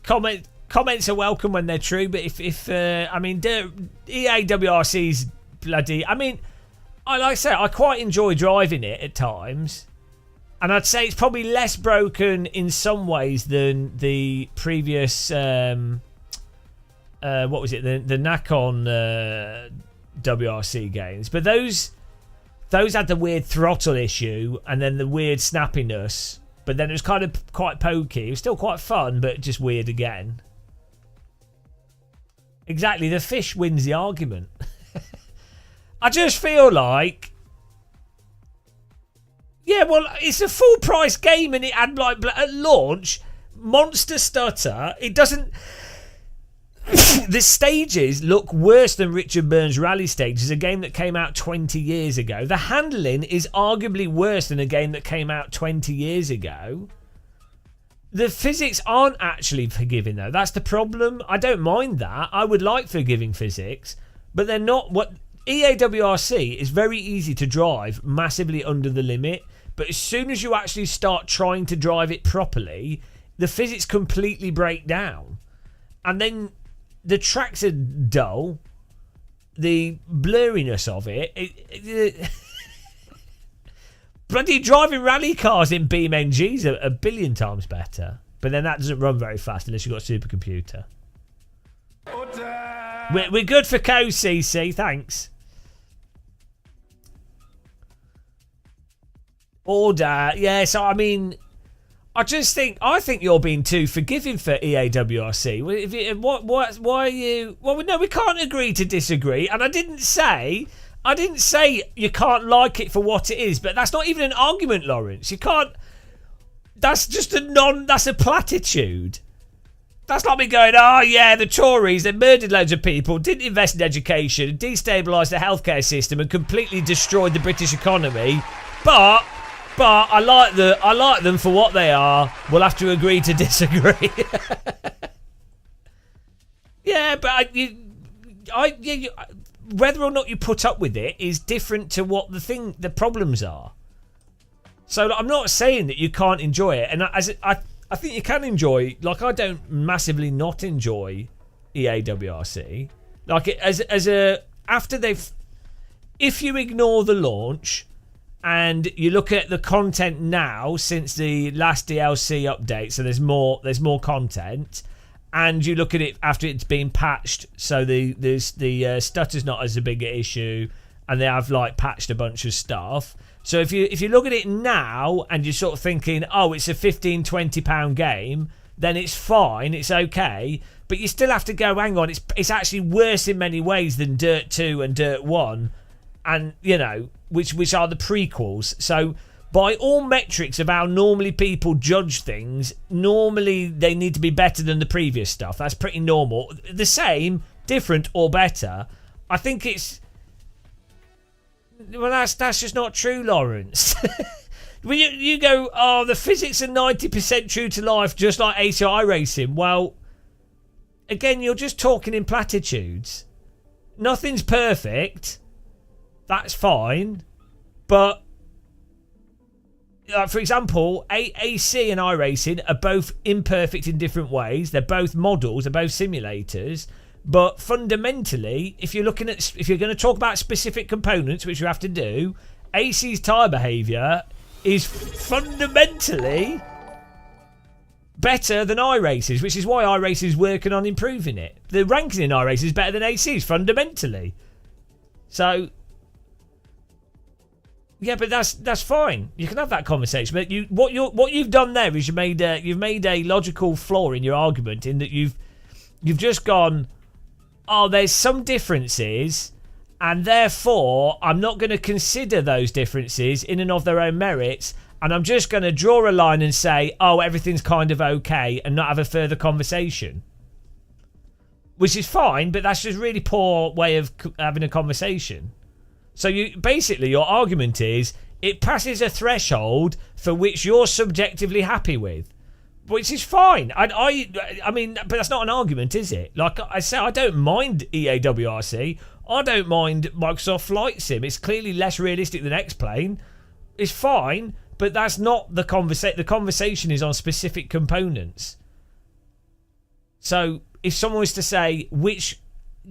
Comments are welcome when they're true, but if I mean, EAWRC's bloody. I mean, like I say, I quite enjoy driving it at times. And I'd say it's probably less broken in some ways than the previous, what was it, the Nakon WRC games. But those had the weird throttle issue and then the weird snappiness. But then it was kind of quite pokey. It was still quite fun, but just weird again. Exactly, the fish wins the argument. I just feel like... Yeah, well, it's a full price game and it had like at launch monster stutter. It doesn't. The stages look worse than Richard Burns Rally stages, a game that came out 20 years ago. The handling is arguably worse than a game that came out 20 years ago. The physics aren't actually forgiving, though. That's the problem. I don't mind that. I would like forgiving physics, but they're not. What EAWRC is very easy to drive massively under the limit, but as soon as you actually start trying to drive it properly, the physics completely break down. And then the tracks are dull. The blurriness of it bloody driving rally cars in BeamNGs are a billion times better. But then that doesn't run very fast unless you've got a supercomputer. We're good for Co, CC, thanks. Order, yeah, so I mean, I think you're being too forgiving for EAWRC. Why are you? Well, no, we can't agree to disagree. And I didn't say you can't like it for what it is, but that's not even an argument, Lawrence. You can't. That's just that's a platitude. That's like me going, oh yeah, the Tories, they murdered loads of people, didn't invest in education, destabilised the healthcare system, and completely destroyed the British economy. But I like them for what they are. We'll have to agree to disagree. Yeah, but whether or not you put up with it is different to what the problems are. So I'm not saying that you can't enjoy it, and I think you can enjoy. Like, I don't massively not enjoy EAWRC. Like, if you ignore the launch. And you look at the content now since the last DLC update, so there's more content, and you look at it after it's been patched, so the stutter's not as a big issue, and they have like patched a bunch of stuff. So if you look at it now and you're sort of thinking, oh, it's a £15-20 game, then it's fine, it's okay, but you still have to go, hang on, it's actually worse in many ways than Dirt 2 and Dirt 1, and you know, which are the prequels. So by all metrics of how normally people judge things, normally they need to be better than the previous stuff. That's pretty normal. The same, different, or better. I think it's... Well, that's just not true, Lawrence. When you go, oh, the physics are 90% true to life, just like ACI racing. Well, again, you're just talking in platitudes. Nothing's perfect. That's fine, but for example, AC and iRacing are both imperfect in different ways. They're both models, they're both simulators, but fundamentally, if you're going to talk about specific components, which you have to do, AC's tyre behaviour is fundamentally better than iRace's, which is why iRace is working on improving it. The ranking in iRace is better than AC's fundamentally. So. Yeah, but that's fine. You can have that conversation. But what you've done there is you've made a logical flaw in your argument, in that you've just gone, oh, there's some differences, and therefore I'm not going to consider those differences in and of their own merits, and I'm just going to draw a line and say, oh, everything's kind of okay, and not have a further conversation. Which is fine, but that's just a really poor way of having a conversation. So your argument is it passes a threshold for which you're subjectively happy with, which is fine. I mean, but that's not an argument, is it? Like I say, I don't mind EAWRC. I don't mind Microsoft Flight Sim. It's clearly less realistic than X-Plane. It's fine, but that's not the conversation. The conversation is on specific components. So if someone was to say which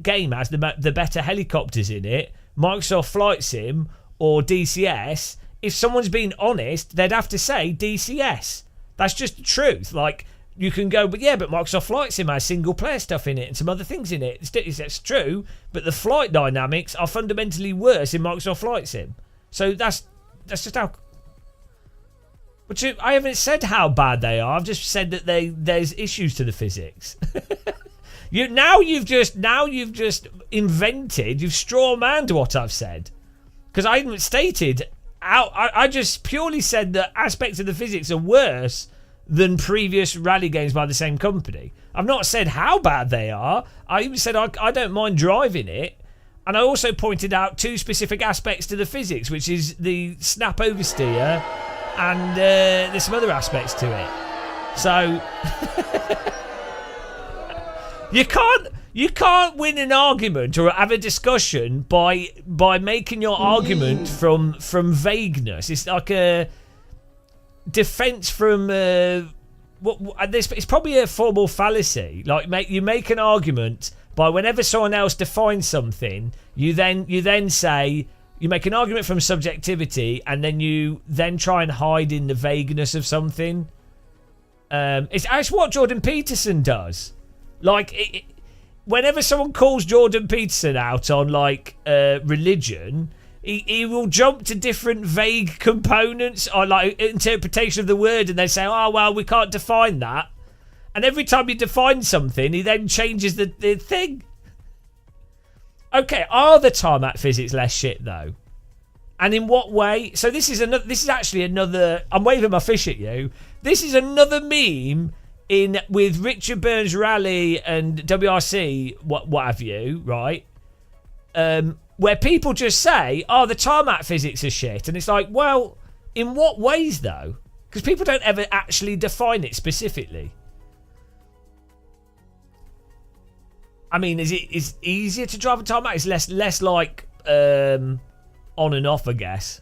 game has the better helicopters in it, Microsoft Flight Sim or DCS, if someone's being honest, they'd have to say DCS. That's just the truth. Like, you can go, but Microsoft Flight Sim has single player stuff in it and some other things in it. It's true, but the flight dynamics are fundamentally worse in Microsoft Flight Sim. So that's just how. But I haven't said how bad they are. I've just said that there's issues to the physics. You've just invented, you've straw-manned what I've said. Because I haven't stated I just purely said that aspects of the physics are worse than previous rally games by the same company. I've not said how bad they are. I even said I don't mind driving it. And I also pointed out two specific aspects to the physics, which is the snap oversteer and there's some other aspects to it. So you can't win an argument or have a discussion by making your argument from vagueness. It's like a defense from it's probably a formal fallacy. Like you make an argument by whenever someone else defines something, you then say you make an argument from subjectivity, and then you then try and hide in the vagueness of something. It's what Jordan Peterson does. Like whenever someone calls Jordan Peterson out on like religion, he will jump to different vague components or like interpretation of the word, and they say, "Oh well, we can't define that." And every time he defines something, he then changes the thing. Okay, are the tarmac physics less shit though? And in what way? So this is actually another. I'm waving my fish at you. This is another meme with Richard Burns Rally and WRC, what have you, right? Where people just say, "Oh, the tarmac physics are shit," and it's like, well, in what ways though? Because people don't ever actually define it specifically. I mean, is easier to drive a tarmac? It's less like on and off, I guess.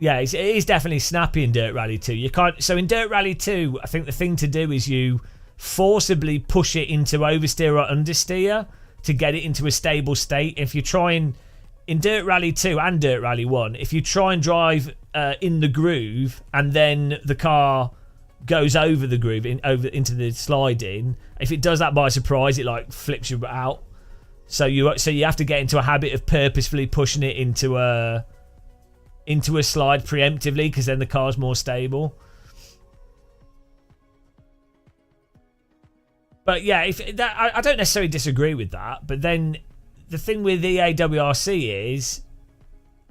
Yeah, it is definitely snappy in Dirt Rally 2. You can't. So in Dirt Rally 2, I think the thing to do is you forcibly push it into oversteer or understeer to get it into a stable state. If you try and in Dirt Rally 2 and Dirt Rally 1, if you try and drive in the groove and then the car goes over the groove over into the sliding, if it does that by surprise, it like flips you out. So you have to get into a habit of purposefully pushing it into a slide preemptively, because then the car's more stable. But yeah, I don't necessarily disagree with that. But then the thing with EAWRC is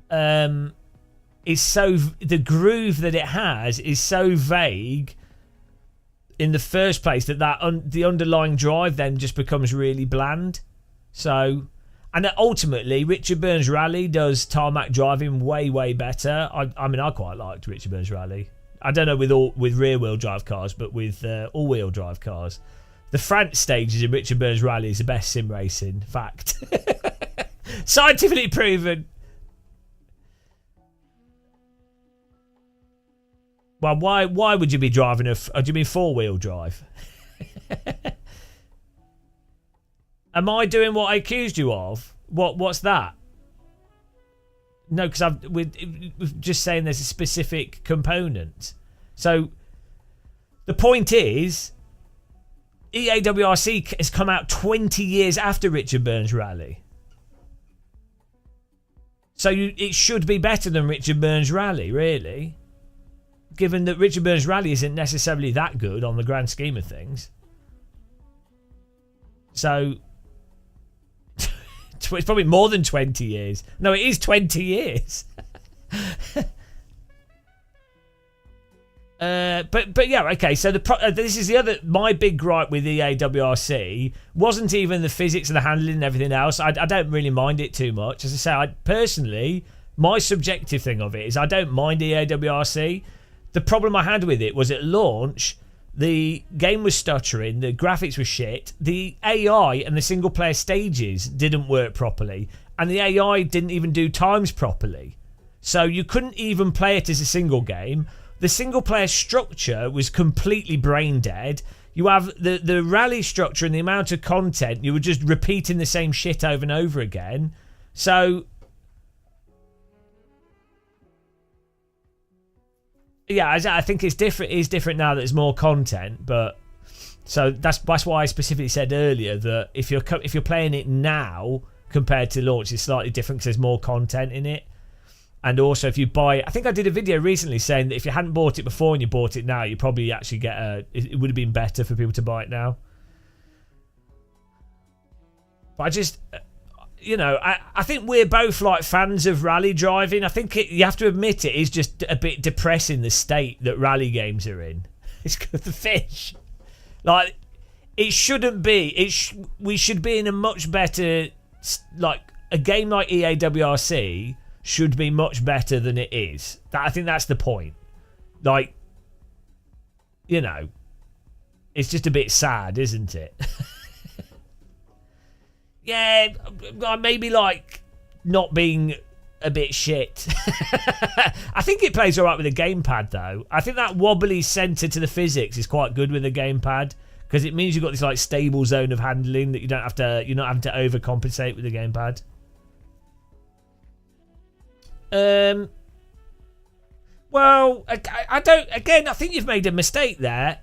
the groove that it has is so vague in the first place that the underlying drive then just becomes really bland. So, and ultimately, Richard Burns Rally does tarmac driving way better. I mean, I quite liked Richard Burns Rally. I don't know with rear wheel drive cars, but with all wheel drive cars, the France stages in Richard Burns Rally is the best sim racing. Fact, scientifically proven. Well, why would you be driving do you mean 4-wheel drive? Am I doing what I accused you of? What's that? No, because we're just saying there's a specific component. So the point is, EAWRC has come out 20 years after Richard Burns Rally. So it should be better than Richard Burns Rally, really. Given that Richard Burns Rally isn't necessarily that good on the grand scheme of things. So it's probably more than 20 years. No, it is 20 years. But yeah, okay. So this is my big gripe with EAWRC wasn't even the physics and the handling and everything else. I don't really mind it too much. As I say, personally, my subjective thing of it is I don't mind EAWRC. The problem I had with it was at launch, the game was stuttering, the graphics were shit, the AI and the single player stages didn't work properly, and the AI didn't even do times properly. So you couldn't even play it as a single game. The single player structure was completely brain dead. You have the rally structure and the amount of content, you were just repeating the same shit over and over again. So yeah, I think it's different. It's different now that there's more content, but so that's why I specifically said earlier that if you're playing it now compared to launch, it's slightly different because there's more content in it. And also, if you buy, I think I did a video recently saying that if you hadn't bought it before and you bought it now, you probably actually it would have been better for people to buy it now. But I just, I think we're both like fans of rally driving. I think you have to admit it is just a bit depressing the state that rally games are in. It's good the fish. Like, it shouldn't be. We should be in a much better, like a game like EAWRC should be much better than it is. I think that's the point. Like, you know, it's just a bit sad, isn't it? Yeah, maybe like not being a bit shit. I think it plays all right with a gamepad, though. I think that wobbly centre to the physics is quite good with a gamepad, because it means you've got this like stable zone of handling that you're not having to overcompensate with the gamepad. Well, I don't. Again, I think you've made a mistake there.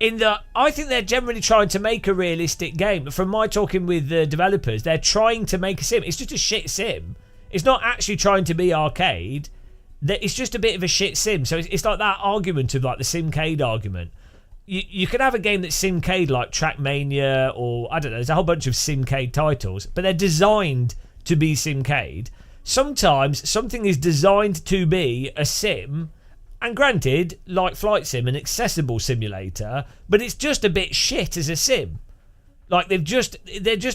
In that, I think they're generally trying to make a realistic game. From my talking with the developers, they're trying to make a sim. It's just a shit sim. It's not actually trying to be arcade. It's just a bit of a shit sim. So it's like that argument of like the Simcade argument. You could have a game that's Simcade like Trackmania, or I don't know, there's a whole bunch of Simcade titles, but they're designed to be Simcade. Sometimes something is designed to be a sim, and granted, like Flight Sim, an accessible simulator, but it's just a bit shit as a sim. Like they're just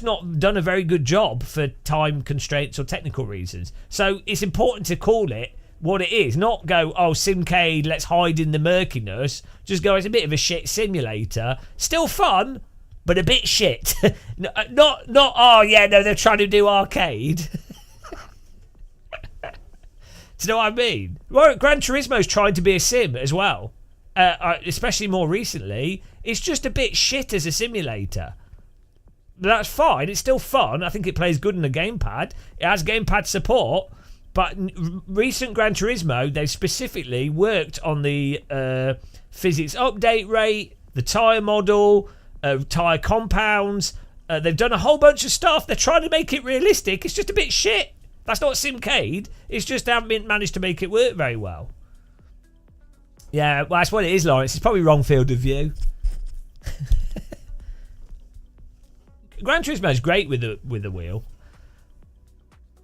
not done a very good job for time constraints or technical reasons. So it's important to call it what it is, not go, oh, Simcade, let's hide in the murkiness. Just go, it's a bit of a shit simulator. Still fun, but a bit shit. not oh yeah, no, they're trying to do arcade. Do you know what I mean? Well, Gran Turismo's trying to be a sim as well. Especially more recently. It's just a bit shit as a simulator. But that's fine. It's still fun. I think it plays good on the gamepad. It has gamepad support. But recent Gran Turismo, they've specifically worked on the physics update rate, the tyre model, tyre compounds. They've done a whole bunch of stuff. They're trying to make it realistic. It's just a bit shit. That's not Simcade. It's just they haven't managed to make it work very well. Yeah, well, that's what it is, Lawrence. It's probably wrong field of view. Gran Turismo is great with the wheel.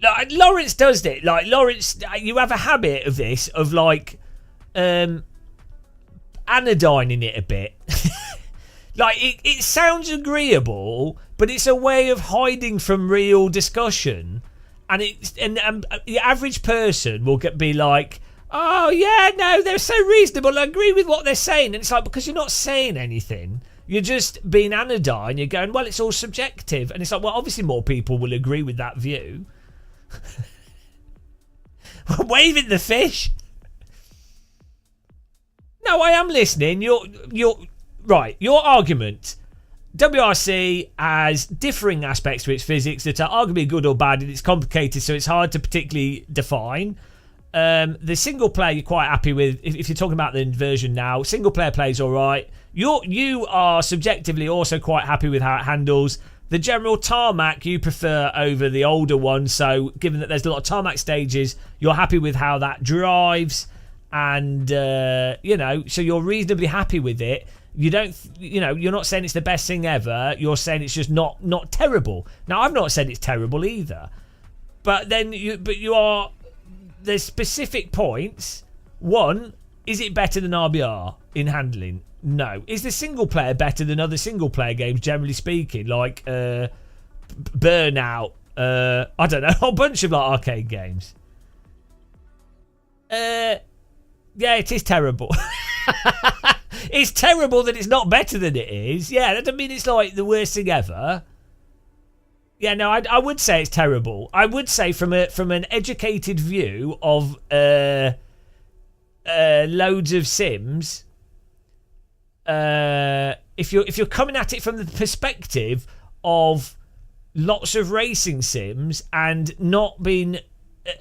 Like, Lawrence does it. Like Lawrence, you have a habit of this, of like anodyning it a bit. Like it sounds agreeable, but it's a way of hiding from real discussion. And the average person will be like, oh yeah, no, they're so reasonable, I agree with what they're saying. And it's like, because you're not saying anything, you're just being anodyne. You're going, well, it's all subjective. And it's like, well, obviously more people will agree with that view. Waving the fish. No, I am listening. You're right. Your argument. WRC has differing aspects to its physics that are arguably good or bad, and it's complicated, so it's hard to particularly define. The single player you're quite happy with. If you're talking about the version now, single player plays all right. You are subjectively also quite happy with how it handles. The general tarmac you prefer over the older one, so given that there's a lot of tarmac stages, you're happy with how that drives, and so you're reasonably happy with it. You don't, you're not saying it's the best thing ever. You're saying it's just not terrible. Now, I've not said it's terrible either, but then you are. There's specific points. One, is it better than RBR in handling? No. Is the single player better than other single player games, generally speaking, like Burnout? I don't know, a whole bunch of like arcade games. Yeah, it is terrible. It's terrible that it's not better than it is. Yeah, that doesn't mean it's like the worst thing ever. Yeah, no, I would say it's terrible. I would say from an educated view of loads of sims, if you're coming at it from the perspective of lots of racing sims and not being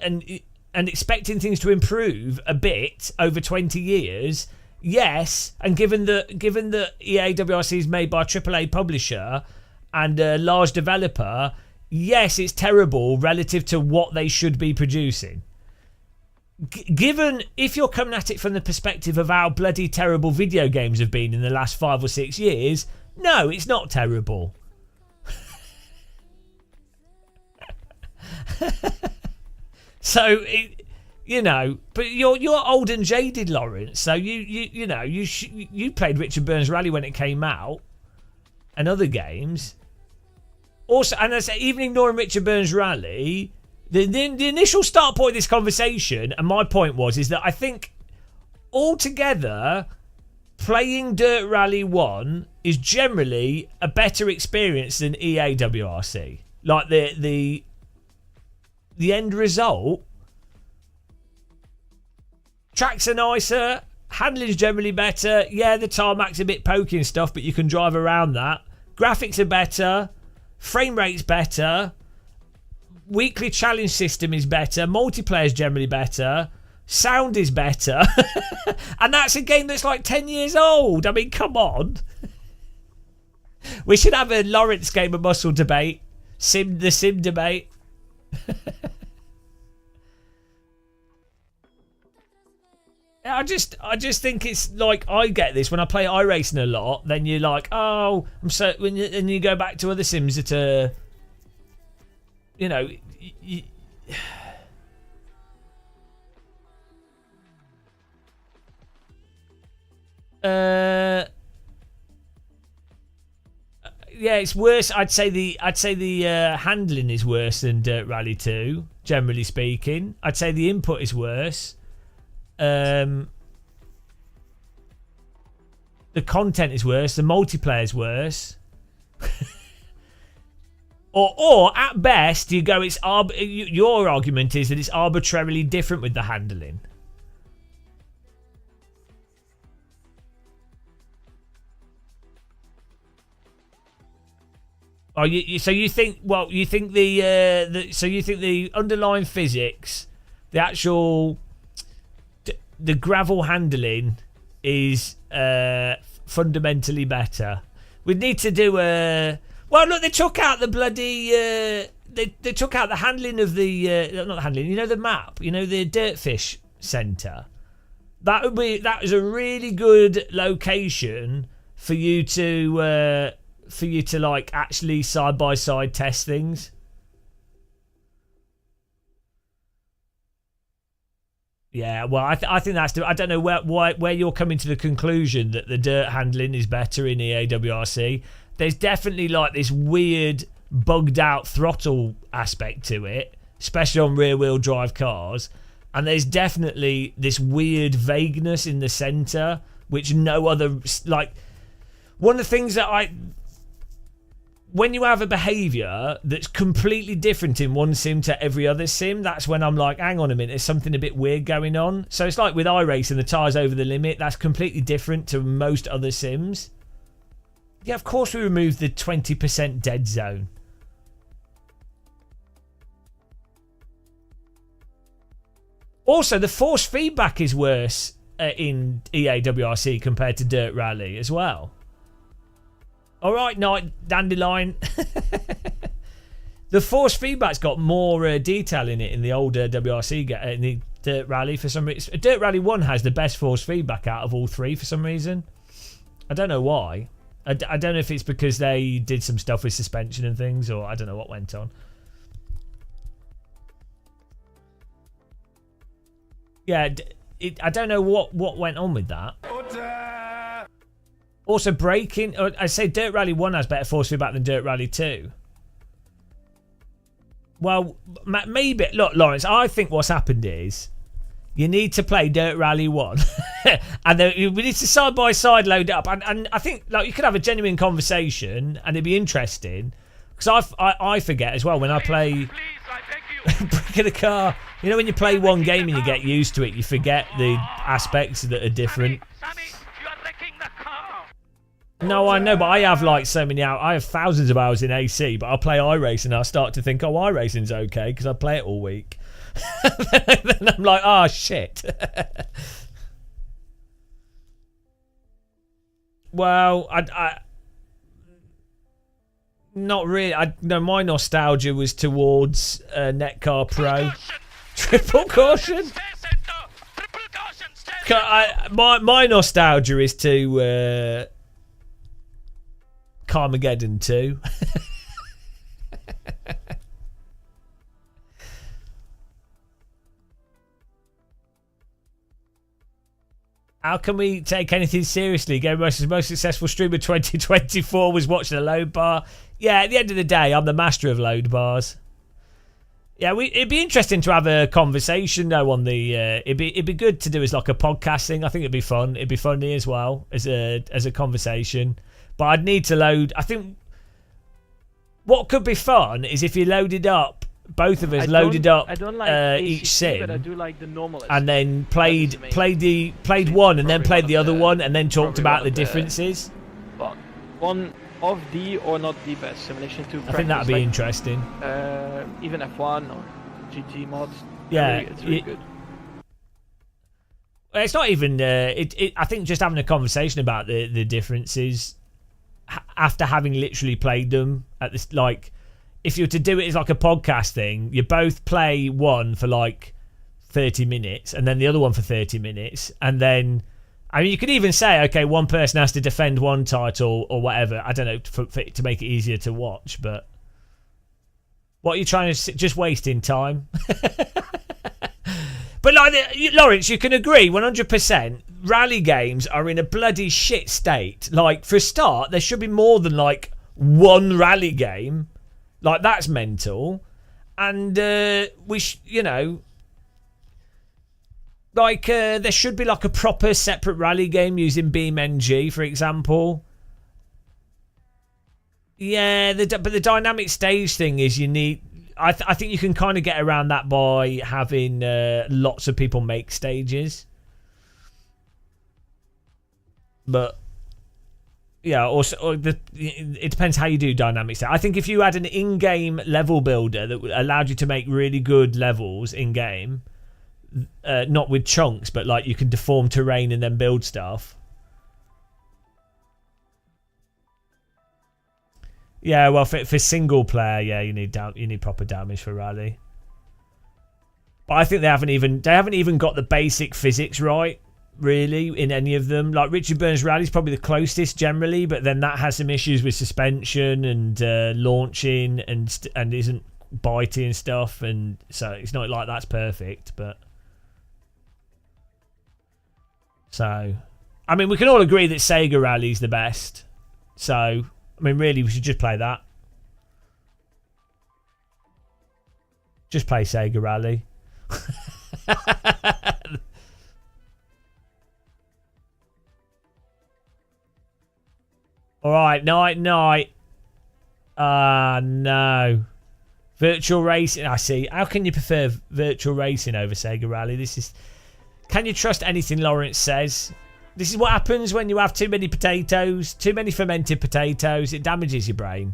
and expecting things to improve a bit over 20 years. Yes, and given that EA WRC is made by a AAA publisher and a large developer, yes, it's terrible relative to what they should be producing. Given, if you're coming at it from the perspective of how bloody terrible video games have been in the last 5 or 6 years, no, it's not terrible. So, but you're old and jaded, Lawrence. So you played Richard Burns Rally when it came out, and other games. Also, and I say, even ignoring Richard Burns Rally, the initial start point of this conversation, and my point is that I think altogether, playing Dirt Rally 1 is generally a better experience than EA WRC. Like the end result, tracks are nicer, handling's generally better. Yeah, the tarmac's a bit pokey and stuff, but you can drive around that. Graphics are better, frame rate's better, weekly challenge system is better, multiplayer's generally better, sound is better. And that's a game that's like 10 years old. I mean, come on. We should have a Lawrence Game of Muscle debate. The sim debate. I just think it's like, I get this when I play iRacing a lot. Then you're like, oh, and you go back to other sims that are, you know, yeah, it's worse. I'd say the handling is worse than Dirt Rally 2, generally speaking. I'd say the input is worse. The content is worse. The multiplayer is worse. or at best, you go. Your argument is that it's arbitrarily different with the handling. Oh, so you think? Well, you think so you think the underlying physics, the actual, the gravel handling is fundamentally better. We need to do a. Well, look, they took out the bloody. They took out the handling of the not the handling. You know, the map. You know, the Dirtfish Centre. That is a really good location for you to. Like actually side by side test things. Yeah, well, I think that's. I don't know where you're coming to the conclusion that the dirt handling is better in EA WRC. There's definitely like this weird bugged out throttle aspect to it, especially on rear wheel drive cars, and there's definitely this weird vagueness in the center, which no other, like, one of the things that when you have a behaviour that's completely different in one sim to every other sim, that's when I'm like, hang on a minute, there's something a bit weird going on. So it's like with iRacing, the tyres over the limit, that's completely different to most other sims. Yeah, of course we removed the 20% dead zone. Also, the force feedback is worse in EA WRC compared to Dirt Rally as well. All right, Night Dandelion. The force feedback's got more detail in it in the older WRC, in the Dirt Rally for some reason. Dirt Rally 1 has the best force feedback out of all three for some reason. I don't know why. I don't know if it's because they did some stuff with suspension and things, or I don't know what went on. Yeah, I don't know what went on with that. Also, braking. I say Dirt Rally 1 has better force feedback than Dirt Rally 2. Well, maybe. Look, Lawrence, I think what's happened is you need to play Dirt Rally 1. And then we need to side by side load it up. And I think like you could have a genuine conversation and it'd be interesting. Because I forget as well when I play breaking a car. You know, when you play one game and you get used to it, you forget the aspects that are different. No, I know, but I have like so many hours. I have thousands of hours in AC, but I'll play iRacing and I'll start to think, oh, iRacing's okay because I play it all week. Then I'm like, oh, shit. Well, I not really. No, my nostalgia was towards Netcar Pro. Triple caution. My nostalgia is to Carmageddon 2. How can we take anything seriously? Game most successful streamer 2024 was watching a load bar. Yeah, at the end of the day, I'm the master of load bars. Yeah, it'd be interesting to have a conversation though on the. It'd be good to do as like a podcast thing. I think it'd be fun. It'd be funny as well as a conversation. But I'd need to load. I think what could be fun is if you loaded up, both of us loaded up I don't like each sim, but I do like the normal. and then played one and then played the other one and then talked about the differences. But one of the or not the best simulation to practice. I think that'd be interesting. Even F1 or GT mods. Yeah, it's really good. Well, it's not even. I think just having a conversation about the differences after having literally played them at this, like, if you were to do it as like a podcast thing, you both play one for like 30 minutes and then the other one for 30 minutes, and then. I mean, you could even say, okay, one person has to defend one title or whatever. I don't know, to make it easier to watch, but what are you trying to... Just wasting time? But, like, Lawrence, you can agree 100%, rally games are in a bloody shit state. Like, for a start, there should be more than, like, one rally game. Like, that's mental. And, you know... Like, there should be like a proper separate rally game using BeamNG, for example. Yeah, but the dynamic stage thing is you need... I think you can kind of get around that by having lots of people make stages. But, yeah, it depends how you do dynamic stage. I think if you had an in-game level builder that allowed you to make really good levels in-game... not with chunks, but like you can deform terrain and then build stuff. Yeah, well, for single player, yeah, you need proper damage for rally. But I think they haven't even got the basic physics right, really, in any of them. Like Richard Burns Rally is probably the closest generally, but then that has some issues with suspension and launching and isn't bitey and stuff, and so it's not like that's perfect, but. So, I mean, we can all agree that Sega Rally's the best. So, I mean, really, we should just play that. Just play Sega Rally. Alright, night. Ah, no. Virtual racing. I see. How can you prefer virtual racing over Sega Rally? This is... Can you trust anything Lawrence says? This is what happens when you have too many potatoes, too many fermented potatoes. It damages your brain.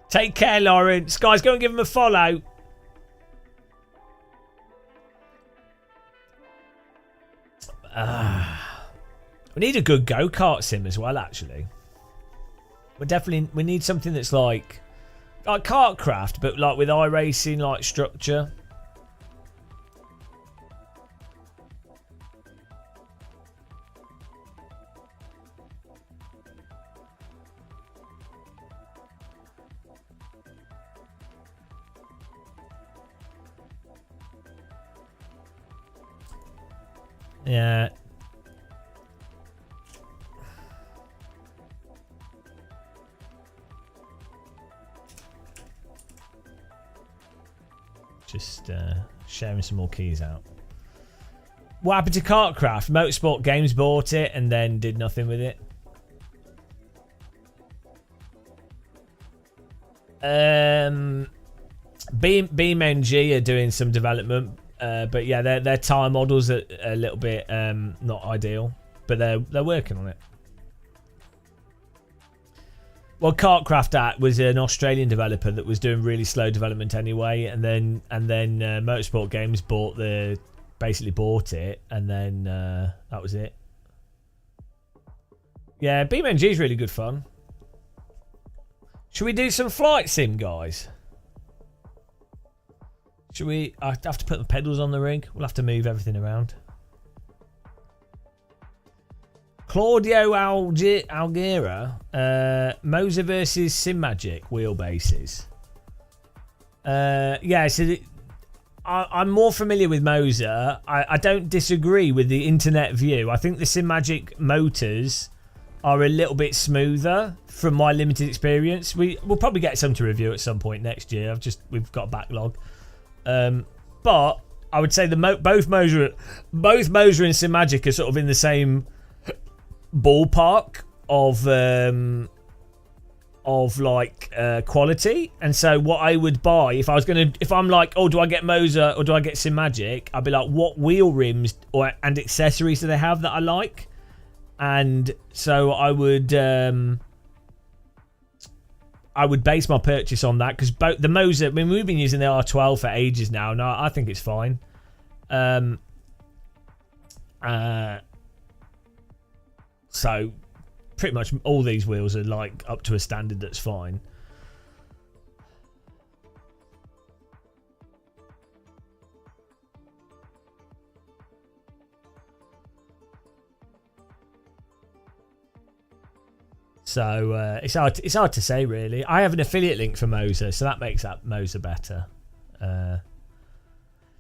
Take care, Lawrence. Guys, go and give him a follow. We need a good go-kart sim as well, actually. We need something that's like Kartcraft, but like with iRacing like structure. Yeah. Just sharing some more keys out. What happened to Kartcraft? Motorsport Games bought it and then did nothing with it. BeamNG are doing some development, but yeah, their tire models are a little bit not ideal, but they're working on it. Well, Kartcraft was an Australian developer that was doing really slow development anyway, and then Motorsport Games basically bought it, and then that was it. Yeah, BeamNG is really good fun. Should we do some flight sim, guys? Should we? I have to put the pedals on the rig. We'll have to move everything around. Claudio Alguera, Moser versus Simmagic wheelbases. Yeah, so I'm more familiar with Moser. I don't disagree with the internet view. I think the Simmagic motors are a little bit smoother from my limited experience. We'll probably get some to review at some point next year. We've got a backlog, but I would say both Moser and Simagic are sort of in the same ballpark of like quality. And so what I would buy if I'm like, oh, do I get Moser or do I get Simagic? I'd be like, what wheel rims and accessories do they have that I like? And so I would base my purchase on that, because both the Moser, I mean, we've been using the R12 for ages now. No, I think it's fine. So pretty much all these wheels are like up to a standard that's fine. So it's hard to say, really. I have an affiliate link for Moser, so that makes that Moser better.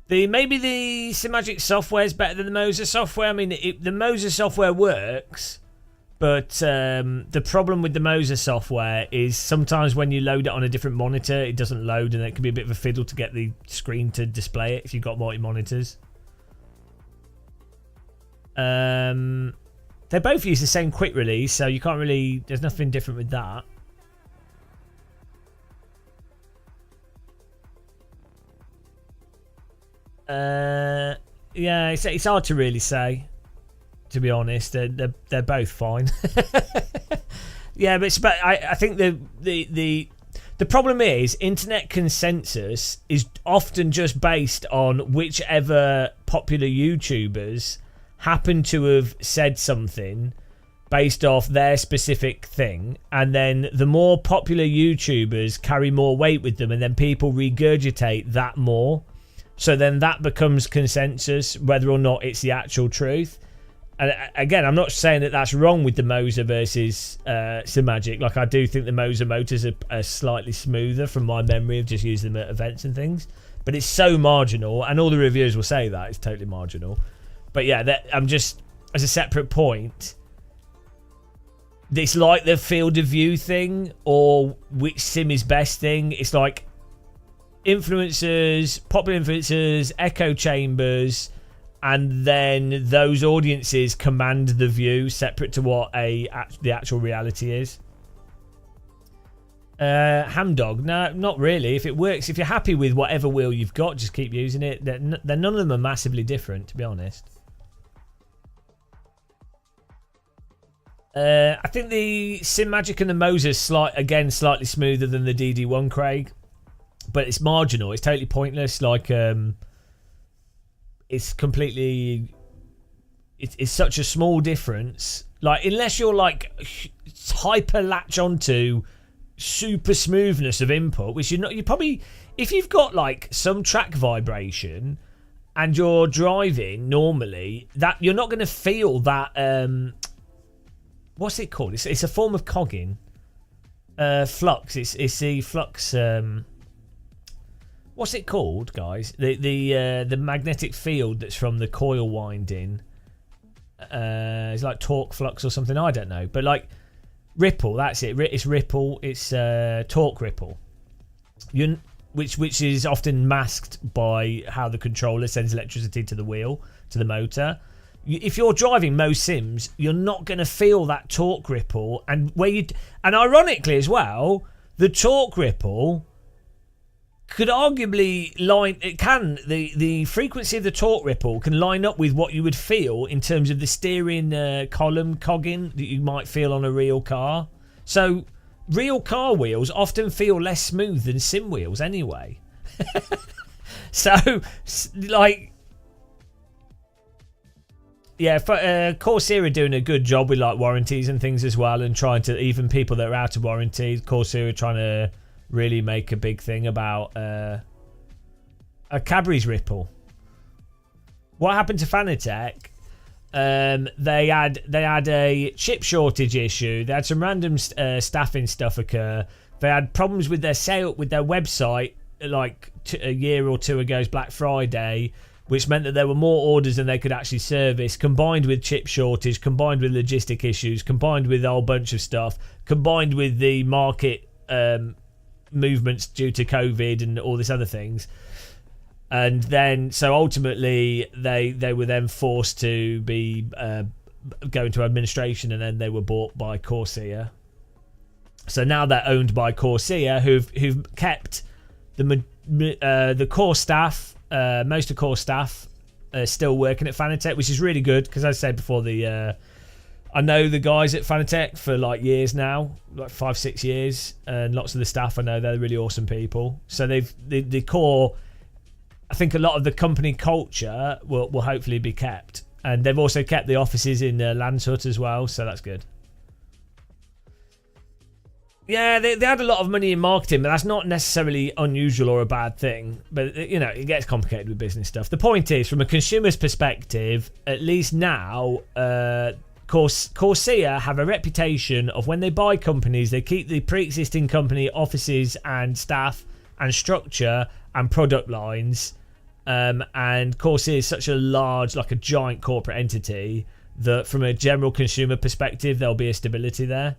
Maybe the Simagic software is better than the Moser software. I mean, the Moser software works, but the problem with the Moser software is sometimes when you load it on a different monitor, it doesn't load, and it can be a bit of a fiddle to get the screen to display it if you've got multi-monitors. They both use the same quick release, so you can't really... There's nothing different with that. Yeah, it's hard to really say, to be honest. They're both fine. Yeah, but I think the problem is internet consensus is often just based on whichever popular YouTubers happen to have said something based off their specific thing, and then the more popular YouTubers carry more weight with them, and then people regurgitate that more. So then that becomes consensus, whether or not it's the actual truth. And again, I'm not saying that that's wrong with the Moser versus Simagic. Like, I do think the Moser motors are slightly smoother from my memory of just using them at events and things. But it's so marginal, and all the reviewers will say that it's totally marginal. But yeah, I'm just, as a separate point, it's like the field of view thing, or which sim is best thing. It's like influencers, popular influencers, echo chambers, and then those audiences command the view separate to what the actual reality is. Hamdog, no, not really. If it works, if you're happy with whatever wheel you've got, just keep using it. None of them are massively different, to be honest. I think the Simagic and the Moser slightly smoother than the DD1, Craig, but it's marginal. It's totally pointless. Like, it's completely. It's such a small difference. Like, unless you're like hyper latch onto super smoothness of input, which you're not. You probably, if you've got like some track vibration and you're driving normally, that you're not going to feel that. What's it called? It's a form of cogging. Flux. It's the flux. What's it called, guys? The magnetic field that's from the coil winding. It's like torque flux or something. I don't know, but like ripple. That's it. It's ripple. It's torque ripple. Which is often masked by how the controller sends electricity to the wheel, to the motor. If you're driving most sims, you're not going to feel that torque ripple, and ironically as well, the torque ripple could arguably the frequency of the torque ripple can line up with what you would feel in terms of the steering column cogging that you might feel on a real car. So real car wheels often feel less smooth than sim wheels anyway. So like. Yeah, Corsair are doing a good job with like warranties and things as well, and trying to, even people that are out of warranty, Corsair are trying to really make a big thing about a Cadbury's ripple. What happened to Fanatec? They had a chip shortage issue. They had some random staffing stuff occur. They had problems with their website like a year or two ago's Black Friday, which meant that there were more orders than they could actually service, combined with chip shortage, combined with logistic issues, combined with a whole bunch of stuff, combined with the market movements due to COVID and all this other things. And then, so ultimately, they were then forced to be go into administration, and then they were bought by Corsair. So now they're owned by Corsair, who've kept the core staff. Most of core staff are still working at Fanatec, which is really good because, as I said before, I know the guys at Fanatec for like years now, like 5-6 years, and lots of the staff I know, they're really awesome people. So the core, I think a lot of the company culture will hopefully be kept, and they've also kept the offices in Landshut as well, so that's good. Yeah, they had a lot of money in marketing, but that's not necessarily unusual or a bad thing. But, you know, it gets complicated with business stuff. The point is, from a consumer's perspective, at least now, Corsair have a reputation of when they buy companies, they keep the pre-existing company offices and staff and structure and product lines. And Corsair is such a large, like a giant corporate entity, that from a general consumer perspective, there'll be a stability there.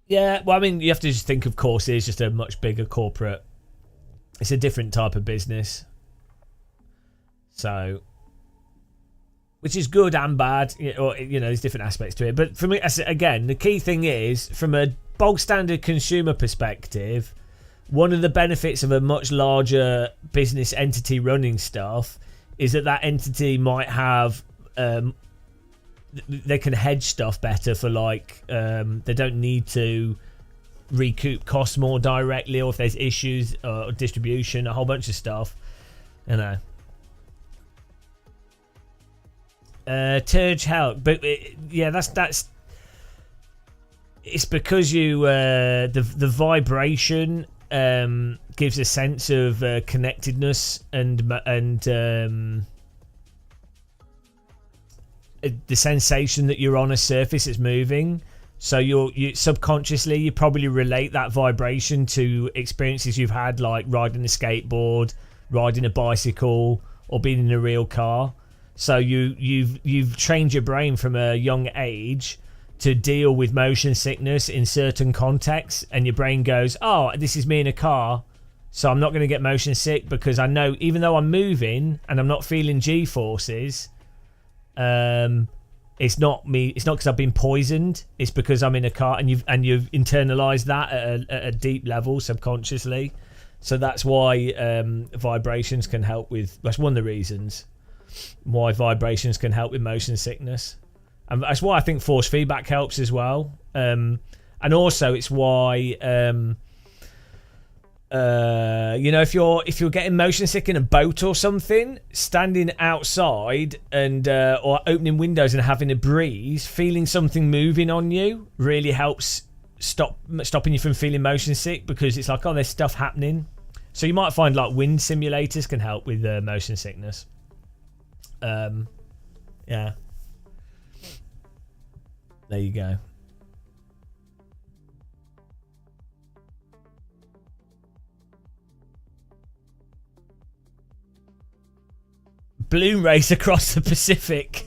Yeah, well, I mean, you have to just think of Corsair as just a much bigger corporate. It's a different type of business. So, which is good and bad, or, you know, there's different aspects to it. But for me, again, the key thing is, from a bog standard consumer perspective, one of the benefits of a much larger business entity running stuff is that entity might have they can hedge stuff better for, like, they don't need to recoup costs more directly, or if there's issues or distribution, a whole bunch of stuff, you know. Turge help, but yeah, that's it's because you the vibration gives a sense of connectedness and the sensation that you're on a surface that's moving. So you subconsciously, you probably relate that vibration to experiences you've had, like riding a skateboard, riding a bicycle, or being in a real car. So you've trained your brain from a young age to deal with motion sickness in certain contexts, and your brain goes, oh, this is me in a car, so I'm not going to get motion sick, because I know even though I'm moving and I'm not feeling G-forces, it's not me. It's not because I've been poisoned. It's because I'm in a car, and you've internalized that at a deep level subconsciously. So that's why vibrations can help with. That's one of the reasons why vibrations can help with motion sickness, and that's why I think force feedback helps as well. And also it's why you know, if you're getting motion sick in a boat or something, standing outside and or opening windows and having a breeze, feeling something moving on you really helps stopping you from feeling motion sick, because it's like, oh, there's stuff happening. So you might find like wind simulators can help with motion sickness. Yeah, there you go. Balloon race across the Pacific.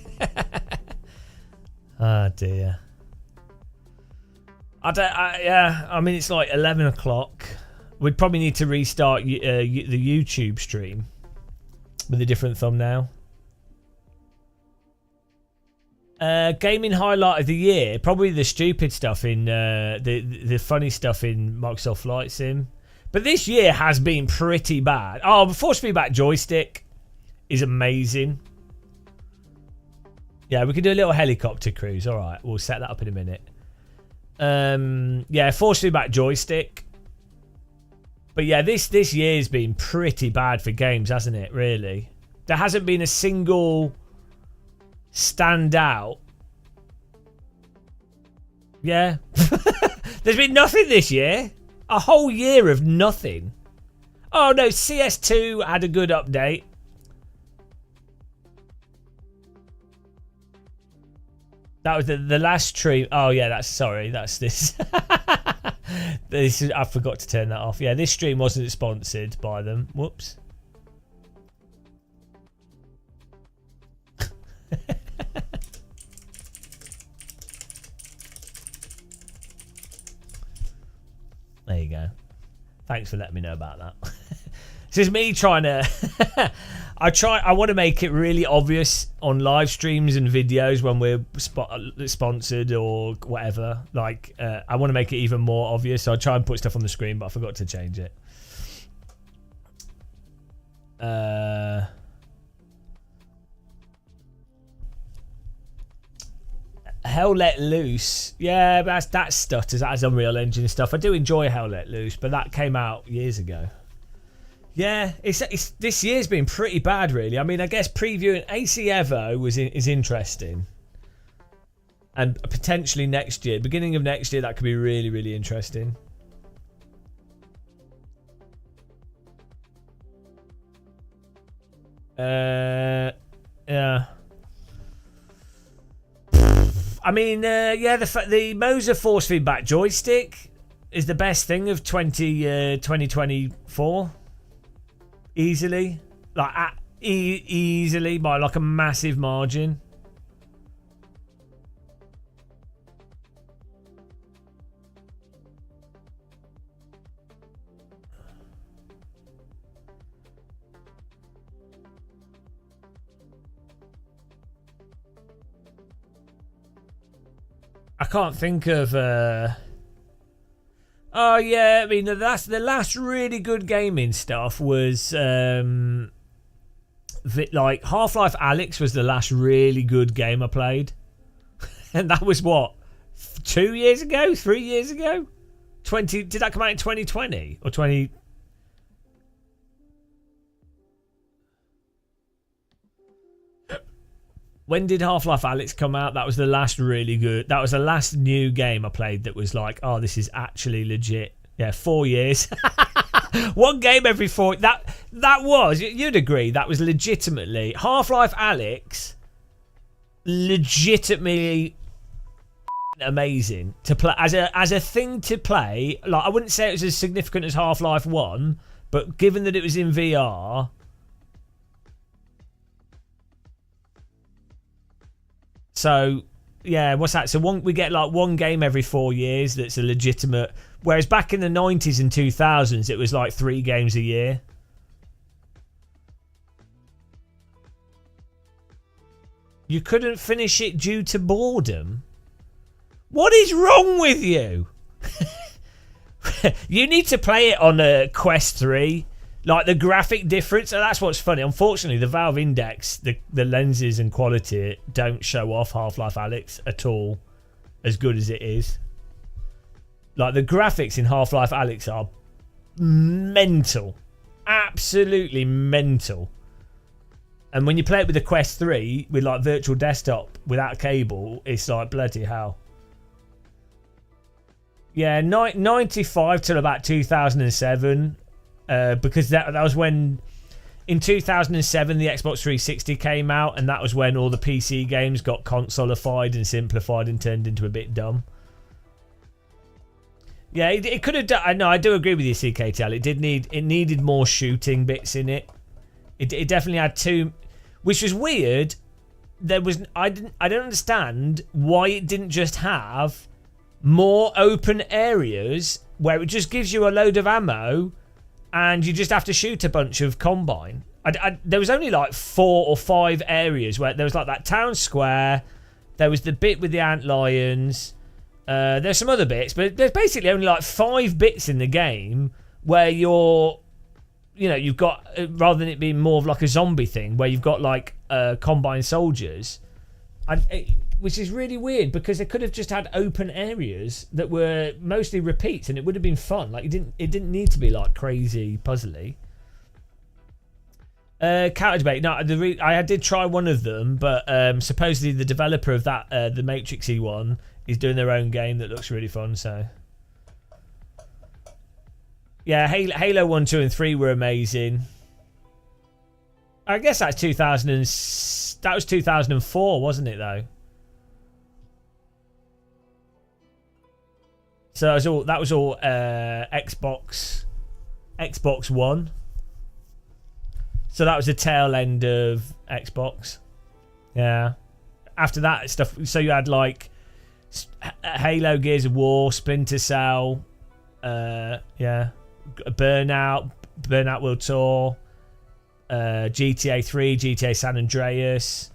Oh dear. I mean, it's like 11 o'clock. We'd probably need to restart the YouTube stream with a different thumbnail. Gaming highlight of the year, probably the stupid stuff in the funny stuff in Microsoft Flight Sim. But this year has been pretty bad. Oh, the force feedback joystick is amazing. Yeah, we could do a little helicopter cruise. All right, we'll set that up in a minute. Yeah, force feedback joystick. But yeah, this year's been pretty bad for games, hasn't it? Really, there hasn't been a single standout. Yeah, there's been nothing this year. A whole year of nothing. Oh no, CS2 had a good update. That was the last stream. Oh yeah, that's this. I forgot to turn that off. Yeah, this stream wasn't sponsored by them. Whoops. There you go. Thanks for letting me know about that. This is me trying to I want to make it really obvious on live streams and videos when we're sponsored or whatever. Like I want to make it even more obvious, so I try and put stuff on the screen, but I forgot to change it. Hell Let Loose. Yeah, that stutters. That is Unreal Engine stuff. I do enjoy Hell Let Loose, but that came out years ago. Yeah, it's this year's been pretty bad, really. I mean, I guess previewing AC Evo is interesting, and potentially next year, beginning of next year, that could be really, really interesting. Yeah. I mean, yeah, the Moser force feedback joystick is the best thing of 2024. Easily, like easily by like a massive margin. I can't think of. Oh yeah, I mean the last really good gaming stuff was like Half-Life Alyx was the last really good game I played, and that was what 2 years ago, 3 years ago. Did that come out in 2020 or 20? When did Half-Life Alyx come out? That was the last really good. That was the last new game I played that was like, oh, this is actually legit. Yeah, 4 years. One game every 4. That was, you'd agree, that was legitimately Half-Life Alyx. Legitimately amazing to play as a thing to play. Like I wouldn't say it was as significant as Half-Life 1, but given that it was in VR. So, yeah, what's that? So we get like one game every 4 years that's a legitimate... Whereas back in the 90s and 2000s, it was like 3 games a year. You couldn't finish it due to boredom? What is wrong with you? You need to play it on a Quest 3. Like the graphic difference, and that's what's funny. Unfortunately, the Valve Index, the lenses and quality don't show off Half-Life Alyx at all as good as it is. Like the graphics in Half-Life Alyx are mental. Absolutely mental. And when you play it with the Quest 3, with like virtual desktop without a cable, it's like bloody hell. Yeah, 95 till about 2007. Because that was when in 2007 the Xbox 360 came out, and that was when all the PC games got consolified and simplified and turned into a bit dumb. Yeah, it could have done. No, I do agree with you, CKTL. It needed more shooting bits in it. It definitely had two, which was weird. I don't understand why it didn't just have more open areas where it just gives you a load of ammo. And you just have to shoot a bunch of Combine. There was only like 4 or 5 areas where there was like that town square. There was the bit with the antlions. There's some other bits, but there's basically only like 5 bits in the game where you've got, rather than it being more of like a zombie thing, where you've got like Combine soldiers. Which is really weird because they could have just had open areas that were mostly repeats, and it would have been fun. Like it didn't need to be like crazy puzzly. Counter debate. No, I did try one of them, but supposedly the developer of that, the Matrixy one, is doing their own game that looks really fun. So yeah, Halo 1, 2, and 3 were amazing. I guess that's 2004, wasn't it though? So that was all Xbox One. So that was the tail end of Xbox. Yeah. After that stuff, so you had like Halo, Gears of War, Splinter Cell, Burnout World Tour, GTA 3, GTA San Andreas,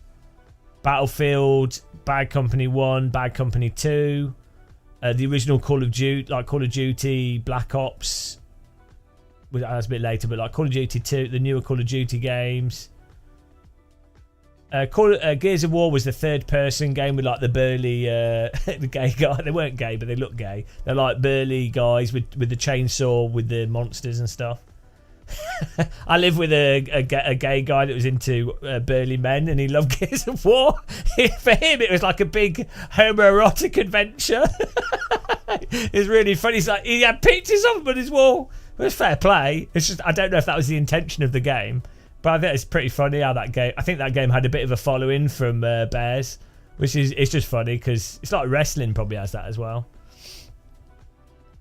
Battlefield, Bad Company 1, Bad Company 2, the original Call of Duty, Black Ops. That's a bit later, but like Call of Duty 2, the newer Call of Duty games. Gears of War was the third-person game with like the burly, the gay guy. They weren't gay, but they look gay. They're like burly guys with the chainsaw with the monsters and stuff. I live with a gay guy that was into burly men, and he loved Gears of War. For him, it was like a big homoerotic adventure. It's really funny. He's like, he had pictures of him on his wall. It was fair play. It's just I don't know if that was the intention of the game, but I think it's pretty funny how that game. I think that game had a bit of a following from bears, which is it's just funny because it's like wrestling probably has that as well.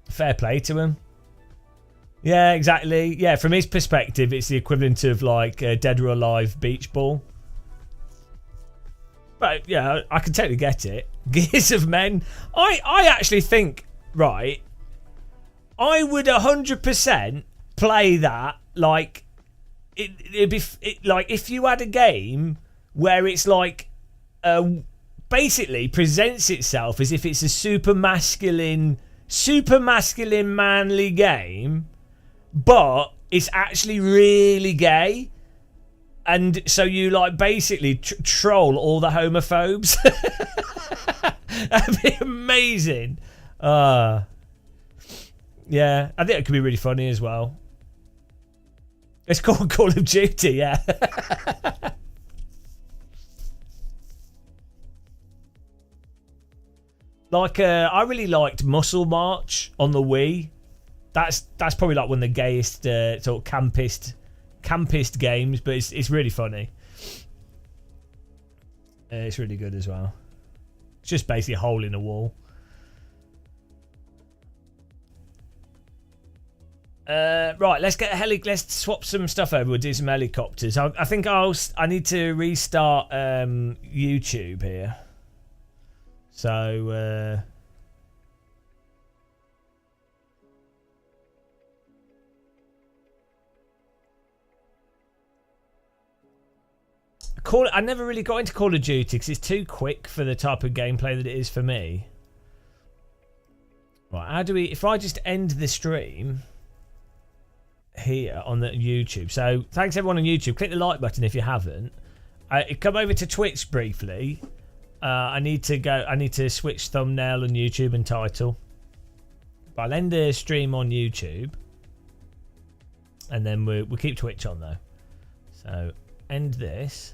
Fair play to him. Yeah, exactly. Yeah, from his perspective, it's the equivalent of like Dead or Alive beach ball. But yeah, I can totally get it. Gears of Men. I actually think, right, I would 100% play that. Like, it'd be like if you had a game where it's like, basically presents itself as if it's a super masculine, manly game, but it's actually really gay. And so you like basically troll all the homophobes. That'd be amazing. Yeah, I think it could be really funny as well. It's called Call of Duty, yeah. Like, I really liked Muscle March on the Wii. That's probably like one of the gayest, sort of campist games, but it's really funny. It's really good as well. It's just basically a hole in a wall. Right, let's swap some stuff over. We'll do some helicopters. I think I need to restart YouTube here. So I never really got into Call of Duty because it's too quick for the type of gameplay that it is for me. Right, how do we? If I just end the stream here on the YouTube. So thanks everyone on YouTube. Click the like button if you haven't. Come over to Twitch briefly. I need to switch thumbnail on YouTube and title. But I'll end the stream on YouTube, and then we'll keep Twitch on though. So end this.